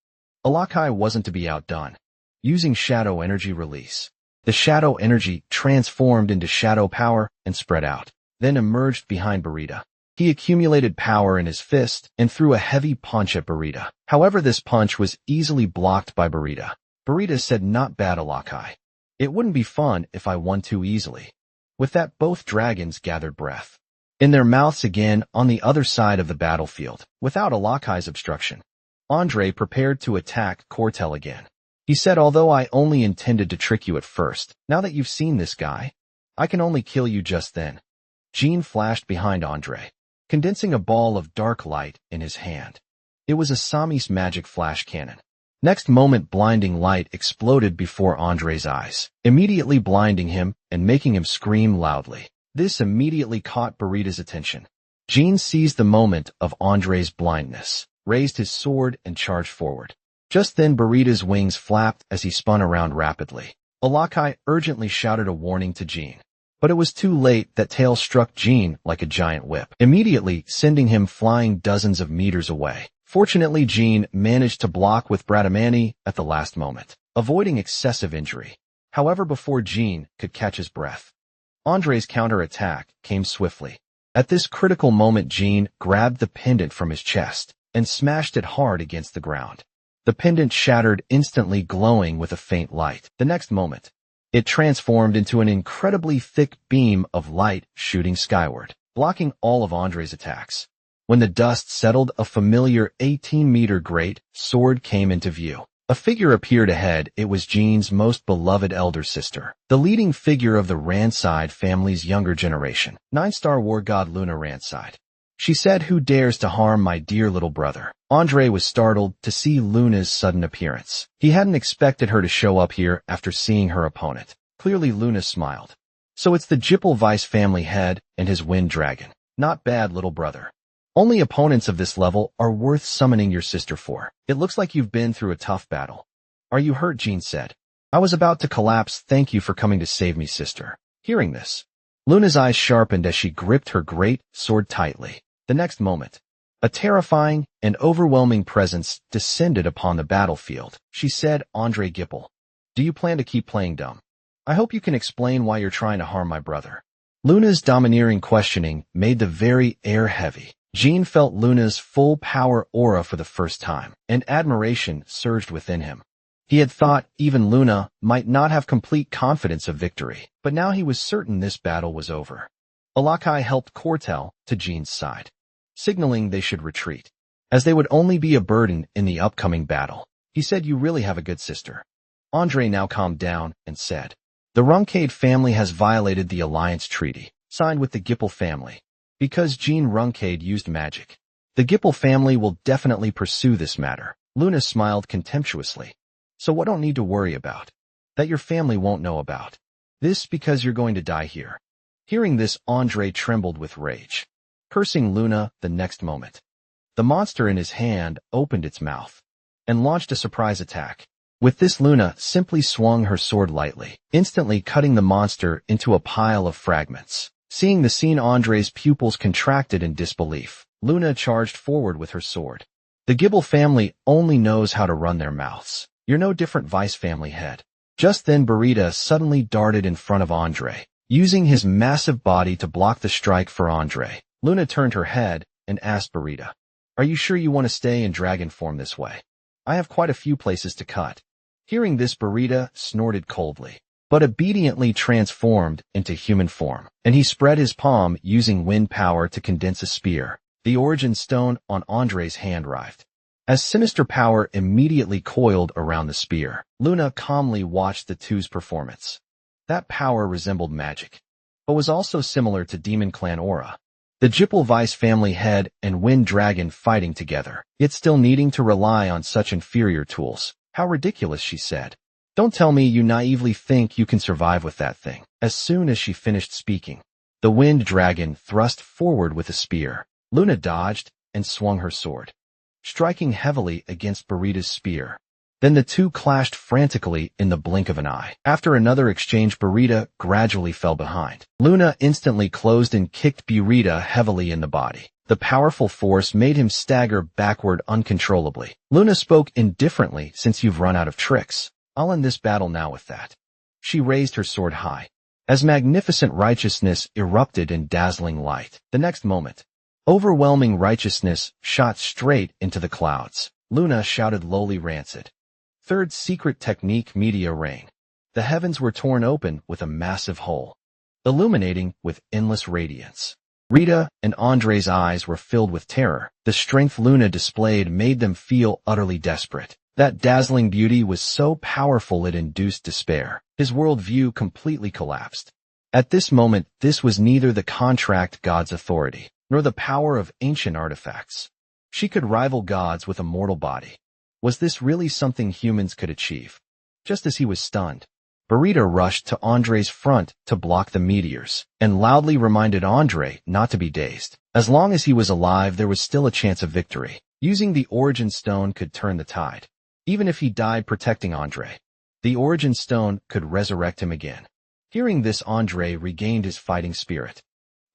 S1: Alakai wasn't to be outdone. Using shadow energy release, the shadow energy transformed into shadow power and spread out, then emerged behind Burrito. He accumulated power in his fist and threw a heavy punch at Burrito. However, this punch was easily blocked by Burrito. Burrito said, "Not bad, Alakai. It wouldn't be fun if I won too easily." With that, both dragons gathered breath. in their mouths again on the other side of the battlefield, without Alakai's obstruction. Andre prepared to attack Cortel again. He said, although I only intended to trick you at first, now that you've seen this guy, I can only kill you just then. Jean flashed behind Andre, condensing a ball of dark light in his hand. It was Asami's magic flash cannon. Next moment, blinding light exploded before Andre's eyes, immediately blinding him and making him scream loudly. This immediately caught Burita's attention. Jean seized the moment of Andre's blindness, raised his sword and charged forward. Just then Burita's wings flapped as he spun around rapidly. Alakai urgently shouted a warning to Jean. But it was too late. That tail struck Jean like a giant whip, immediately sending him flying dozens of meters away. Fortunately, Jean managed to block with Bradamani at the last moment, avoiding excessive injury. However, before Jean could catch his breath, Andre's counterattack came swiftly. At this critical moment, Jean grabbed the pendant from his chest and smashed it hard against the ground. The pendant shattered instantly, glowing with a faint light. The next moment, it transformed into an incredibly thick beam of light shooting skyward, blocking all of Andre's attacks. When the dust settled, a familiar 18-meter great sword came into view. A figure appeared ahead. It was Jean's most beloved elder sister, the leading figure of the Ranside family's younger generation, 9-star war god Luna Ranside. She said, "Who dares to harm my dear little brother?" Andre was startled to see Luna's sudden appearance. He hadn't expected her to show up here after seeing her opponent. Clearly, Luna smiled. So it's the Jippel Vice family head and his wind dragon. Not bad, little brother. Only opponents of this level are worth summoning your sister for. It looks like you've been through a tough battle. Are you hurt? Jean said. I was about to collapse. Thank you for coming to save me, sister. Hearing this, Luna's eyes sharpened as she gripped her great sword tightly. The next moment, a terrifying and overwhelming presence descended upon the battlefield. She said, Andre Gippel, do you plan to keep playing dumb? I hope you can explain why you're trying to harm my brother. Luna's domineering questioning made the very air heavy. Jean felt Luna's full power aura for the first time, and admiration surged within him. He had thought even Luna might not have complete confidence of victory, but now he was certain this battle was over. Alakai helped Cortel to Jean's side, signaling they should retreat, as they would only be a burden in the upcoming battle. He said, you really have a good sister. Andre now calmed down and said, the Runkade family has violated the alliance treaty, signed with the Gippel family. Because Jean Runkade used magic, the Gippel family will definitely pursue this matter. Luna smiled contemptuously. So what don't need to worry about? That your family won't know about. This because you're going to die here. Hearing this, Andre trembled with rage, cursing Luna the next moment. The monster in his hand opened its mouth and launched a surprise attack. With this, Luna simply swung her sword lightly, instantly cutting the monster into a pile of fragments. Seeing the scene, Andre's pupils contracted in disbelief. Luna charged forward with her sword. The Gippel family only knows how to run their mouths. You're no different, Vice family head. Just then, Burita suddenly darted in front of Andre, using his massive body to block the strike for Andre. Luna turned her head and asked Burita, are you sure you want to stay in dragon form this way? I have quite a few places to cut. Hearing this, Burita snorted coldly, but obediently transformed into human form, and he spread his palm using wind power to condense a spear. The origin stone on Andre's hand writhed, as sinister power immediately coiled around the spear. Luna calmly watched the two's performance. That power resembled magic, but was also similar to Demon Clan aura. The Gippel Vice family head and Wind Dragon fighting together, yet still needing to rely on such inferior tools. How ridiculous, she said. Don't tell me you naively think you can survive with that thing. As soon as she finished speaking, the Wind Dragon thrust forward with a spear. Luna dodged and swung her sword, striking heavily against Burita's spear. Then the two clashed frantically in the blink of an eye. After another exchange, Burita gradually fell behind. Luna instantly closed and kicked Burita heavily in the body. The powerful force made him stagger backward uncontrollably. Luna spoke indifferently, since you've run out of tricks, I'll end this battle now with that. She raised her sword high, as magnificent righteousness erupted in dazzling light. The next moment, overwhelming righteousness shot straight into the clouds. Luna shouted lowly, rancid. Third secret technique, media rain. The heavens were torn open with a massive hole, illuminating with endless radiance. Rita and Andre's eyes were filled with terror. The strength Luna displayed made them feel utterly desperate. That dazzling beauty was so powerful it induced despair. His worldview completely collapsed. At this moment, this was neither the contract god's authority, nor the power of ancient artifacts. She could rival gods with a mortal body. Was this really something humans could achieve? Just as he was stunned, Burrito rushed to Andre's front to block the meteors, and loudly reminded Andre not to be dazed. As long as he was alive, there was still a chance of victory. Using the Origin Stone could turn the tide. Even if he died protecting Andre, the Origin Stone could resurrect him again. Hearing this, Andre regained his fighting spirit,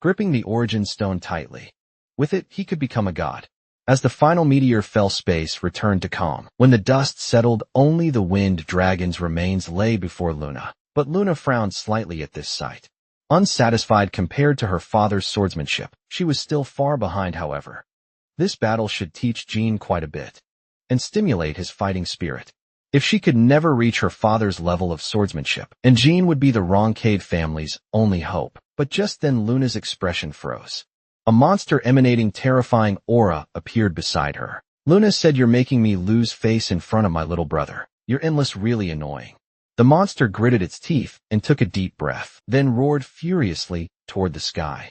S1: gripping the Origin Stone tightly. With it, he could become a god. As the final meteor fell, space returned to calm. When the dust settled, only the wind dragon's remains lay before Luna. But Luna frowned slightly at this sight. Unsatisfied compared to her father's swordsmanship, she was still far behind, however. This battle should teach Jean quite a bit, and stimulate his fighting spirit. If she could never reach her father's level of swordsmanship, and Jean would be the Roncade family's only hope. But just then Luna's expression froze. A monster emanating terrifying aura appeared beside her. Luna said, "You're making me lose face in front of my little brother. You're endless, really annoying." The monster gritted its teeth and took a deep breath, then roared furiously toward the sky.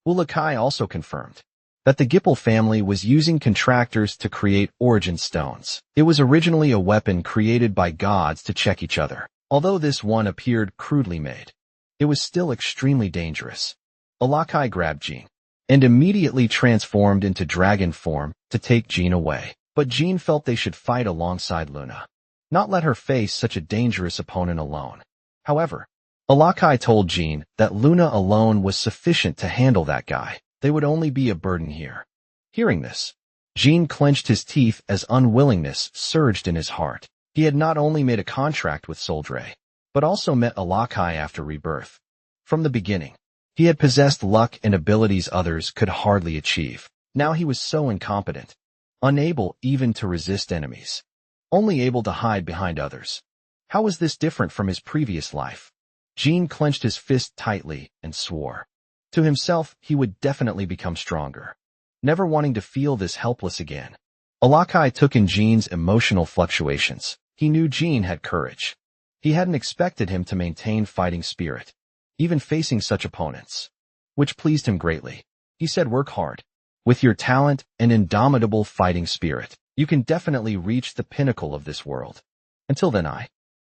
S1: Ulakai also confirmed that the Gipple family was using contractors to create Origin Stones. It was originally a weapon created by gods to check each other. Although this one appeared crudely made, it was still extremely dangerous. Ulakai grabbed Jean and immediately transformed into dragon form to take Jean away. But Jean felt they should fight alongside Luna, not let her face such a dangerous opponent alone. However, Ulakai told Jean that Luna alone was sufficient to handle that guy. They would only be a burden here. Hearing this, Jean clenched his teeth as unwillingness surged in his heart. He had not only made a contract with Soldre, but also met Ulakai after rebirth. From the beginning, he had possessed luck and abilities others could hardly achieve. Now he was so incompetent, unable even to resist enemies, only able to hide behind others. How was this different from his previous life? Jean clenched his fist tightly and swore. To himself, he would definitely become stronger, never wanting to feel this helpless again. Ulakai took in Jean's emotional fluctuations. He knew Jean had courage. He hadn't expected him to maintain fighting spirit, even facing such opponents, which pleased him greatly. He said, "Work hard. With your talent and indomitable fighting spirit, you can definitely reach the pinnacle of this world. Until then,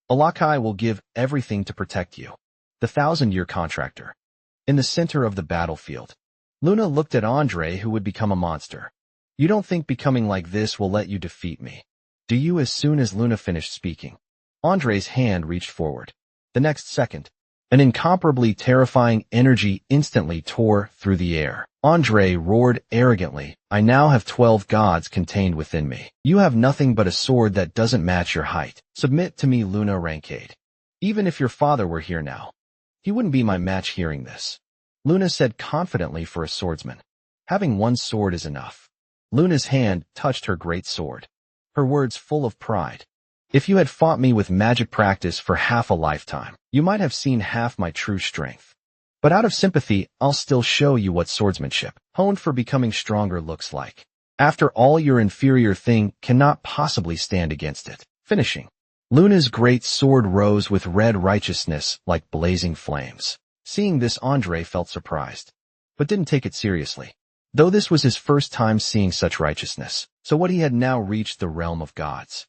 S1: Ulakai, will give everything to protect you." The 1,000-year contractor. In the center of the battlefield, Luna looked at Andre, who would become a monster. "You don't think becoming like this will let you defeat me, do you?" As soon as Luna finished speaking, Andre's hand reached forward. The next second, an incomparably terrifying energy instantly tore through the air. Andre roared arrogantly, "I now have 12 gods contained within me. You have nothing but a sword that doesn't match your height. Submit to me, Luna Roncade. Even if your father were here now, he wouldn't be my match." Hearing this, Luna said confidently, "For a swordsman, having one sword is enough." Luna's hand touched her great sword, her words full of pride. "If you had fought me with magic practice for half a lifetime, you might have seen half my true strength. But out of sympathy, I'll still show you what swordsmanship, honed for becoming stronger, looks like. After all, your inferior thing cannot possibly stand against it." Finishing, Luna's great sword rose with red righteousness like blazing flames. Seeing this, Andre felt surprised, but didn't take it seriously. Though this was his first time seeing such righteousness, so what, he had now reached the realm of gods.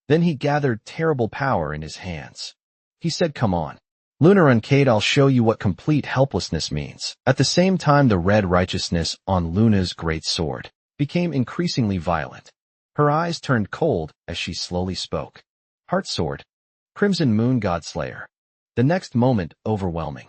S1: Then he gathered terrible power in his hands. He said, "Come on, Luna Roncade, I'll show you what complete helplessness means." At the same time, the red righteousness on Luna's great sword became increasingly violent. Her eyes turned cold as she slowly spoke. "Heart Sword, Crimson Moon God Slayer." The next moment, overwhelming,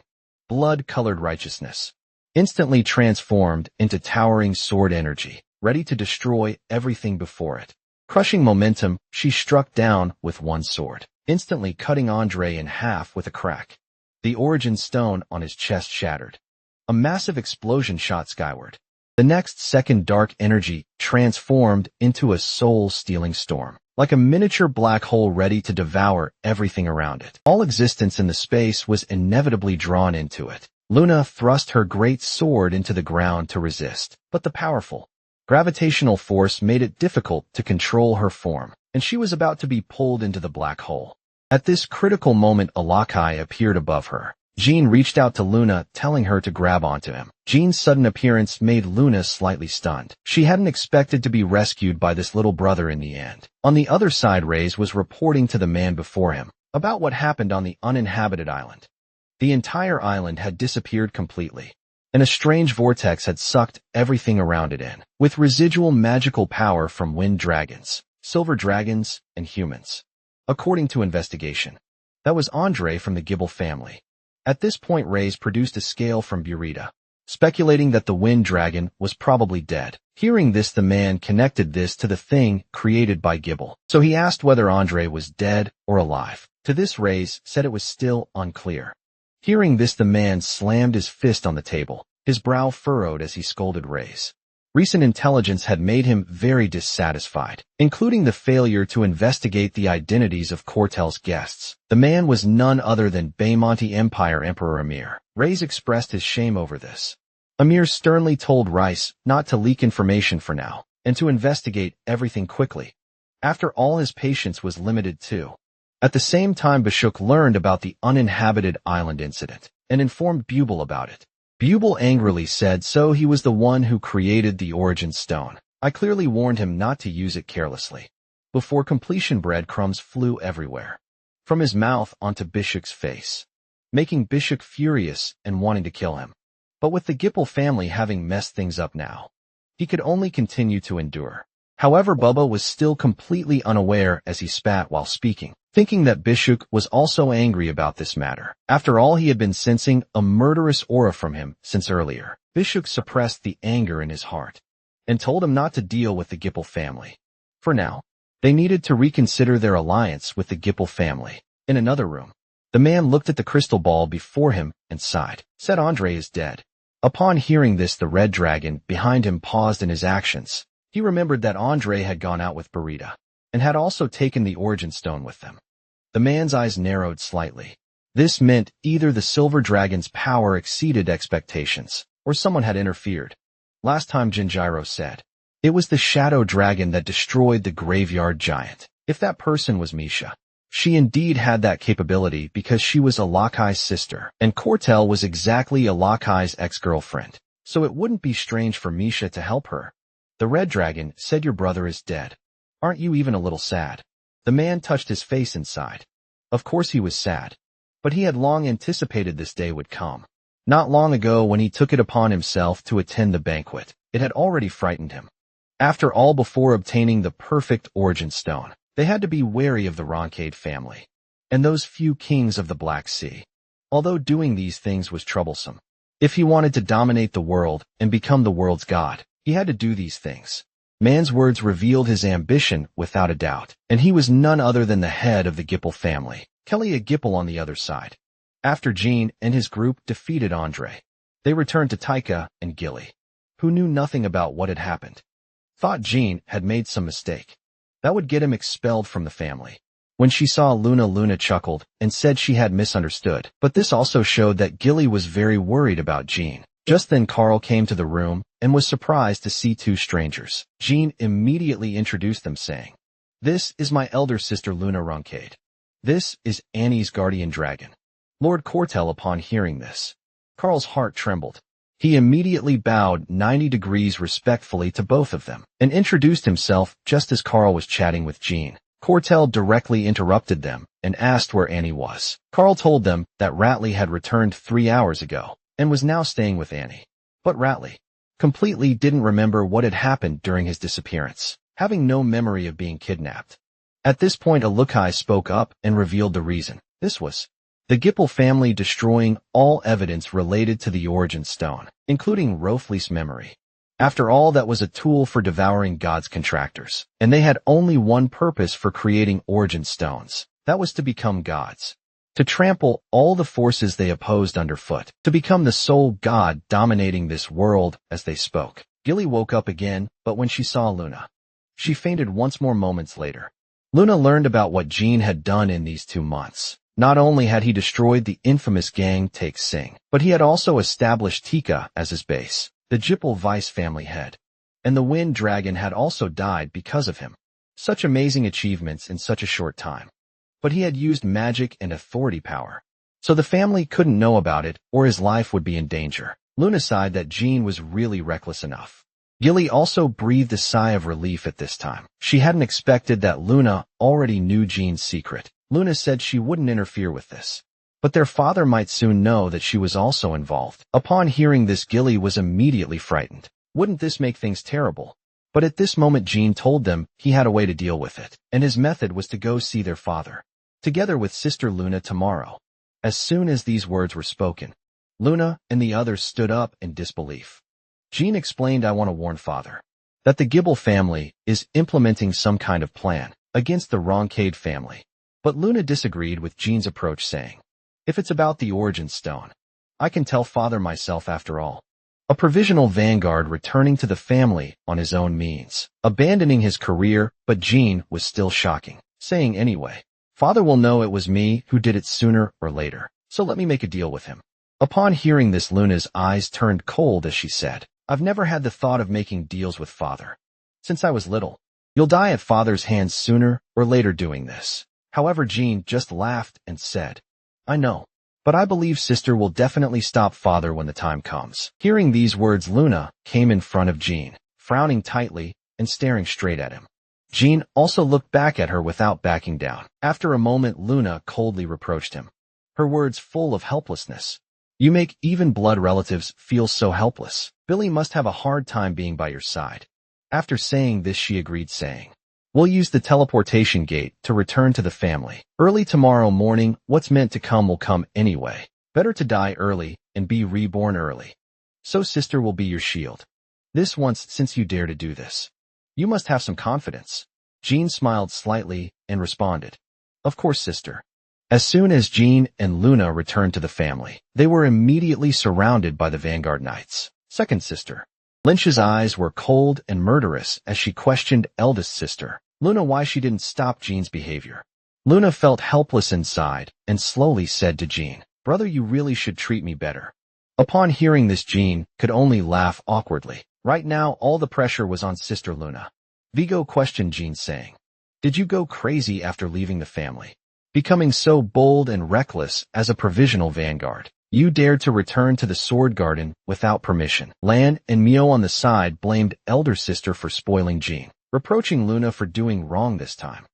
S1: blood-colored righteousness instantly transformed into towering sword energy, ready to destroy everything before it. Crushing momentum, she struck down with one sword, instantly cutting Andre in half with a crack. The Origin Stone on his chest shattered. A massive explosion shot skyward. The next second, dark energy transformed into a soul-stealing storm, like a miniature black hole ready to devour everything around it. All existence in the space was inevitably drawn into it. Luna thrust her great sword into the ground to resist, but the powerful gravitational force made it difficult to control her form, and she was about to be pulled into the black hole. At this critical moment, Alakai appeared above her. Jean reached out to Luna, telling her to grab onto him. Jean's sudden appearance made Luna slightly stunned. She hadn't expected to be rescued by this little brother in the end. On the other side, Reyes was reporting to the man before him about what happened on the uninhabited island. The entire island had disappeared completely, and a strange vortex had sucked everything around it in, with residual magical power from wind dragons, silver dragons, and humans. According to investigation, that was Andre from the Gibble family. At this point, Reyes produced a scale from Burita, speculating that the wind dragon was probably dead. Hearing this, the man connected this to the thing created by Gibble, so he asked whether Andre was dead or alive. To this, Reyes said it was still unclear. Hearing this, the man slammed his fist on the table, his brow furrowed as he scolded Reyes. Recent intelligence had made him very dissatisfied, including the failure to investigate the identities of Cortel's guests. The man was none other than Baymonte Empire Emperor Amir. Reyes expressed his shame over this. Amir sternly told Rice not to leak information for now, and to investigate everything quickly. After all, his patience was limited too. At the same time, Bashuk learned about the uninhabited island incident, and informed Bubel about it. Bubel angrily said so he was the one who created the origin stone. I clearly warned him not to use it carelessly. Before completion, breadcrumbs flew everywhere, from his mouth onto Bishuk's face, making Bishuk furious and wanting to kill him. But with the Gipple family having messed things up now, he could only continue to endure. However, Bubba was still completely unaware as he spat while speaking, thinking that Bishuk was also angry about this matter. After all, he had been sensing a murderous aura from him since earlier. Bishuk suppressed the anger in his heart and told him not to deal with the Gipple family. For now, they needed to reconsider their alliance with the Gipple family. In another room, the man looked at the crystal ball before him and sighed. Said Andre is dead. Upon hearing this, the red dragon behind him paused in his actions. He remembered that Andre had gone out with Burita, and had also taken the origin stone with them. The man's eyes narrowed slightly. This meant either the silver dragon's power exceeded expectations, or someone had interfered. Last time, Jinjiro said, it was the shadow dragon that destroyed the graveyard giant. If that person was Misha, she indeed had that capability because she was Alakai's sister, and Cortel was exactly Alakai's ex-girlfriend, so it wouldn't be strange for Misha to help her. The red dragon said, your brother is dead. Aren't you even a little sad? The man touched his face inside. Of course he was sad, but he had long anticipated this day would come. Not long ago, when he took it upon himself to attend the banquet, it had already frightened him. After all, before obtaining the perfect origin stone, they had to be wary of the Roncade family, and those few kings of the Black Sea. Although doing these things was troublesome, if he wanted to dominate the world and become the world's god, he had to do these things. Man's words revealed his ambition without a doubt, and he was none other than the head of the Gipple family, Kelly a Gipple on the other side. After Jean and his group defeated Andre, they returned to Taika and Gilly, who knew nothing about what had happened. Thought Jean had made some mistake. That would get him expelled from the family. When she saw Luna chuckled and said she had misunderstood, but this also showed that Gilly was very worried about Jean. Just then Carl came to the room and was surprised to see two strangers. Jean immediately introduced them, saying, this is my elder sister Luna Roncade. This is Annie's guardian dragon. Lord Cortel. Upon hearing this, Carl's heart trembled. He immediately bowed 90 degrees respectfully to both of them and introduced himself just as Carl was chatting with Jean. Cortel directly interrupted them and asked where Annie was. Carl told them that Ratley had returned 3 hours ago and was now staying with Annie. But Ratley completely didn't remember what had happened during his disappearance, having no memory of being kidnapped. At this point, Alukai spoke up and revealed the reason. This was the Gipple family destroying all evidence related to the origin stone, including Rofle's memory. After all, that was a tool for devouring God's contractors, and they had only one purpose for creating origin stones. That was to become gods. To trample all the forces they opposed underfoot, to become the sole god dominating this world. As they spoke, Gilly woke up again, but when she saw Luna, she fainted once more moments later. Luna learned about what Jean had done in these 2 months. Not only had he destroyed the infamous gang Take Sing, but he had also established Tika as his base, the Jipal Vice family head. And the Wind Dragon had also died because of him. Such amazing achievements in such a short time. But he had used magic and authority power. So the family couldn't know about it, or his life would be in danger. Luna sighed that Jean was really reckless enough. Gilly also breathed a sigh of relief at this time. She hadn't expected that Luna already knew Jean's secret. Luna said she wouldn't interfere with this. But their father might soon know that she was also involved. Upon hearing this, Gilly was immediately frightened. Wouldn't this make things terrible? But at this moment Jean told them he had a way to deal with it, and his method was to go see their father, together with Sister Luna tomorrow. As soon as these words were spoken, Luna and the others stood up in disbelief. Jean explained, I want to warn Father that the Gibble family is implementing some kind of plan against the Roncade family. But Luna disagreed with Jean's approach, saying, if it's about the origin stone, I can tell Father myself after all. A provisional vanguard returning to the family on his own means, abandoning his career, but Jean was still shocking, saying anyway, Father will know it was me who did it sooner or later, so let me make a deal with him. Upon hearing this, Luna's eyes turned cold as she said, I've never had the thought of making deals with Father since I was little. You'll die at Father's hands sooner or later doing this. However, Jean just laughed and said, I know, but I believe Sister will definitely stop Father when the time comes. Hearing these words, Luna came in front of Jean, frowning tightly and staring straight at him. Jean also looked back at her without backing down. After a moment, Luna coldly reproached him, her words full of helplessness. You make even blood relatives feel so helpless. Billy must have a hard time being by your side. After saying this, she agreed, saying, we'll use the teleportation gate to return to the family. Early tomorrow morning, what's meant to come will come anyway. Better to die early and be reborn early. So Sister will be your shield. This once, since you dare to do this. You must have some confidence. Jean smiled slightly and responded, of course, Sister. As soon as Jean and Luna returned to the family, they were immediately surrounded by the Vanguard Knights. Second Sister. Lynch's eyes were cold and murderous as she questioned eldest sister, Luna, why she didn't stop Jean's behavior. Luna felt helpless inside and slowly said to Jean, brother, you really should treat me better. Upon hearing this, Jean could only laugh awkwardly. Right now, all the pressure was on Sister Luna. Vigo questioned Jean, saying, did you go crazy after leaving the family? Becoming so bold and reckless as a provisional vanguard, you dared to return to the Sword Garden without permission. Lan and Mio on the side blamed elder sister for spoiling Jean, reproaching Luna for doing wrong this time.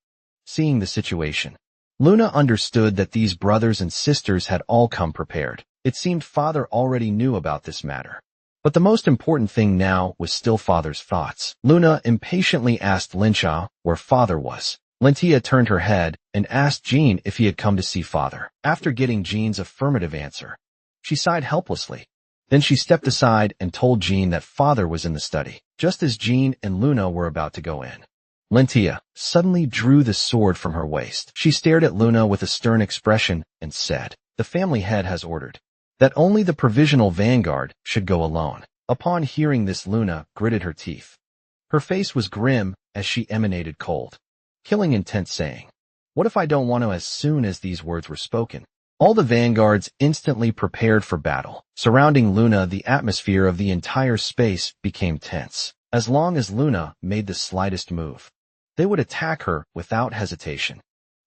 S1: Seeing the situation, Luna understood that these brothers and sisters had all come prepared. It seemed Father already knew about this matter. But the most important thing now was still Father's thoughts. Luna impatiently asked Linsha where Father was. Lentia turned her head and asked Jean if he had come to see Father. After getting Jean's affirmative answer, she sighed helplessly. Then she stepped aside and told Jean that Father was in the study, just as Jean and Luna were about to go in. Lentia suddenly drew the sword from her waist. She stared at Luna with a stern expression and said, the family head has ordered that only the provisional vanguard should go alone. Upon hearing this, Luna gritted her teeth. Her face was grim as she emanated cold, killing intent, saying, what if I don't want to? As soon as these words were spoken, all the vanguards instantly prepared for battle. Surrounding Luna, the atmosphere of the entire space became tense. As long as Luna made the slightest move, they would attack her without hesitation.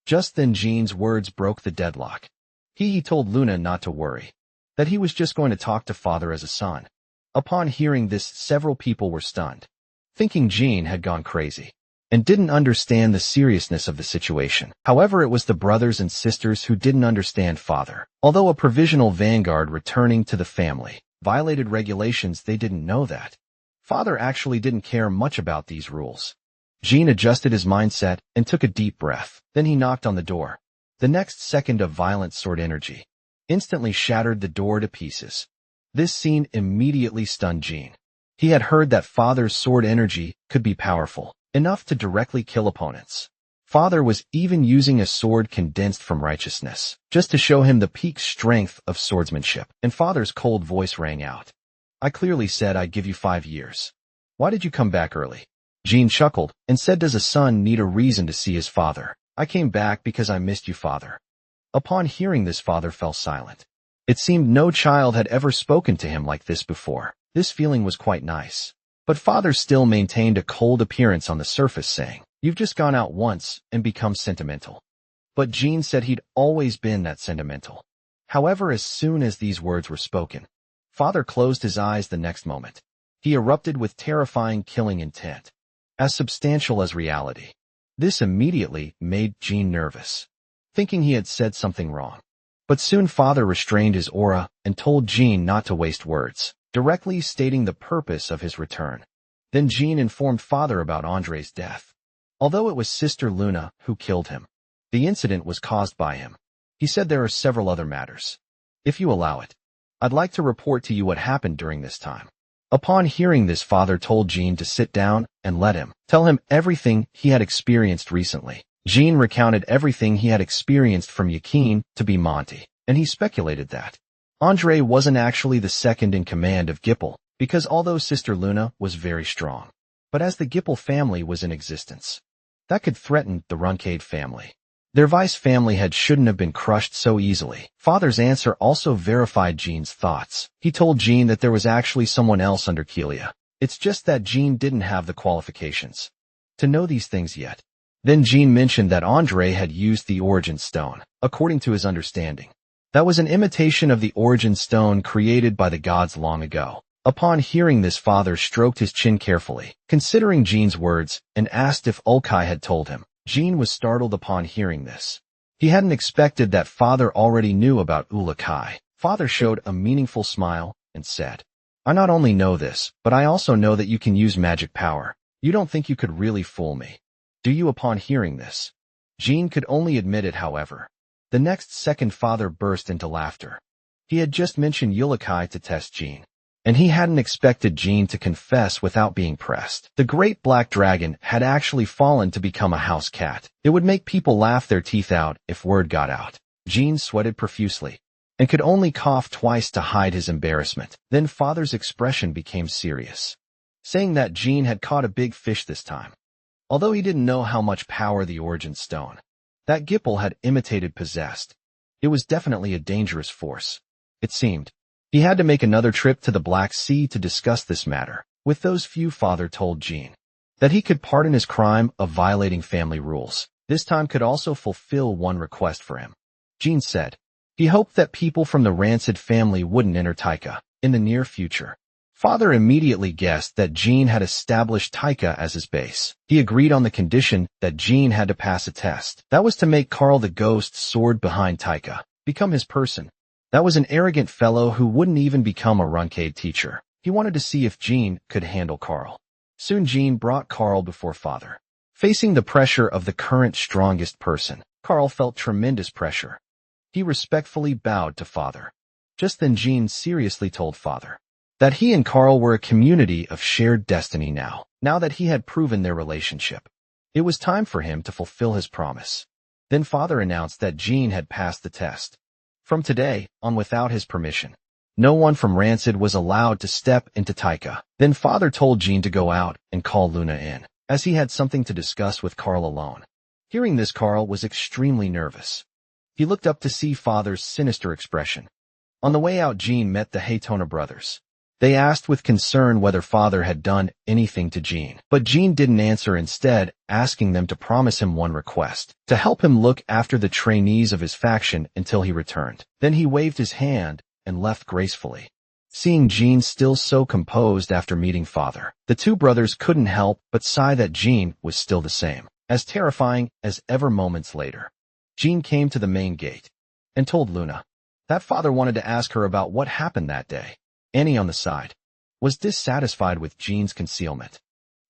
S1: Just then Jean's words broke the deadlock. He told Luna not to worry, that he was just going to talk to Father as a son. Upon hearing this, several people were stunned, thinking Jean had gone crazy, and didn't understand the seriousness of the situation. However, it was the brothers and sisters who didn't understand Father. Although a provisional vanguard returning to the family violated regulations, they didn't know that Father actually didn't care much about these rules. Jean adjusted his mindset and took a deep breath. Then he knocked on the door. The next second, a violent sword energy instantly shattered the door to pieces. This scene immediately stunned Jean. He had heard that Father's sword energy could be powerful, enough to directly kill opponents. Father was even using a sword condensed from righteousness, just to show him the peak strength of swordsmanship. And Father's cold voice rang out. I clearly said I'd give you 5 years. Why did you come back early? Jean chuckled and said, does a son need a reason to see his father? I came back because I missed you, Father. Upon hearing this, father fell silent. It seemed no child had ever spoken to him like this before. This feeling was quite nice. But father still maintained a cold appearance on the surface, saying, "You've just gone out once and become sentimental." But Jean said he'd always been that sentimental. However, as soon as these words were spoken, father closed his eyes the next moment. He erupted with terrifying killing intent, as substantial as reality. This immediately made Jean nervous, thinking he had said something wrong. But soon father restrained his aura and told Jean not to waste words, directly stating the purpose of his return. Then Jean informed father about Andre's death. Although it was Sister Luna who killed him, the incident was caused by him. He said there are several other matters. If you allow it, I'd like to report to you what happened during this time. Upon hearing this, father told Jean to sit down and let him tell him everything he had experienced recently. Jean recounted everything he had experienced from Yakin to be Monty, and he speculated that Andre wasn't actually the second in command of Gipple, because although Sister Luna was very strong, but as the Gipple family was in existence, that could threaten the Runcade family. Their vice family head shouldn't have been crushed so easily. Father's answer also verified Jean's thoughts. He told Jean that there was actually someone else under Kelia. It's just that Jean didn't have the qualifications to know these things yet. Then Jean mentioned that Andre had used the Origin Stone, according to his understanding. That was an imitation of the Origin Stone created by the gods long ago. Upon hearing this, father stroked his chin carefully, considering Jean's words, and asked if Ulkai had told him. Jean was startled upon hearing this. He hadn't expected that father already knew about Ulakai. Father showed a meaningful smile and said, "I not only know this, but I also know that you can use magic power. You don't think you could really fool me, do you?" Upon hearing this, Jean could only admit it, however. The next second father burst into laughter. He had just mentioned Ulakai to test Jean, and he hadn't expected Jean to confess without being pressed. The great black dragon had actually fallen to become a house cat. It would make people laugh their teeth out if word got out. Jean sweated profusely and could only cough twice to hide his embarrassment. Then father's expression became serious, saying that Jean had caught a big fish this time. Although he didn't know how much power the Origin Stone that Gipple had imitated possessed, it was definitely a dangerous force. It seemed he had to make another trip to the Black Sea to discuss this matter. With those few, father told Jean that he could pardon his crime of violating family rules. This time could also fulfill one request for him. Jean said he hoped that people from the Rancid family wouldn't enter Taika in the near future. Father immediately guessed that Jean had established Taika as his base. He agreed on the condition that Jean had to pass a test. That was to make Carl the ghost sword behind Taika become his person. That was an arrogant fellow who wouldn't even become a Runcade teacher. He wanted to see if Jean could handle Carl. Soon Jean brought Carl before father. Facing the pressure of the current strongest person, Carl felt tremendous pressure. He respectfully bowed to father. Just then Jean seriously told father that he and Carl were a community of shared destiny now. Now that he had proven their relationship, it was time for him to fulfill his promise. Then father announced that Jean had passed the test. From today on, without his permission, no one from Rancid was allowed to step into Taika. Then father told Jean to go out and call Luna in, as he had something to discuss with Carl alone. Hearing this, Carl was extremely nervous. He looked up to see father's sinister expression. On the way out, Jean met the Haytona brothers. They asked with concern whether father had done anything to Jean, but Jean didn't answer, instead asking them to promise him one request, to help him look after the trainees of his faction until he returned. Then he waved his hand and left gracefully. Seeing Jean still so composed after meeting father, the two brothers couldn't help but sigh that Jean was still the same, as terrifying as ever. Moments later, Jean came to the main gate and told Luna that father wanted to ask her about what happened that day. Annie, on the side, was dissatisfied with Jean's concealment,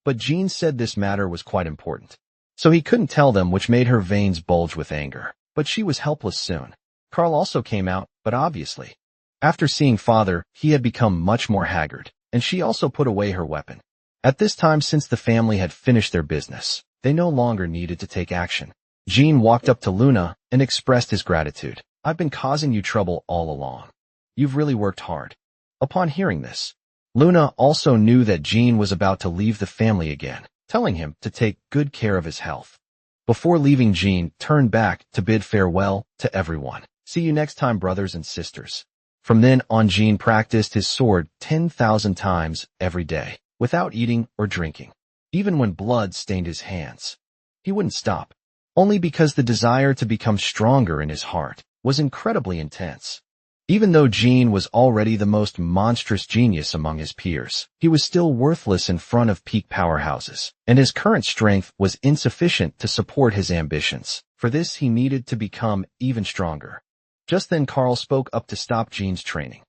S1: but Jean said this matter was quite important, so he couldn't tell them, which made her veins bulge with anger. But she was helpless soon. Carl also came out, but obviously, after seeing father, he had become much more haggard, and she also put away her weapon. At this time, since the family had finished their business, they no longer needed to take action. Jean walked up to Luna and expressed his gratitude. "I've been causing you trouble all along. You've really worked hard." Upon hearing this, Luna also knew that Jean was about to leave the family again, telling him to take good care of his health. Before leaving, Jean turned back to bid farewell to everyone. See you next time, brothers and sisters. From then on, Jean practiced his sword 10,000 times every day, without eating or drinking. Even when blood stained his hands, he wouldn't stop, only because the desire to become stronger in his heart was incredibly intense. Even though Jean was already the most monstrous genius among his peers, he was still worthless in front of peak powerhouses, and his current strength was insufficient to support his ambitions. For this, he needed to become even stronger. Just then, Carl spoke up to stop Jean's training.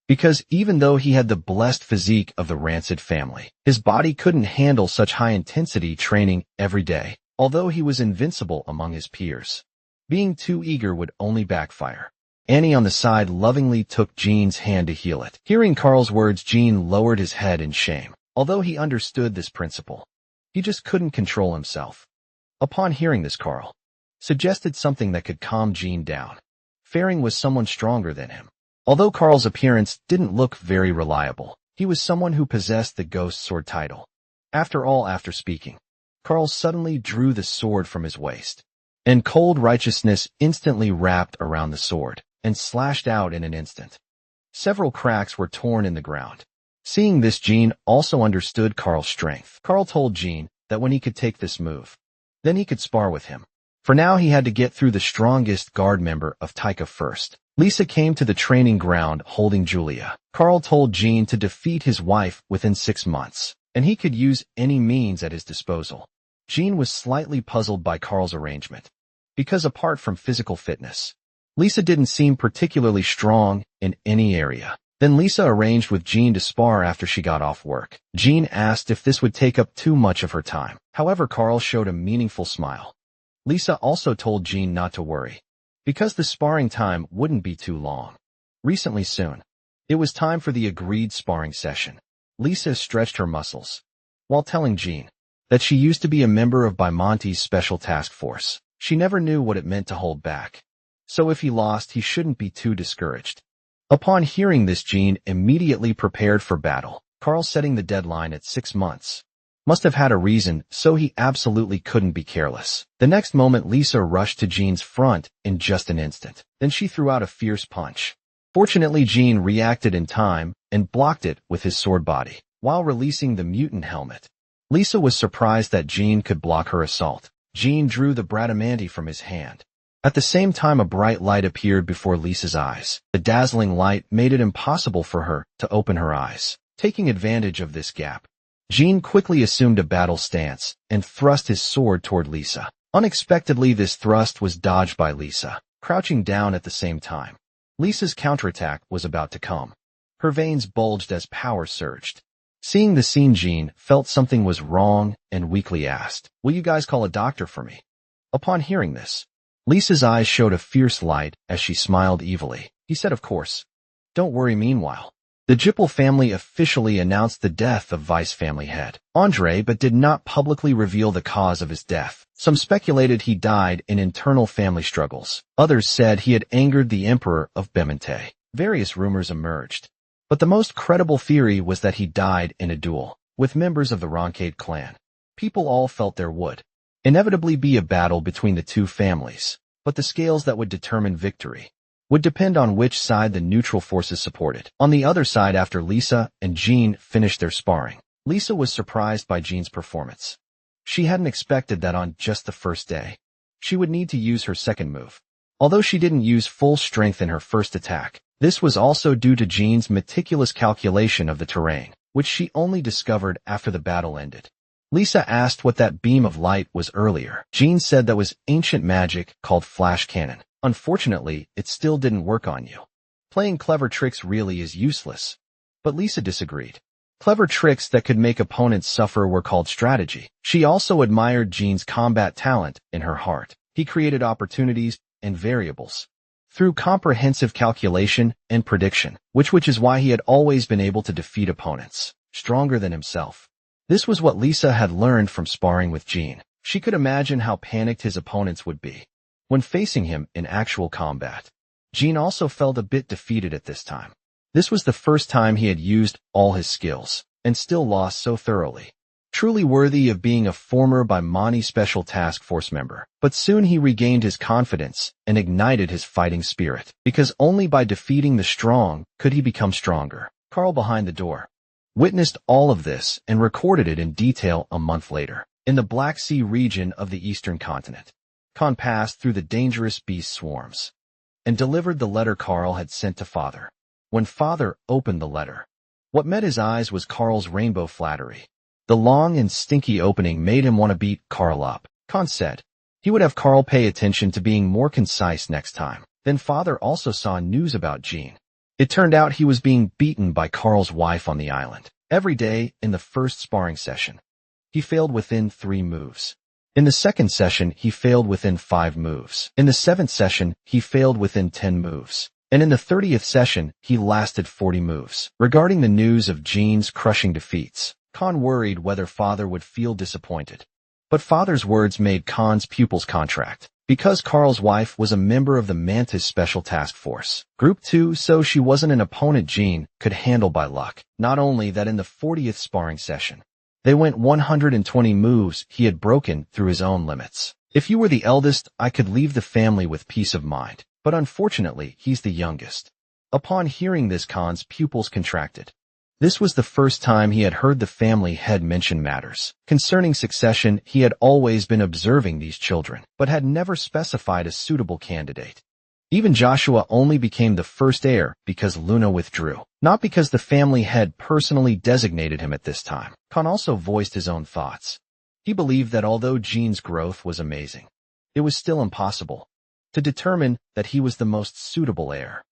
S1: Because even though he had the blessed physique of the Rancid family, his body couldn't handle such high-intensity training every day, although he was invincible among his peers. Being too eager would only backfire. Annie on the side lovingly took Jean's hand to heal it. Hearing Carl's words, Jean lowered his head in shame. Although he understood this principle, he just couldn't control himself. Upon hearing this, Carl suggested something that could calm Jean down. Fearing was someone stronger than him. Although Carl's appearance didn't look very reliable, he was someone who possessed the Ghost Sword title. After all, after speaking, Carl suddenly drew the sword from his waist, and cold righteousness instantly wrapped around the sword and slashed out in an instant. Several cracks were torn in the ground. Seeing this, Jean also understood Carl's strength. Carl told Jean that when he could take this move, then he could spar with him. For now, he had to get through the strongest guard member of Taika first. Lisa came to the training ground holding Julia. Carl told Jean to defeat his wife within 6 months, and he could use any means at his disposal. Jean was slightly puzzled by Carl's arrangement, because apart from physical fitness, Lisa didn't seem particularly strong in any area. Then Lisa arranged with Jean to spar after she got off work. Jean asked if this would take up too much of her time. However, Carl showed a meaningful smile. Lisa also told Jean not to worry, because the sparring time wouldn't be too long. Recently soon, it was time for the agreed sparring session. Lisa stretched her muscles, while telling Jean that she used to be a member of Bimonti's special task force. She never knew what it meant to hold back, so if he lost, he shouldn't be too discouraged. Upon hearing this, Jean immediately prepared for battle. Carl setting the deadline at 6 months must have had a reason, so he absolutely couldn't be careless. The next moment, Lisa rushed to Jean's front in just an instant. Then she threw out a fierce punch. Fortunately, Jean reacted in time and blocked it with his sword body, while releasing the mutant helmet. Lisa was surprised that Jean could block her assault. Jean drew the Bradamanti from his hand. At the same time, a bright light appeared before Lisa's eyes. The dazzling light made it impossible for her to open her eyes. Taking advantage of this gap, Jean quickly assumed a battle stance and thrust his sword toward Lisa. Unexpectedly, this thrust was dodged by Lisa, crouching down at the same time. Lisa's counterattack was about to come. Her veins bulged as power surged. Seeing the scene, Jean felt something was wrong and weakly asked, "Will you guys call a doctor for me?" Upon hearing this, Lisa's eyes showed a fierce light as she smiled evilly. He said, "Of course. Don't worry." Meanwhile, the Jippel family officially announced the death of Vice family head Andre, but did not publicly reveal the cause of his death. Some speculated he died in internal family struggles. Others said he had angered the Emperor of Bemente. Various rumors emerged, but the most credible theory was that he died in a duel with members of the Roncade clan. People all felt there would inevitably be a battle between the two families, but the scales that would determine victory would depend on which side the neutral forces supported. On the other side, after Lisa and Jean finished their sparring, Lisa was surprised by Jean's performance. She hadn't expected that on just the first day, she would need to use her second move. Although she didn't use full strength in her first attack, this was also due to Jean's meticulous calculation of the terrain, which she only discovered after the battle ended. Lisa asked what that beam of light was earlier. Jean said that was ancient magic called flash cannon. Unfortunately, it still didn't work on you. Playing clever tricks really is useless. But Lisa disagreed. Clever tricks that could make opponents suffer were called strategy. She also admired Jean's combat talent in her heart. He created opportunities and variables through comprehensive calculation and prediction, which is why he had always been able to defeat opponents stronger than himself. This was what Lisa had learned from sparring with Jean. She could imagine how panicked his opponents would be when facing him in actual combat. Jean also felt a bit defeated at this time. This was the first time he had used all his skills and still lost so thoroughly. truly worthy of being a former Banished Special Task Force member. But soon he regained his confidence and ignited his fighting spirit, because only by defeating the strong could he become stronger. Carl behind the door witnessed all of this and recorded it in detail a month later. In the Black Sea region of the eastern continent, Khan passed through the dangerous beast swarms and delivered the letter Carl had sent to Father. When Father opened the letter, what met his eyes was Carl's rainbow flattery. The long and stinky opening made him want to beat Carl up. Khan said he would have Carl pay attention to being more concise next time. Then Father also saw news about Jean. It turned out he was being beaten by Carl's wife on the island. Every day in the first sparring session, he failed within 3 moves. In the second session, he failed within 5 moves. In the 7th session, he failed within 10 moves. And in the 30th session, he lasted 40 moves. Regarding the news of Jean's crushing defeats, Khan worried whether Father would feel disappointed. But Father's words made Khan's pupils contract, because Carl's wife was a member of the Mantis Special Task Force, Group 2, so she wasn't an opponent Jean could handle by luck. Not only that, in the 40th sparring session, they went 120 moves he had broken through his own limits. If you were the eldest, I could leave the family with peace of mind. But unfortunately, he's the youngest. Upon hearing this, Khan's pupils contracted. This was the first time he had heard the family head mention matters concerning succession. He had always been observing these children, but had never specified a suitable candidate. Even Joshua only became the first heir because Luna withdrew, not because the family head personally designated him at this time. Khan also voiced his own thoughts. He believed that although Jean's growth was amazing, it was still impossible to determine that he was the most suitable heir,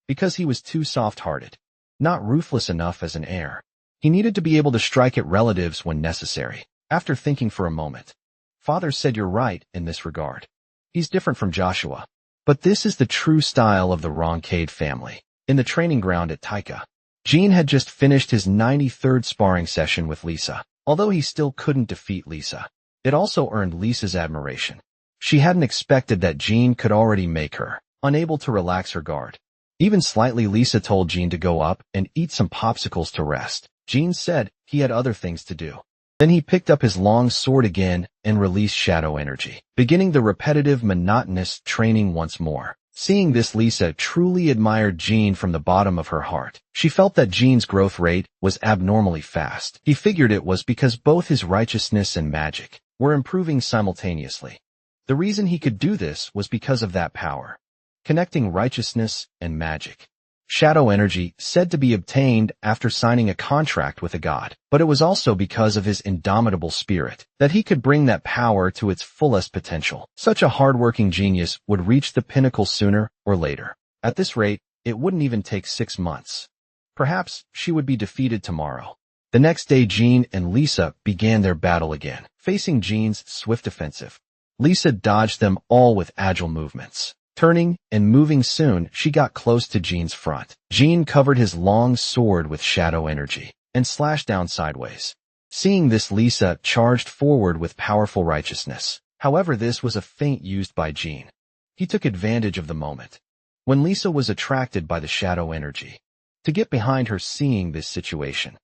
S1: because he was too soft-hearted, not ruthless enough as an heir. He needed to be able to strike at relatives when necessary. After thinking for a moment, Father said, "You're right in this regard. He's different from Joshua. But this is the true style of the Roncade family." In the training ground at Taika, Jean had just finished his 93rd sparring session with Lisa. Although he still couldn't defeat Lisa, it also earned Lisa's admiration. She hadn't expected that Jean could already make her unable to relax her guard. Even slightly, Lisa told Jean to go up and eat some popsicles to rest. Jean said he had other things to do. Then he picked up his long sword again and released shadow energy, beginning the repetitive, monotonous training once more. Seeing this, Lisa truly admired Jean from the bottom of her heart. She felt that Jean's growth rate was abnormally fast. He figured it was because both his righteousness and magic were improving simultaneously. The reason he could do this was because of that power, connecting righteousness and magic. Shadow energy said to be obtained after signing a contract with a god, but it was also because of his indomitable spirit that he could bring that power to its fullest potential. Such a hardworking genius would reach the pinnacle sooner or later. At this rate, it wouldn't even take 6 months. Perhaps she would be defeated tomorrow. The next day, Jean and Lisa began their battle again. Facing Jean's swift offensive, Lisa dodged them all with agile movements. Turning and moving, soon she got close to Jean's front. Jean covered his long sword with shadow energy and slashed down sideways. Seeing this, Lisa charged forward with powerful righteousness. However, this was a feint used by Jean. He took advantage of the moment when Lisa was attracted by the shadow energy to get behind her. Seeing this situation,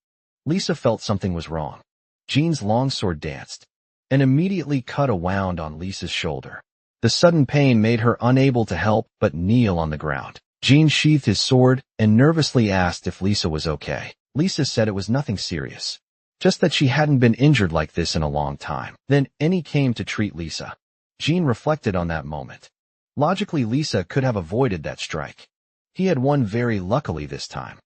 S1: Lisa felt something was wrong. Jean's longsword danced and immediately cut a wound on Lisa's shoulder. The sudden pain made her unable to help but kneel on the ground. Jean sheathed his sword and nervously asked if Lisa was okay. Lisa said it was nothing serious, just that she hadn't been injured like this in a long time. Then Annie came to treat Lisa. Jean reflected on that moment. Logically, Lisa could have avoided that strike. He had won very luckily this time.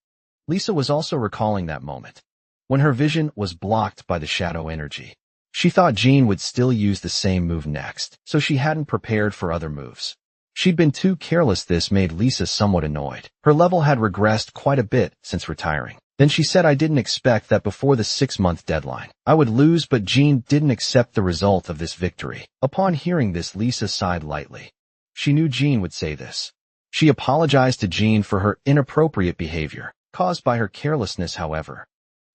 S1: Lisa was also recalling that moment when her vision was blocked by the shadow energy. She thought Jean would still use the same move next, so she hadn't prepared for other moves. She'd been too careless. This made Lisa somewhat annoyed. Her level had regressed quite a bit since retiring. Then she said, "I didn't expect that before the 6-month deadline I would lose," but Jean didn't accept the result of this victory. Upon hearing this, Lisa sighed lightly. She knew Jean would say this. She apologized to Jean for her inappropriate behavior caused by her carelessness. However,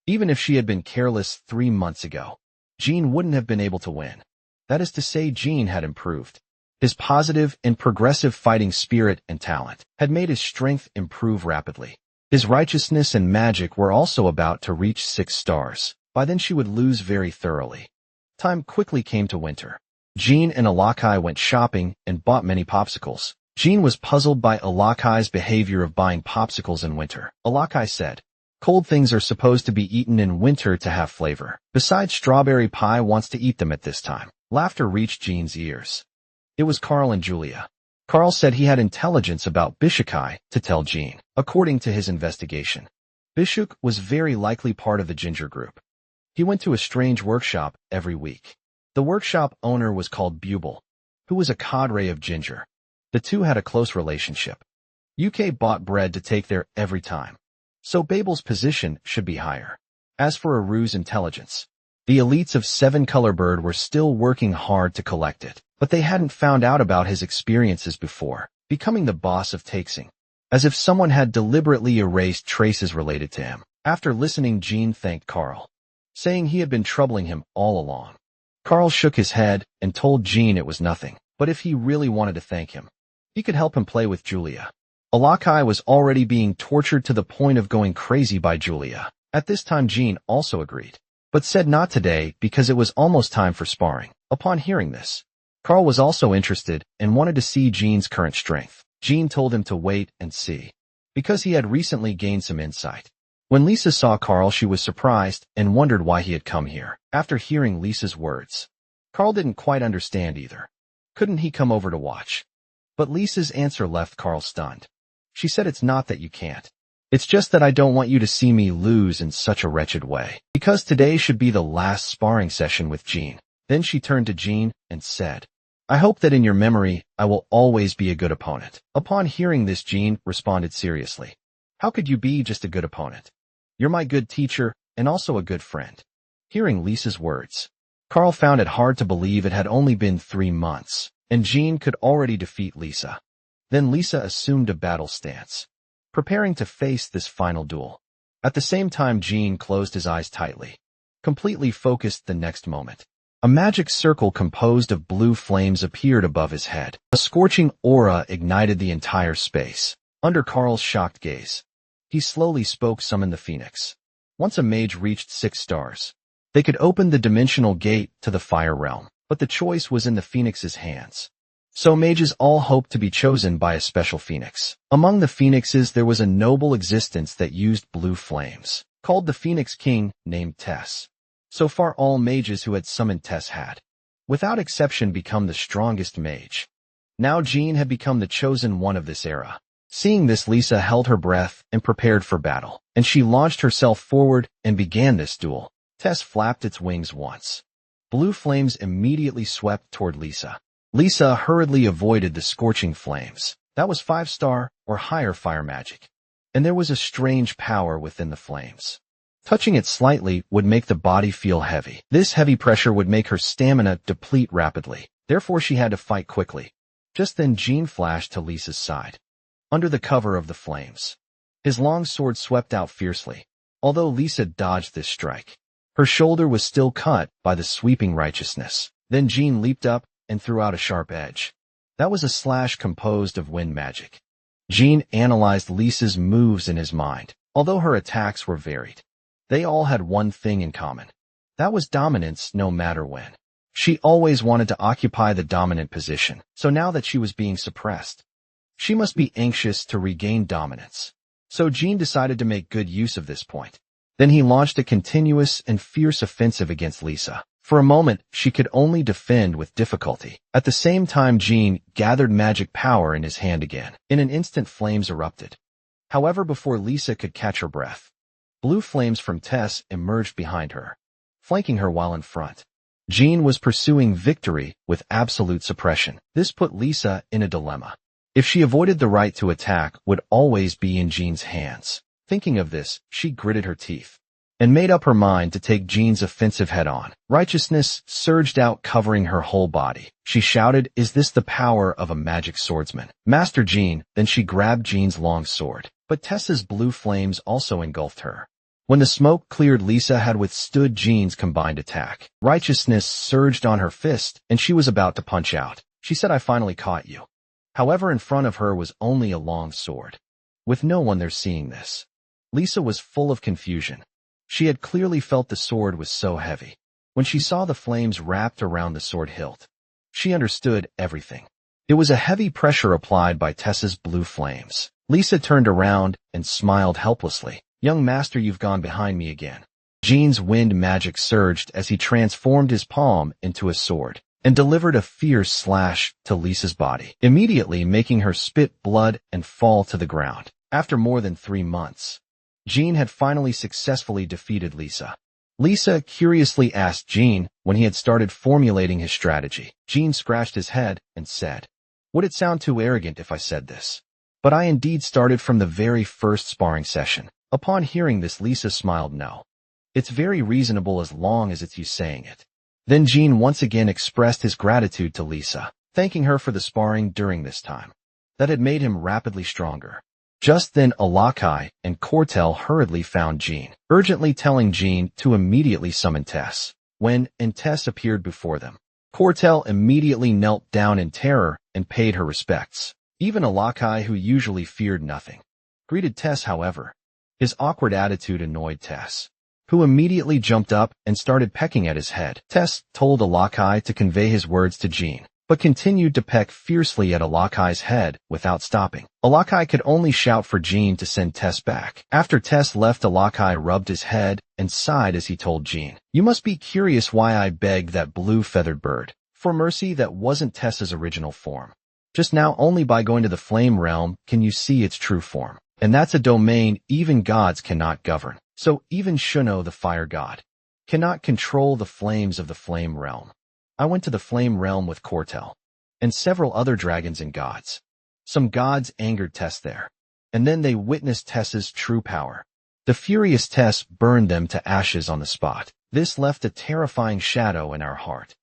S1: even if she had been careless 3 months ago, Jean wouldn't have been able to win. That is to say, Jean had improved. His positive and progressive fighting spirit and talent had made his strength improve rapidly. His righteousness and magic were also about to reach 6 stars. By then she would lose very thoroughly. Time quickly came to winter. Jean and Alakai went shopping and bought many popsicles. Jean was puzzled by Alakai's behavior of buying popsicles in winter. Alakai said, "Cold things are supposed to be eaten in winter to have flavor. Besides, strawberry pie wants to eat them at this time." Laughter reached Jean's ears. It was Carl and Julia. Carl said he had intelligence about Bishukai to tell Jean. According to his investigation, Bishuk was very likely part of the Ginger group. He went to a strange workshop every week. The workshop owner was called Bubel, who was a cadre of Ginger. The two had a close relationship. UK bought bread to take there every time, so Babel's position should be higher. As for Aru's intelligence, the elites of Seven Color Bird were still working hard to collect it, but they hadn't found out about his experiences before, becoming the boss of Takesing, as if someone had deliberately erased traces related to him. After listening, Jean thanked Carl, saying he had been troubling him all along. Carl shook his head and told Jean it was nothing, but if he really wanted to thank him, he could help him play with Julia. Alakai was already being tortured to the point of going crazy by Julia. At this time Jean also agreed, but said not today because it was almost time for sparring. Upon hearing this, Carl was also interested and wanted to see Jean's current strength. Jean told him to wait and see, because he had recently gained some insight. When Lisa saw Carl, she was surprised and wondered why he had come here. After hearing Lisa's words, Carl didn't quite understand either. Couldn't he come over to watch? But Lisa's answer left Carl stunned. She said, "It's not that you can't. It's just that I don't want you to see me lose in such a wretched way, because today should be the last sparring session with Jean." Then she turned to Jean and said, "I hope that in your memory I will always be a good opponent." Upon hearing this, Jean responded seriously, "How could you be just a good opponent? You're my good teacher and also a good friend." Hearing Lisa's words, Carl found it hard to believe it had only been 3 months, and Jean could already defeat Lisa. Then Lisa assumed a battle stance, preparing to face this final duel. At the same time, Jean closed his eyes tightly, completely focused. The next moment, a magic circle composed of blue flames appeared above his head. A scorching aura ignited the entire space. Under Carl's shocked gaze, he slowly spoke, "Summon the Phoenix." Once a mage reached 6 stars, they could open the dimensional gate to the fire realm, but the choice was in the Phoenix's hands. So mages all hoped to be chosen by a special Phoenix. Among the Phoenixes there was a noble existence that used blue flames, called the Phoenix King, named Tess. So far all mages who had summoned Tess had, without exception, become the strongest mage. Now Jean had become the chosen one of this era. Seeing this, Lisa held her breath and prepared for battle, and she launched herself forward and began this duel. Tess flapped its wings once. Blue flames immediately swept toward Lisa. Lisa hurriedly avoided the scorching flames. That was 5-star or higher fire magic, and there was a strange power within the flames. Touching it slightly would make the body feel heavy. This heavy pressure would make her stamina deplete rapidly. Therefore she had to fight quickly. Just then Jean flashed to Lisa's side, under the cover of the flames. His long sword swept out fiercely. Although Lisa dodged this strike, her shoulder was still cut by the sweeping righteousness. Then Jean leaped up and threw out a sharp edge. That was a slash composed of wind magic. Jean analyzed Lisa's moves in his mind. Although her attacks were varied, they all had one thing in common. That was dominance no matter when. She always wanted to occupy the dominant position, so now that she was being suppressed, she must be anxious to regain dominance. So Jean decided to make good use of this point. Then he launched a continuous and fierce offensive against Lisa. For a moment, she could only defend with difficulty. At the same time, Jean gathered magic power in his hand again. In an instant, flames erupted. However, before Lisa could catch her breath, blue flames from Tess emerged behind her, flanking her while in front. Jean was pursuing victory with absolute suppression. This put Lisa in a dilemma. If she avoided, the right to attack would always be in Jean's hands. Thinking of this, she gritted her teeth and made up her mind to take Jean's offensive head-on. Righteousness surged out, covering her whole body. She shouted, "Is this the power of a magic swordsman? Master Jean!" Then she grabbed Jean's long sword. But Tessa's blue flames also engulfed her. When the smoke cleared, Lisa had withstood Jean's combined attack. Righteousness surged on her fist, and she was about to punch out. She said, "I finally caught you." However, in front of her was only a long sword. With no one there seeing this, Lisa was full of confusion. She had clearly felt the sword was so heavy. When she saw the flames wrapped around the sword hilt, she understood everything. It was a heavy pressure applied by Tessa's blue flames. Lisa turned around and smiled helplessly. "Young master, you've gone behind me again." Jean's wind magic surged as he transformed his palm into a sword and delivered a fierce slash to Lisa's body, immediately making her spit blood and fall to the ground. After more than 3 months, Jean had finally successfully defeated Lisa. Lisa curiously asked Jean when he had started formulating his strategy. Jean scratched his head and said, "Would it sound too arrogant if I said this? But I indeed started from the very first sparring session." Upon hearing this, Lisa smiled. "No. It's very reasonable as long as it's you saying it." Then Jean once again expressed his gratitude to Lisa, thanking her for the sparring during this time. That had made him rapidly stronger. Just then Alakai and Cortel hurriedly found Jean, urgently telling Jean to immediately summon Tess. When Tess appeared before them, Cortel immediately knelt down in terror and paid her respects. Even Alakai, who usually feared nothing, greeted Tess. However, his awkward attitude annoyed Tess, who immediately jumped up and started pecking at his head. Tess told Alakai to convey his words to Jean, but continued to peck fiercely at Alakai's head without stopping. Alakai could only shout for Jean to send Tess back. After Tess left, Alakai rubbed his head and sighed as he told Jean, "You must be curious why I begged that blue feathered bird for mercy. That wasn't Tess's original form. Just now, only by going to the flame realm can you see its true form. And that's a domain even gods cannot govern. So even Shuno, the fire god, cannot control the flames of the flame realm. I went to the flame realm with Cortel and several other dragons and gods. Some gods angered Tess there, and then they witnessed Tess's true power. The furious Tess burned them to ashes on the spot. This left a terrifying shadow in our heart."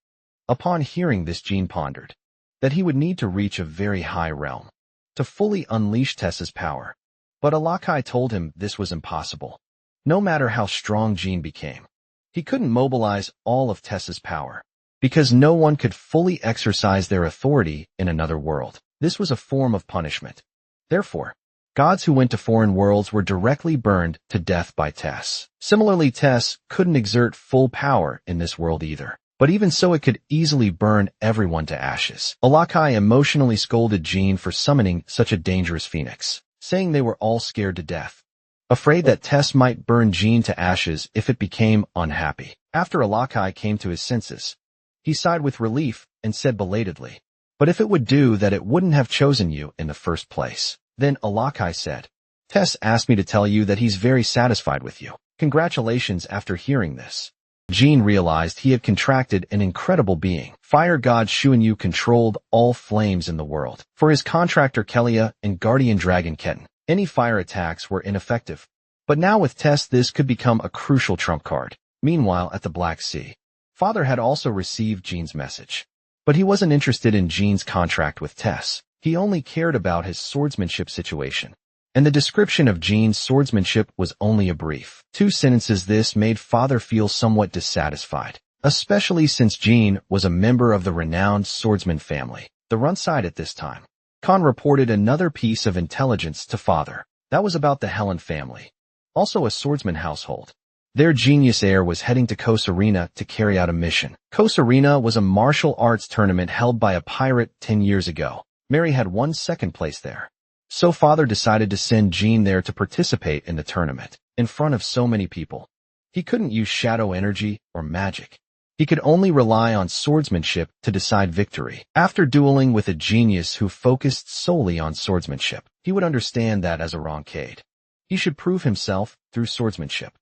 S1: Upon hearing this, Jean pondered that he would need to reach a very high realm to fully unleash Tess's power. But Alakai told him this was impossible. No matter how strong Jean became, he couldn't mobilize all of Tess's power, because no one could fully exercise their authority in another world. This was a form of punishment. Therefore, gods who went to foreign worlds were directly burned to death by Tess. Similarly, Tess couldn't exert full power in this world either. But even so, it could easily burn everyone to ashes. Alakai emotionally scolded Jean for summoning such a dangerous phoenix, saying they were all scared to death, afraid that Tess might burn Jean to ashes if it became unhappy. After Alakai came to his senses, he sighed with relief and said belatedly, "But if it would do that, it wouldn't have chosen you in the first place." Then Alakai said, "Tess asked me to tell you that he's very satisfied with you. Congratulations." After hearing this, Jean realized he had contracted an incredible being. Fire god Shuanyu controlled all flames in the world. For his contractor Kelia and guardian dragon Ketan, any fire attacks were ineffective. But now with Tess, this could become a crucial trump card. Meanwhile, at the Black Sea, Father had also received Jean's message. But he wasn't interested in Jean's contract with Tess. He only cared about his swordsmanship situation. And the description of Jean's swordsmanship was only a brief 2 sentences. This made Father feel somewhat dissatisfied, especially since Jean was a member of the renowned swordsman family. The Runside at this time, Khan reported another piece of intelligence to Father. That was about the Helen family, also a swordsman household. Their genius heir was heading to Kosarina to carry out a mission. Kosarina was a martial arts tournament held by a pirate 10 years ago. Mary had won second place there. So Father decided to send Jean there to participate in the tournament. In front of so many people, he couldn't use shadow energy or magic. He could only rely on swordsmanship to decide victory. After dueling with a genius who focused solely on swordsmanship, he would understand that as a roncade, he should prove himself through swordsmanship.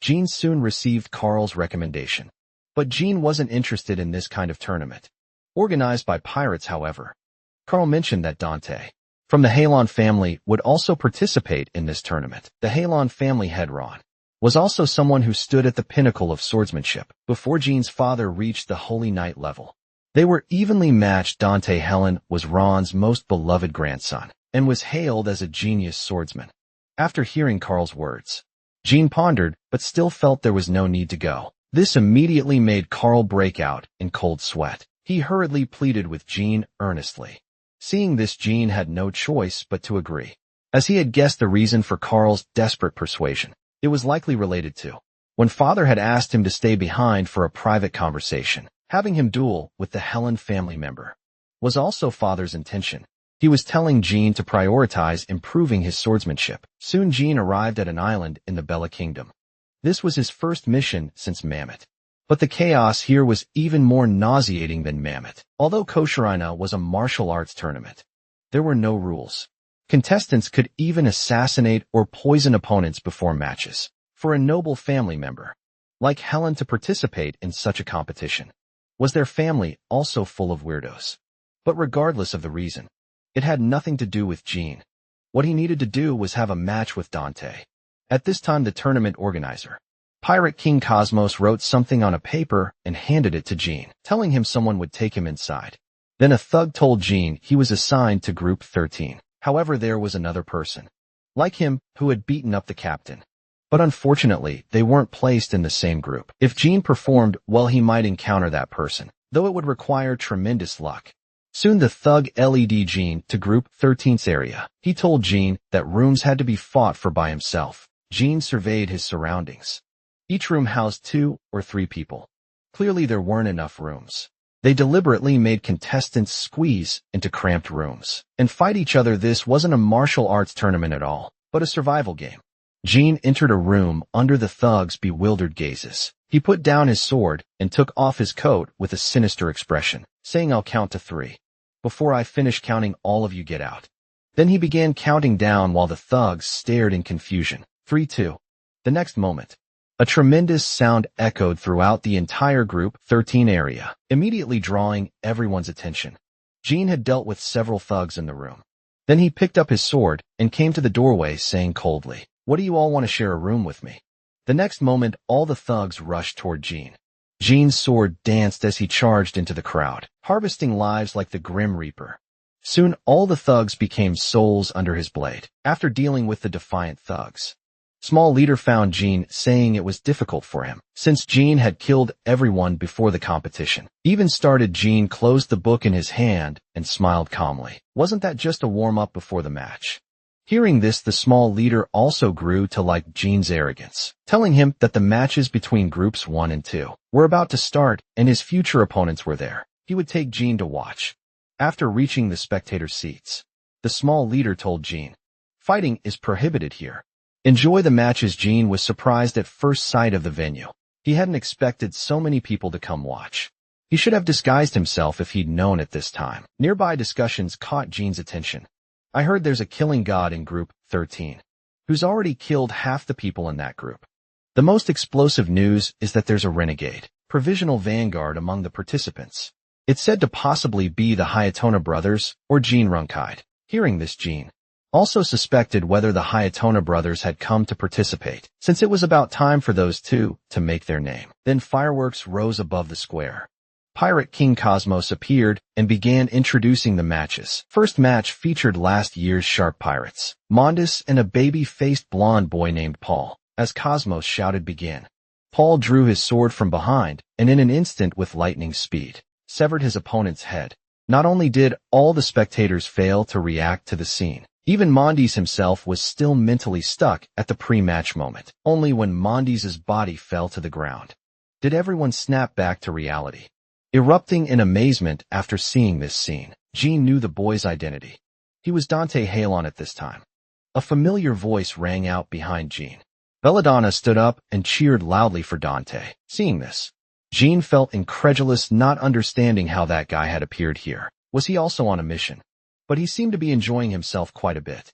S1: Jean soon received Carl's recommendation. But Jean wasn't interested in this kind of tournament, organized by pirates. However, Carl mentioned that Dante, from the Halon family, would also participate in this tournament. The Halon family head Ron was also someone who stood at the pinnacle of swordsmanship. Before Jean's father reached the Holy Knight level, they were evenly matched. Dante Helen was Ron's most beloved grandson and was hailed as a genius swordsman. After hearing Carl's words, Jean pondered but still felt there was no need to go. This immediately made Carl break out in cold sweat. He hurriedly pleaded with Jean earnestly. Seeing this, Jean had no choice but to agree, as he had guessed the reason for Carl's desperate persuasion. It was likely related to when Father had asked him to stay behind for a private conversation. Having him duel with the Helen family member was also Father's intention. He was telling Jean to prioritize improving his swordsmanship. Soon Jean arrived at an island in the Bella Kingdom. This was his first mission since Mammoth. But the chaos here was even more nauseating than Mammoth. Although Kosherina was a martial arts tournament, there were no rules. Contestants could even assassinate or poison opponents before matches. For a noble family member like Helen to participate in such a competition, was their family also full of weirdos? But regardless of the reason, it had nothing to do with Jean. What he needed to do was have a match with Dante. At this time, the tournament organizer, Pirate King Cosmos, wrote something on a paper and handed it to Jean, telling him someone would take him inside. Then a thug told Jean he was assigned to Group 13. However, there was another person like him who had beaten up the captain. But unfortunately, they weren't placed in the same group. If Jean performed well, he might encounter that person, though it would require tremendous luck. Soon the thug led Jean to Group 13's area. He told Jean that rooms had to be fought for by himself. Jean surveyed his surroundings. Each room housed 2 or 3 people. Clearly there weren't enough rooms. They deliberately made contestants squeeze into cramped rooms and fight each other. This wasn't a martial arts tournament at all, but a survival game. Jean entered a room under the thug's bewildered gazes. He put down his sword and took off his coat with a sinister expression, saying, "I'll count to 3. Before I finish counting, all of you get out." Then he began counting down while the thugs stared in confusion. 3, 2. The next moment, a tremendous sound echoed throughout the entire Group 13 area, immediately drawing everyone's attention. Jean had dealt with several thugs in the room. Then he picked up his sword and came to the doorway, saying coldly, "What do you all want to share a room with me?" The next moment, all the thugs rushed toward Jean. Jean's sword danced as he charged into the crowd, harvesting lives like the Grim Reaper. Soon, all the thugs became souls under his blade. After dealing with the defiant thugs, Small Leader found Jean, saying it was difficult for him, since Jean had killed everyone before the competition. Even started, Jean closed the book in his hand and smiled calmly. Wasn't that just a warm-up before the match? Hearing this, the Small Leader also grew to like Jean's arrogance, telling him that the matches between Groups 1 and 2 were about to start and his future opponents were there. He would take Jean to watch. After reaching the spectator seats, the Small Leader told Jean, "Fighting is prohibited here. Enjoy the matches." Jean was surprised at first sight of the venue. He hadn't expected so many people to come watch. He should have disguised himself if he'd known at this time. Nearby discussions caught Jean's attention. "I heard there's a killing god in Group 13, who's already killed half the people in that group. The most explosive news is that there's a renegade, provisional vanguard among the participants. It's said to possibly be the Hayatona brothers or Jean Runkai." Hearing this, Jean also suspected whether the Hayatona brothers had come to participate, since it was about time for those two to make their name. Then fireworks rose above the square. Pirate King Cosmos appeared and began introducing the matches. First match featured last year's Shark Pirates, Mondis and a baby-faced blonde boy named Paul. As Cosmos shouted begin, Paul drew his sword from behind and in an instant, with lightning speed, severed his opponent's head. Not only did all the spectators fail to react to the scene, even Mondis himself was still mentally stuck at the pre-match moment. Only when Mondis' body fell to the ground did everyone snap back to reality. Erupting in amazement after seeing this scene, Jean knew the boy's identity. He was Dante Halon at this time. A familiar voice rang out behind Jean. Belladonna stood up and cheered loudly for Dante. Seeing this, Jean felt incredulous, not understanding how that guy had appeared here. Was he also on a mission? But he seemed to be enjoying himself quite a bit.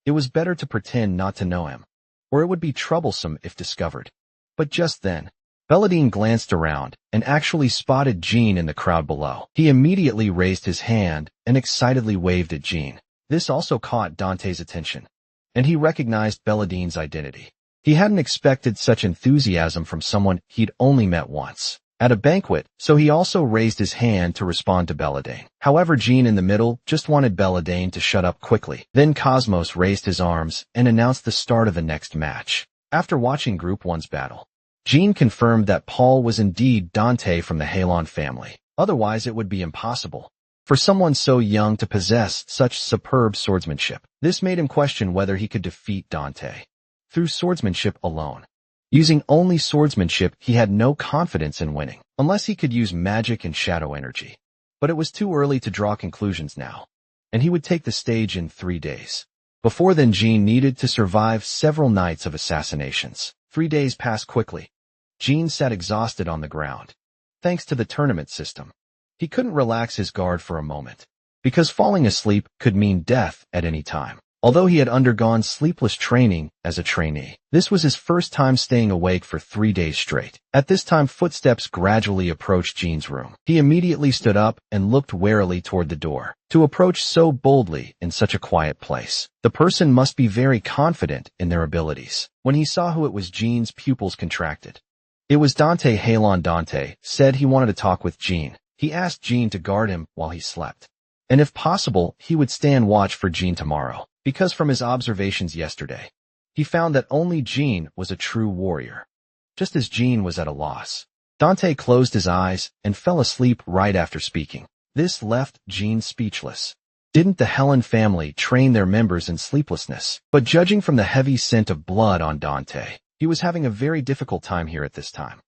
S1: It was better to pretend not to know him, or it would be troublesome if discovered. But just then, Belladine glanced around and actually spotted Jean in the crowd below. He immediately raised his hand and excitedly waved at Jean. This also caught Dante's attention, and he recognized Belladine's identity. He hadn't expected such enthusiasm from someone he'd only met once at a banquet, so he also raised his hand to respond to Belladine. However, Jean in the middle just wanted Belladine to shut up quickly. Then Cosmos raised his arms and announced the start of the next match. After watching Group 1's battle, Jean confirmed that Paul was indeed Dante from the Halon family. Otherwise, it would be impossible for someone so young to possess such superb swordsmanship. This made him question whether he could defeat Dante through swordsmanship alone. Using only swordsmanship, he had no confidence in winning, unless he could use magic and shadow energy. But it was too early to draw conclusions now, and he would take the stage in 3 days. Before then, Jean needed to survive several nights of assassinations. 3 days passed quickly. Jean sat exhausted on the ground. Thanks to the tournament system, he couldn't relax his guard for a moment, because falling asleep could mean death at any time. Although he had undergone sleepless training as a trainee, this was his first time staying awake for 3 days straight. At this time, footsteps gradually approached Jean's room. He immediately stood up and looked warily toward the door. To approach so boldly in such a quiet place, the person must be very confident in their abilities. When he saw who it was, Jean's pupils contracted. It was Dante Halon. Dante said he wanted to talk with Jean. He asked Jean to guard him while he slept, and if possible, he would stand watch for Jean tomorrow. Because from his observations yesterday, he found that only Jean was a true warrior. Just as Jean was at a loss, Dante closed his eyes and fell asleep right after speaking. This left Jean speechless. Didn't the Helen family train their members in sleeplessness? But judging from the heavy scent of blood on Dante, he was having a very difficult time here at this time.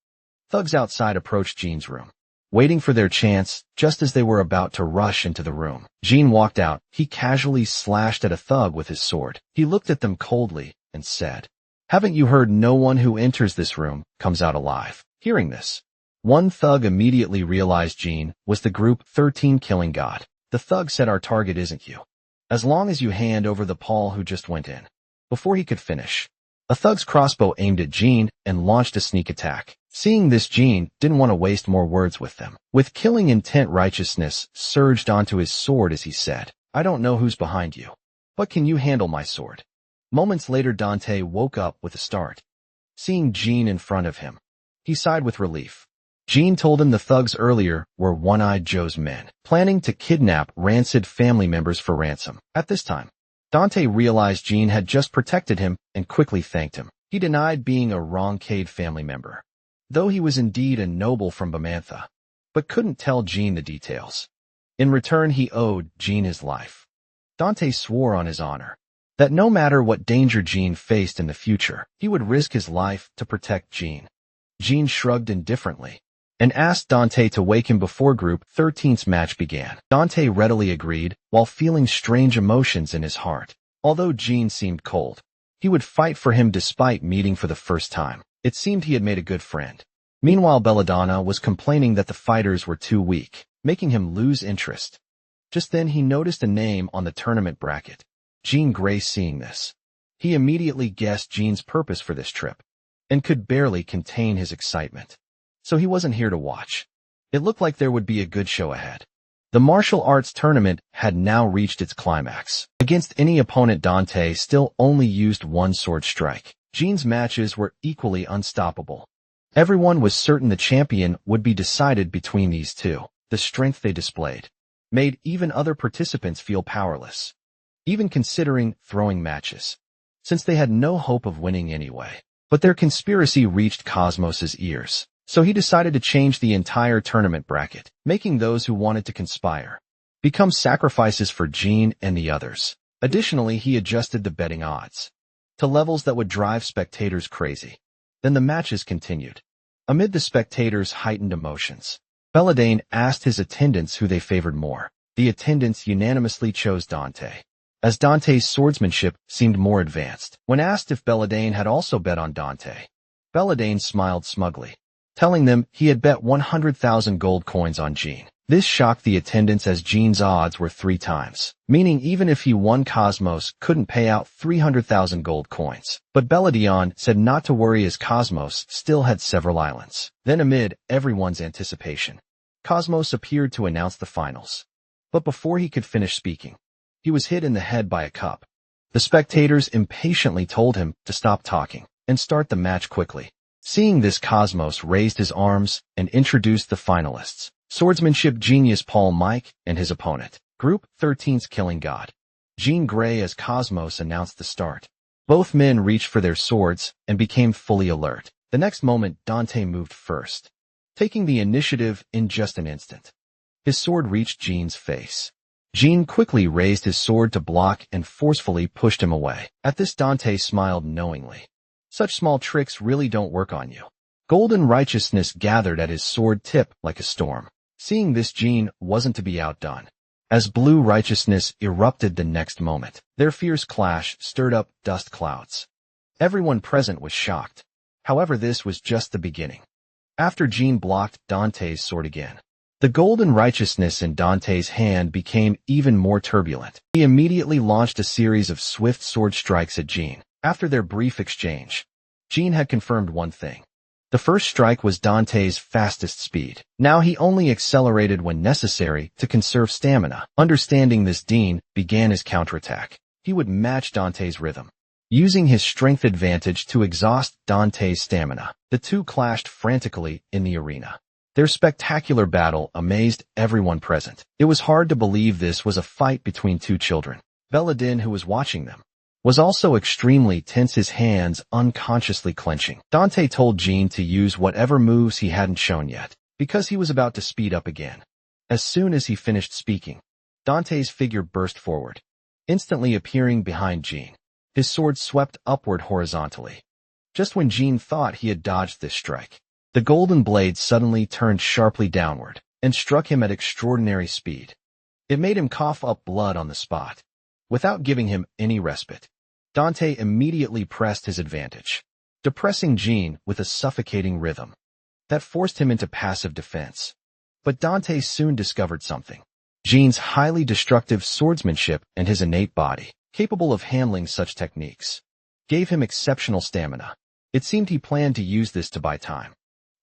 S1: Thugs outside approached Jean's room, waiting for their chance. Just as they were about to rush into the room, Jean walked out. He casually slashed at a thug with his sword. He looked at them coldly and said, "Haven't you heard? No one who enters this room comes out alive." Hearing this, one thug immediately realized Jean was the Group 13 killing god. The thug said, "Our target isn't you, as long as you hand over the Paul who just went in." Before he could finish, a thug's crossbow aimed at Jean and launched a sneak attack. Seeing this, Jean didn't want to waste more words with them. With killing intent, righteousness surged onto his sword as he said, "I don't know who's behind you, but can you handle my sword?" Moments later, Dante woke up with a start. Seeing Jean in front of him, he sighed with relief. Jean told him the thugs earlier were One-Eyed Joe's men, planning to kidnap rancid family members for ransom. At this time, Dante realized Jean had just protected him and quickly thanked him. He denied being a Roncade family member, though he was indeed a noble from Bamantha, but couldn't tell Jean the details. In return, he owed Jean his life. Dante swore on his honor that no matter what danger Jean faced in the future, he would risk his life to protect Jean. Jean shrugged indifferently and asked Dante to wake him before Group 13's match began. Dante readily agreed, while feeling strange emotions in his heart. Although Jean seemed cold, he would fight for him despite meeting for the first time. It seemed he had made a good friend. Meanwhile, Belladonna was complaining that the fighters were too weak, making him lose interest. Just then he noticed a name on the tournament bracket. Jean Grey. Seeing this, he immediately guessed Jean's purpose for this trip, and could barely contain his excitement. So he wasn't here to watch. It looked like there would be a good show ahead. The martial arts tournament had now reached its climax. Against any opponent, Dante still only used one sword strike. Jean's matches were equally unstoppable. Everyone was certain the champion would be decided between these two. The strength they displayed made even other participants feel powerless, even considering throwing matches, since they had no hope of winning anyway. But their conspiracy reached Cosmos's ears, so he decided to change the entire tournament bracket, making those who wanted to conspire become sacrifices for Jean and the others. Additionally, he adjusted the betting odds to levels that would drive spectators crazy. Then the matches continued. Amid the spectators' heightened emotions, Belladane asked his attendants who they favored more. The attendants unanimously chose Dante, as Dante's swordsmanship seemed more advanced. When asked if Belladane had also bet on Dante, Belladane smiled smugly, telling them he had bet 100,000 gold coins on Jean. This shocked the attendants, as Jean's odds were 3 times, meaning even if he won, Cosmos couldn't pay out 300,000 gold coins. But Belladone said not to worry, as Cosmos still had several islands. Then, amid everyone's anticipation, Cosmos appeared to announce the finals. But before he could finish speaking, he was hit in the head by a cup. The spectators impatiently told him to stop talking and start the match quickly. Seeing this, Cosmos raised his arms and introduced the finalists. Swordsmanship genius Paul Mike and his opponent, Group 13's killing god, Jean Grey. As Cosmos announced the start, both men reached for their swords and became fully alert. The next moment, Dante moved first, taking the initiative in just an instant. His sword reached Jean's face. Jean quickly raised his sword to block and forcefully pushed him away. At this, Dante smiled knowingly, Such small tricks really don't work on you. Golden righteousness gathered at his sword tip like a storm. Seeing this, Jin wasn't to be outdone. As blue righteousness erupted the next moment, their fierce clash stirred up dust clouds. Everyone present was shocked. However, this was just the beginning. After Jin blocked Dante's sword again, the golden righteousness in Dante's hand became even more turbulent. He immediately launched a series of swift sword strikes at Jin. After their brief exchange, Jin had confirmed one thing. The first strike was Dante's fastest speed. Now he only accelerated when necessary to conserve stamina. Understanding this, Jin began his counterattack. He would match Dante's rhythm. Using his strength advantage to exhaust Dante's stamina, the two clashed frantically in the arena. Their spectacular battle amazed everyone present. It was hard to believe this was a fight between two children. Belladin, who was watching them, was also extremely tense, his hands unconsciously clenching. Dante told Jin to use whatever moves he hadn't shown yet, because he was about to speed up again. As soon as he finished speaking, Dante's figure burst forward, instantly appearing behind Jin. His sword swept upward horizontally. Just when Jin thought he had dodged this strike, the golden blade suddenly turned sharply downward and struck him at extraordinary speed. It made him cough up blood on the spot. Without giving him any respite, Dante immediately pressed his advantage, depressing Jin with a suffocating rhythm that forced him into passive defense. But Dante soon discovered something. Jin's highly destructive swordsmanship and his innate body, capable of handling such techniques, gave him exceptional stamina. It seemed he planned to use this to buy time.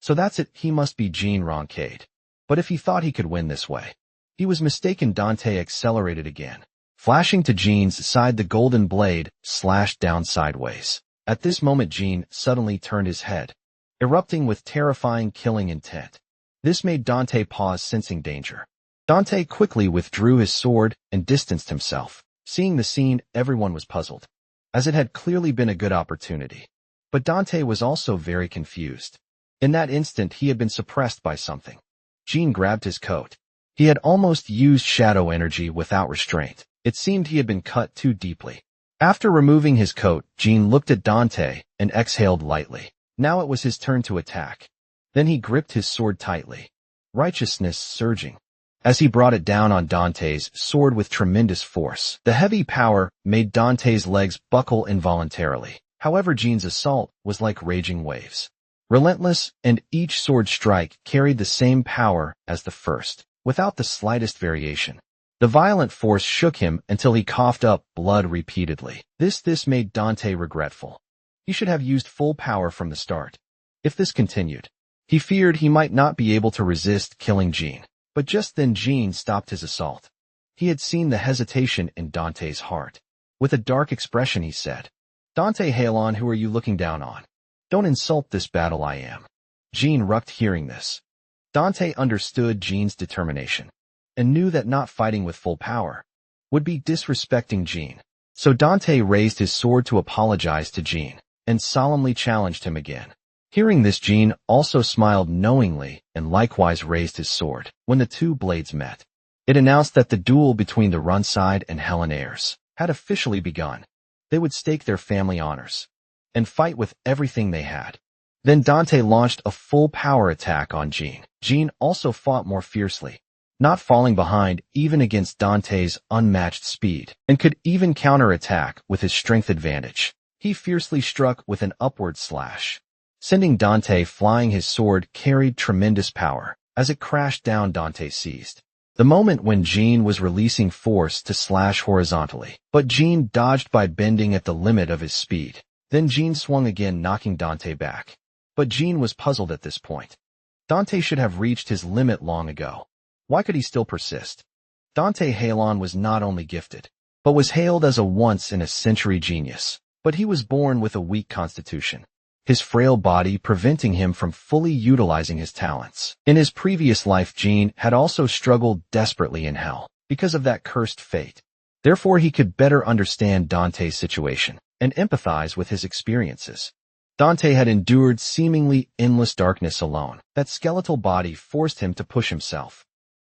S1: So that's it, he must be Jin Roncade. But if he thought he could win this way, he was mistaken. Dante accelerated again. Flashing to Jin's side, the golden blade slashed down sideways. At this moment, Jin suddenly turned his head, erupting with terrifying killing intent. This made Dante pause, sensing danger. Dante quickly withdrew his sword and distanced himself. Seeing the scene, everyone was puzzled, as it had clearly been a good opportunity. But Dante was also very confused. In that instant, he had been suppressed by something. Jin grabbed his coat. He had almost used shadow energy without restraint. It seemed he had been cut too deeply. After removing his coat, Jin looked at Dante and exhaled lightly. Now it was his turn to attack. Then he gripped his sword tightly, righteousness surging, as he brought it down on Dante's sword with tremendous force. The heavy power made Dante's legs buckle involuntarily. However, Jin's assault was like raging waves, relentless, and each sword strike carried the same power as the first, without the slightest variation. The violent force shook him until he coughed up blood repeatedly. This made Dante regretful. He should have used full power from the start. If this continued, he feared he might not be able to resist killing Jin. But just then Jin stopped his assault. He had seen the hesitation in Dante's heart. With a dark expression, he said, "Dante, hail on, who are you looking down on? Don't insult this battle I am." Jin rucked hearing this. Dante understood Jin's determination, and knew that not fighting with full power would be disrespecting Jin. So Dante raised his sword to apologize to Jin, and solemnly challenged him again. Hearing this, Jin also smiled knowingly and likewise raised his sword. When the two blades met, it announced that the duel between the Runside and Helen heirs had officially begun. They would stake their family honors and fight with everything they had. Then Dante launched a full power attack on Jin. Jin also fought more fiercely, not falling behind even against Dante's unmatched speed, and could even counterattack with his strength advantage. He fiercely struck with an upward slash, sending Dante flying. His sword carried tremendous power. As it crashed down, Dante seized the moment when Jin was releasing force to slash horizontally, but Jin dodged by bending at the limit of his speed. Then Jin swung again, knocking Dante back. But Jin was puzzled at this point. Dante should have reached his limit long ago. Why could he still persist? Dante Halon was not only gifted, but was hailed as a once-in-a-century genius. But he was born with a weak constitution, his frail body preventing him from fully utilizing his talents. In his previous life, Jin had also struggled desperately in hell because of that cursed fate. Therefore, he could better understand Dante's situation and empathize with his experiences. Dante had endured seemingly endless darkness alone. That skeletal body forced him to push himself,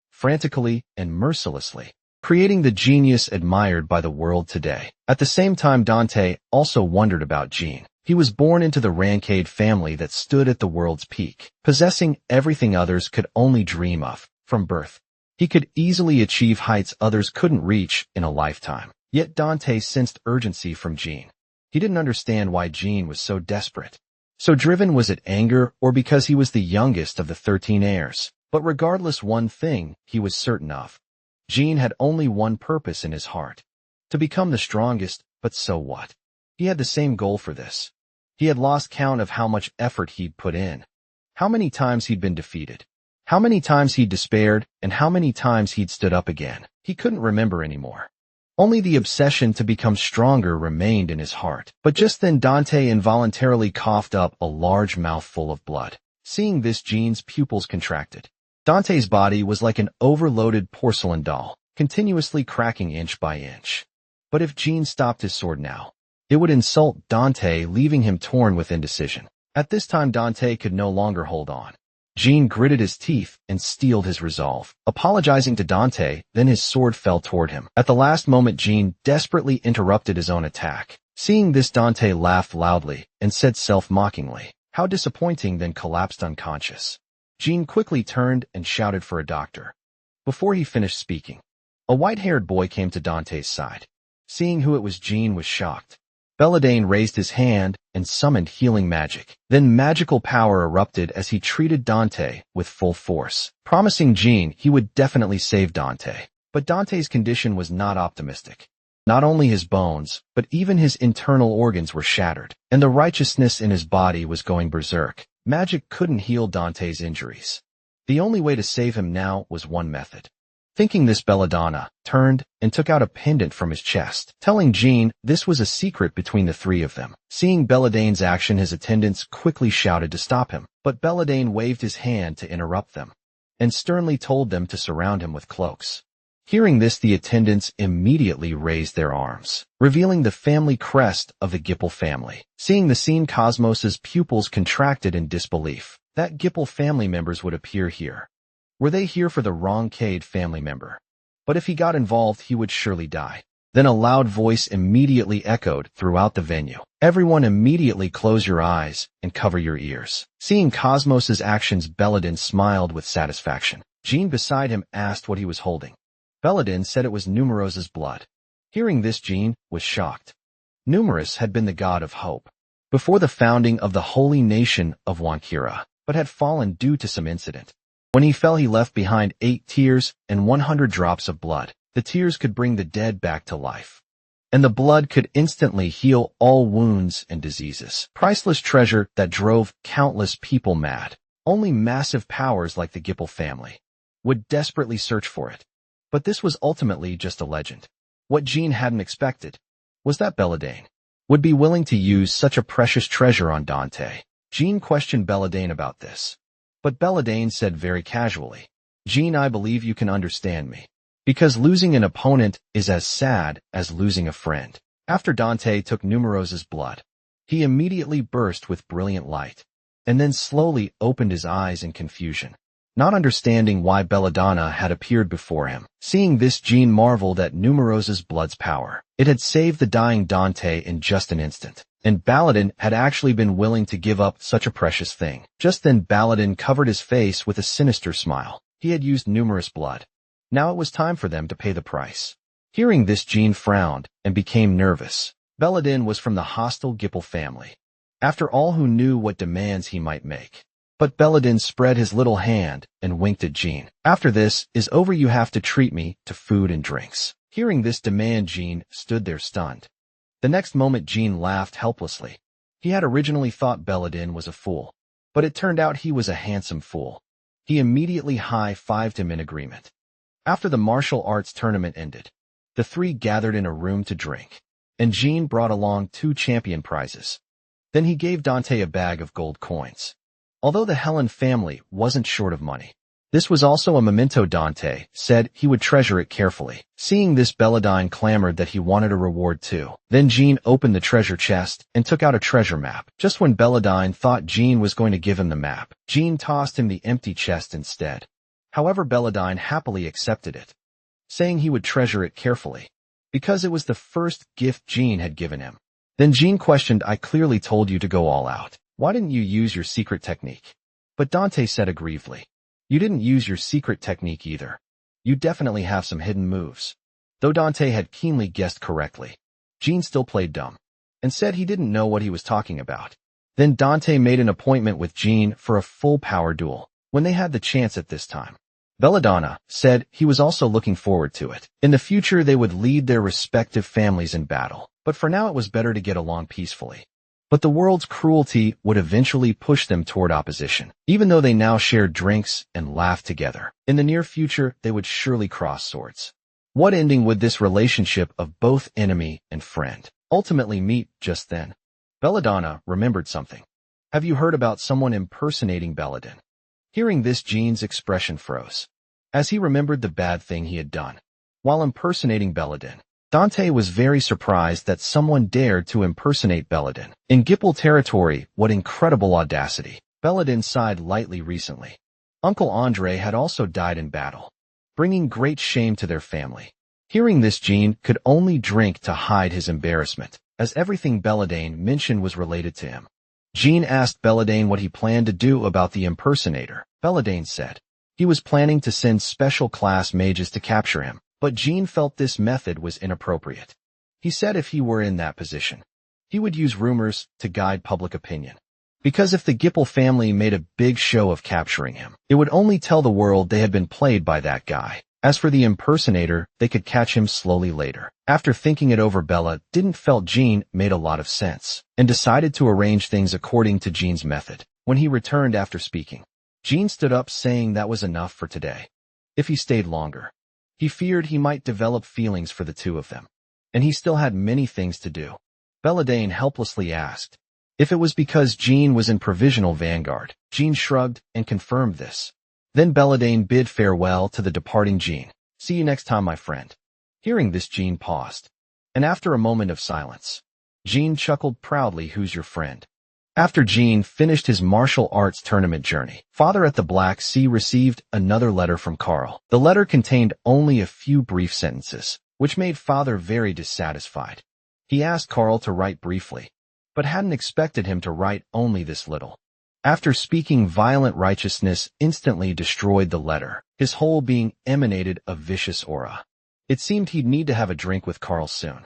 S1: frantically and mercilessly, creating the genius admired by the world today. At the same time, Dante also wondered about Jin. He was born into the Rancade family that stood at the world's peak, possessing everything others could only dream of, from birth. He could easily achieve heights others couldn't reach in a lifetime. Yet Dante sensed urgency from Jean. He didn't understand why Jean was so desperate. So driven, was it anger or because he was the youngest of the 13 heirs? But regardless, one thing he was certain of. Jean had only one purpose in his heart. To become the strongest, but so what? He had the same goal for this. He had lost count of how much effort he'd put in. How many times he'd been defeated. How many times he'd despaired, and how many times he'd stood up again. He couldn't remember anymore. Only the obsession to become stronger remained in his heart. But just then Dante involuntarily coughed up a large mouthful of blood. Seeing this, Jean's pupils contracted. Dante's body was like an overloaded porcelain doll, continuously cracking inch by inch. But if Jean stopped his sword now, it would insult Dante, leaving him torn with indecision. At this time Dante could no longer hold on. Jean gritted his teeth and steeled his resolve, apologizing to Dante, then his sword fell toward him. At the last moment Jean desperately interrupted his own attack. Seeing this, Dante laughed loudly and said self-mockingly, "How disappointing," then collapsed unconscious. Jean quickly turned and shouted for a doctor. Before he finished speaking, a white-haired boy came to Dante's side. Seeing who it was, Jean was shocked. Belladane raised his hand and summoned healing magic. Then magical power erupted as he treated Dante with full force, promising Jean he would definitely save Dante. But Dante's condition was not optimistic. Not only his bones, but even his internal organs were shattered, and the righteousness in his body was going berserk. Magic couldn't heal Dante's injuries. The only way to save him now was one method. Thinking this, Belladonna turned and took out a pendant from his chest, telling Jean this was a secret between the three of them. Seeing Belladane's action, his attendants quickly shouted to stop him, but Belladane waved his hand to interrupt them, and sternly told them to surround him with cloaks. Hearing this, the attendants immediately raised their arms, revealing the family crest of the Gipple family. Seeing the scene, Cosmos's pupils contracted in disbelief. That Gipple family members would appear here. Were they here for the Rancade family member? But if he got involved, he would surely die. Then a loud voice immediately echoed throughout the venue. "Everyone immediately close your eyes and cover your ears." Seeing Cosmos's actions, Belladin smiled with satisfaction. Jean beside him asked what he was holding. Belladin said it was Numeros's blood. Hearing this, Jean was shocked. Numerous had been the god of hope before the founding of the holy nation of Wankira, but had fallen due to some incident. When he fell, he left behind 8 tears and 100 drops of blood. The tears could bring the dead back to life, and the blood could instantly heal all wounds and diseases. Priceless treasure that drove countless people mad. Only massive powers like the Gipple family would desperately search for it. But this was ultimately just a legend. What Jean hadn't expected was that Belladane would be willing to use such a precious treasure on Dante. Jean questioned Belladane about this, but Belladane said very casually, "Jean, I believe you can understand me, because losing an opponent is as sad as losing a friend." After Dante took Numeros's blood, he immediately burst with brilliant light, and then slowly opened his eyes in confusion, not understanding why Belladonna had appeared before him. Seeing this, Jean marveled at Numeros's blood's power. It had saved the dying Dante in just an instant, and Baladin had actually been willing to give up such a precious thing. Just then Baladin covered his face with a sinister smile. He had used Numerous blood. Now it was time for them to pay the price. Hearing this, Jean frowned and became nervous. Belladin was from the hostile Gipple family. After all, who knew what demands he might make? But Belladin spread his little hand and winked at Jean. "After this is over, you have to treat me to food and drinks." Hearing this demand, Jean stood there stunned. The next moment, Jean laughed helplessly. He had originally thought Belladin was a fool, but it turned out he was a handsome fool. He immediately high-fived him in agreement. After the martial arts tournament ended, the three gathered in a room to drink, and Jean brought along 2 champion prizes. Then he gave Dante a bag of gold coins. Although the Helen family wasn't short of money, this was also a memento. Dante said he would treasure it carefully. Seeing this, Belladine clamored that he wanted a reward too. Then Jean opened the treasure chest and took out a treasure map. Just when Belladine thought Jean was going to give him the map, Jean tossed him the empty chest instead. However, Belladine happily accepted it, saying he would treasure it carefully, because it was the first gift Jean had given him. Then Jean questioned, I clearly told you to go all out. Why didn't you use your secret technique? But Dante said aggrievedly, you didn't use your secret technique either. You definitely have some hidden moves. Though Dante had keenly guessed correctly, Jean still played dumb and said he didn't know what he was talking about. Then Dante made an appointment with Jean for a full power duel when they had the chance at this time. Belladonna said he was also looking forward to it. In the future, they would lead their respective families in battle, but for now it was better to get along peacefully. But the world's cruelty would eventually push them toward opposition. Even though they now shared drinks and laughed together, in the near future they would surely cross swords. What ending would this relationship of both enemy and friend ultimately meet just then? Belladonna remembered something. Have you heard about someone impersonating Belladin? Hearing this, Jean's expression froze, as he remembered the bad thing he had done. While impersonating Belladin, Dante was very surprised that someone dared to impersonate Belladin. In Gipple territory, what incredible audacity. Belladin sighed lightly recently. Uncle Andre had also died in battle, bringing great shame to their family. Hearing this, Jean could only drink to hide his embarrassment, as everything Belladin mentioned was related to him. Jean asked Belladin what he planned to do about the impersonator. Belladin said he was planning to send special class mages to capture him, but Jean felt this method was inappropriate. He said if he were in that position, he would use rumors to guide public opinion. Because if the Gipple family made a big show of capturing him, it would only tell the world they had been played by that guy. As for the impersonator, they could catch him slowly later. After thinking it over, Bella didn't felt Jean made a lot of sense, and decided to arrange things according to Jean's method. When he returned after speaking, Jean stood up saying that was enough for today. If he stayed longer, he feared he might develop feelings for the two of them, and he still had many things to do. Belladin helplessly asked if it was because Jean was in provisional vanguard. Jean shrugged and confirmed this. Then Belladin bid farewell to the departing Jean. See you next time, my friend. Hearing this, Jean paused, and after a moment of silence, Jean chuckled proudly, who's your friend? After Jean finished his martial arts tournament journey, Father at the Black Sea received another letter from Carl. The letter contained only a few brief sentences, which made Father very dissatisfied. He asked Carl to write briefly, but hadn't expected him to write only this little. After speaking, violent righteousness instantly destroyed the letter, his whole being emanated a vicious aura. It seemed he'd need to have a drink with Carl soon.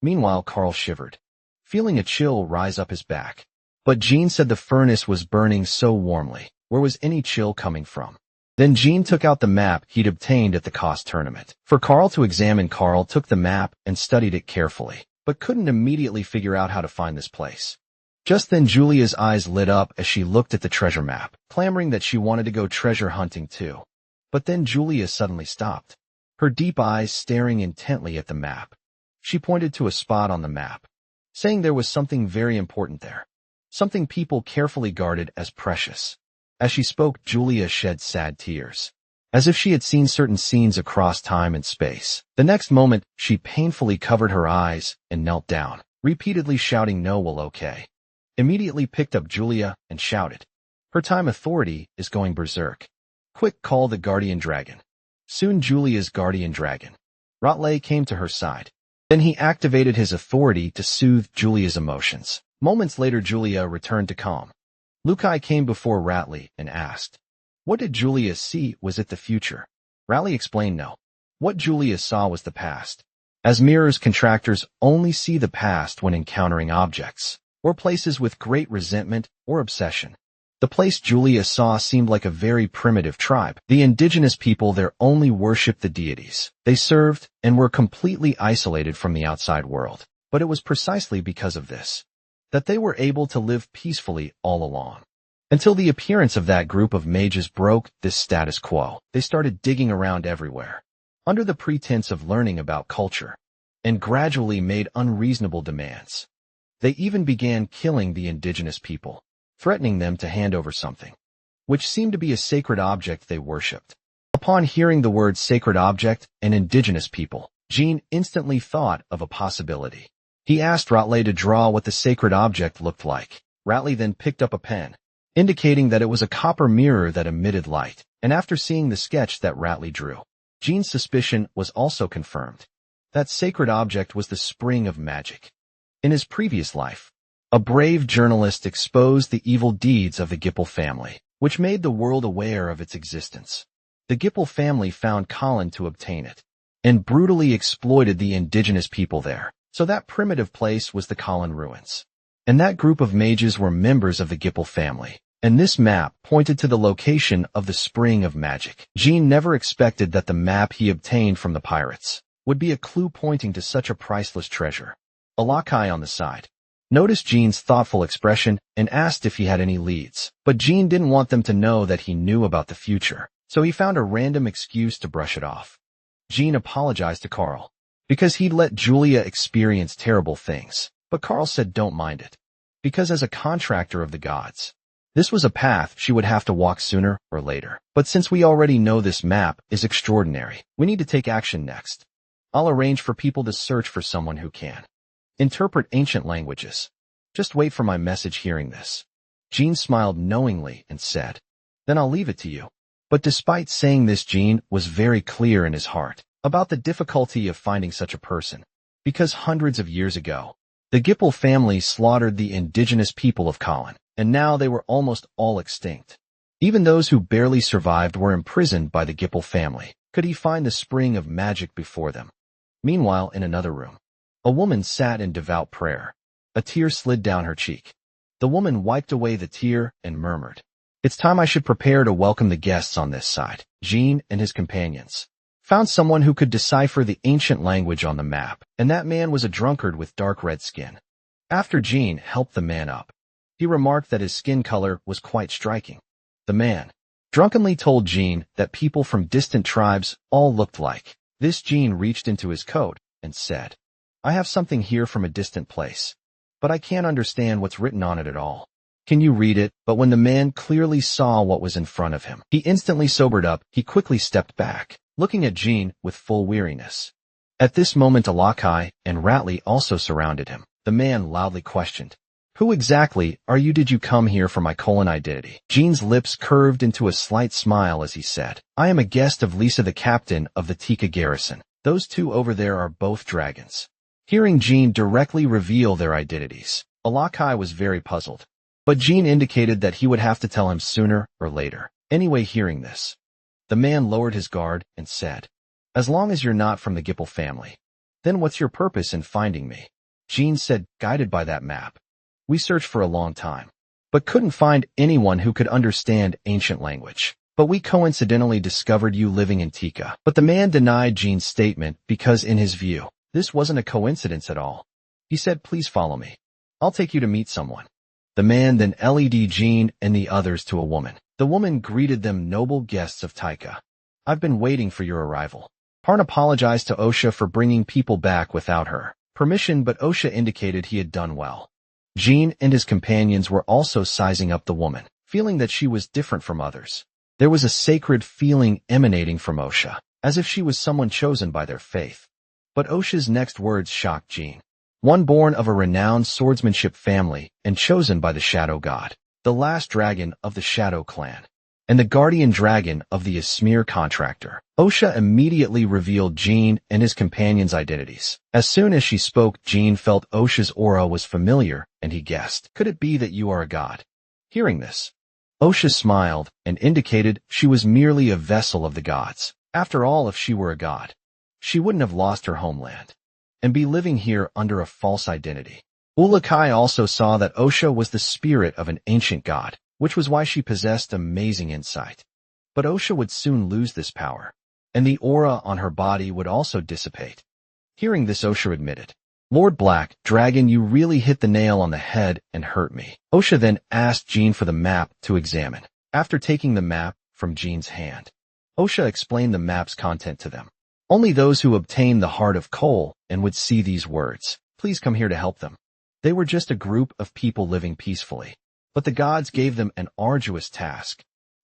S1: Meanwhile, Carl shivered, feeling a chill rise up his back. But Jean said the furnace was burning so warmly. Where was any chill coming from? Then Jean took out the map he'd obtained at the COS tournament for Carl to examine. Carl took the map and studied it carefully, but couldn't immediately figure out how to find this place. Just then Julia's eyes lit up as she looked at the treasure map, clamoring that she wanted to go treasure hunting too. But then Julia suddenly stopped, her deep eyes staring intently at the map. She pointed to a spot on the map, saying there was something very important there, something people carefully guarded as precious. As she spoke, Julia shed sad tears, as if she had seen certain scenes across time and space. The next moment, she painfully covered her eyes and knelt down, repeatedly shouting, "No, well, okay." Immediately picked up Julia and shouted, "Her time authority is going berserk. Quick, call the guardian dragon." Soon Julia's guardian dragon, Ratley, came to her side. Then he activated his authority to soothe Julia's emotions. Moments later, Julia returned to calm. Lukai came before Ratley and asked, what did Julia see? Was it the future? Ratley explained no. What Julia saw was the past. As mirrors, contractors only see the past when encountering objects or places with great resentment or obsession. The place Julia saw seemed like a very primitive tribe. The indigenous people there only worshipped the deities they served and were completely isolated from the outside world. But it was precisely because of this that they were able to live peacefully all along. Until the appearance of that group of mages broke this status quo. They started digging around everywhere, under the pretense of learning about culture, and gradually made unreasonable demands. They even began killing the indigenous people, threatening them to hand over something, which seemed to be a sacred object they worshipped. Upon hearing the word sacred object and indigenous people, Jean instantly thought of a possibility. He asked Ratley to draw what the sacred object looked like. Ratley then picked up a pen, indicating that it was a copper mirror that emitted light, and after seeing the sketch that Ratley drew, Jean's suspicion was also confirmed. That sacred object was the spring of magic. In his previous life, a brave journalist exposed the evil deeds of the Gipple family, which made the world aware of its existence. The Gipple family found Colin to obtain it, and brutally exploited the indigenous people there. So that primitive place was the Colin ruins. And that group of mages were members of the Gipple family. And this map pointed to the location of the Spring of Magic. Jean never expected that the map he obtained from the pirates would be a clue pointing to such a priceless treasure. Alakai on the side noticed Jean's thoughtful expression and asked if he had any leads. But Jean didn't want them to know that he knew about the future, so he found a random excuse to brush it off. Jean apologized to Carl because he'd let Julia experience terrible things, but Carl said don't mind it, because as a contractor of the gods, this was a path she would have to walk sooner or later. But since we already know this map is extraordinary, we need to take action next. I'll arrange for people to search for someone who can interpret ancient languages. Just wait for my message hearing this. Jean smiled knowingly and said, then I'll leave it to you. But despite saying this, Jean was very clear in his heart about the difficulty of finding such a person, because hundreds of years ago, the Gipple family slaughtered the indigenous people of Colin, and now they were almost all extinct. Even those who barely survived were imprisoned by the Gipple family. Could he find the Spring of Magic before them? Meanwhile, in another room, a woman sat in devout prayer. A tear slid down her cheek. The woman wiped away the tear and murmured, it's time I should prepare to welcome the guests on this side. Jean and his companions found someone who could decipher the ancient language on the map, and that man was a drunkard with dark red skin. After Jean helped the man up, he remarked that his skin color was quite striking. The man drunkenly told Jean that people from distant tribes all looked like. This Jean reached into his coat and said, I have something here from a distant place, but I can't understand what's written on it at all. Can you read it? But when the man clearly saw what was in front of him, he instantly sobered up. He quickly stepped back, looking at Jean with full weariness. At this moment, Alakai and Ratley also surrounded him. The man loudly questioned, who exactly are you? Did you come here for my identity? Jean's lips curved into a slight smile as he said, I am a guest of Lisa, the captain of the Tika garrison. Those two over there are both dragons. Hearing Jean directly reveal their identities, Alakai was very puzzled. But Jean indicated that he would have to tell him sooner or later. Anyway, hearing this, the man lowered his guard and said, as long as you're not from the Gipple family, then what's your purpose in finding me? Jean said, guided by that map. We searched for a long time, but couldn't find anyone who could understand ancient language. But we coincidentally discovered you living in Tika. But the man denied Jean's statement because in his view, this wasn't a coincidence at all. He said, please follow me. I'll take you to meet someone. The man then led Jean and the others to a woman. The woman greeted them, noble guests of Tika. I've been waiting for your arrival. Parn apologized to Osha for bringing people back without her permission, but Osha indicated he had done well. Jean and his companions were also sizing up the woman, feeling that she was different from others. There was a sacred feeling emanating from Osha, as if she was someone chosen by their faith. But Osha's next words shocked Jean. One born of a renowned swordsmanship family and chosen by the Shadow God, the last dragon of the Shadow clan, and the guardian dragon of the Ismir contractor. Osha immediately revealed Jean and his companions' identities. As soon as she spoke, Jean felt Osha's aura was familiar, and he guessed, could it be that you are a god? Hearing this, Osha smiled and indicated she was merely a vessel of the gods. After all, if she were a god, she wouldn't have lost her homeland and be living here under a false identity. Ulakai also saw that Osha was the spirit of an ancient god, which was why she possessed amazing insight. But Osha would soon lose this power, and the aura on her body would also dissipate. Hearing this, Osha admitted, Lord Black Dragon, you really hit the nail on the head and hurt me. Osha then asked Jean for the map to examine. After taking the map from Jean's hand, Osha explained the map's content to them. Only those who obtained the heart of coal and would see these words, please come here to help them. They were just a group of people living peacefully, but the gods gave them an arduous task.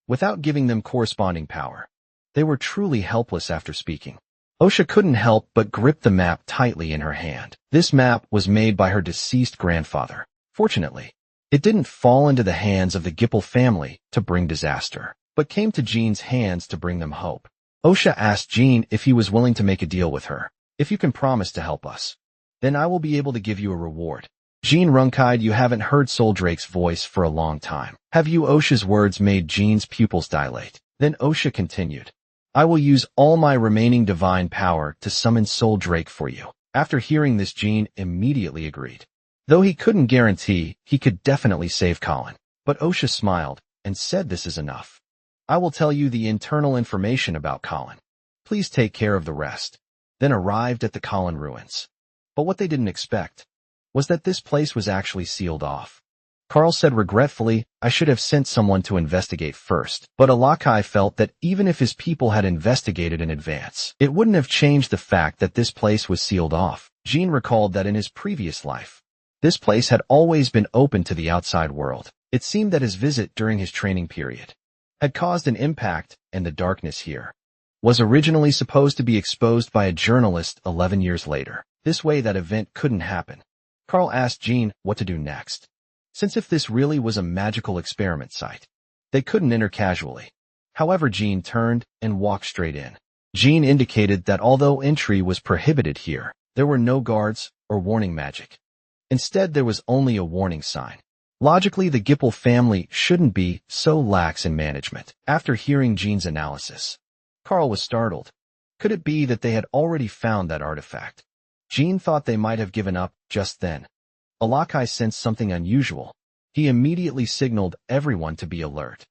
S1: Without giving them corresponding power, they were truly helpless after speaking. Osha couldn't help but grip the map tightly in her hand. This map was made by her deceased grandfather. Fortunately, it didn't fall into the hands of the Gipple family to bring disaster, but came to Jean's hands to bring them hope. Osha asked Jean if he was willing to make a deal with her. If you can promise to help us, then I will be able to give you a reward. Jean Runkai, you haven't heard Soldrake's voice for a long time. Have you? Osha's words made Jean's pupils dilate. Then Osha continued. I will use all my remaining divine power to summon Soldrake for you. After hearing this, Jean immediately agreed. Though he couldn't guarantee, he could definitely save Colin. But Osha smiled and said this is enough. I will tell you the internal information about Colin. Please take care of the rest. Then arrived at the Colin ruins. But what they didn't expect was that this place was actually sealed off. Carl said regretfully, I should have sent someone to investigate first. But Alakai felt that even if his people had investigated in advance, it wouldn't have changed the fact that this place was sealed off. Jean recalled that in his previous life, this place had always been open to the outside world. It seemed that his visit during his training period had caused an impact, and the darkness here was originally supposed to be exposed by a journalist 11 years later. This way that event couldn't happen. Carl asked Jean what to do next, since if this really was a magical experiment site, they couldn't enter casually. However, Jean turned and walked straight in. Jean indicated that although entry was prohibited here, there were no guards or warning magic. Instead, there was only a warning sign. Logically, the Gipple family shouldn't be so lax in management. After hearing Jean's analysis, Carl was startled. Could it be that they had already found that artifact? Jean thought they might have given up just then. Alakai sensed something unusual. He immediately signaled everyone to be alert.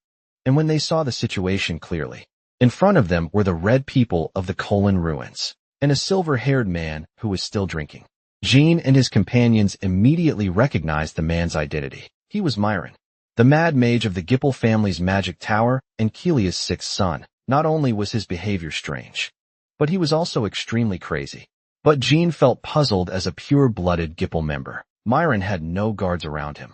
S1: And when they saw the situation clearly, in front of them were the red people of the Colon ruins, and a silver-haired man who was still drinking. Jean and his companions immediately recognized the man's identity. He was Myron, the mad mage of the Gipple family's magic tower and Kelia's sixth son. Not only was his behavior strange, but he was also extremely crazy. But Jean felt puzzled as a pure-blooded Gipple member. Myron had no guards around him.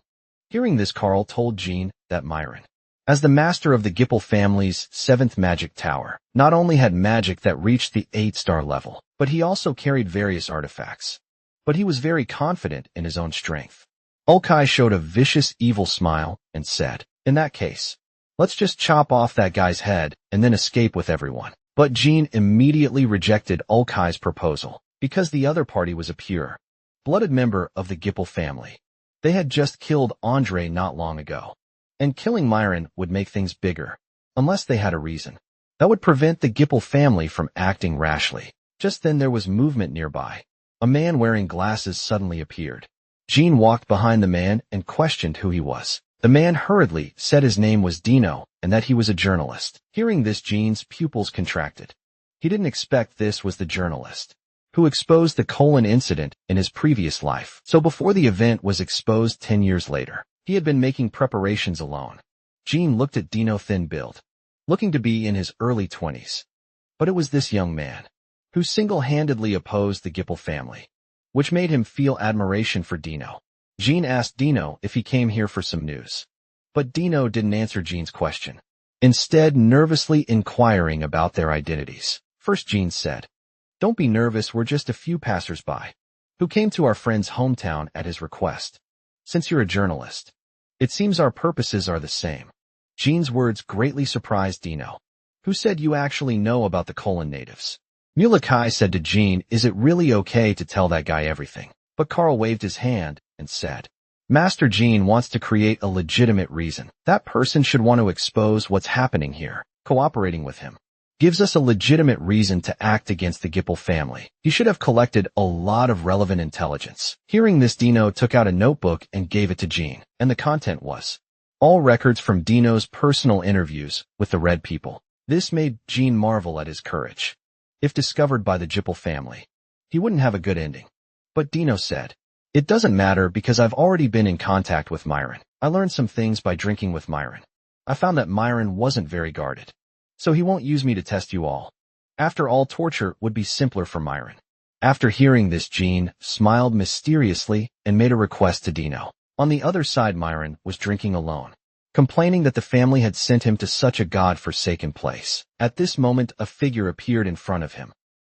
S1: Hearing this, Carl told Jean that Myron, as the master of the Gipple family's seventh magic tower, not only had magic that reached the 8-star level, but he also carried various artifacts. But he was very confident in his own strength. Ulkai showed a vicious, evil smile and said, in that case, let's just chop off that guy's head and then escape with everyone. But Jean immediately rejected Ulkai's proposal, because the other party was a pure-blooded member of the Gipple family. They had just killed Andre not long ago, and killing Myron would make things bigger, unless they had a reason that would prevent the Gipple family from acting rashly. Just then there was movement nearby. A man wearing glasses suddenly appeared. Jean walked behind the man and questioned who he was. The man hurriedly said his name was Dino and that he was a journalist. Hearing this, Jean's pupils contracted. He didn't expect this was the journalist who exposed the Colon incident in his previous life. So before the event was exposed 10 years later, he had been making preparations alone. Jean looked at Dino, thin build, looking to be in his early 20s. But it was this young man who single-handedly opposed the Gipple family, which made him feel admiration for Dino. Jean asked Dino if he came here for some news. But Dino didn't answer Jean's question, instead nervously inquiring about their identities. First, Jean said, don't be nervous, we're just a few passers-by who came to our friend's hometown at his request. Since you're a journalist, it seems our purposes are the same. Jean's words greatly surprised Dino, who said, you actually know about the Colon natives. Mulakai said to Jean, is it really okay to tell that guy everything? But Carl waved his hand and said, Master Jean wants to create a legitimate reason. That person should want to expose what's happening here. Cooperating with him gives us a legitimate reason to act against the Gipple family. He should have collected a lot of relevant intelligence. Hearing this, Dino took out a notebook and gave it to Jean, and the content was all records from Dino's personal interviews with the Red people. This made Jean marvel at his courage. If discovered by the Gipple family, he wouldn't have a good ending. But Dino said, it doesn't matter because I've already been in contact with Myron. I learned some things by drinking with Myron. I found that Myron wasn't very guarded, so he won't use me to test you all. After all, torture would be simpler for Myron. After hearing this, Jean smiled mysteriously and made a request to Dino. On the other side, Myron was drinking alone, complaining that the family had sent him to such a god-forsaken place. At this moment, a figure appeared in front of him,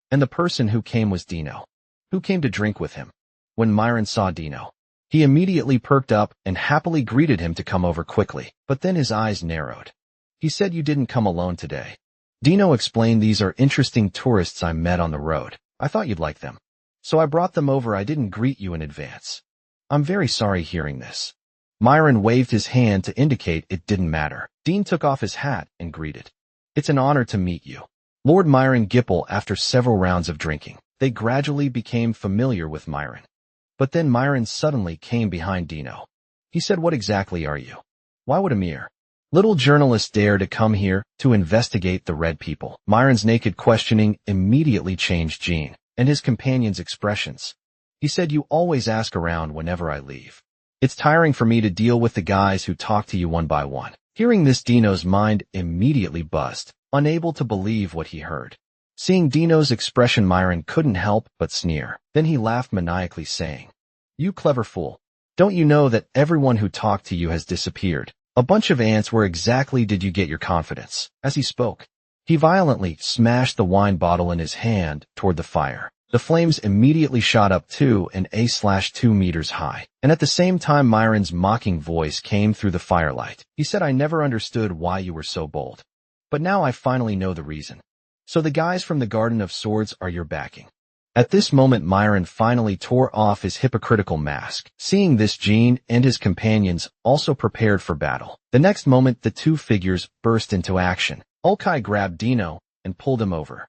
S1: and the person who came was Dino, who came to drink with him. When Myron saw Dino, he immediately perked up and happily greeted him to come over quickly, but then his eyes narrowed. He said, you didn't come alone today. Dino explained, these are interesting tourists I met on the road. I thought you'd like them, so I brought them over. I didn't greet you in advance. I'm very sorry hearing this. Myron waved his hand to indicate it didn't matter. Dean took off his hat and greeted. It's an honor to meet you. Lord Myron Gipple. After several rounds of drinking, they gradually became familiar with Myron. But then Myron suddenly came behind Dino. He said, what exactly are you? Why would a mere little journalist dare to come here to investigate the Red People? Myron's naked questioning immediately changed Gene and his companion's expressions. He said, you always ask around whenever I leave. It's tiring for me to deal with the guys who talk to you one by one. Hearing this, Dino's mind immediately buzzed, unable to believe what he heard. Seeing Dino's expression, Myron couldn't help but sneer. Then he laughed maniacally, saying, you clever fool. Don't you know that everyone who talked to you has disappeared? A bunch of ants. Where exactly did you get your confidence? As he spoke, he violently smashed the wine bottle in his hand toward the fire. The flames immediately shot up 2.2 meters high, and at the same time Myron's mocking voice came through the firelight. He said, I never understood why you were so bold. But now I finally know the reason. So the guys from the Garden of Swords are your backing. At this moment Myron finally tore off his hypocritical mask. Seeing this, Gene and his companions also prepared for battle. The next moment the two figures burst into action. Ulkai grabbed Dino and pulled him over.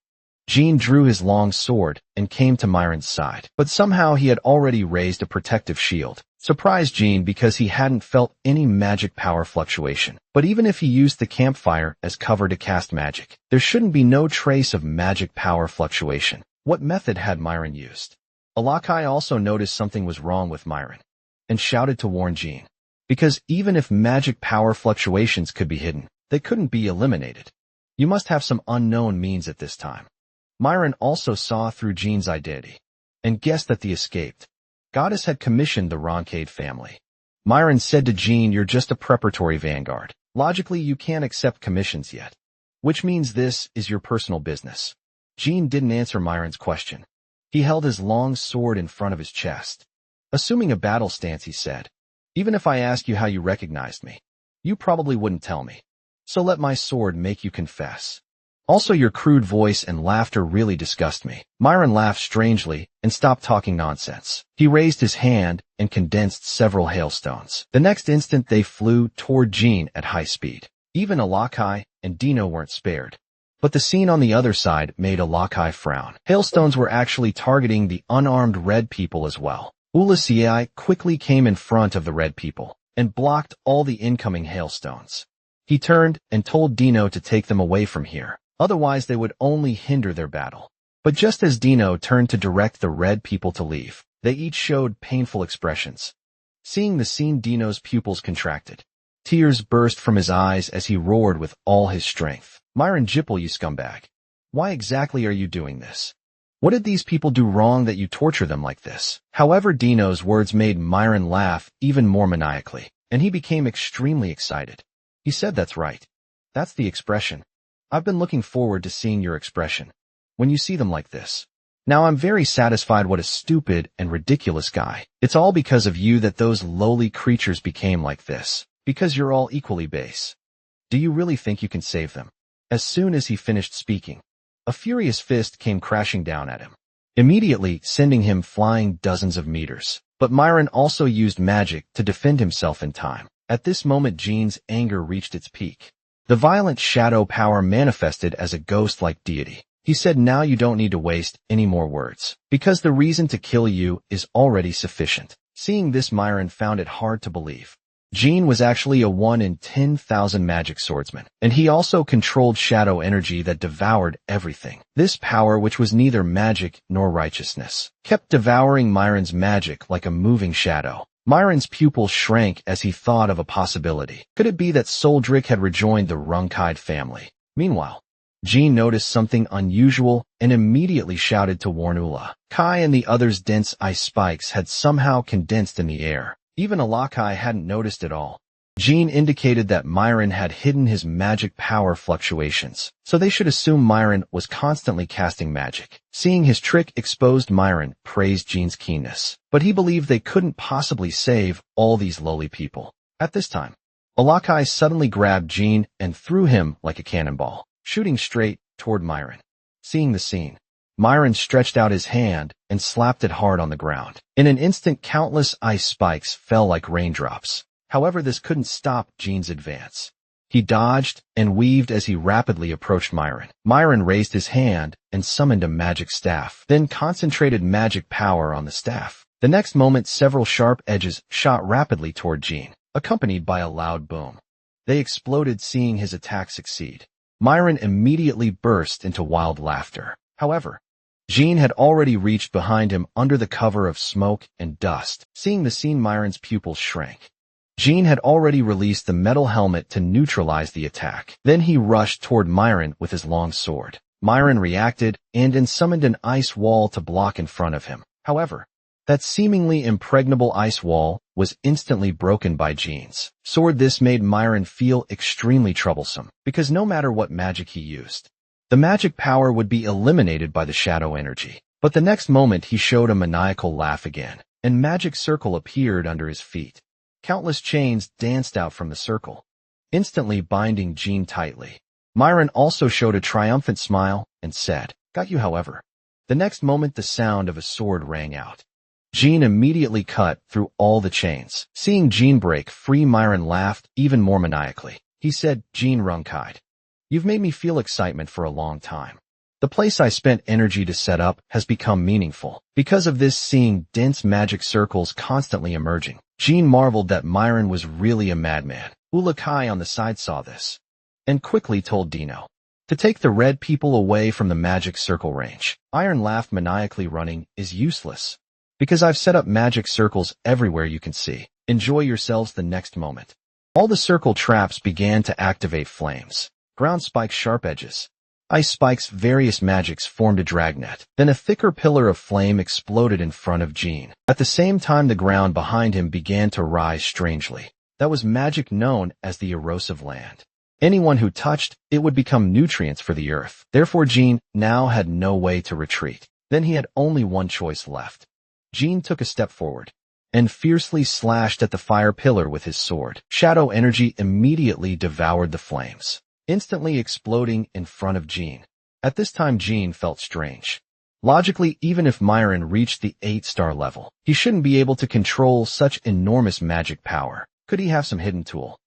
S1: Gene drew his long sword and came to Myron's side, but somehow he had already raised a protective shield. Surprised Gene because he hadn't felt any magic power fluctuation. But even if he used the campfire as cover to cast magic, there shouldn't be no trace of magic power fluctuation. What method had Myron used? Alakai also noticed something was wrong with Myron and shouted to warn Gene. Because even if magic power fluctuations could be hidden, they couldn't be eliminated. You must have some unknown means at this time. Myron also saw through Gene's identity and guessed that the escaped goddess had commissioned the Roncade family. Myron said to Gene, you're just a preparatory vanguard. Logically, you can't accept commissions yet, which means this is your personal business. Gene didn't answer Myron's question. He held his long sword in front of his chest. Assuming a battle stance, he said, even if I ask you how you recognized me, you probably wouldn't tell me. So let my sword make you confess. Also, your crude voice and laughter really disgust me. Myron laughed strangely and stopped talking nonsense. He raised his hand and condensed several hailstones. The next instant they flew toward Gene at high speed. Even Alakai and Dino weren't spared. But the scene on the other side made Alakai frown. Hailstones were actually targeting the unarmed Red People as well. Ulysses quickly came in front of the Red People and blocked all the incoming hailstones. He turned and told Dino to take them away from here. Otherwise, they would only hinder their battle. But just as Dino turned to direct the Red People to leave, they each showed painful expressions. Seeing the scene, Dino's pupils contracted. Tears burst from his eyes as he roared with all his strength. Myron Gipple, you scumbag. Why exactly are you doing this? What did these people do wrong that you torture them like this? However, Dino's words made Myron laugh even more maniacally, and he became extremely excited. He said, that's right. That's the expression. I've been looking forward to seeing your expression when you see them like this. Now I'm very satisfied. What a stupid and ridiculous guy. It's all because of you that those lowly creatures became like this, because you're all equally base. Do you really think you can save them? As soon as he finished speaking, a furious fist came crashing down at him, immediately sending him flying dozens of meters. But Myron also used magic to defend himself in time. At this moment, Gene's anger reached its peak. The violent shadow power manifested as a ghost-like deity. He said, now you don't need to waste any more words, because the reason to kill you is already sufficient. Seeing this, Myron found it hard to believe. Gene was actually a 1 in 10,000 magic swordsman, and he also controlled shadow energy that devoured everything. This power, which was neither magic nor righteousness, kept devouring Myron's magic like a moving shadow. Myron's pupils shrank as he thought of a possibility. Could it be that Soldrick had rejoined the Runkide family? Meanwhile, Gene noticed something unusual and immediately shouted to warn Ula. Kai and the others' dense ice spikes had somehow condensed in the air. Even Alakai hadn't noticed it all. Gene indicated that Myron had hidden his magic power fluctuations, so they should assume Myron was constantly casting magic. Seeing his trick exposed, Myron praised Gene's keenness, but he believed they couldn't possibly save all these lowly people. At this time, Alakai suddenly grabbed Gene and threw him like a cannonball, shooting straight toward Myron. Seeing the scene, Myron stretched out his hand and slapped it hard on the ground. In an instant, countless ice spikes fell like raindrops. However, this couldn't stop Jean's advance. He dodged and weaved as he rapidly approached Myron. Myron raised his hand and summoned a magic staff, then concentrated magic power on the staff. The next moment, several sharp edges shot rapidly toward Jean, accompanied by a loud boom. They exploded, seeing his attack succeed. Myron immediately burst into wild laughter. However, Jean had already reached behind him under the cover of smoke and dust. Seeing the scene, Myron's pupils shrank. Jean had already released the metal helmet to neutralize the attack. Then he rushed toward Myron with his long sword. Myron reacted and summoned an ice wall to block in front of him. However, that seemingly impregnable ice wall was instantly broken by Jean's sword. This made Myron feel extremely troublesome, because no matter what magic he used, the magic power would be eliminated by the shadow energy. But the next moment he showed a maniacal laugh again, and magic circle appeared under his feet. Countless chains danced out from the circle, instantly binding Jean tightly. Myron also showed a triumphant smile and said, "Got you." However, the next moment the sound of a sword rang out. Jean immediately cut through all the chains. Seeing Jean break free, Myron laughed even more maniacally. He said, "Jean Runkide, you've made me feel excitement for a long time. The place I spent energy to set up has become meaningful." Because of this, seeing dense magic circles constantly emerging, Jean marveled that Myron was really a madman. Ulakai on the side saw this and quickly told Dino to take the red people away from the magic circle range. Iron laughed maniacally. "Running is useless, because I've set up magic circles everywhere you can see. Enjoy yourselves." The next moment, all the circle traps began to activate flames. Ground spikes, sharp edges, ice spikes, various magics formed a dragnet. Then a thicker pillar of flame exploded in front of Jean. At the same time, the ground behind him began to rise strangely. That was magic known as the erosive land. Anyone who touched it would become nutrients for the earth. Therefore, Jean now had no way to retreat. Then he had only one choice left. Jean took a step forward and fiercely slashed at the fire pillar with his sword. Shadow energy immediately devoured the flames, instantly exploding in front of Jean. At this time, Jean felt strange. Logically, even if Myron reached the 8-star level, he shouldn't be able to control such enormous magic power. Could he have some hidden tool?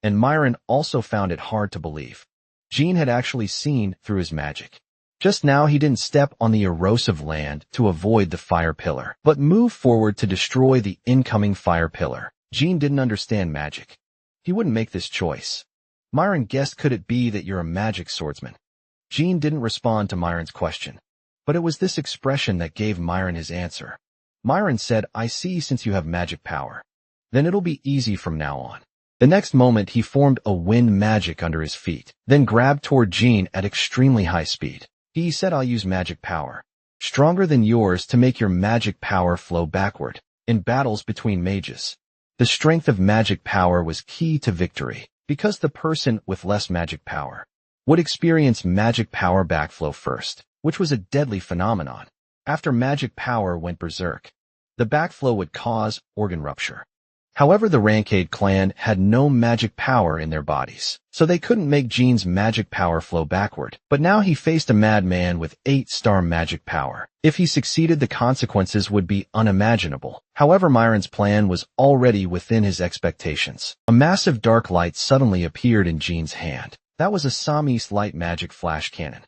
S1: And Myron also found it hard to believe Jean had actually seen through his magic. Just now, he didn't step on the erosive land to avoid the fire pillar, but moved forward to destroy the incoming fire pillar. Jean didn't understand magic. He wouldn't make this choice. Myron guessed, "Could it be that you're a magic swordsman?" Jean didn't respond to Myron's question, but it was this expression that gave Myron his answer. Myron said, "I see, since you have magic power, then it'll be easy from now on." The next moment, he formed a wind magic under his feet, then grabbed toward Jean at extremely high speed. He said, "I'll use magic power, stronger than yours, to make your magic power flow backward." In battles between mages, the strength of magic power was key to victory, because the person with less magic power would experience magic power backflow first, which was a deadly phenomenon. After magic power went berserk, the backflow would cause organ rupture. However, the Rancade clan had no magic power in their bodies, so they couldn't make Jean's magic power flow backward. But now he faced a madman with 8-star magic power. If he succeeded, the consequences would be unimaginable. However, Myron's plan was already within his expectations. A massive dark light suddenly appeared in Jean's hand. That was a Samis light magic flash cannon.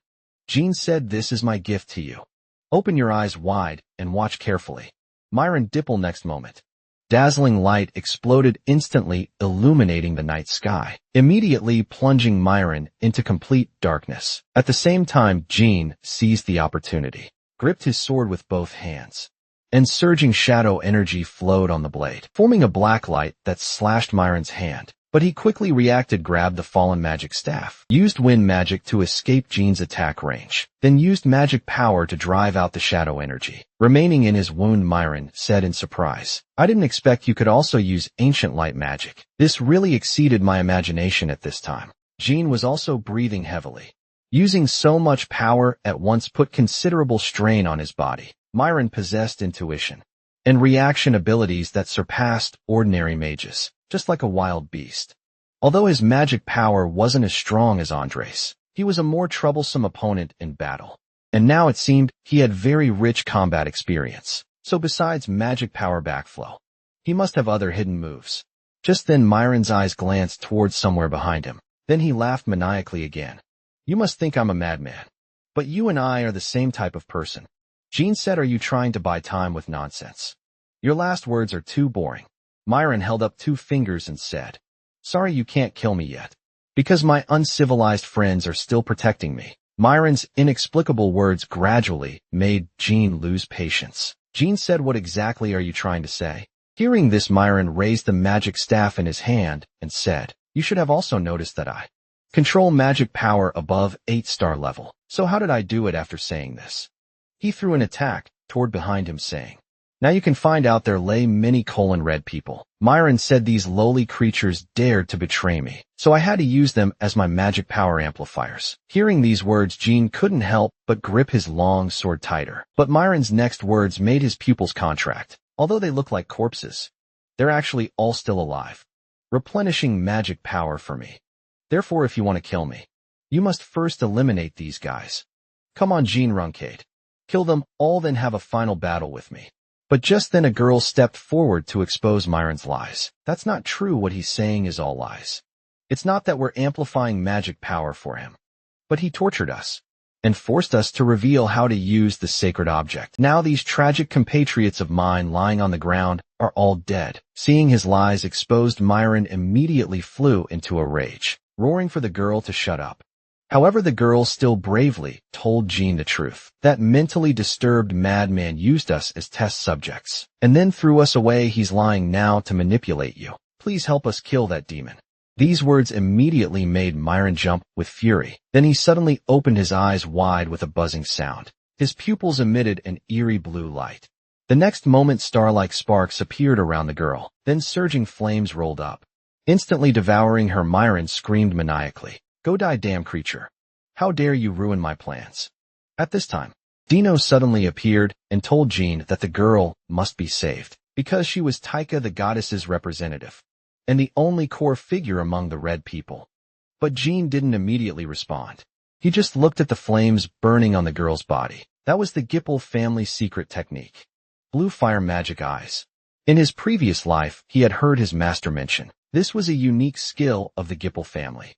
S1: Jean said, "This is my gift to you. Open your eyes wide and watch carefully." Myron dipple. Next moment, dazzling light exploded, instantly illuminating the night sky, immediately plunging Myron into complete darkness. At the same time, Jean seized the opportunity, gripped his sword with both hands, and surging shadow energy flowed on the blade, forming a black light that slashed Myron's hand. But he quickly reacted, grabbed the fallen magic staff, used wind magic to escape Jean's attack range, then used magic power to drive out the shadow energy remaining in his wound. Myron said in surprise, "I didn't expect you could also use ancient light magic. This really exceeded my imagination." At this time, Jean was also breathing heavily. Using so much power at once put considerable strain on his body. Myron possessed intuition and reaction abilities that surpassed ordinary mages, just like a wild beast. Although his magic power wasn't as strong as Andres, he was a more troublesome opponent in battle. and now it seemed he had very rich combat experience. So besides magic power backflow, he must have other hidden moves. Just then Myron's eyes glanced towards somewhere behind him. Then he laughed maniacally again. You must think I'm a madman. But you and I are the same type of person. Jean said, are you trying to buy time with nonsense? Your last words are too boring. Myron held up 2 fingers and said, sorry you can't kill me yet. Because my uncivilized friends are still protecting me. Myron's inexplicable words gradually made Jean lose patience. Jean said, what exactly are you trying to say? Hearing this, Myron raised the magic staff in his hand and said, you should have also noticed that I control magic power above 8-star level. So how did I do it after saying this? He threw an attack toward behind him saying, now you can find out there lay many red people. Myron said these lowly creatures dared to betray me, so I had to use them as my magic power amplifiers. Hearing these words, Jean couldn't help but grip his long sword tighter. But Myron's next words made his pupils contract. Although they look like corpses, they're actually all still alive, replenishing magic power for me. Therefore, if you want to kill me, you must first eliminate these guys. Come on, Jean Runcade. Kill them all, then have a final battle with me. But just then a girl stepped forward to expose Myron's lies. That's not true. What he's saying is all lies. It's not that we're amplifying magic power for him, but he tortured us and forced us to reveal how to use the sacred object. Now these tragic compatriots of mine lying on the ground are all dead. Seeing his lies exposed, Myron immediately flew into a rage, roaring for the girl to shut up. However, the girl still bravely told Jean the truth. That mentally disturbed madman used us as test subjects and then threw us away. He's lying now to manipulate you. Please help us kill that demon. These words immediately made Myron jump with fury. Then he suddenly opened his eyes wide with a buzzing sound. His pupils emitted an eerie blue light. The next moment, star-like sparks appeared around the girl. Then surging flames rolled up, instantly devouring her. Myron screamed maniacally, go die, damn creature. How dare you ruin my plans? At this time, Dino suddenly appeared and told Jean that the girl must be saved because she was Taika, the goddess's representative, and the only core figure among the red people. But Jean didn't immediately respond. He just looked at the flames burning on the girl's body. That was the Gipple family's secret technique. Blue fire magic eyes. In his previous life, he had heard his master mention this was a unique skill of the Gipple family.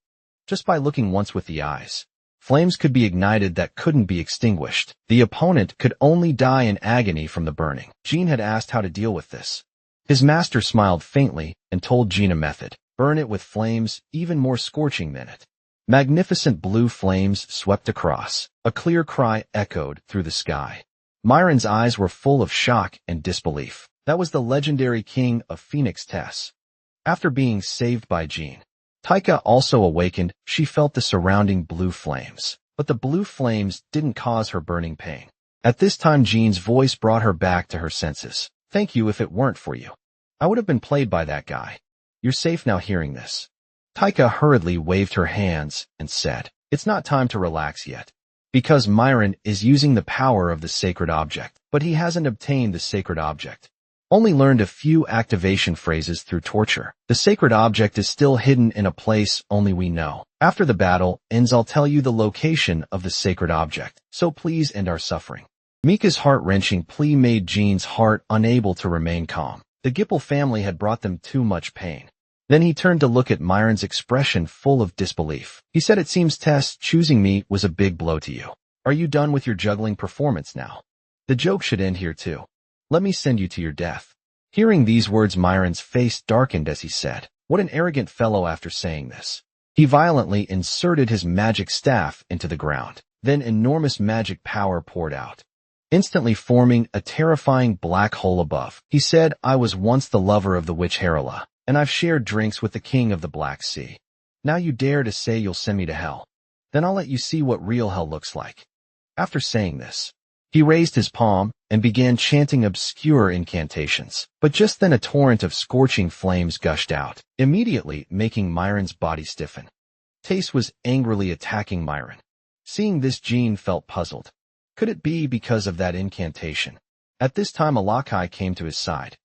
S1: Just by looking once with the eyes, flames could be ignited that couldn't be extinguished. The opponent could only die in agony from the burning. Jean had asked how to deal with this. His master smiled faintly and told Jean a method. Burn it with flames even more scorching than it. Magnificent blue flames swept across. A clear cry echoed through the sky. Myron's eyes were full of shock and disbelief. That was the legendary king of Phoenix Tess. After being saved by Jean, Taika also awakened. She felt the surrounding blue flames, but the blue flames didn't cause her burning pain. At this time, Jean's voice brought her back to her senses. Thank you. If it weren't for you, I would have been played by that guy. You're safe now. Hearing this, Taika hurriedly waved her hands and said, it's not time to relax yet, because Myron is using the power of the sacred object, but he hasn't obtained the sacred object. Only learned a few activation phrases through torture. The sacred object is still hidden in a place only we know. After the battle ends, I'll tell you the location of the sacred object, so please end our suffering. Mika's heart-wrenching plea made Jean's heart unable to remain calm. The Gipple family had brought them too much pain. Then he turned to look at Myron's expression full of disbelief. He said, it seems Tess choosing me was a big blow to you. Are you done with your juggling performance now? The joke should end here too. Let me send you to your death. Hearing these words, Myron's face darkened as he said, what an arrogant fellow. After saying this, he violently inserted his magic staff into the ground. Then enormous magic power poured out, instantly forming a terrifying black hole above. He said, I was once the lover of the witch Herala, and I've shared drinks with the king of the Black Sea. Now you dare to say you'll send me to hell? Then I'll let you see what real hell looks like. After saying this, he raised his palm and began chanting obscure incantations. But just then a torrent of scorching flames gushed out, immediately making Myron's body stiffen. Tace was angrily attacking Myron. Seeing this, Jean felt puzzled. Could it be because of that incantation? At this time, Alakai came to his side,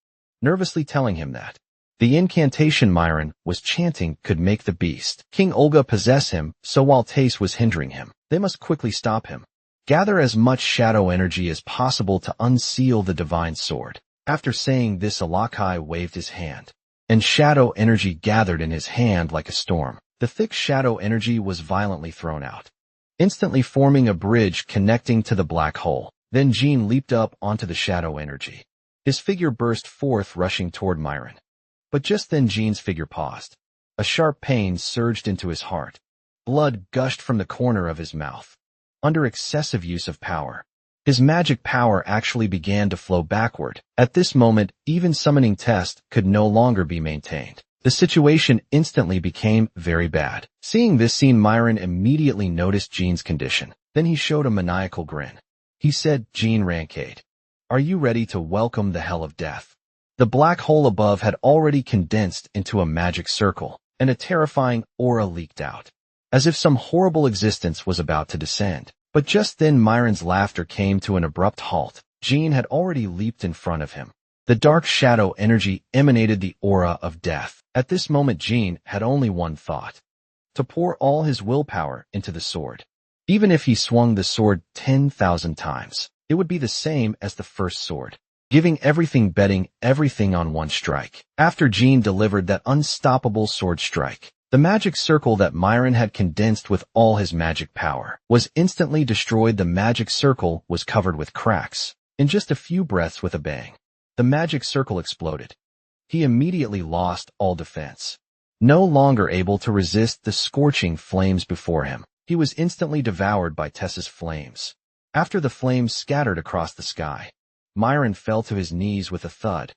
S1: nervously telling him that the incantation Myron was chanting could make the beast King Olga possess him, so while Tace was hindering him, they must quickly stop him. Gather as much shadow energy as possible to unseal the divine sword. After saying this, Alakai waved his hand, and shadow energy gathered in his hand like a storm. The thick shadow energy was violently thrown out, instantly forming a bridge connecting to the black hole. Then Jean leaped up onto the shadow energy. His figure burst forth, rushing toward Myron. But just then Jean's figure paused. A sharp pain surged into his heart. Blood gushed from the corner of his mouth. Under excessive use of power, his magic power actually began to flow backward. At this moment, even summoning test could no longer be maintained. The situation instantly became very bad. Seeing this scene, Myron immediately noticed Jean's condition. Then he showed a maniacal grin. He said, "Jean Rancade, are you ready to welcome the hell of death?" The black hole above had already condensed into a magic circle, and a terrifying aura leaked out, as if some horrible existence was about to descend. But just then Myron's laughter came to an abrupt halt. Jean had already leaped in front of him. The dark shadow energy emanated the aura of death. At this moment Jean had only one thought: to pour all his willpower into the sword. Even if he swung the sword 10,000 times, it would be the same as the first sword, giving everything, betting everything on one strike. After Jean delivered that unstoppable sword strike, the magic circle that Myron had condensed with all his magic power was instantly destroyed. The magic circle was covered with cracks. In just a few breaths, with a bang, the magic circle exploded. He immediately lost all defense. No longer able to resist the scorching flames before him, he was instantly devoured by Tessa's flames. After the flames scattered across the sky, Myron fell to his knees with a thud.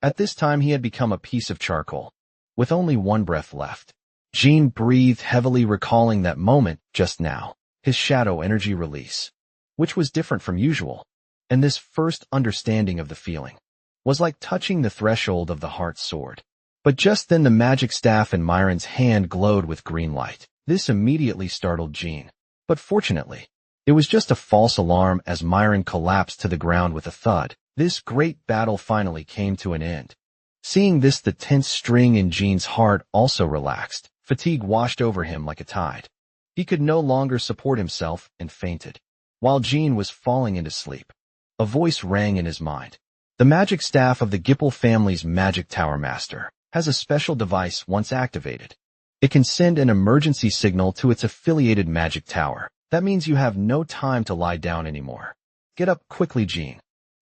S1: At this time he had become a piece of charcoal, with only one breath left. Jean breathed heavily, recalling that moment just now, his shadow energy release, which was different from usual, and this first understanding of the feeling was like touching the threshold of the heart sword. But just then the magic staff in Myron's hand glowed with green light. This immediately startled Jean, but fortunately, it was just a false alarm as Myron collapsed to the ground with a thud. This great battle finally came to an end. Seeing this, the tense string in Jean's heart also relaxed. Fatigue washed over him like a tide. He could no longer support himself and fainted. While Jean was falling into sleep, a voice rang in his mind. The magic staff of the Gipple family's magic tower master has a special device. Once activated, it can send an emergency signal to its affiliated magic tower. That means you have no time to lie down anymore. Get up quickly, Jean.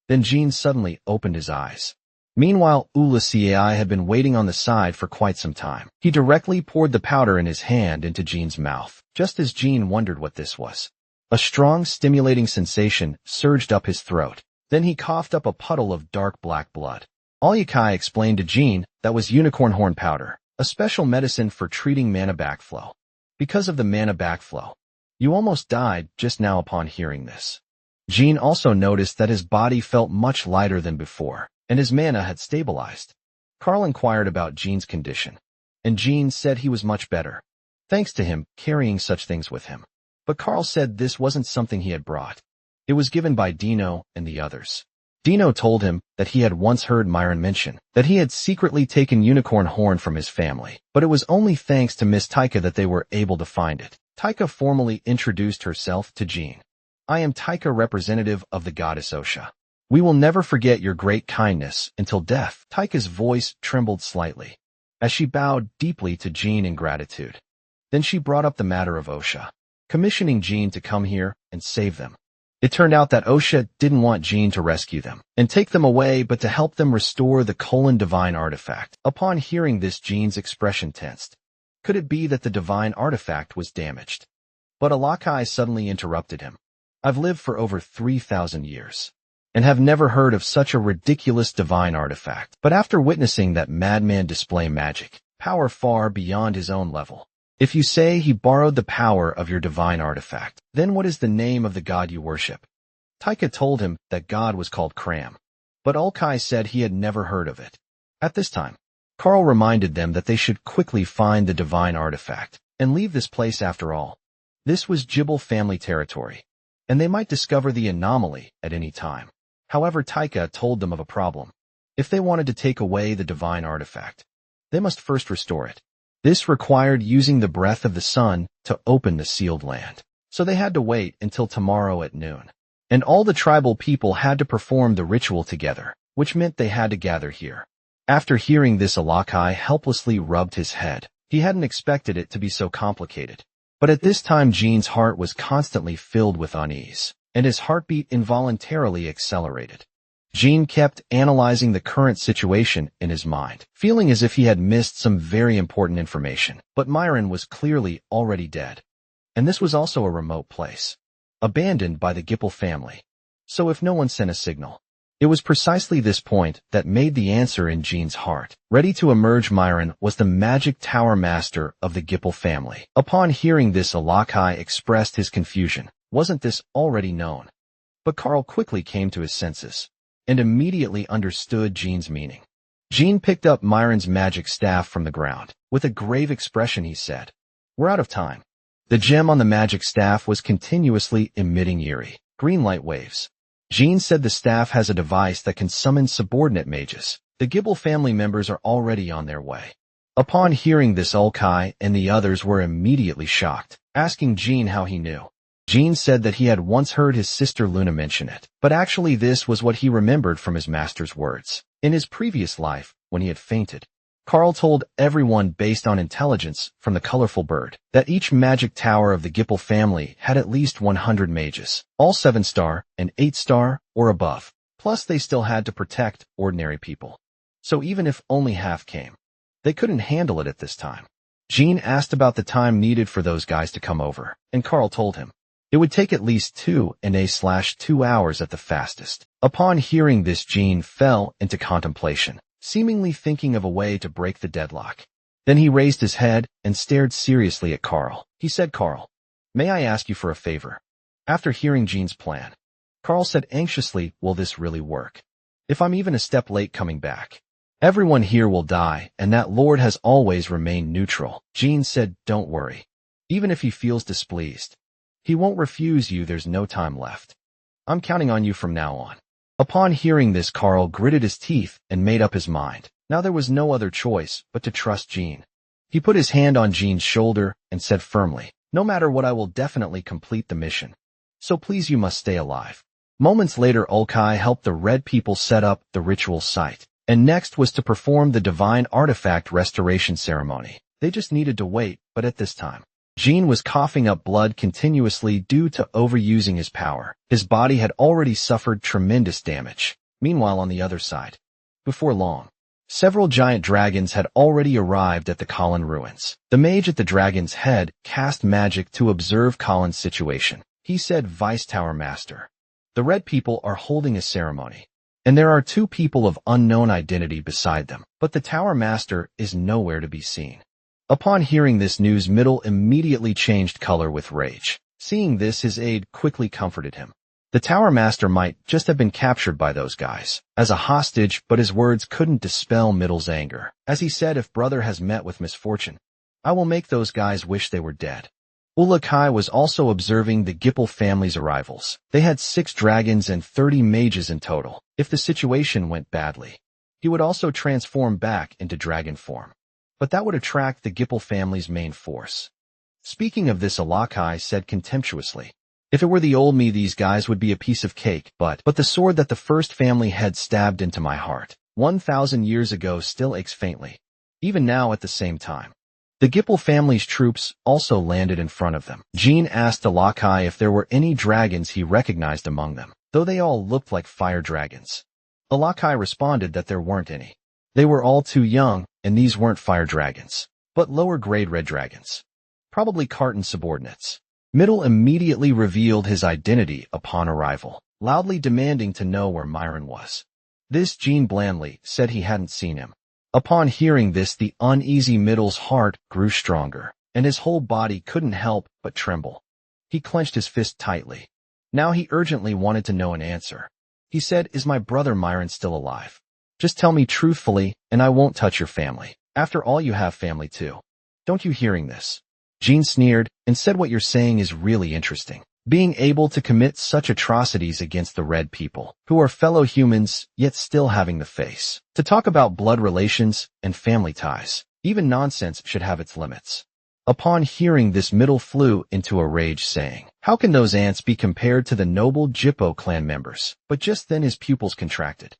S1: Then Jean suddenly opened his eyes. Meanwhile, Ulysses had been waiting on the side for quite some time. He directly poured the powder in his hand into Jean's mouth. Just as Jean wondered what this was, a strong, stimulating sensation surged up his throat. Then he coughed up a puddle of dark black blood. Alyakei explained to Jean that was unicorn horn powder, a special medicine for treating mana backflow. Because of the mana backflow, you almost died just now. Upon hearing this, Jean also noticed that his body felt much lighter than before, and his mana had stabilized. Carl inquired about Jean's condition, and Jean said he was much better, thanks to him carrying such things with him. But Carl said this wasn't something he had brought. It was given by Dino and the others. Dino told him that he had once heard Myron mention that he had secretly taken unicorn horn from his family, but it was only thanks to Miss Taika that they were able to find it. Taika formally introduced herself to Jean. "I am Taika, representative of the goddess Osha. We will never forget your great kindness until death." Taika's voice trembled slightly as she bowed deeply to Jean in gratitude. Then she brought up the matter of Osha commissioning Jean to come here and save them. It turned out that Osha didn't want Jean to rescue them and take them away, but to help them restore the divine artifact. Upon hearing this, Jean's expression tensed. Could it be that the divine artifact was damaged? But Alakai suddenly interrupted him. "I've lived for over 3,000 years and have never heard of such a ridiculous divine artifact. But after witnessing that madman display magic, power far beyond his own level, if you say he borrowed the power of your divine artifact, then what is the name of the god you worship?" Taika told him that god was called Cram, but Ulkai said he had never heard of it. At this time, Carl reminded them that they should quickly find the divine artifact and leave this place. After all, this was Gipple family territory, and they might discover the anomaly at any time. However, Taika told them of a problem. If they wanted to take away the divine artifact, they must first restore it. This required using the breath of the sun to open the sealed land. so they had to wait until tomorrow at noon. And all the tribal people had to perform the ritual together, which meant they had to gather here. After hearing this, Alakai helplessly rubbed his head. He hadn't expected it to be so complicated. But at this time Jean's heart was constantly filled with unease, and his heartbeat involuntarily accelerated. Jean kept analyzing the current situation in his mind, feeling as if he had missed some very important information. But Myron was clearly already dead. And this was also a remote place, abandoned by the Gipple family. So if no one sent a signal, it was precisely this point that made the answer in Jean's heart. Ready to emerge, Myron was the magic tower master of the Gipple family. Upon hearing this, Alakai expressed his confusion. Wasn't this already known? But Carl quickly came to his senses and immediately understood Jean's meaning. Jean picked up Myron's magic staff from the ground. With a grave expression, he said, "We're out of time." The gem on the magic staff was continuously emitting eerie green light waves. Jean said the staff has a device that can summon subordinate mages. The Gipple family members are already on their way. Upon hearing this, Alakai and the others were immediately shocked, asking Jean how he knew. Jean said that he had once heard his sister Luna mention it, but actually this was what he remembered from his master's words. In his previous life, when he had fainted, Carl told everyone based on intelligence from the colorful bird that each magic tower of the Gipple family had at least 100 mages, all 7-star and 8-star or above. Plus they still had to protect ordinary people. So even if only half came, they couldn't handle it at this time. Jean asked about the time needed for those guys to come over, and Carl told him it would take at least 2 hours at the fastest. Upon hearing this, Jean fell into contemplation, seemingly thinking of a way to break the deadlock. Then he raised his head and stared seriously at Carl. He said, "Carl, may I ask you for a favor?" After hearing Jean's plan, Carl said anxiously, "Will this really work? If I'm even a step late coming back, everyone here will die, and that Lord has always remained neutral." Jean said, "Don't worry. Even if he feels displeased, he won't refuse you. There's no time left. I'm counting on you from now on." Upon hearing this, Carl gritted his teeth and made up his mind. Now there was no other choice but to trust Jean. He put his hand on Jean's shoulder and said firmly, "No matter what, I will definitely complete the mission. So please, you must stay alive." Moments later, Alakai helped the Red people set up the ritual site, and next was to perform the divine artifact restoration ceremony. They just needed to wait, but at this time, Jean was coughing up blood continuously due to overusing his power. His body had already suffered tremendous damage. Meanwhile, on the other side, before long, several giant dragons had already arrived at the Colin ruins. The mage at the dragon's head cast magic to observe Colin's situation. He said, "Vice Tower Master, the Red people are holding a ceremony, and there are 2 people of unknown identity beside them, but the Tower Master is nowhere to be seen." Upon hearing this news, Middle immediately changed color with rage. Seeing this, his aide quickly comforted him. The Tower Master might just have been captured by those guys as a hostage, but his words couldn't dispel Middle's anger. As he said, "If brother has met with misfortune, I will make those guys wish they were dead." Alakai was also observing the Gipple family's arrivals. They had 6 dragons and 30 mages in total. If the situation went badly, he would also transform back into dragon form. But that would attract the Gipple family's main force. Speaking of this, Alakai said contemptuously, "If it were the old me, these guys would be a piece of cake, but the sword that the first family had stabbed into my heart 1,000 years ago still aches faintly, even now at the same time." The Gipple family's troops also landed in front of them. Jean asked Alakai if there were any dragons he recognized among them, though they all looked like fire dragons. Alakai responded that there weren't any. They were all too young, and these weren't fire dragons, but lower-grade red dragons, probably Carton subordinates. Middle immediately revealed his identity upon arrival, loudly demanding to know where Myron was. This Jean blandly said he hadn't seen him. Upon hearing this, the uneasy Middle's heart grew stronger, and his whole body couldn't help but tremble. He clenched his fist tightly. Now he urgently wanted to know an answer. He said, "Is my brother Myron still alive? Just tell me truthfully, and I won't touch your family. After all, you have family too. Don't you?" Hearing this, Jean sneered and said, "What you're saying is really interesting. Being able to commit such atrocities against the Red people, who are fellow humans, yet still having the face to talk about blood relations and family ties. Even nonsense should have its limits." Upon hearing this, Middle flew into a rage, saying, "How can those ants be compared to the noble Jippo clan members?" But just then his pupils contracted.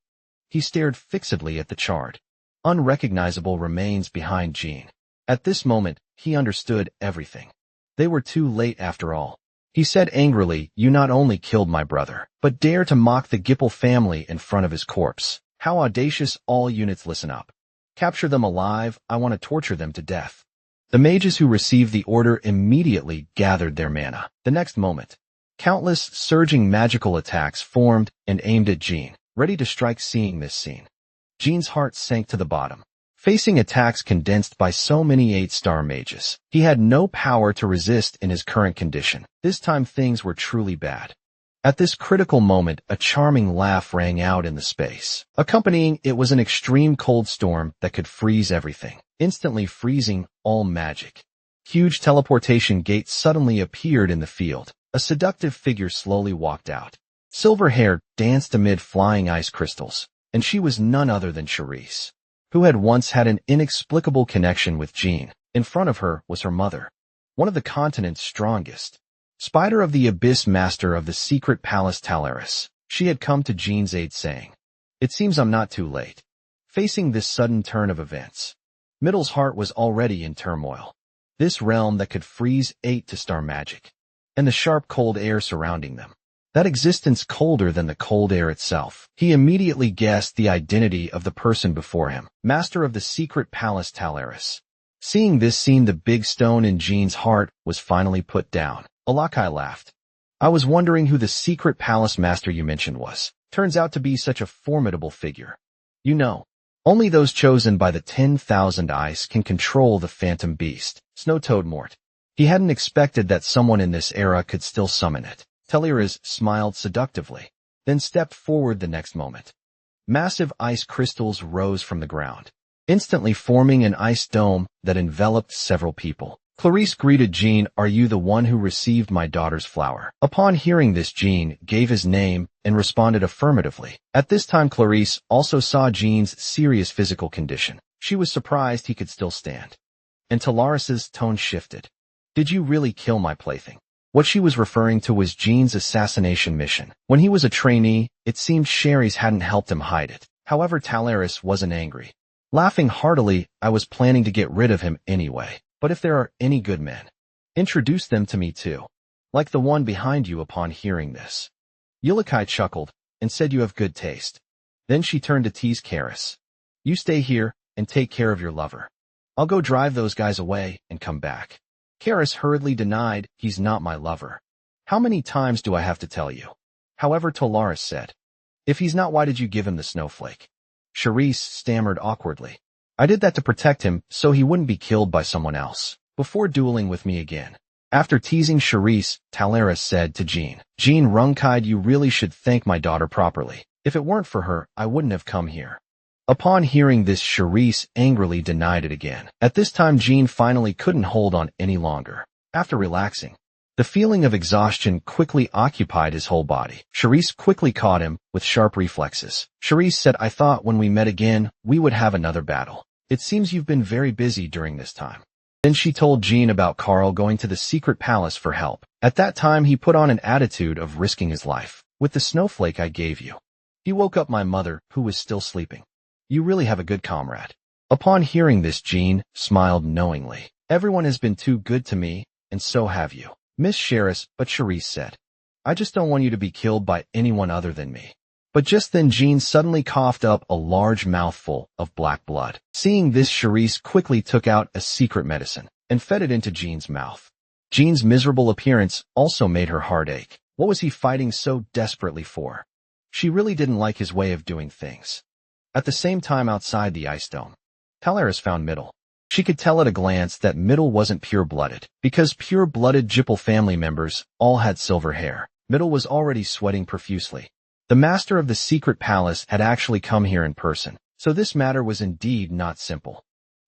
S1: He stared fixedly at the charred, unrecognizable remains behind Jean. At this moment, he understood everything. They were too late after all. He said angrily, "You not only killed my brother, but dare to mock the Gipple family in front of his corpse. How audacious! All units, listen up. Capture them alive. I want to torture them to death." The mages who received the order immediately gathered their mana. The next moment, countless surging magical attacks formed and aimed at Jean, ready to strike. Seeing this scene, Jean's heart sank to the bottom. Facing attacks condensed by so many 8-star mages, he had no power to resist in his current condition. This time things were truly bad. At this critical moment, a charming laugh rang out in the space. Accompanying it was an extreme cold storm that could freeze everything, instantly freezing all magic. Huge teleportation gates suddenly appeared in the field. A seductive figure slowly walked out. Silver hair danced amid flying ice crystals, and she was none other than Charisse, who had once had an inexplicable connection with Jean. In front of her was her mother, one of the continent's strongest. Spider of the Abyss, master of the secret palace Talaris. She had come to Jean's aid, saying, "It seems I'm not too late." Facing this sudden turn of events, Middle's heart was already in turmoil. This realm that could freeze 8-star magic, and the sharp cold air surrounding them. That existence colder than the cold air itself. He immediately guessed the identity of the person before him, master of the secret palace Talaris. Seeing this scene, the big stone in Jean's heart was finally put down. Alakai laughed. "I was wondering who the secret palace master you mentioned was. Turns out to be such a formidable figure. You know, only those chosen by the 10,000 Ice can control the phantom beast, Snow Toad Mort." He hadn't expected that someone in this era could still summon it. Teleris smiled seductively, then stepped forward the next moment. Massive ice crystals rose from the ground, instantly forming an ice dome that enveloped several people. Clarisse greeted Jean, "Are you the one who received my daughter's flower?" Upon hearing this, Jean gave his name and responded affirmatively. At this time, Clarisse also saw Jean's serious physical condition. She was surprised he could still stand. And Talaris's tone shifted. "Did you really kill my plaything?" What she was referring to was Jean's assassination mission. When he was a trainee, it seemed Sherry's hadn't helped him hide it. However, Talaris wasn't angry. Laughing heartily, "I was planning to get rid of him anyway. But if there are any good men, introduce them to me too. Like the one behind you." Upon hearing this, Yulikai chuckled and said, "You have good taste." Then she turned to tease Karis. "You stay here and take care of your lover. I'll go drive those guys away and come back." Karis hurriedly denied, "He's not my lover. How many times do I have to tell you?" However, Talaris said, "If he's not, why did you give him the snowflake?" Charisse stammered awkwardly. "I did that to protect him so he wouldn't be killed by someone else before dueling with me again." After teasing Charisse, Talaris said to Jean, "Jean Runkaid, you really should thank my daughter properly. If it weren't for her, I wouldn't have come here." Upon hearing this, Charisse angrily denied it again. At this time, Jean finally couldn't hold on any longer. After relaxing, the feeling of exhaustion quickly occupied his whole body. Charisse quickly caught him with sharp reflexes. Charisse said, "I thought when we met again, we would have another battle. It seems you've been very busy during this time." Then she told Jean about Carl going to the secret palace for help. At that time, he put on an attitude of risking his life. "With the snowflake I gave you, he woke up my mother, who was still sleeping. You really have a good comrade." Upon hearing this, Jean smiled knowingly. "Everyone has been too good to me, and so have you, Miss Sheris." But Charisse said, "I just don't want you to be killed by anyone other than me." But just then Jean suddenly coughed up a large mouthful of black blood. Seeing this, Charisse quickly took out a secret medicine and fed it into Jean's mouth. Jean's miserable appearance also made her heart ache. What was he fighting so desperately for? She really didn't like his way of doing things. At the same time, outside the ice dome, Talaris found Middle. She could tell at a glance that Middle wasn't pure-blooded, because pure-blooded Jipple family members all had silver hair. Middle was already sweating profusely. The master of the secret palace had actually come here in person, so this matter was indeed not simple.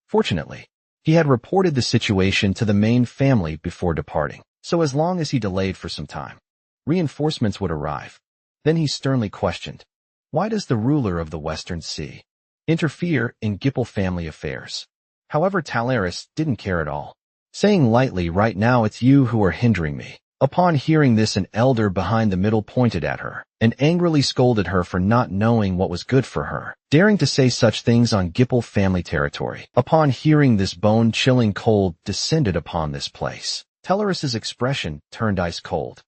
S1: Fortunately, he had reported the situation to the main family before departing, so as long as he delayed for some time, reinforcements would arrive. Then he sternly questioned, "Why does the ruler of the Western Sea interfere in Gipple family affairs?" However, Talaris didn't care at all. saying lightly, "Right now it's you who are hindering me." Upon hearing this, an elder behind the middle pointed at her and angrily scolded her for not knowing what was good for her, daring to say such things on Gipple family territory. Upon hearing this, bone-chilling cold descended upon this place. Tellerus's expression turned ice cold,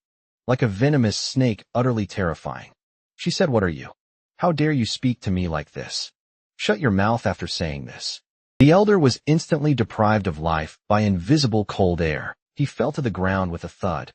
S1: like a venomous snake, utterly terrifying. She said, "What are you? How dare you speak to me like this? Shut your mouth." After saying this, the elder was instantly deprived of life by invisible cold air. He fell to the ground with a thud.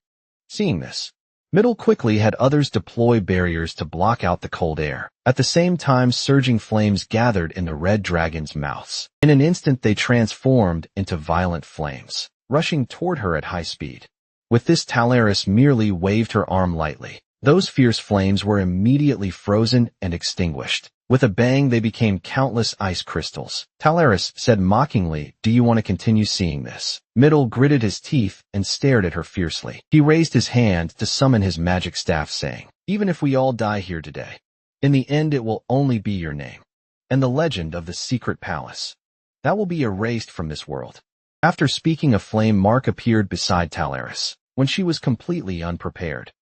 S1: Seeing this, Middle quickly had others deploy barriers to block out the cold air. At the same time, surging flames gathered in the red dragon's mouths. In an instant, they transformed into violent flames, rushing toward her at high speed. With this, Tallerus merely waved her arm lightly. Those fierce flames were immediately frozen and extinguished. With a bang, they became countless ice crystals. Tallerus said mockingly, "Do you want to continue seeing this?" Middle gritted his teeth and stared at her fiercely. He raised his hand to summon his magic staff, saying, "Even if we all die here today, in the end it will only be your name and the legend of the secret palace that will be erased from this world." After speaking, a flame mark appeared beside Tallerus when she was completely unprepared.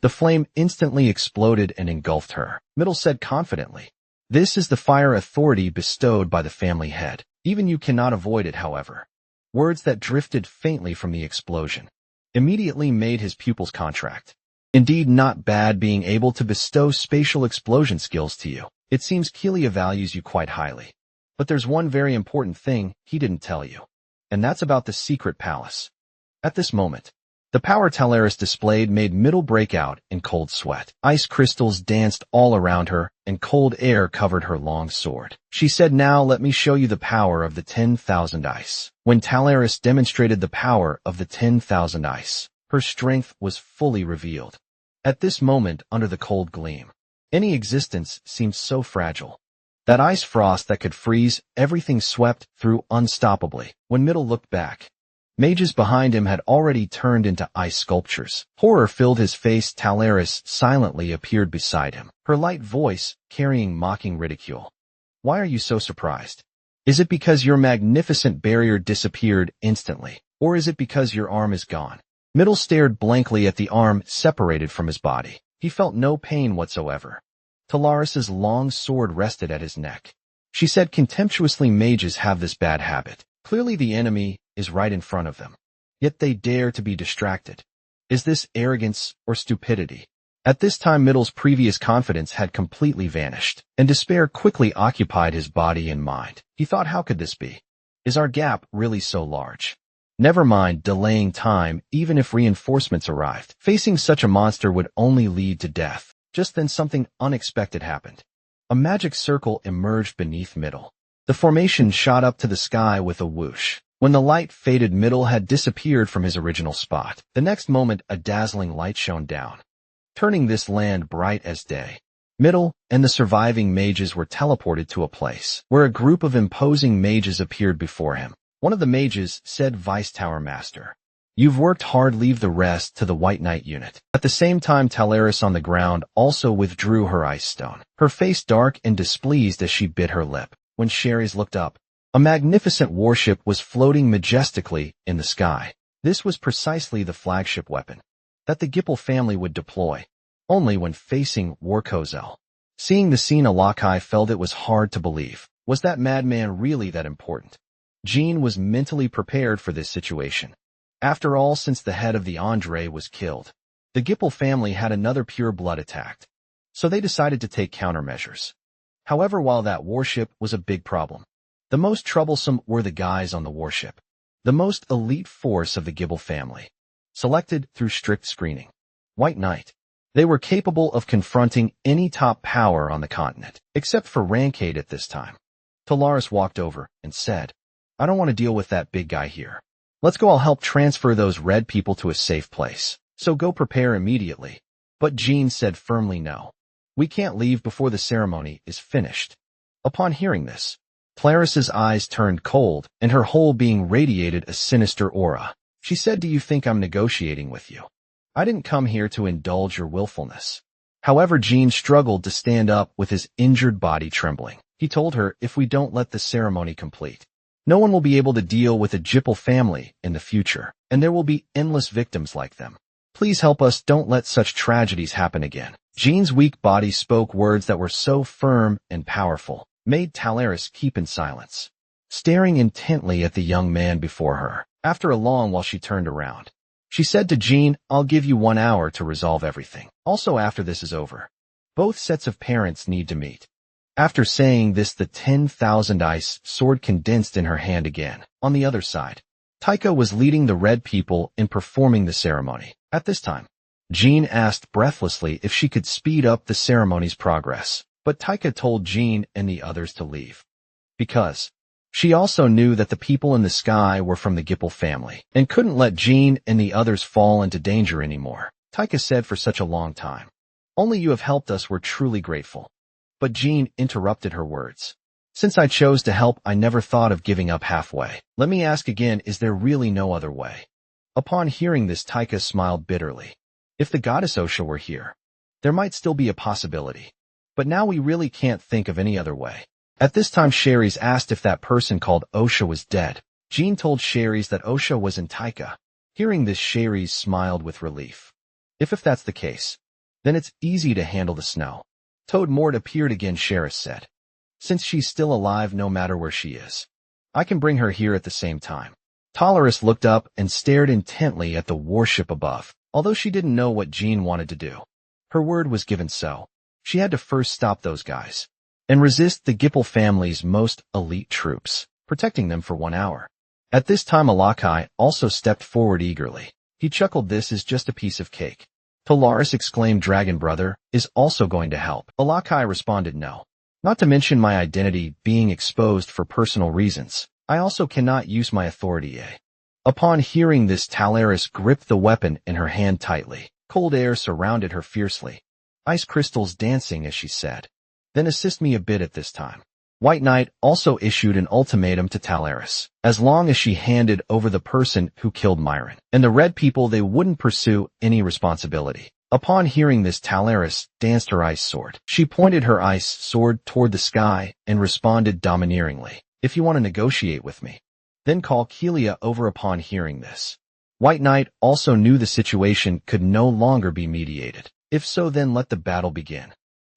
S1: The flame instantly exploded and engulfed her. Middle said confidently, "This is the fire authority bestowed by the family head. Even you cannot avoid it, however." Words that drifted faintly from the explosion immediately made his pupils contract. Indeed, not bad being able to bestow spatial explosion skills to you. It seems Kelia values you quite highly. But there's one very important thing he didn't tell you, and that's about the secret palace. At this moment, the power Tallerus displayed made Middle break out in cold sweat. Ice crystals danced all around her, and cold air covered her long sword. She said, "Now let me show you the power of the 10,000 ice." When Tallerus demonstrated the power of the 10,000 ice, her strength was fully revealed. At this moment, under the cold gleam, any existence seemed so fragile. That ice frost that could freeze everything swept through unstoppably. When Middle looked back, mages behind him had already turned into ice sculptures. Horror filled his face. Tallerus silently appeared beside him, her light voice carrying mocking ridicule. "Why are you so surprised? Is it because your magnificent barrier disappeared instantly, or is it because your arm is gone?" Middle stared blankly at the arm separated from his body. He felt no pain whatsoever. Tallerus's long sword rested at his neck. She said contemptuously, "Mages have this bad habit. Clearly the enemy is right in front of them, yet they dare to be distracted. Is this arrogance or stupidity?" At this time, Middle's previous confidence had completely vanished, and despair quickly occupied his body and mind. He thought, how could this be? Is our gap really so large? Never mind delaying time. Even if reinforcements arrived, facing such a monster would only lead to death. Just then something unexpected happened. A magic circle emerged beneath Middle. The formation shot up to the sky with a whoosh. When the light faded, Middle had disappeared from his original spot. The next moment, a dazzling light shone down, turning this land bright as day. Middle and the surviving mages were teleported to a place where a group of imposing mages appeared before him. One of the mages said, "Vice Tower Master, you've worked hard. Leave the rest to the White Knight unit." At the same time, Tallerus on the ground also withdrew her ice stone, her face dark and displeased as she bit her lip. When Sherry's looked up, a magnificent warship was floating majestically in the sky. This was precisely the flagship weapon that the Gipple family would deploy only when facing Warkozel. Seeing the scene, Alakai felt it was hard to believe. Was that madman really that important? Jean was mentally prepared for this situation. After all, since the head of the Andre was killed, the Gipple family had another pure blood attacked, so they decided to take countermeasures. However, while that warship was a big problem, the most troublesome were the guys on the warship, the most elite force of the Gipple family, selected through strict screening. White Knight. They were capable of confronting any top power on the continent, except for Rancade at this time. Tallerus walked over and said, "I don't want to deal with that big guy here. Let's go. I'll help transfer those red people to a safe place. So go prepare immediately." But Jean said firmly, "No. We can't leave before the ceremony is finished." Upon hearing this, Tallerus's eyes turned cold, and her whole being radiated a sinister aura. She said, "Do you think I'm negotiating with you? I didn't come here to indulge your willfulness." However, Jean struggled to stand up with his injured body trembling. He told her, "If we don't let the ceremony complete, No one will be able to deal with a Jipple family in the future, and there will be endless victims like them. Please help us, don't let such tragedies happen again. Jean's weak body spoke words that were so firm and powerful, made Talaris keep in silence, staring intently at the young man before her. After a long while she turned around. She said to Jean, I'll give you 1 hour to resolve everything. Also after this is over. Both sets of parents need to meet. After saying this, the 10,000 ice sword condensed in her hand again. On the other side, Taika was leading the red people in performing the ceremony. At this time, Jean asked breathlessly if she could speed up the ceremony's progress, but Taika told Jean and the others to leave. Because she also knew that the people in the sky were from the Gipple family and couldn't let Jean and the others fall into danger anymore. Taika said for such a long time. Only you have helped us, we're truly grateful. But Jean interrupted her words. Since I chose to help, I never thought of giving up halfway. Let me ask again, is there really no other way? Upon hearing this, Taika smiled bitterly. If the goddess Osha were here, there might still be a possibility. But now we really can't think of any other way. At this time, Sherry's asked if that person called Osha was dead. Jean told Sherry's that Osha was in Taika. Hearing this, Sherry's smiled with relief. If that's the case, then it's easy to handle the snow. Toad Mort appeared again, Sherry said. Since she's still alive, no matter where she is, I can bring her here at the same time. Talaris looked up and stared intently at the warship above, although she didn't know what Jean wanted to do. Her word was given, so she had to first stop those guys and resist the Gipple family's most elite troops, protecting them for 1 hour. At this time, Alakai also stepped forward eagerly. He chuckled, this is just a piece of cake. Talaris exclaimed, Dragon Brother is also going to help. Alakai responded, no. Not to mention my identity being exposed for personal reasons. I also cannot use my authority. Upon hearing this, Talaris gripped the weapon in her hand tightly. Cold air surrounded her fiercely, ice crystals dancing as she said, then assist me a bit at this time. White Knight also issued an ultimatum to Talaris. As long as she handed over the person who killed Myron and the red people, they wouldn't pursue any responsibility. Upon hearing this, Talaris danced her ice sword. She pointed her ice sword toward the sky and responded domineeringly, if you want to negotiate with me, then call Kelia over. Upon hearing this, White Knight also knew the situation could no longer be mediated. If so, then let the battle begin.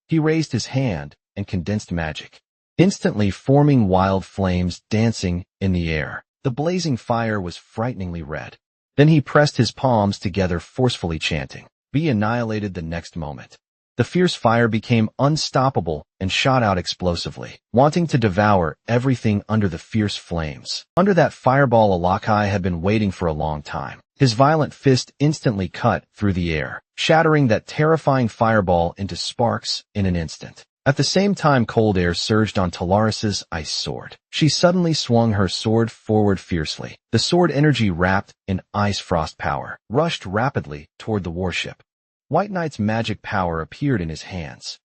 S1: He raised his hand and condensed magic, instantly forming wild flames dancing in the air. The blazing fire was frighteningly red. Then he pressed his palms together forcefully, chanting, be annihilated. The next moment, the fierce fire became unstoppable and shot out explosively, wanting to devour everything under the fierce flames. Under that fireball, Alakai had been waiting for a long time. His violent fist instantly cut through the air, shattering that terrifying fireball into sparks in an instant. At the same time, cold air surged on Talaris's ice sword. She suddenly swung her sword forward fiercely. The sword, energy wrapped in ice frost power, rushed rapidly toward the warship. White Knight's magic power appeared in his hands.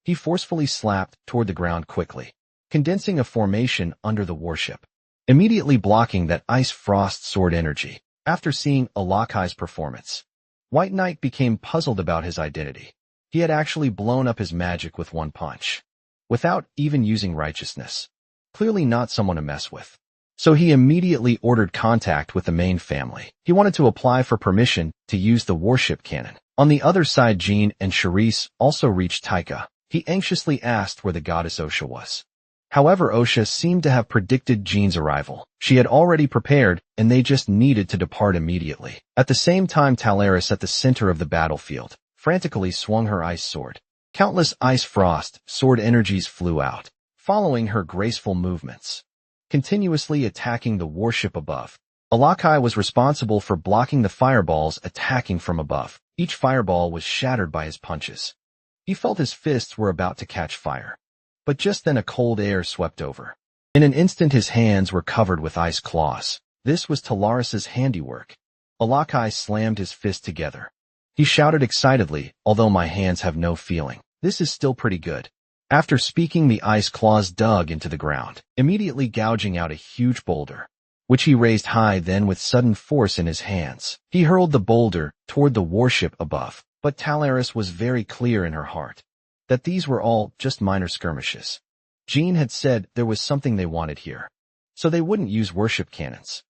S1: He forcefully slapped toward the ground quickly, condensing a formation under the warship, immediately blocking that ice frost sword energy. After seeing Alakai's performance, White Knight became puzzled about his identity. He had actually blown up his magic with one punch, without even using righteousness. Clearly not someone to mess with. So he immediately ordered contact with the main family. He wanted to apply for permission to use the warship cannon. On the other side, Jean and Charisse also reached Taika. He anxiously asked where the goddess Osha was. However, Osha seemed to have predicted Jean's arrival. She had already prepared, and they just needed to depart immediately. At the same time, Talaris, at the center of the battlefield, frantically swung her ice sword. Countless ice frost sword energies flew out, following her graceful movements, continuously attacking the warship above. Alakai was responsible for blocking the fireballs attacking from above. Each fireball was shattered by his punches. He felt his fists were about to catch fire. But just then a cold air swept over. In an instant, his hands were covered with ice claws. This was Talaris's handiwork. Alakai slammed his fist together. He shouted excitedly, although my hands have no feeling. This is still pretty good. After speaking, the ice claws dug into the ground, immediately gouging out a huge boulder, which he raised high. Then with sudden force in his hands, he hurled the boulder toward the warship above. But Talaris was very clear in her heart that these were all just minor skirmishes. Jean had said there was something they wanted here. so they wouldn't use worship cannons.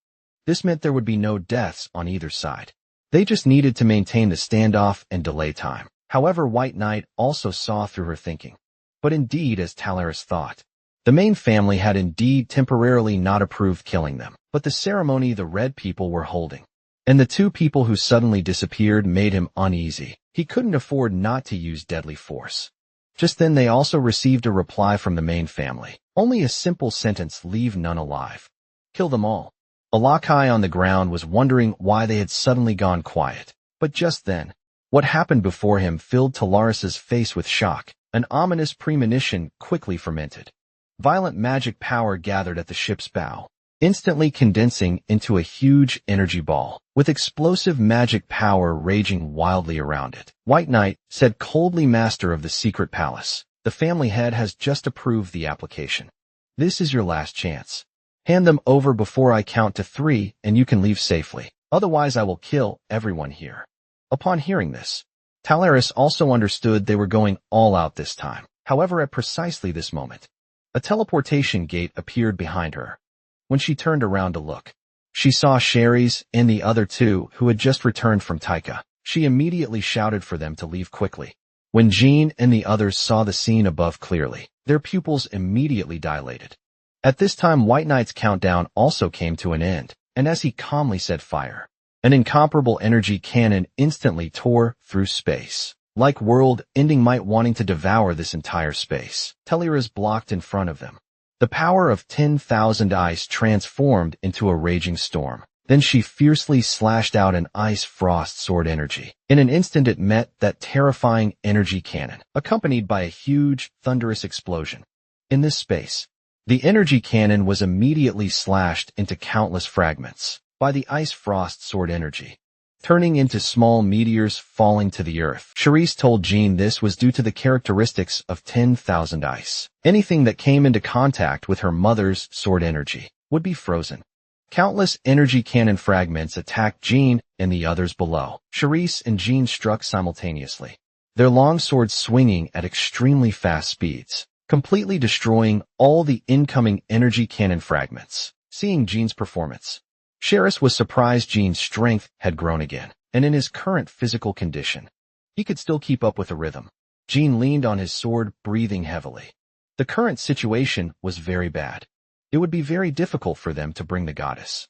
S1: This meant there would be no deaths on either side. They just needed to maintain the standoff and delay time. However, White Knight also saw through her thinking. But indeed, as Talaris thought, the main family had indeed temporarily not approved killing them. But the ceremony the red people were holding, and the two people who suddenly disappeared made him uneasy. He couldn't afford not to use deadly force. Just then they also received a reply from the main family. Only a simple sentence: leave none alive. Kill them all. Alakai on the ground was wondering why they had suddenly gone quiet. But just then, what happened before him filled Talaris's face with shock. An ominous premonition quickly fermented. Violent magic power gathered at the ship's bow, instantly condensing into a huge energy ball, with explosive magic power raging wildly around it. White Knight said coldly, "Master of the secret palace, the family head has just approved the application. This is your last chance. Hand them over before I count to 3 and you can leave safely. Otherwise I will kill everyone here." Upon hearing this, Talaris also understood they were going all out this time. However, at precisely this moment, a teleportation gate appeared behind her. When she turned around to look, she saw Sherry's and the other two who had just returned from Taika. She immediately shouted for them to leave quickly. When Jean and the others saw the scene above clearly, their pupils immediately dilated. At this time, White Knight's countdown also came to an end, and as he calmly said, "Fire," an incomparable energy cannon instantly tore through space. Like world-ending might wanting to devour this entire space. Talaris blocked in front of them. The power of 10,000 ice transformed into a raging storm. Then she fiercely slashed out an ice frost sword energy. In an instant it met that terrifying energy cannon, accompanied by a huge, thunderous explosion. In this space, the energy cannon was immediately slashed into countless fragments by the ice frost sword energy, turning into small meteors falling to the earth. Charisse told Jean this was due to the characteristics of 10,000 ice. Anything that came into contact with her mother's sword energy would be frozen. Countless energy cannon fragments attacked Jean and the others below. Charisse and Jean struck simultaneously, their long swords swinging at extremely fast speeds, completely destroying all the incoming energy cannon fragments. Seeing Jean's performance, Charisse was surprised. Jean's strength had grown again, and in his current physical condition, he could still keep up with the rhythm. Jean leaned on his sword, breathing heavily. The current situation was very bad. It would be very difficult for them to bring the goddess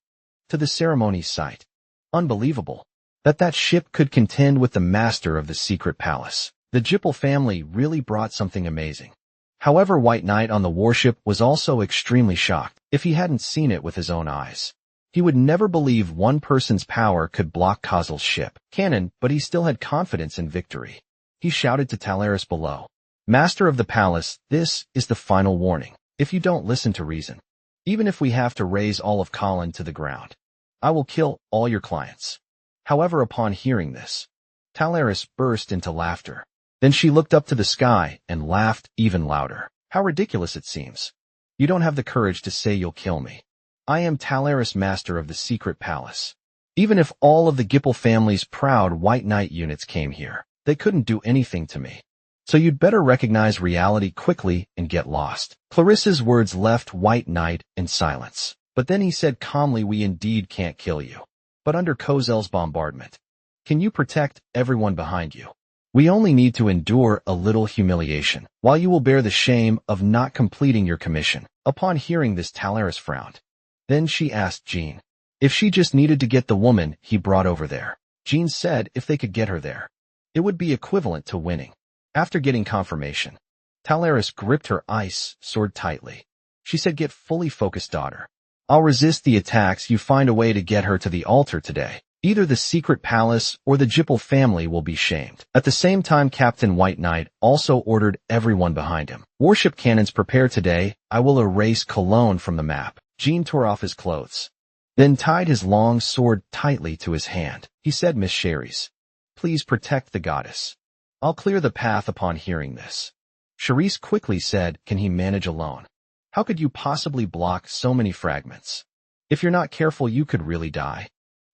S1: to the ceremony site. Unbelievable that ship could contend with the master of the secret palace. The Jippel family really brought something amazing. However, White Knight on the warship was also extremely shocked. If he hadn't seen it with his own eyes, he would never believe one person's power could block Kozil's ship cannon, but he still had confidence in victory. He shouted to Talaris below, "Master of the palace, this is the final warning. If you don't listen to reason, even if we have to raise all of Colin to the ground, I will kill all your clients." However, upon hearing this, Talaris burst into laughter. Then she looked up to the sky and laughed even louder. "How ridiculous it seems. You don't have the courage to say you'll kill me. I am Talaris, master of the secret palace. Even if all of the Gippel family's proud White Knight units came here, they couldn't do anything to me. So you'd better recognize reality quickly and get lost." Clarissa's words left White Knight in silence. But then he said calmly, "We indeed can't kill you. But under Kozel's bombardment, can you protect everyone behind you? We only need to endure a little humiliation, while you will bear the shame of not completing your commission." Upon hearing this, Talaris frowned. Then she asked Jean if she just needed to get the woman he brought over there. Jean said if they could get her there, it would be equivalent to winning. After getting confirmation, Talaris gripped her ice sword tightly. She said, "Get fully focused, daughter. I'll resist the attacks. You find a way to get her to the altar today. Either the secret palace or the Jippel family will be shamed." At the same time, Captain White Knight also ordered everyone behind him. "Warship cannons prepare today. I will erase Cologne from the map." Jean tore off his clothes, then tied his long sword tightly to his hand. He said, "Miss Sherry's, please protect the goddess. I'll clear the path." Upon hearing this, Charisse quickly said, "Can he manage alone? How could you possibly block so many fragments? If you're not careful, you could really die."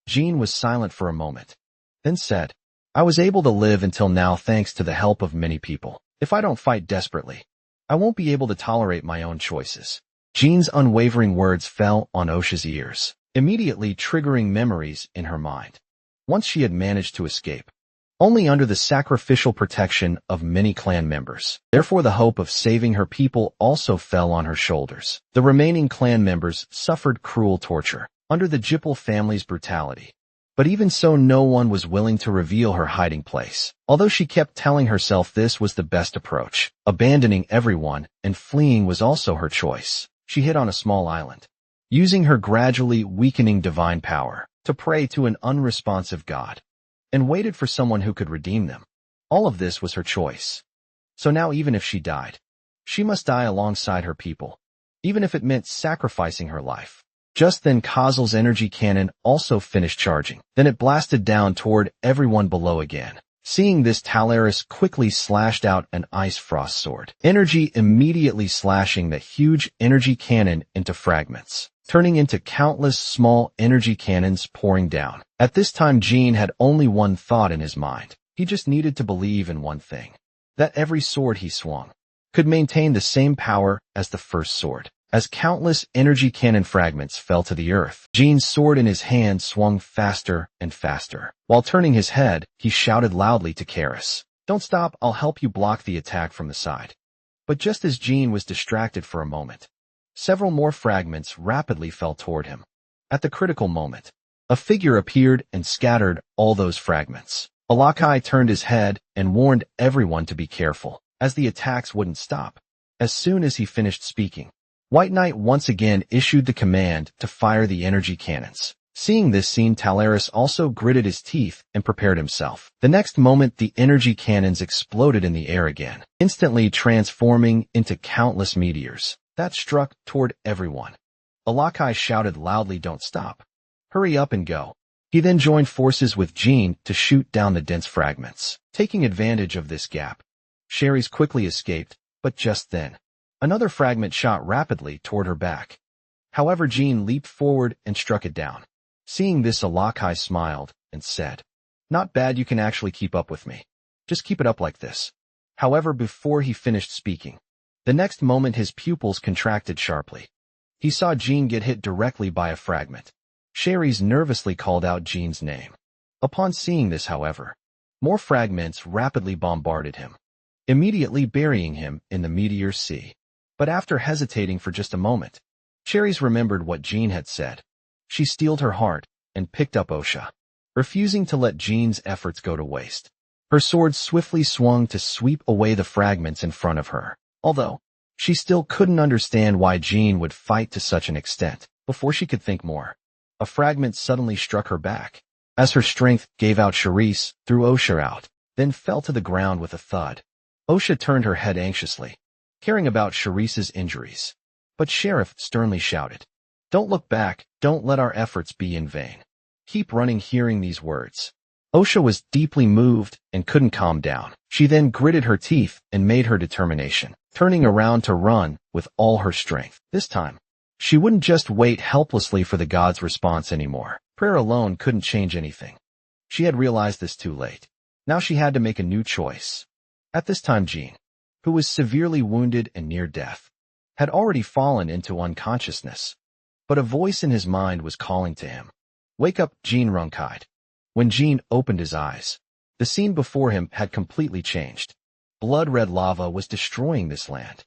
S1: Jean was silent for a moment, then said, "I was able to live until now thanks to the help of many people. If I don't fight desperately, I won't be able to tolerate my own choices. Jean's unwavering words fell on Osha's ears, immediately triggering memories in her mind. Once she had managed to escape, only under the sacrificial protection of many clan members. Therefore, the hope of saving her people also fell on her shoulders. The remaining clan members suffered cruel torture under the Jippel family's brutality. But even so, no one was willing to reveal her hiding place. Although she kept telling herself this was the best approach, abandoning everyone and fleeing was also her choice. She hid on a small island, using her gradually weakening divine power to pray to an unresponsive god, and waited for someone who could redeem them. All of this was her choice. So now even if she died, she must die alongside her people, even if it meant sacrificing her life. Just then Kazel's energy cannon also finished charging. Then it blasted down toward everyone below again. Seeing this, Talaris quickly slashed out an ice frost sword, energy immediately slashing the huge energy cannon into fragments, turning into countless small energy cannons pouring down. At this time, Jean had only one thought in his mind. He just needed to believe in one thing, that every sword he swung could maintain the same power as the first sword. As countless energy cannon fragments fell to the earth, Jean's sword in his hand swung faster and faster. While turning his head, he shouted loudly to Karis, "Don't stop, I'll help you block the attack from the side." But just as Jean was distracted for a moment, several more fragments rapidly fell toward him. At the critical moment, a figure appeared and scattered all those fragments. Alakai turned his head and warned everyone to be careful, as the attacks wouldn't stop. As soon as he finished speaking, White Knight once again issued the command to fire the energy cannons. Seeing this scene, Talaris also gritted his teeth and prepared himself. The next moment, the energy cannons exploded in the air again, instantly transforming into countless meteors that struck toward everyone. Alakai shouted loudly, "Don't stop. Hurry up and go." He then joined forces with Jean to shoot down the dense fragments. Taking advantage of this gap, Sherry's quickly escaped, but just then, another fragment shot rapidly toward her back. However, Jean leaped forward and struck it down. Seeing this, Alakai smiled and said, "Not bad, you can actually keep up with me. Just keep it up like this." However, before he finished speaking, the next moment his pupils contracted sharply. He saw Jean get hit directly by a fragment. Sherry's nervously called out Jean's name. Upon seeing this, however, more fragments rapidly bombarded him, immediately burying him in the meteor sea. But after hesitating for just a moment, Cherries remembered what Jean had said. She steeled her heart and picked up Osha, refusing to let Jean's efforts go to waste. Her sword swiftly swung to sweep away the fragments in front of her, although she still couldn't understand why Jean would fight to such an extent. Before she could think more, a fragment suddenly struck her back. As her strength gave out, Charisse threw Osha out, then fell to the ground with a thud. Osha turned her head anxiously, caring about Charisse's injuries. But Sheriff sternly shouted, "Don't look back, don't let our efforts be in vain. Keep running." Hearing these words, Osha was deeply moved and couldn't calm down. She then gritted her teeth and made her determination, turning around to run with all her strength. This time, she wouldn't just wait helplessly for the god's response anymore. Prayer alone couldn't change anything. She had realized this too late. Now she had to make a new choice. At this time, Jean, who was severely wounded and near death, had already fallen into unconsciousness. But a voice in his mind was calling to him, "Wake up, Jean Runkai." When Jean opened his eyes, the scene before him had completely changed. Blood-red lava was destroying this land.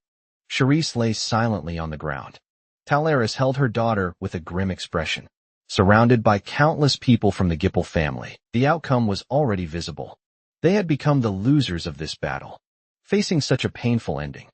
S1: Charisse lay silently on the ground. Talaris held her daughter with a grim expression, surrounded by countless people from the Gippel family. The outcome was already visible. They had become the losers of this battle, facing such a painful ending.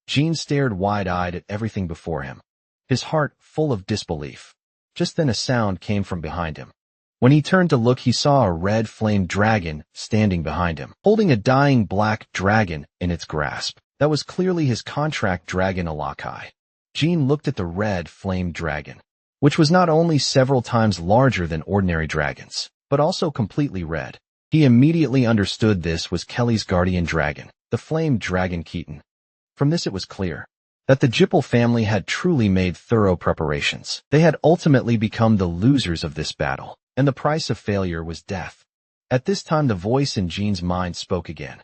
S1: Jean stared wide-eyed at everything before him, his heart full of disbelief. Just then a sound came from behind him. When he turned to look, he saw a red flame dragon standing behind him, holding a dying black dragon in its grasp. That was clearly his contract dragon, Alakai. Jean looked at the red flame dragon, which was not only several times larger than ordinary dragons, but also completely red. He immediately understood this was Kelly's guardian dragon, the flame dragon Keaton. From this it was clear that the Gippel family had truly made thorough preparations. They had ultimately become the losers of this battle, and the price of failure was death. At this time the voice in Jean's mind spoke again.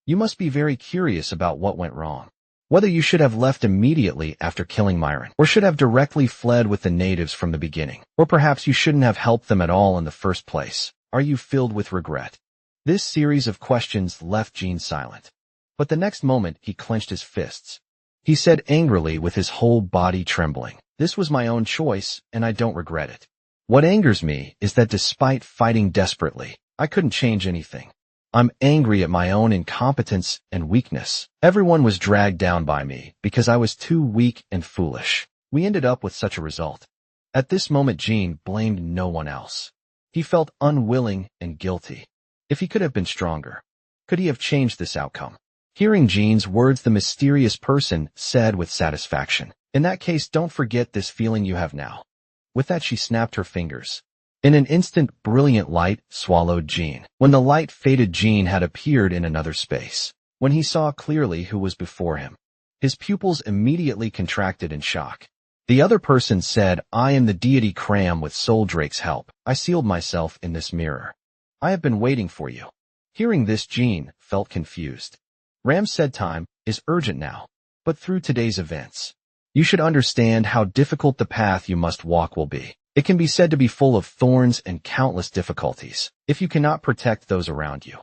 S1: "You must be very curious about what went wrong. Whether you should have left immediately after killing Myron, or should have directly fled with the natives from the beginning, or perhaps you shouldn't have helped them at all in the first place. Are you filled with regret? This series of questions left Jean silent. But the next moment he clenched his fists. He said angrily with his whole body trembling, "This was my own choice, and I don't regret it. What angers me is that despite fighting desperately, I couldn't change anything. I'm angry at my own incompetence and weakness. Everyone was dragged down by me because I was too weak and foolish. We ended up with such a result." At this moment Jean blamed no one else. He felt unwilling and guilty. If he could have been stronger, could he have changed this outcome? Hearing Jean's words, the mysterious person said with satisfaction, "In that case, don't forget this feeling you have now." With that she snapped her fingers. In an instant, brilliant light swallowed Jean. When the light faded, Jean had appeared in another space. When he saw clearly who was before him, his pupils immediately contracted in shock. The other person said, "I am the deity Cram. With Soul Drake's help, I sealed myself in this mirror. I have been waiting for you." Hearing this, Jean felt confused. Ram said, "Time is urgent now. But through today's events, you should understand how difficult the path you must walk will be. It can be said to be full of thorns and countless difficulties if you cannot protect those around you.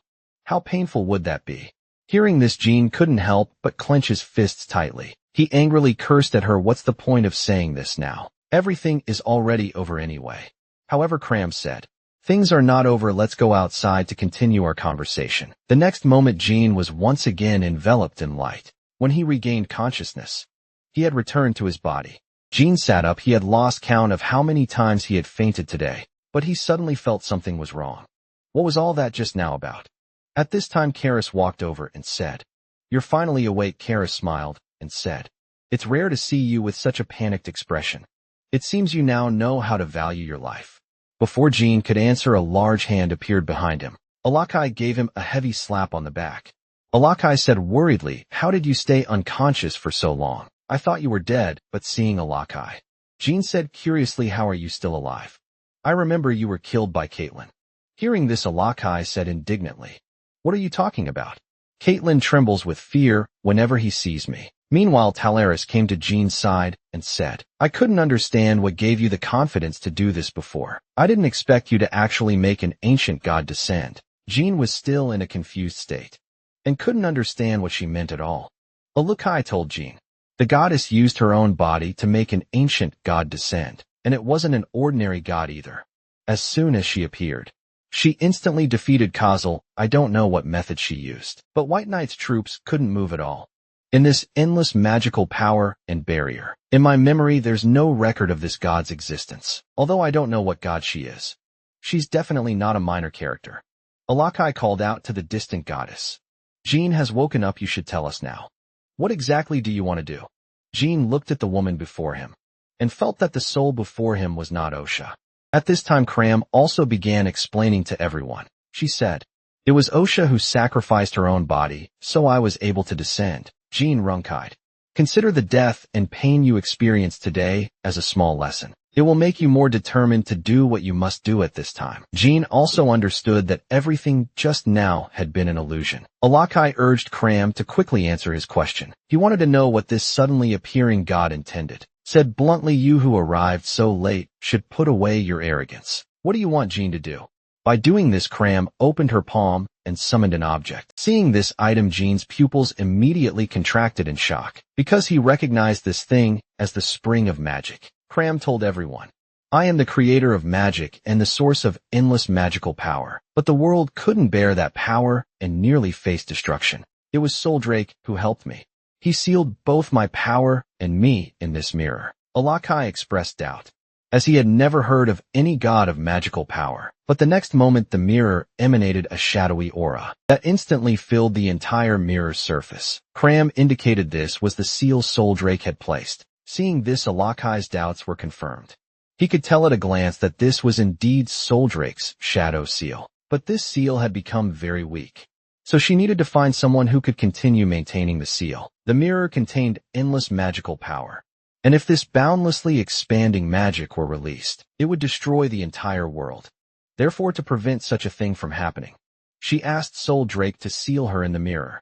S1: How painful would that be?" Hearing this, Jean couldn't help but clench his fists tightly. He angrily cursed at her. What's the point of saying this now? Everything is already over anyway. However, Cram said, "Things are not over. Let's go outside to continue our conversation." The next moment, Jean was once again enveloped in light. When he regained consciousness, he had returned to his body. Jean sat up. He had lost count of how many times he had fainted today, but he suddenly felt something was wrong. What was all that just now about? At this time, Karis walked over and said, "You're finally awake." Karis smiled and said, "It's rare to see you with such a panicked expression. It seems you now know how to value your life." Before Jean could answer, a large hand appeared behind him. Alakai gave him a heavy slap on the back. Alakai said worriedly, "How did you stay unconscious for so long? I thought you were dead." But seeing Alakai, Jean said curiously, "How are you still alive? I remember you were killed by Caitlin." Hearing this, Alakai said indignantly, "What are you talking about? Caitlin trembles with fear whenever he sees me." Meanwhile, Talaris came to Jean's side and said, "I couldn't understand what gave you the confidence to do this before. I didn't expect you to actually make an ancient god descend." Jean was still in a confused state and couldn't understand what she meant at all. Alakai told Jean, the goddess used her own body to make an ancient god descend, and it wasn't an ordinary god either. As soon as she appeared, she instantly defeated Kazel. I don't know what method she used, but White Knight's troops couldn't move at all. In this endless magical power and barrier, in my memory there's no record of this god's existence, although I don't know what god she is. She's definitely not a minor character. Alakai called out to the distant goddess, "Jean has woken up. You should tell us now. What exactly do you want to do?" Jean looked at the woman before him and felt that the soul before him was not Osha. At this time, Cram also began explaining to everyone. She said, "It was Osha who sacrificed her own body, so I was able to descend." Jean runkied. "Consider the death and pain you experienced today as a small lesson. It will make you more determined to do what you must do at this time." Jean also understood that everything just now had been an illusion. Alakai urged Cram to quickly answer his question. He wanted to know what this suddenly appearing god intended. Said bluntly, "You who arrived so late should put away your arrogance. What do you want Jean to do?" By doing this, Cram opened her palm and summoned an object. Seeing this item, Jean's pupils immediately contracted in shock, because he recognized this thing as the spring of magic. Cram told everyone, "I am the creator of magic and the source of endless magical power, but the world couldn't bear that power and nearly faced destruction. It was Soul Drake who helped me. He sealed both my power and me in this mirror." Alakai expressed doubt, as he had never heard of any god of magical power. But the next moment the mirror emanated a shadowy aura that instantly filled the entire mirror's surface. Cram indicated this was the seal Soul Drake had placed. Seeing this, Alakai's doubts were confirmed. He could tell at a glance that this was indeed Soul Drake's shadow seal. But this seal had become very weak, so she needed to find someone who could continue maintaining the seal. The mirror contained endless magical power, and if this boundlessly expanding magic were released, it would destroy the entire world. Therefore, to prevent such a thing from happening, she asked Soul Drake to seal her in the mirror.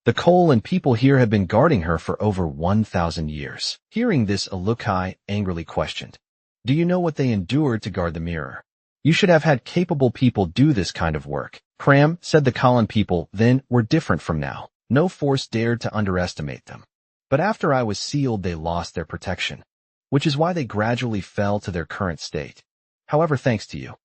S1: The Cole and people here have been guarding her for over 1,000 years. Hearing this, Alukai angrily questioned, "Do you know what they endured to guard the mirror? You should have had capable people do this kind of work." Cram, said the Colin people, then were different from now. No force dared to underestimate them. But after I was sealed, they lost their protection, which is why they gradually fell to their current state. However, thanks to you,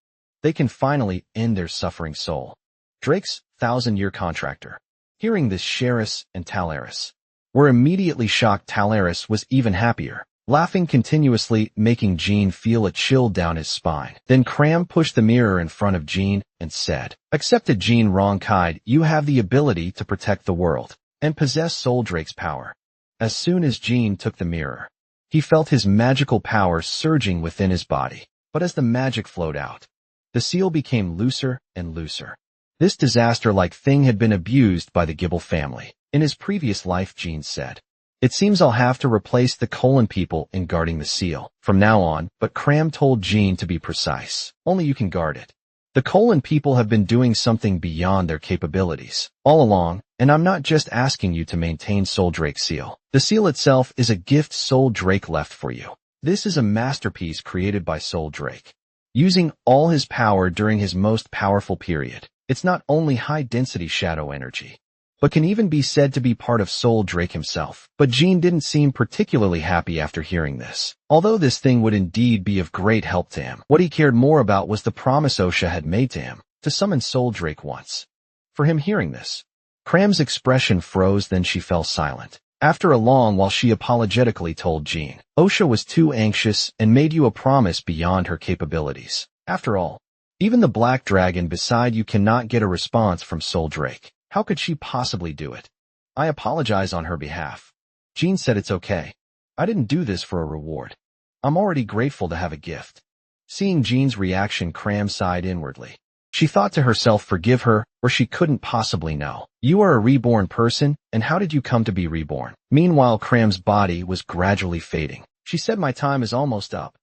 S1: they can finally end their suffering soul. Drake's 1,000-year contractor. Hearing this, Sheris and Talaris were immediately shocked. Talaris was even happier, laughing continuously, making Jean feel a chill down his spine. Then Cram pushed the mirror in front of Jean and said, "Accepted, Jean Ronkaid, you have the ability to protect the world and possess Soul Drake's power." As soon as Jean took the mirror, he felt his magical power surging within his body. But as the magic flowed out, the seal became looser and looser. This disaster-like thing had been abused by the Gibble family. In his previous life, Jean said, "It seems I'll have to replace the Colin people in guarding the seal from now on," but Cram told Jean to be precise. "Only you can guard it. The Colin people have been doing something beyond their capabilities all along, and I'm not just asking you to maintain Soul Drake's seal. The seal itself is a gift Soul Drake left for you. This is a masterpiece created by Soul Drake, using all his power during his most powerful period. It's not only high-density shadow energy, but can even be said to be part of Soul Drake himself." But Jean didn't seem particularly happy after hearing this. Although this thing would indeed be of great help to him, what he cared more about was the promise Osha had made to him to summon Soul Drake once. For him, hearing this, Cram's expression froze, then she fell silent. After a long while, she apologetically told Jean, "Osha was too anxious and made you a promise beyond her capabilities. After all, even the Black Dragon beside you cannot get a response from Soul Drake. How could she possibly do it? I apologize on her behalf." Jean said, "It's okay. I didn't do this for a reward. I'm already grateful to have a gift." Seeing Jean's reaction, Cram sighed inwardly. She thought to herself, "Forgive her, or she couldn't possibly know. You are a reborn person, and how did you come to be reborn?" Meanwhile, Cram's body was gradually fading. She said, "My time is almost up.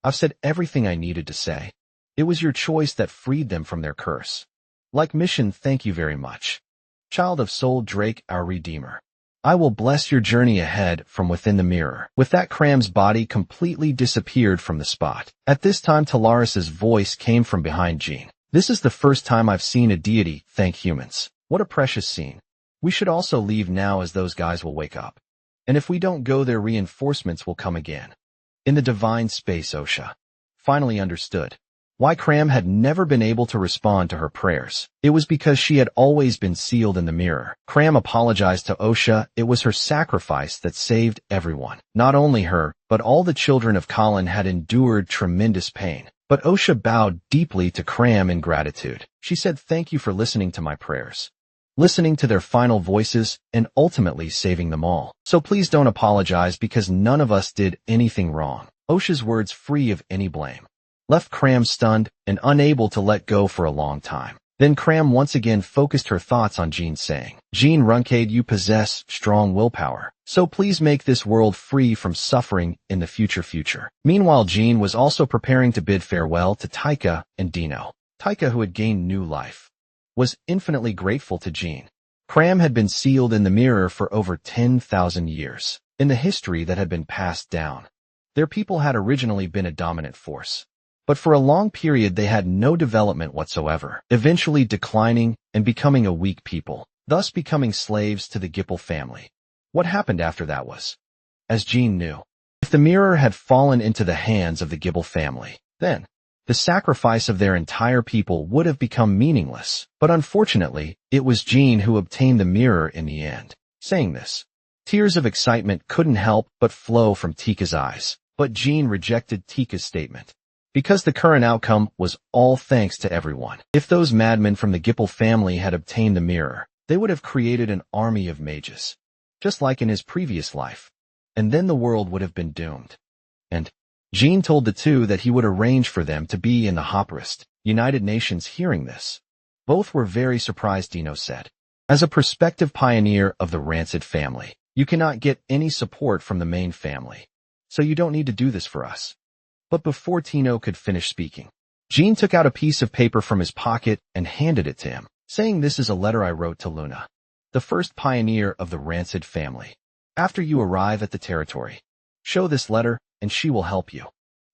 S1: I've said everything I needed to say. It was your choice that freed them from their curse. Like mission, thank you very much. Child of Soul Drake, our Redeemer. I will bless your journey ahead from within the mirror." With that, Cram's body completely disappeared from the spot. At this time, Talaris's voice came from behind Jean. "This is the first time I've seen a deity thank humans. What a precious scene. We should also leave now, as those guys will wake up. And if we don't go, their reinforcements will come again." In the divine space, Osha finally understood why Cram had never been able to respond to her prayers. It was because she had always been sealed in the mirror. Cram apologized to Osha. It was her sacrifice that saved everyone. Not only her, but all the children of Colin had endured tremendous pain. But Osha bowed deeply to Cram in gratitude. She said, "Thank you for listening to my prayers, listening to their final voices, and ultimately saving them all. So please don't apologize, because none of us did anything wrong." Osha's words, free of any blame, left Cram stunned and unable to let go for a long time. Then Cram once again focused her thoughts on Jean, saying, "Jean Runkade, you possess strong willpower. So please make this world free from suffering in the future." Meanwhile, Jean was also preparing to bid farewell to Taika and Dino. Taika, who had gained new life, was infinitely grateful to Jean. Cram had been sealed in the mirror for over 10,000 years. In the history that had been passed down, their people had originally been a dominant force. But for a long period they had no development whatsoever, eventually declining and becoming a weak people, thus becoming slaves to the Gipple family. What happened after that was, as Jean knew, if the mirror had fallen into the hands of the Gibble family, then the sacrifice of their entire people would have become meaningless. But unfortunately, it was Jean who obtained the mirror in the end. Saying this, tears of excitement couldn't help but flow from Tika's eyes. But Jean rejected Tika's statement, because the current outcome was all thanks to everyone. If those madmen from the Gipple family had obtained the mirror, they would have created an army of mages, just like in his previous life, and then the world would have been doomed. And Jean told the two that he would arrange for them to be in the Hopperist United Nations. Hearing this, both were very surprised. Dino said, "As a prospective pioneer of the Rancid family, you cannot get any support from the main family, so you don't need to do this for us." But before Tino could finish speaking, Jean took out a piece of paper from his pocket and handed it to him, saying, "This is a letter I wrote to Luna. the first pioneer of the Rancid family. After you arrive at the territory, show this letter and she will help you.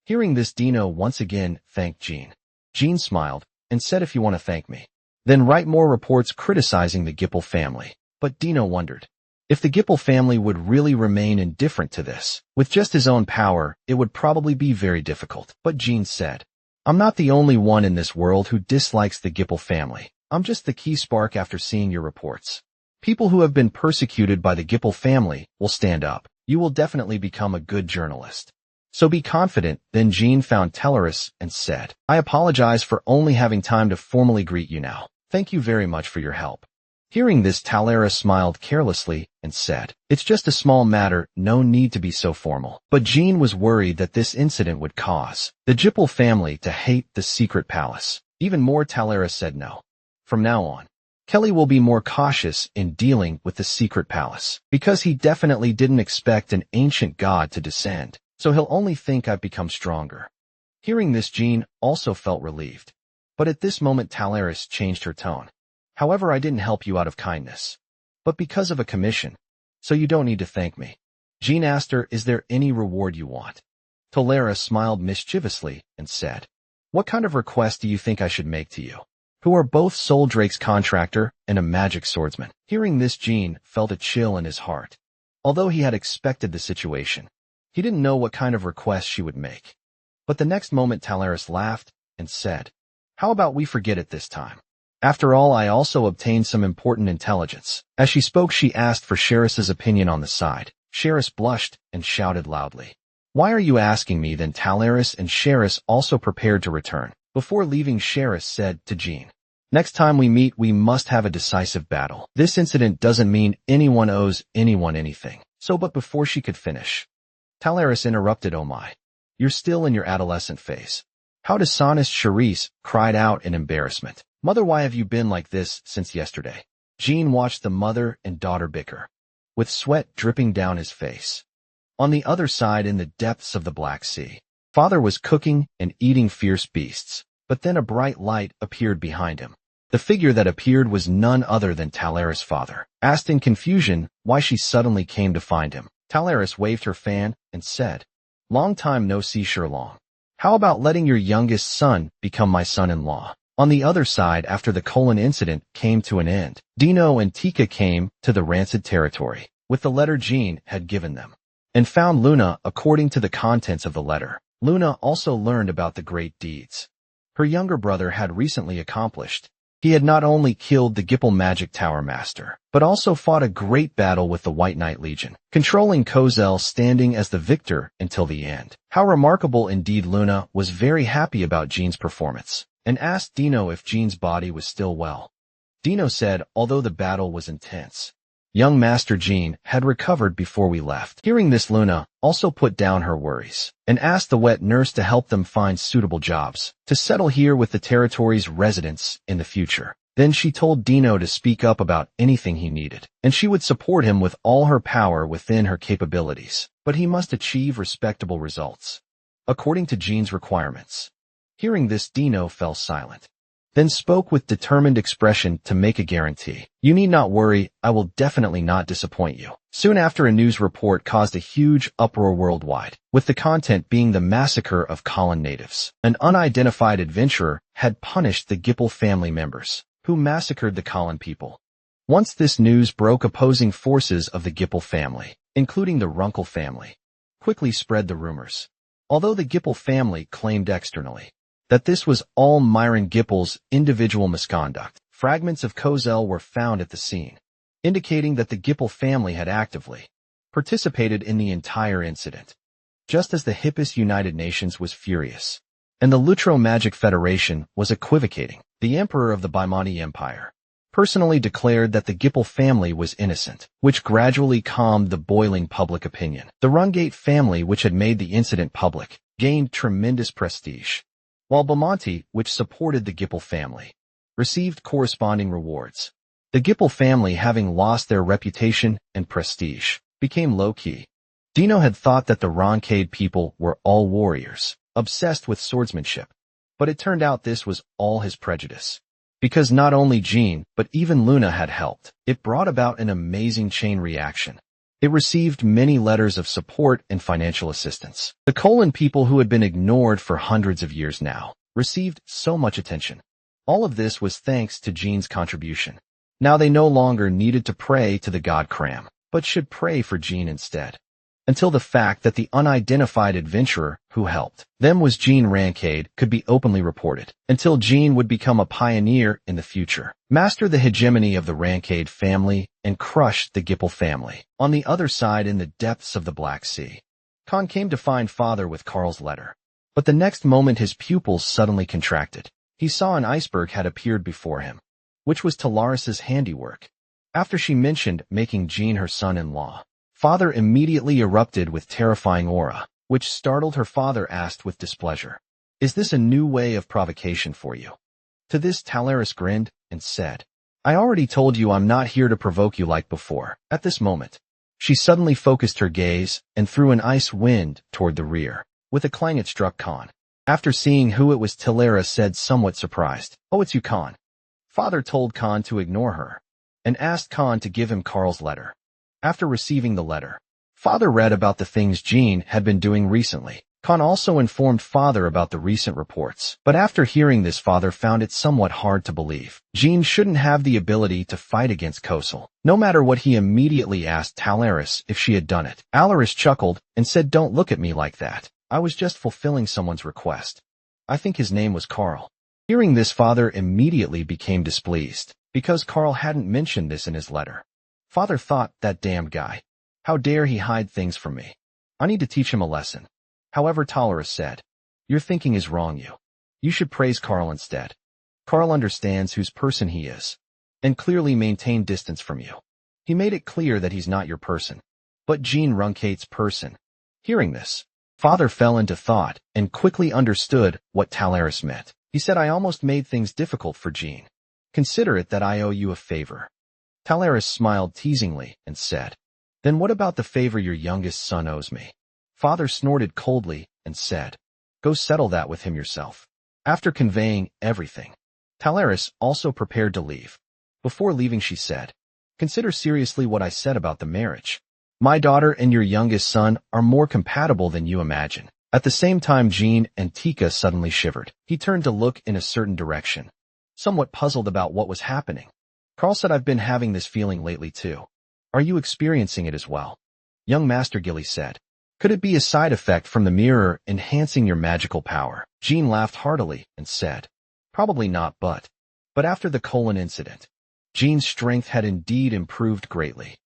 S1: Hearing this, Dino once again thanked Jean. Jean smiled and said, if you want to thank me, then write more reports criticizing the Gipple family. But Dino wondered if the Gipple family would really remain indifferent to this. With just his own power, it would probably be very difficult. But Jean said, I'm not the only one in this world who dislikes the Gipple family. I'm just the key spark after seeing your reports. People who have been persecuted by the Gipple family will stand up. You will definitely become a good journalist. So be confident. Then Jean found Teleris and said, I apologize for only having time to formally greet you now. Thank you very much for your help. Hearing this, Teleris smiled carelessly and said, it's just a small matter, no need to be so formal. But Jean was worried that this incident would cause the Gipple family to hate the secret palace. Even more, Teleris said no. From now on, Kelly will be more cautious in dealing with the secret palace, because he definitely didn't expect an ancient god to descend, so he'll only think I've become stronger. Hearing this, Jean also felt relieved. But at this moment, Teleris changed her tone. However, I didn't help you out of kindness, but because of a commission, so you don't need to thank me. Jean asked her, is there any reward you want? Teleris smiled mischievously and said, what kind of request do you think I should make to you, who are both Soul Drake's contractor and a magic swordsman? Hearing this, Jean felt a chill in his heart. Although he had expected the situation, he didn't know what kind of request she would make. But the next moment, Teleris laughed and said, how about we forget it this time? After all, I also obtained some important intelligence. As she spoke, she asked for Sheris's opinion on the side. Sheris blushed and shouted loudly, why are you asking me? Then Teleris and Sheris also prepared to return. Before leaving, Sheris said to Jean, next time we meet, we must have a decisive battle. This incident doesn't mean anyone owes anyone anything. But before she could finish, Teleris interrupted, oh my, you're still in your adolescent phase. How dishonest! Sheris cried out in embarrassment. Mother, why have you been like this since yesterday? Jean watched the mother and daughter bicker, with sweat dripping down his face. On the other side, in the depths of the Black Sea, father was cooking and eating fierce beasts, but then a bright light appeared behind him. The figure that appeared was none other than Teleris' father. Asked in confusion why she suddenly came to find him, Teleris waved her fan and said, long time no see, Sherlong. How about letting your youngest son become my son-in-law? On the other side, after the Colon incident came to an end, Dino and Tika came to the Rancid territory with the letter Jean had given them, and found Luna. According to the contents of the letter, Luna also learned about the great deeds her younger brother had recently accomplished. He had not only killed the Gipple Magic Tower Master, but also fought a great battle with the White Knight Legion, controlling Kozel, standing as the victor until the end. How remarkable indeed! Luna was very happy about Jean's performance, and asked Dino if Jean's body was still well. Dino said, although the battle was intense, young Master Jean had recovered before we left. Hearing this, Luna also put down her worries, and asked the wet nurse to help them find suitable jobs to settle here with the territory's residents in the future. Then she told Dino to speak up about anything he needed, and she would support him with all her power within her capabilities, but he must achieve respectable results according to Jean's requirements. Hearing this, Dino fell silent, then spoke with determined expression to make a guarantee. You need not worry, I will definitely not disappoint you. Soon after, a news report caused a huge uproar worldwide, with the content being the massacre of Colon natives. An unidentified adventurer had punished the Gipple family members, who massacred the Colon people. Once this news broke, opposing forces of the Gipple family, including the Runkle family, quickly spread the rumors. Although the Gipple family claimed externally that this was all Myron Gipple's individual misconduct, fragments of Kozel were found at the scene, indicating that the Gipple family had actively participated in the entire incident. Just as the Hippus United Nations was furious, and the Lutro Magic Federation was equivocating, the Emperor of the Bimani Empire personally declared that the Gipple family was innocent, which gradually calmed the boiling public opinion. The Rungate family, which had made the incident public, gained tremendous prestige, while Bamonti, which supported the Gipple family, received corresponding rewards. The Gipple family, having lost their reputation and prestige, became low-key. Dino had thought that the Roncade people were all warriors, obsessed with swordsmanship, but it turned out this was all his prejudice. Because not only Jean, but even Luna had helped. It brought about an amazing chain reaction. It received many letters of support and financial assistance. The Colon people who had been ignored for hundreds of years now received so much attention. All of this was thanks to Jean's contribution. Now they no longer needed to pray to the god Cram, but should pray for Jean instead. Until the fact that the unidentified adventurer who helped them was Jean Rancade could be openly reported, until Jean would become a pioneer in the future, master the hegemony of the Rancade family, and crush the Gipple family. On the other side, in the depths of the Black Sea, Khan came to find Father with Carl's letter. But the next moment his pupils suddenly contracted. He saw an iceberg had appeared before him, which was Talaris's handiwork. After she mentioned making Jean her son-in-law, Father immediately erupted with terrifying aura, which startled her. Father asked with displeasure, "Is this a new way of provocation for you?" To this Talaris grinned and said, "I already told you I'm not here to provoke you like before." At this moment, she suddenly focused her gaze and threw an ice wind toward the rear. With a clang it struck Khan. After seeing who it was, Talaris said somewhat surprised, "Oh, it's you, Khan." Father told Khan to ignore her and asked Khan to give him Carl's letter. After receiving the letter, Father read about the things Jean had been doing recently. Khan also informed Father about the recent reports. But after hearing this, Father found it somewhat hard to believe. Jean shouldn't have the ability to fight against Kosal. No matter what, he immediately asked Talaris if she had done it. Alaris chuckled and said, "Don't look at me like that. I was just fulfilling someone's request. I think his name was Carl." Hearing this, Father immediately became displeased, because Carl hadn't mentioned this in his letter. Father thought, "That damned guy. How dare he hide things from me? I need to teach him a lesson." However, Talaris said, "Your thinking is wrong. You should praise Carl instead. Carl understands whose person he is, and clearly maintained distance from you. He made it clear that he's not your person, but Jean Runcate's person." Hearing this, Father fell into thought and quickly understood what Talaris meant. He said, "I almost made things difficult for Jean. Consider it that I owe you a favor." Talaris smiled teasingly and said, "Then what about the favor your youngest son owes me?" Father snorted coldly and said, "Go settle that with him yourself." After conveying everything, Talaris also prepared to leave. Before leaving, she said, "Consider seriously what I said about the marriage. My daughter and your youngest son are more compatible than you imagine." At the same time, Jean and Tika suddenly shivered. He turned to look in a certain direction, somewhat puzzled about what was happening. Carl said, "I've been having this feeling lately too. Are you experiencing it as well?" Young Master Gilly said, "Could it be a side effect from the mirror enhancing your magical power?" Jean laughed heartily and said, "Probably not, but after the Colon incident, Jean's strength had indeed improved greatly.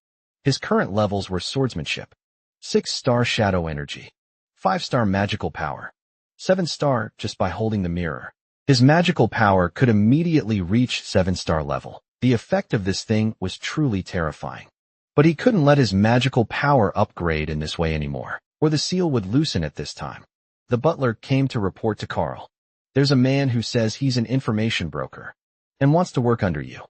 S1: His current levels were swordsmanship, 6-star shadow energy, 5-star magical power, 7-star just by holding the mirror. His magical power could immediately reach 7-star level. The effect of this thing was truly terrifying. But he couldn't let his magical power upgrade in this way anymore, or the seal would loosen at this time. The butler came to report to Carl, "There's a man who says he's an information broker and wants to work under you."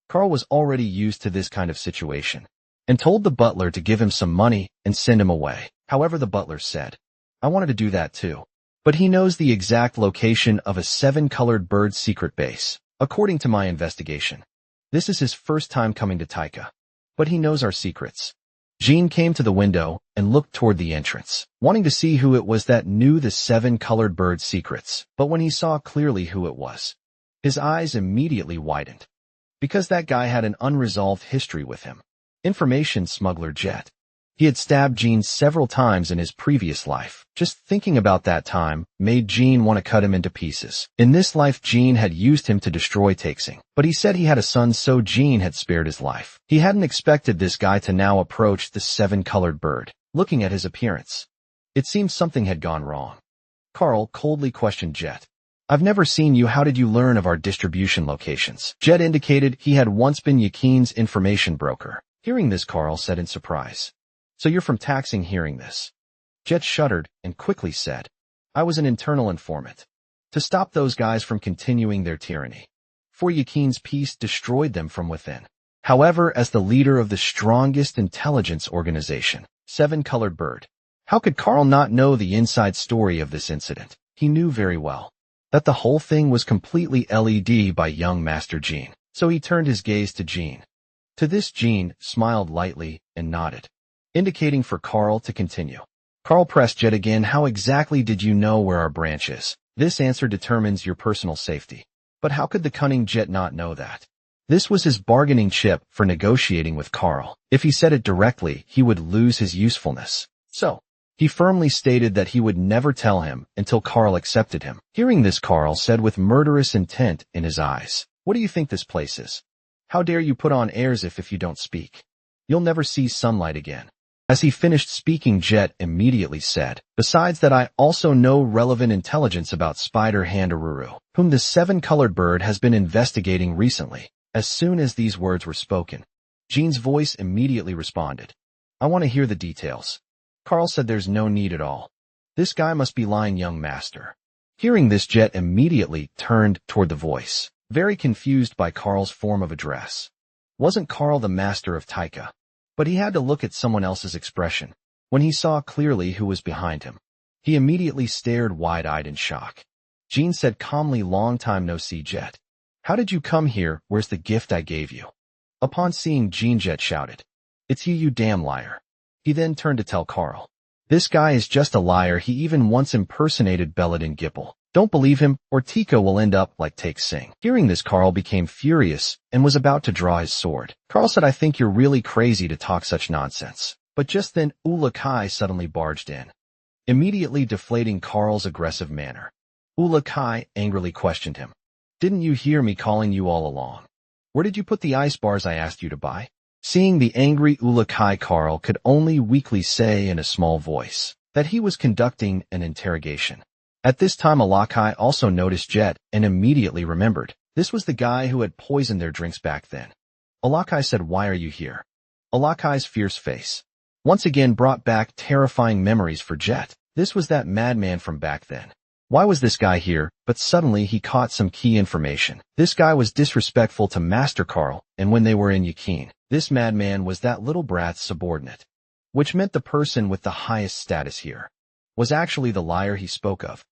S1: Carl was already used to this kind of situation and told the butler to give him some money and send him away. However, the butler said, "I wanted to do that too, but he knows the exact location of a 7-colored bird secret base. According to my investigation, this is his first time coming to Taika, but he knows our secrets." Jean came to the window and looked toward the entrance, wanting to see who it was that knew the 7-colored bird secrets. But when he saw clearly who it was, his eyes immediately widened, because that guy had an unresolved history with him. Information smuggler Jet. He had stabbed Jean several times in his previous life. Just thinking about that time made Jean want to cut him into pieces. In this life, Jean had used him to destroy Taxing, but he said he had a son, so Jean had spared his life. He hadn't expected this guy to now approach the 7-colored bird. Looking at his appearance, it seemed something had gone wrong. Carl coldly questioned Jet, "I've never seen you. How did you learn of our distribution locations?" Jet indicated he had once been Yakin's information broker. Hearing this, Carl said in surprise, "So you're from Taxing?" Hearing this, Jet shuddered and quickly said, "I was an internal informant to stop those guys from continuing their tyranny. For Yakin's peace destroyed them from within." However, as the leader of the strongest intelligence organization, 7-colored bird, how could Carl not know the inside story of this incident? He knew very well that the whole thing was completely LED by young Master Jean. So he turned his gaze to Jean. To this, Jean smiled lightly and nodded, indicating for Carl to continue. Carl pressed Jet again. How exactly did you know where our branch is? This answer determines your personal safety. But how could the cunning Jet not know that? This was his bargaining chip for negotiating with Carl. If he said it directly, he would lose his usefulness. So, he firmly stated that he would never tell him until Carl accepted him. Hearing this, Carl said with murderous intent in his eyes, "What do you think this place is? How dare you put on airs if you don't speak? You'll never see sunlight again." As he finished speaking, Jet immediately said, "Besides that, I also know relevant intelligence about Spider Handaruru, whom the seven-colored bird has been investigating recently." As soon as these words were spoken, Jean's voice immediately responded, "I want to hear the details." Carl said, "There's no need at all. This guy must be lying, young master." Hearing this, Jet immediately turned toward the voice, very confused by Carl's form of address. Wasn't Carl the master of Taika? But he had to look at someone else's expression. When he saw clearly who was behind him, he immediately stared wide-eyed in shock. Jean said calmly, "Long time no see, Jet. How did you come here? Where's the gift I gave you?" Upon seeing Jean, Jet shouted, "It's you damn liar." He then turned to tell Carl, "This guy is just a liar. He even once impersonated Belladin Gipple. Don't believe him, or Tika will end up like Take Sing." Hearing this, Carl became furious and was about to draw his sword. Carl said, "I think you're really crazy to talk such nonsense." But just then, Ula Kai suddenly barged in, immediately deflating Carl's aggressive manner. Ula Kai angrily questioned him, "Didn't you hear me calling you all along? Where did you put the ice bars I asked you to buy?" Seeing the angry Ula Kai, Carl could only weakly say in a small voice that he was conducting an interrogation. At this time, Alakai also noticed Jet and immediately remembered this was the guy who had poisoned their drinks back then. Alakai said, "Why are you here?" Alakai's fierce face once again brought back terrifying memories for Jet. This was that madman from back then. Why was this guy here? But suddenly he caught some key information. This guy was disrespectful to Master Carl, and when they were in Yakin, this madman was that little brat's subordinate, which meant the person with the highest status here was actually the liar he spoke of.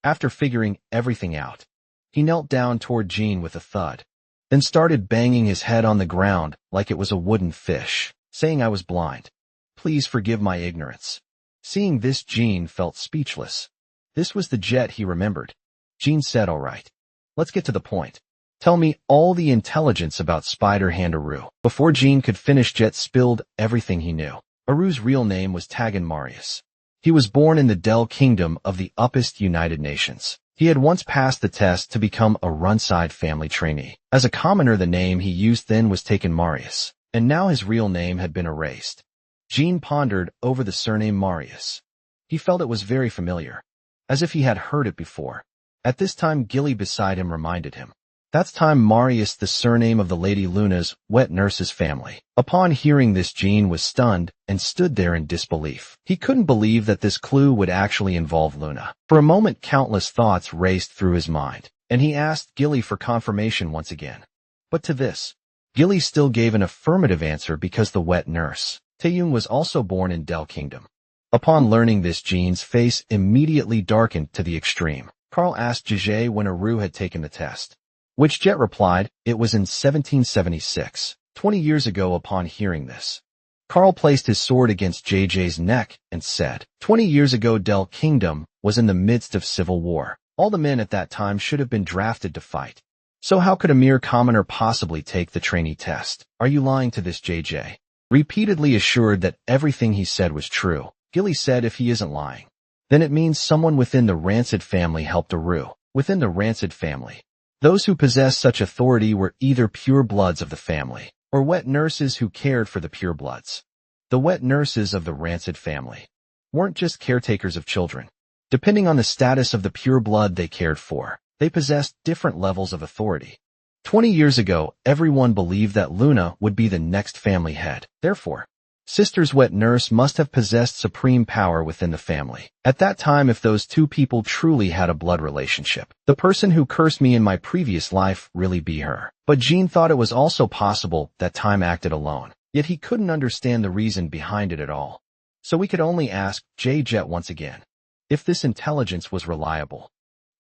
S1: After figuring everything out, he knelt down toward Jean with a thud, then started banging his head on the ground like it was a wooden fish, saying, "I was blind. Please forgive my ignorance." Seeing this, Jean felt speechless. This was the Jet he remembered. Jean said, "All right, let's get to the point. Tell me all the intelligence about Spider Handaruru." Before Jean could finish, Jet spilled everything he knew. Aru's real name was Tagan Marius. He was born in the Del Kingdom of the Uppest United Nations. He had once passed the test to become a Runside family trainee. As a commoner, the name he used then was Tagan Marius, and now his real name had been erased. Jean pondered over the surname Marius. He felt it was very familiar, as if he had heard it before. At this time, Gilly beside him reminded him. That's time Marius, the surname of the Lady Luna's wet nurse's family. Upon hearing this, Jean was stunned and stood there in disbelief. He couldn't believe that this clue would actually involve Luna. For a moment, countless thoughts raced through his mind, and he asked Gilly for confirmation once again. But to this, Gilly still gave an affirmative answer because the wet nurse, Taeyun, was also born in Del Kingdom. Upon learning this, Jean's face immediately darkened to the extreme. Carl asked JJ when Aru had taken the test, which Jet replied, it was in 1776, 20 years ago. Upon hearing this, Carl placed his sword against JJ's neck and said, 20 years ago, Del Kingdom was in the midst of civil war. All the men at that time should have been drafted to fight. So how could a mere commoner possibly take the trainee test? Are you lying to this, JJ? Repeatedly assured that everything he said was true, Gilly said, if he isn't lying, then it means someone within the Rancid family helped Aru. Within the Rancid family, those who possessed such authority were either pure bloods of the family, or wet nurses who cared for the pure bloods. The wet nurses of the Rancid family weren't just caretakers of children. Depending on the status of the pure blood they cared for, they possessed different levels of authority. 20 years ago, everyone believed that Luna would be the next family head. Therefore, Sister's wet nurse must have possessed supreme power within the family. At that time, if those two people truly had a blood relationship, the person who cursed me in my previous life really be her. But Jean thought it was also possible that time acted alone, yet he couldn't understand the reason behind it at all. So we could only ask J-Jet once again if this intelligence was reliable.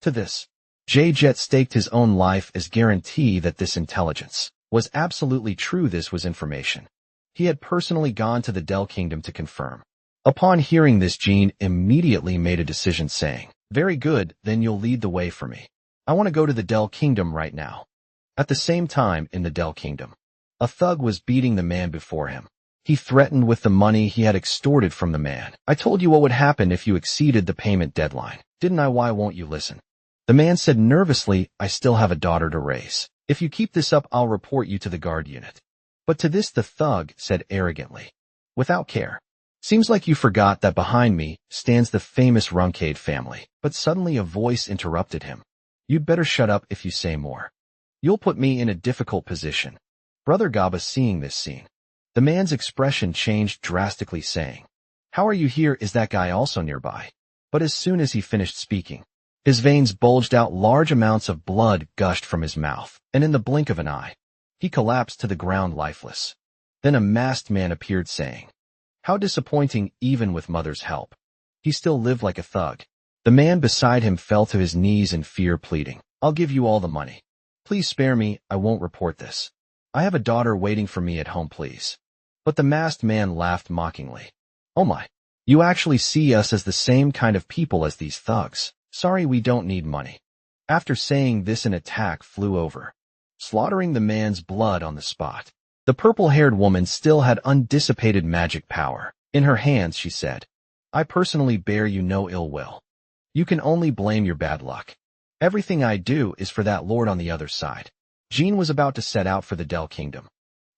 S1: To this, Jet staked his own life as guarantee that this intelligence was absolutely true. This was information he had personally gone to the Del Kingdom to confirm. Upon hearing this, Jean immediately made a decision saying, "Very good, then you'll lead the way for me. I want to go to the Del Kingdom right now." At the same time, in the Del Kingdom, a thug was beating the man before him. He threatened with the money he had extorted from the man. "I told you what would happen if you exceeded the payment deadline, didn't I? Why won't you listen?" The man said nervously, "I still have a daughter to raise. If you keep this up, I'll report you to the guard unit." But to this the thug said arrogantly, without care, "Seems like you forgot that behind me stands the famous Runcade family." But suddenly a voice interrupted him. "You'd better shut up if you say more. You'll put me in a difficult position." Brother Gaba, seeing this scene, the man's expression changed drastically, saying, "How are you here? Is that guy also nearby?" But as soon as he finished speaking, his veins bulged out, large amounts of blood gushed from his mouth, and in the blink of an eye, he collapsed to the ground lifeless. Then a masked man appeared saying, "How disappointing, even with mother's help. He still lived like a thug." The man beside him fell to his knees in fear, pleading, "I'll give you all the money. Please spare me, I won't report this. I have a daughter waiting for me at home, please." But the masked man laughed mockingly. "Oh my, you actually see us as the same kind of people as these thugs. Sorry, we don't need money." After saying this, an attack flew over, slaughtering the man's blood on the spot. The purple-haired woman still had undissipated magic power. In her hands, she said, "I personally bear you no ill will. You can only blame your bad luck. Everything I do is for that lord on the other side." Jean was about to set out for the Del Kingdom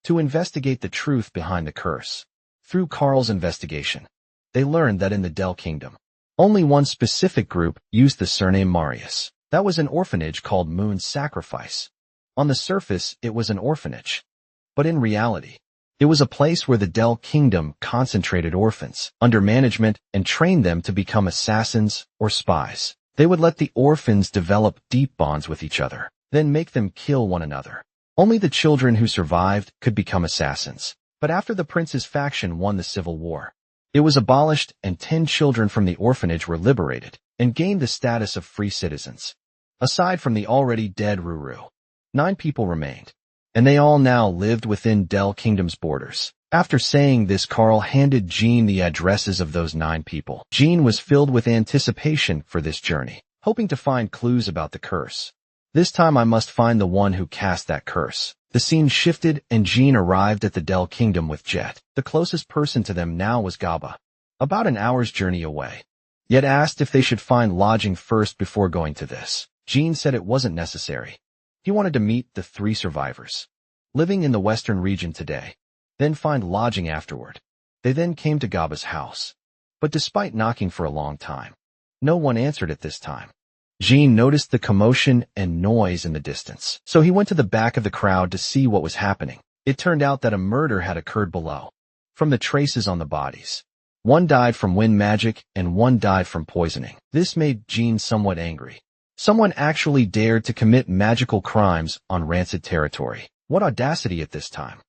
S1: to investigate the truth behind the curse. Through Carl's investigation, they learned that in the Del Kingdom, only one specific group used the surname Marius. That was an orphanage called Moon's Sacrifice. On the surface, it was an orphanage, but in reality, it was a place where the Del Kingdom concentrated orphans under management and trained them to become assassins or spies. They would let the orphans develop deep bonds with each other, then make them kill one another. Only the children who survived could become assassins. But after the prince's faction won the civil war, it was abolished and 10 children from the orphanage were liberated and gained the status of free citizens. Aside from the already dead Ruru, 9 people remained, and they all now lived within Del Kingdom's borders. After saying this, Carl handed Jean the addresses of those 9 people. Jean was filled with anticipation for this journey, hoping to find clues about the curse. "This time I must find the one who cast that curse." The scene shifted and Jean arrived at the Del Kingdom with Jet. The closest person to them now was Gaba, about an hour's journey away. Yet asked if they should find lodging first before going to this. Jean said it wasn't necessary. He wanted to meet the 3 survivors living in the western region today, then find lodging afterward. They then came to Gaba's house, but despite knocking for a long time, no one answered at this time. Jean noticed the commotion and noise in the distance, so he went to the back of the crowd to see what was happening. It turned out that a murder had occurred below. From the traces on the bodies, one died from wind magic and one died from poisoning. This made Jean somewhat angry. Someone actually dared to commit magical crimes on rancid territory. What audacity at this time!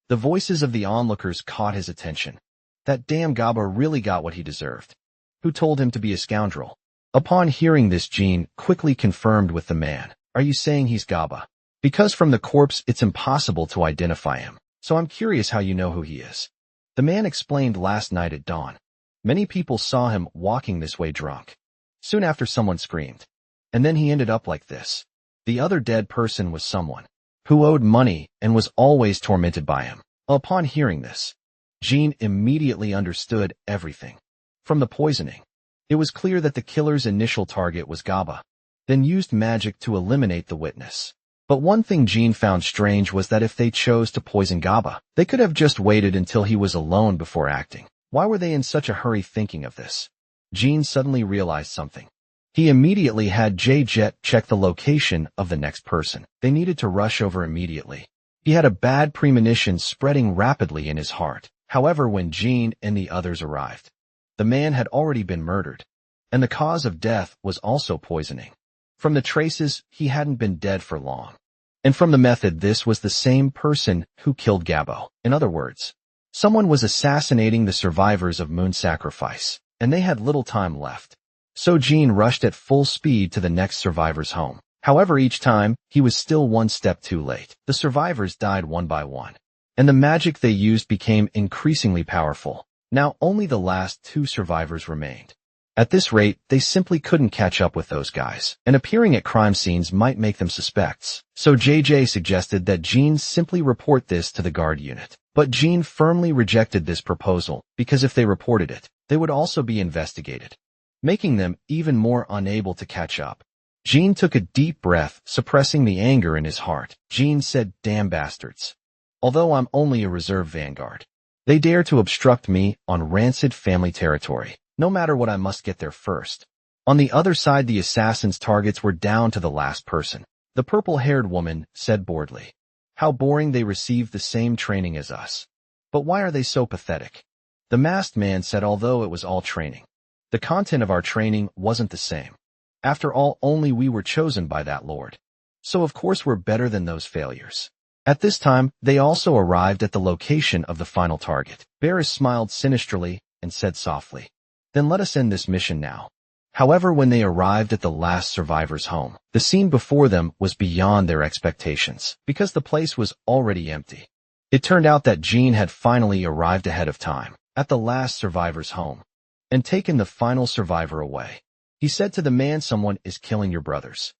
S1: The voices of the onlookers caught his attention. That damn Gaba really got what he deserved. Who told him to be a scoundrel? Upon hearing this, Jean quickly confirmed with the man, "Are you saying he's Gaba? Because from the corpse it's impossible to identify him, so I'm curious how you know who he is." The man explained, "Last night at dawn, many people saw him walking this way drunk. Soon after someone screamed, and then he ended up like this." The other dead person was someone who owed money and was always tormented by him. Upon hearing this, Jean immediately understood everything. From the poisoning, it was clear that the killer's initial target was Gaba, then used magic to eliminate the witness. But one thing Jean found strange was that if they chose to poison Gaba, they could have just waited until he was alone before acting. Why were they in such a hurry thinking of this? Jean suddenly realized something. He immediately had Jet check the location of the next person. They needed to rush over immediately. He had a bad premonition spreading rapidly in his heart. However, when Jean and the others arrived, the man had already been murdered, and the cause of death was also poisoning. From the traces, he hadn't been dead for long. And from the method, this was the same person who killed Gabo. In other words, someone was assassinating the survivors of Moon's Sacrifice, and they had little time left. So Jean rushed at full speed to the next survivor's home. However, each time, he was still one step too late. The survivors died one by one, and the magic they used became increasingly powerful. Now only the last two survivors remained. At this rate, they simply couldn't catch up with those guys, and appearing at crime scenes might make them suspects. So JJ suggested that Jean simply report this to the guard unit. But Jean firmly rejected this proposal, because if they reported it, they would also be investigated, making them even more unable to catch up. Jean took a deep breath, suppressing the anger in his heart. Jean said, "Damn bastards. Although I'm only a reserve vanguard, they dare to obstruct me on rancid family territory. No matter what, I must get there first." On the other side, the assassins' targets were down to the last person. The purple-haired woman said boredly, "How boring, they received the same training as us. But why are they so pathetic?" The masked man said, "Although it was all training, the content of our training wasn't the same. After all, only we were chosen by that Lord. So of course we're better than those failures." At this time, they also arrived at the location of the final target. Barris smiled sinisterly and said softly, "Then let us end this mission now." However, when they arrived at the last survivor's home, the scene before them was beyond their expectations, because the place was already empty. It turned out that Jean had finally arrived ahead of time at the last survivor's home and taken the final survivor away. He said to the man, "Someone is killing your brothers.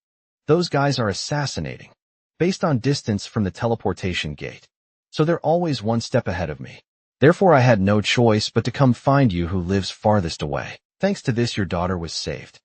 S1: Those guys are assassinating based on distance from the teleportation gate, so they're always one step ahead of me. Therefore I had no choice but to come find you who lives farthest away. Thanks to this, your daughter was saved."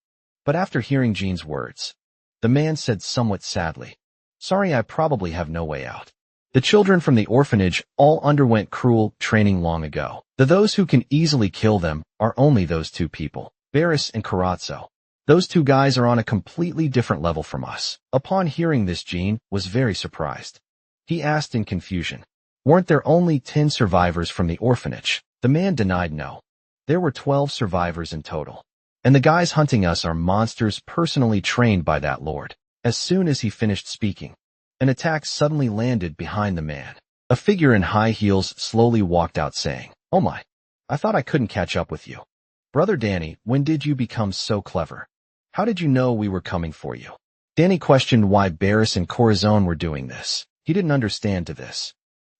S1: But after hearing Jean's words, the man said somewhat sadly, "Sorry, I probably have no way out. The children from the orphanage all underwent cruel training long ago. Those who can easily kill them are only those two people, Barris and Karatzo. Those two guys are on a completely different level from us." Upon hearing this, Jean was very surprised. He asked in confusion, "Weren't there only 10 survivors from the orphanage?" The man denied no. There were 12 survivors in total. And the guys hunting us are monsters personally trained by that lord. As soon as he finished speaking, an attack suddenly landed behind the man. A figure in high heels slowly walked out saying, "Oh my, I thought I couldn't catch up with you. Brother Danny, when did you become so clever? How did you know we were coming for you?" Danny questioned why Barris and Corazon were doing this. He didn't understand to this.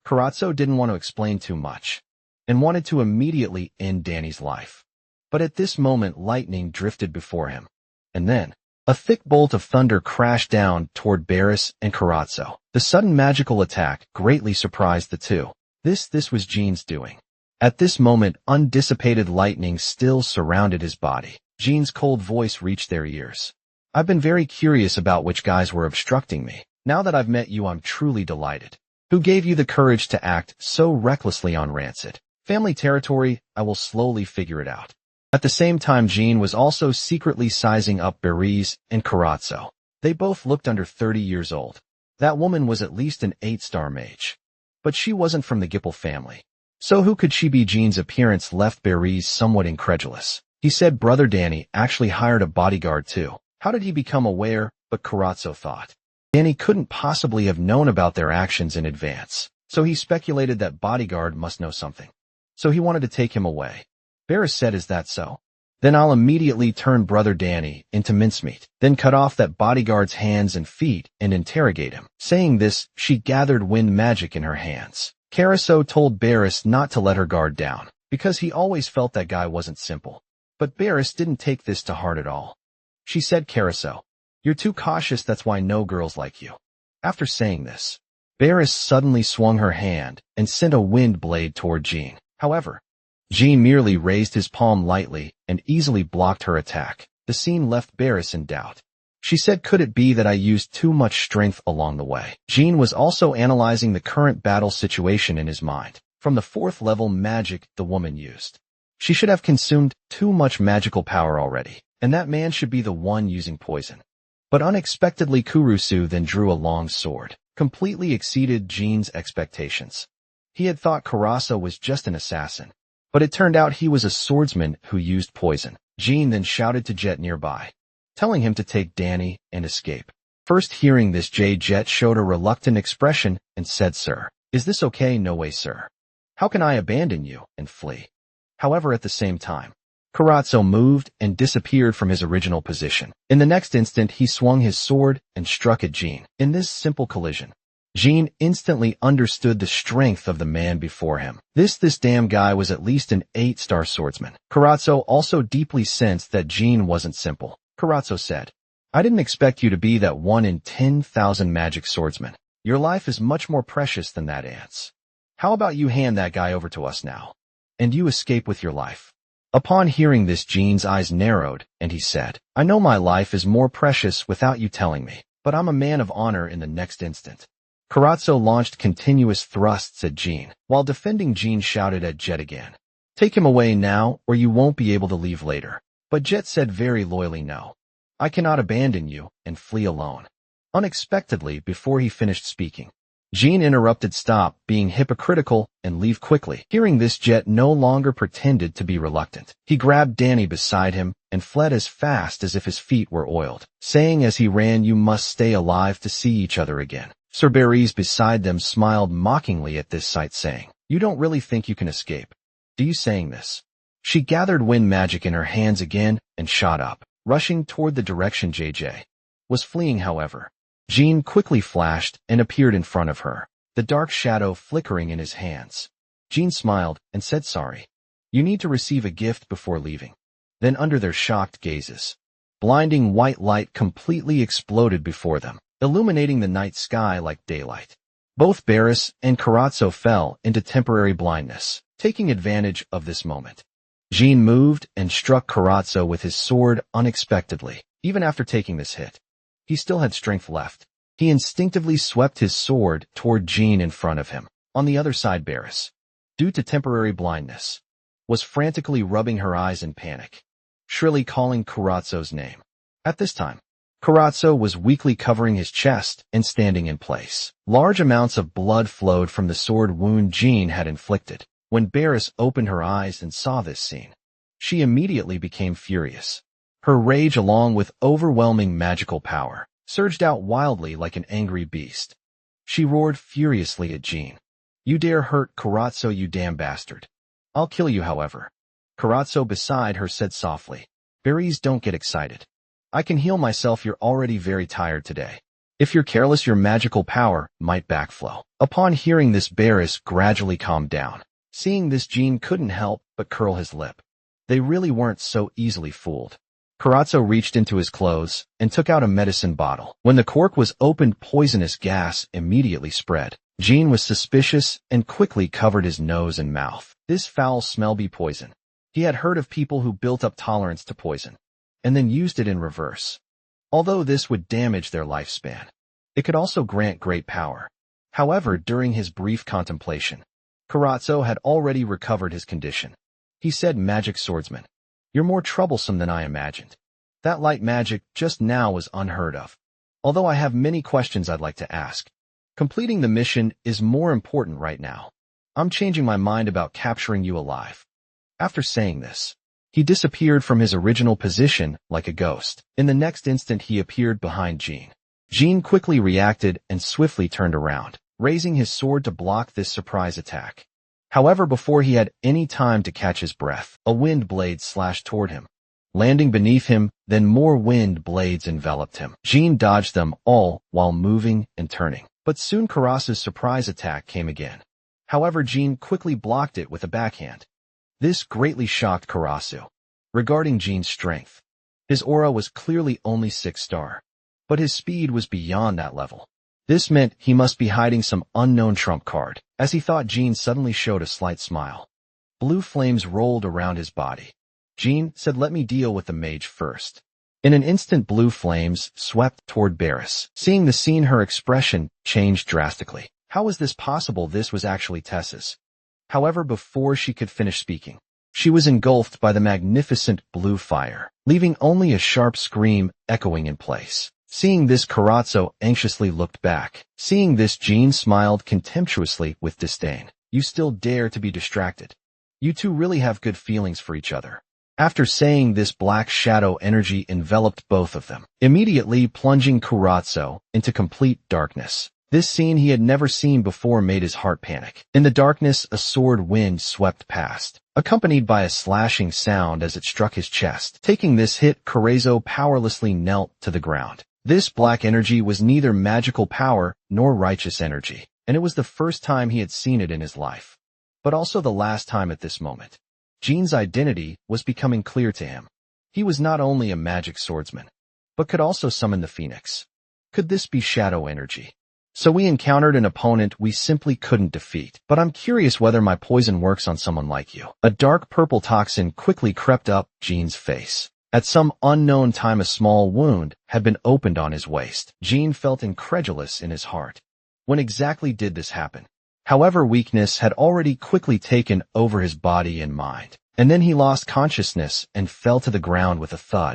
S1: Karatzo didn't want to explain too much and wanted to immediately end Danny's life. But at this moment, lightning drifted before him. And then, a thick bolt of thunder crashed down toward Barris and Karatzo. The sudden magical attack greatly surprised the two. This was Jean's doing. At this moment, undissipated lightning still surrounded his body. Jean's cold voice reached their ears. "I've been very curious about which guys were obstructing me. Now that I've met you, I'm truly delighted. Who gave you the courage to act so recklessly on rancid family territory? I will slowly figure it out." At the same time, Jean was also secretly sizing up Barris and Karatzo. They both looked under 30 years old. That woman was at least an 8-star mage. But she wasn't from the Gipple family. So who could she be? Jean's appearance left Barris somewhat incredulous. He said Brother Danny actually hired a bodyguard too. How did he become aware? But Karatzo thought Danny couldn't possibly have known about their actions in advance. So he speculated that bodyguard must know something. So he wanted to take him away. Barris said, "Is that so? Then I'll immediately turn Brother Danny into mincemeat, then cut off that bodyguard's hands and feet and interrogate him." Saying this, she gathered wind magic in her hands. Karatzo told Barris not to let her guard down, because he always felt that guy wasn't simple. But Barris didn't take this to heart at all. She said, "Karatzo, you're too cautious, that's why no girls like you." After saying this, Barris suddenly swung her hand and sent a wind blade toward Jean. However, Jean merely raised his palm lightly and easily blocked her attack. The scene left Barris in doubt. She said, "Could it be that I used too much strength along the way?" Jean was also analyzing the current battle situation in his mind. From the 4th level magic the woman used, she should have consumed too much magical power already, and that man should be the one using poison. But unexpectedly, Kurusu then drew a long sword, completely exceeded Jean's expectations. He had thought Karasa was just an assassin, but it turned out he was a swordsman who used poison. Jean then shouted to Jet nearby, telling him to take Danny and escape. First hearing this, Jet showed a reluctant expression and said, "Sir, is this okay?" "No way, sir. How can I abandon you and flee?" However, at the same time, Karatsu moved and disappeared from his original position. In the next instant, he swung his sword and struck at Jin. In this simple collision, Jin instantly understood the strength of the man before him. This damn guy was at least an 8-star swordsman. Karatsu also deeply sensed that Jin wasn't simple. Karatsu said, "I didn't expect you to be that 1 in 10,000 magic swordsman. Your life is much more precious than that ant's. How about you hand that guy over to us now, and you escape with your life?" Upon hearing this, Jin's eyes narrowed, and he said, "I know my life is more precious without you telling me, but I'm a man of honor." In the next instant, Karatsu launched continuous thrusts at Jin. While defending, Jin shouted at Jet again, "Take him away now, or you won't be able to leave later." But Jet said very loyally, "No, I cannot abandon you and flee alone." Unexpectedly, before he finished speaking, Jin interrupted, "Stop being hypocritical and leave quickly." Hearing this, Jet no longer pretended to be reluctant. He grabbed Danny beside him and fled as fast as if his feet were oiled, saying as he ran, "You must stay alive to see each other again." Sir Barished beside them smiled mockingly at this sight, saying, "You don't really think you can escape, do you?" Saying this, she gathered wind magic in her hands again and shot up, rushing toward the direction JJ was fleeing. However, Jin quickly flashed and appeared in front of her, the dark shadow flickering in his hands. Jin smiled and said, "Sorry. You need to receive a gift before leaving." Then under their shocked gazes, blinding white light completely exploded before them, illuminating the night sky like daylight. Both Barished and Karatsu fell into temporary blindness. Taking advantage of this moment, Jin moved and struck Karatsu with his sword unexpectedly. Even after taking this hit, he still had strength left. He instinctively swept his sword toward Jin in front of him. On the other side, Barished, due to temporary blindness, was frantically rubbing her eyes in panic, shrilly calling Karatsu's name. At this time, Karatsu was weakly covering his chest and standing in place. Large amounts of blood flowed from the sword wound Jin had inflicted. When Barished opened her eyes and saw this scene, she immediately became furious. Her rage, along with overwhelming magical power, surged out wildly like an angry beast. She roared furiously at Jin. "You dare hurt Karatsu, you damn bastard. I'll kill you." However, Karatsu beside her said softly, "Barished, don't get excited. I can heal myself. You're already very tired today. If you're careless, your magical power might backflow." Upon hearing this, Barished gradually calmed down. Seeing this, Jin couldn't help but curl his lip. They really weren't so easily fooled. Karatsu reached into his clothes and took out a medicine bottle. When the cork was opened, poisonous gas immediately spread. Jin was suspicious and quickly covered his nose and mouth. This foul smell be poison. He had heard of people who built up tolerance to poison and then used it in reverse. Although this would damage their lifespan, it could also grant great power. However, during his brief contemplation, Karatsu had already recovered his condition. He said, "Magic swordsman, you're more troublesome than I imagined. That light magic just now was unheard of. Although I have many questions I'd like to ask, completing the mission is more important right now. I'm changing my mind about capturing you alive." After saying this, he disappeared from his original position like a ghost. In the next instant, he appeared behind Jin. Jin quickly reacted and swiftly turned around, raising his sword to block this surprise attack. However, before he had any time to catch his breath, a wind blade slashed toward him, landing beneath him. Then more wind blades enveloped him. Jin dodged them all while moving and turning. But soon Karatsu's surprise attack came again. However, Jin quickly blocked it with a backhand. This greatly shocked Karatsu. Regarding Jin's strength, his aura was clearly only 6-star, but his speed was beyond that level. This meant he must be hiding some unknown trump card. As he thought, Jin suddenly showed a slight smile. Blue flames rolled around his body. Jin said, "Let me deal with the mage first." In an instant, blue flames swept toward Barished. Seeing the scene, her expression changed drastically. How was this possible? This was actually Tessa's. However, before she could finish speaking, she was engulfed by the magnificent blue fire, leaving only a sharp scream echoing in place. Seeing this, Karatsu anxiously looked back. Seeing this, Jin smiled contemptuously with disdain. "You still dare to be distracted? You two really have good feelings for each other." After saying this, black shadow energy enveloped both of them, immediately plunging Karatsu into complete darkness. This scene he had never seen before made his heart panic. In the darkness, a sword wind swept past, accompanied by a slashing sound as it struck his chest. Taking this hit, Kurezo powerlessly knelt to the ground. This black energy was neither magical power nor righteous energy, and it was the first time he had seen it in his life. But also the last time at this moment. Jin's identity was becoming clear to him. He was not only a magic swordsman, but could also summon the phoenix. Could this be shadow energy? So we encountered an opponent we simply couldn't defeat. But I'm curious whether my poison works on someone like you. A dark purple toxin quickly crept up Jin's face. At some unknown time a small wound had been opened on his waist. Jin felt incredulous in his heart. When exactly did this happen? However, weakness had already quickly taken over his body and mind. And then he lost consciousness and fell to the ground with a thud.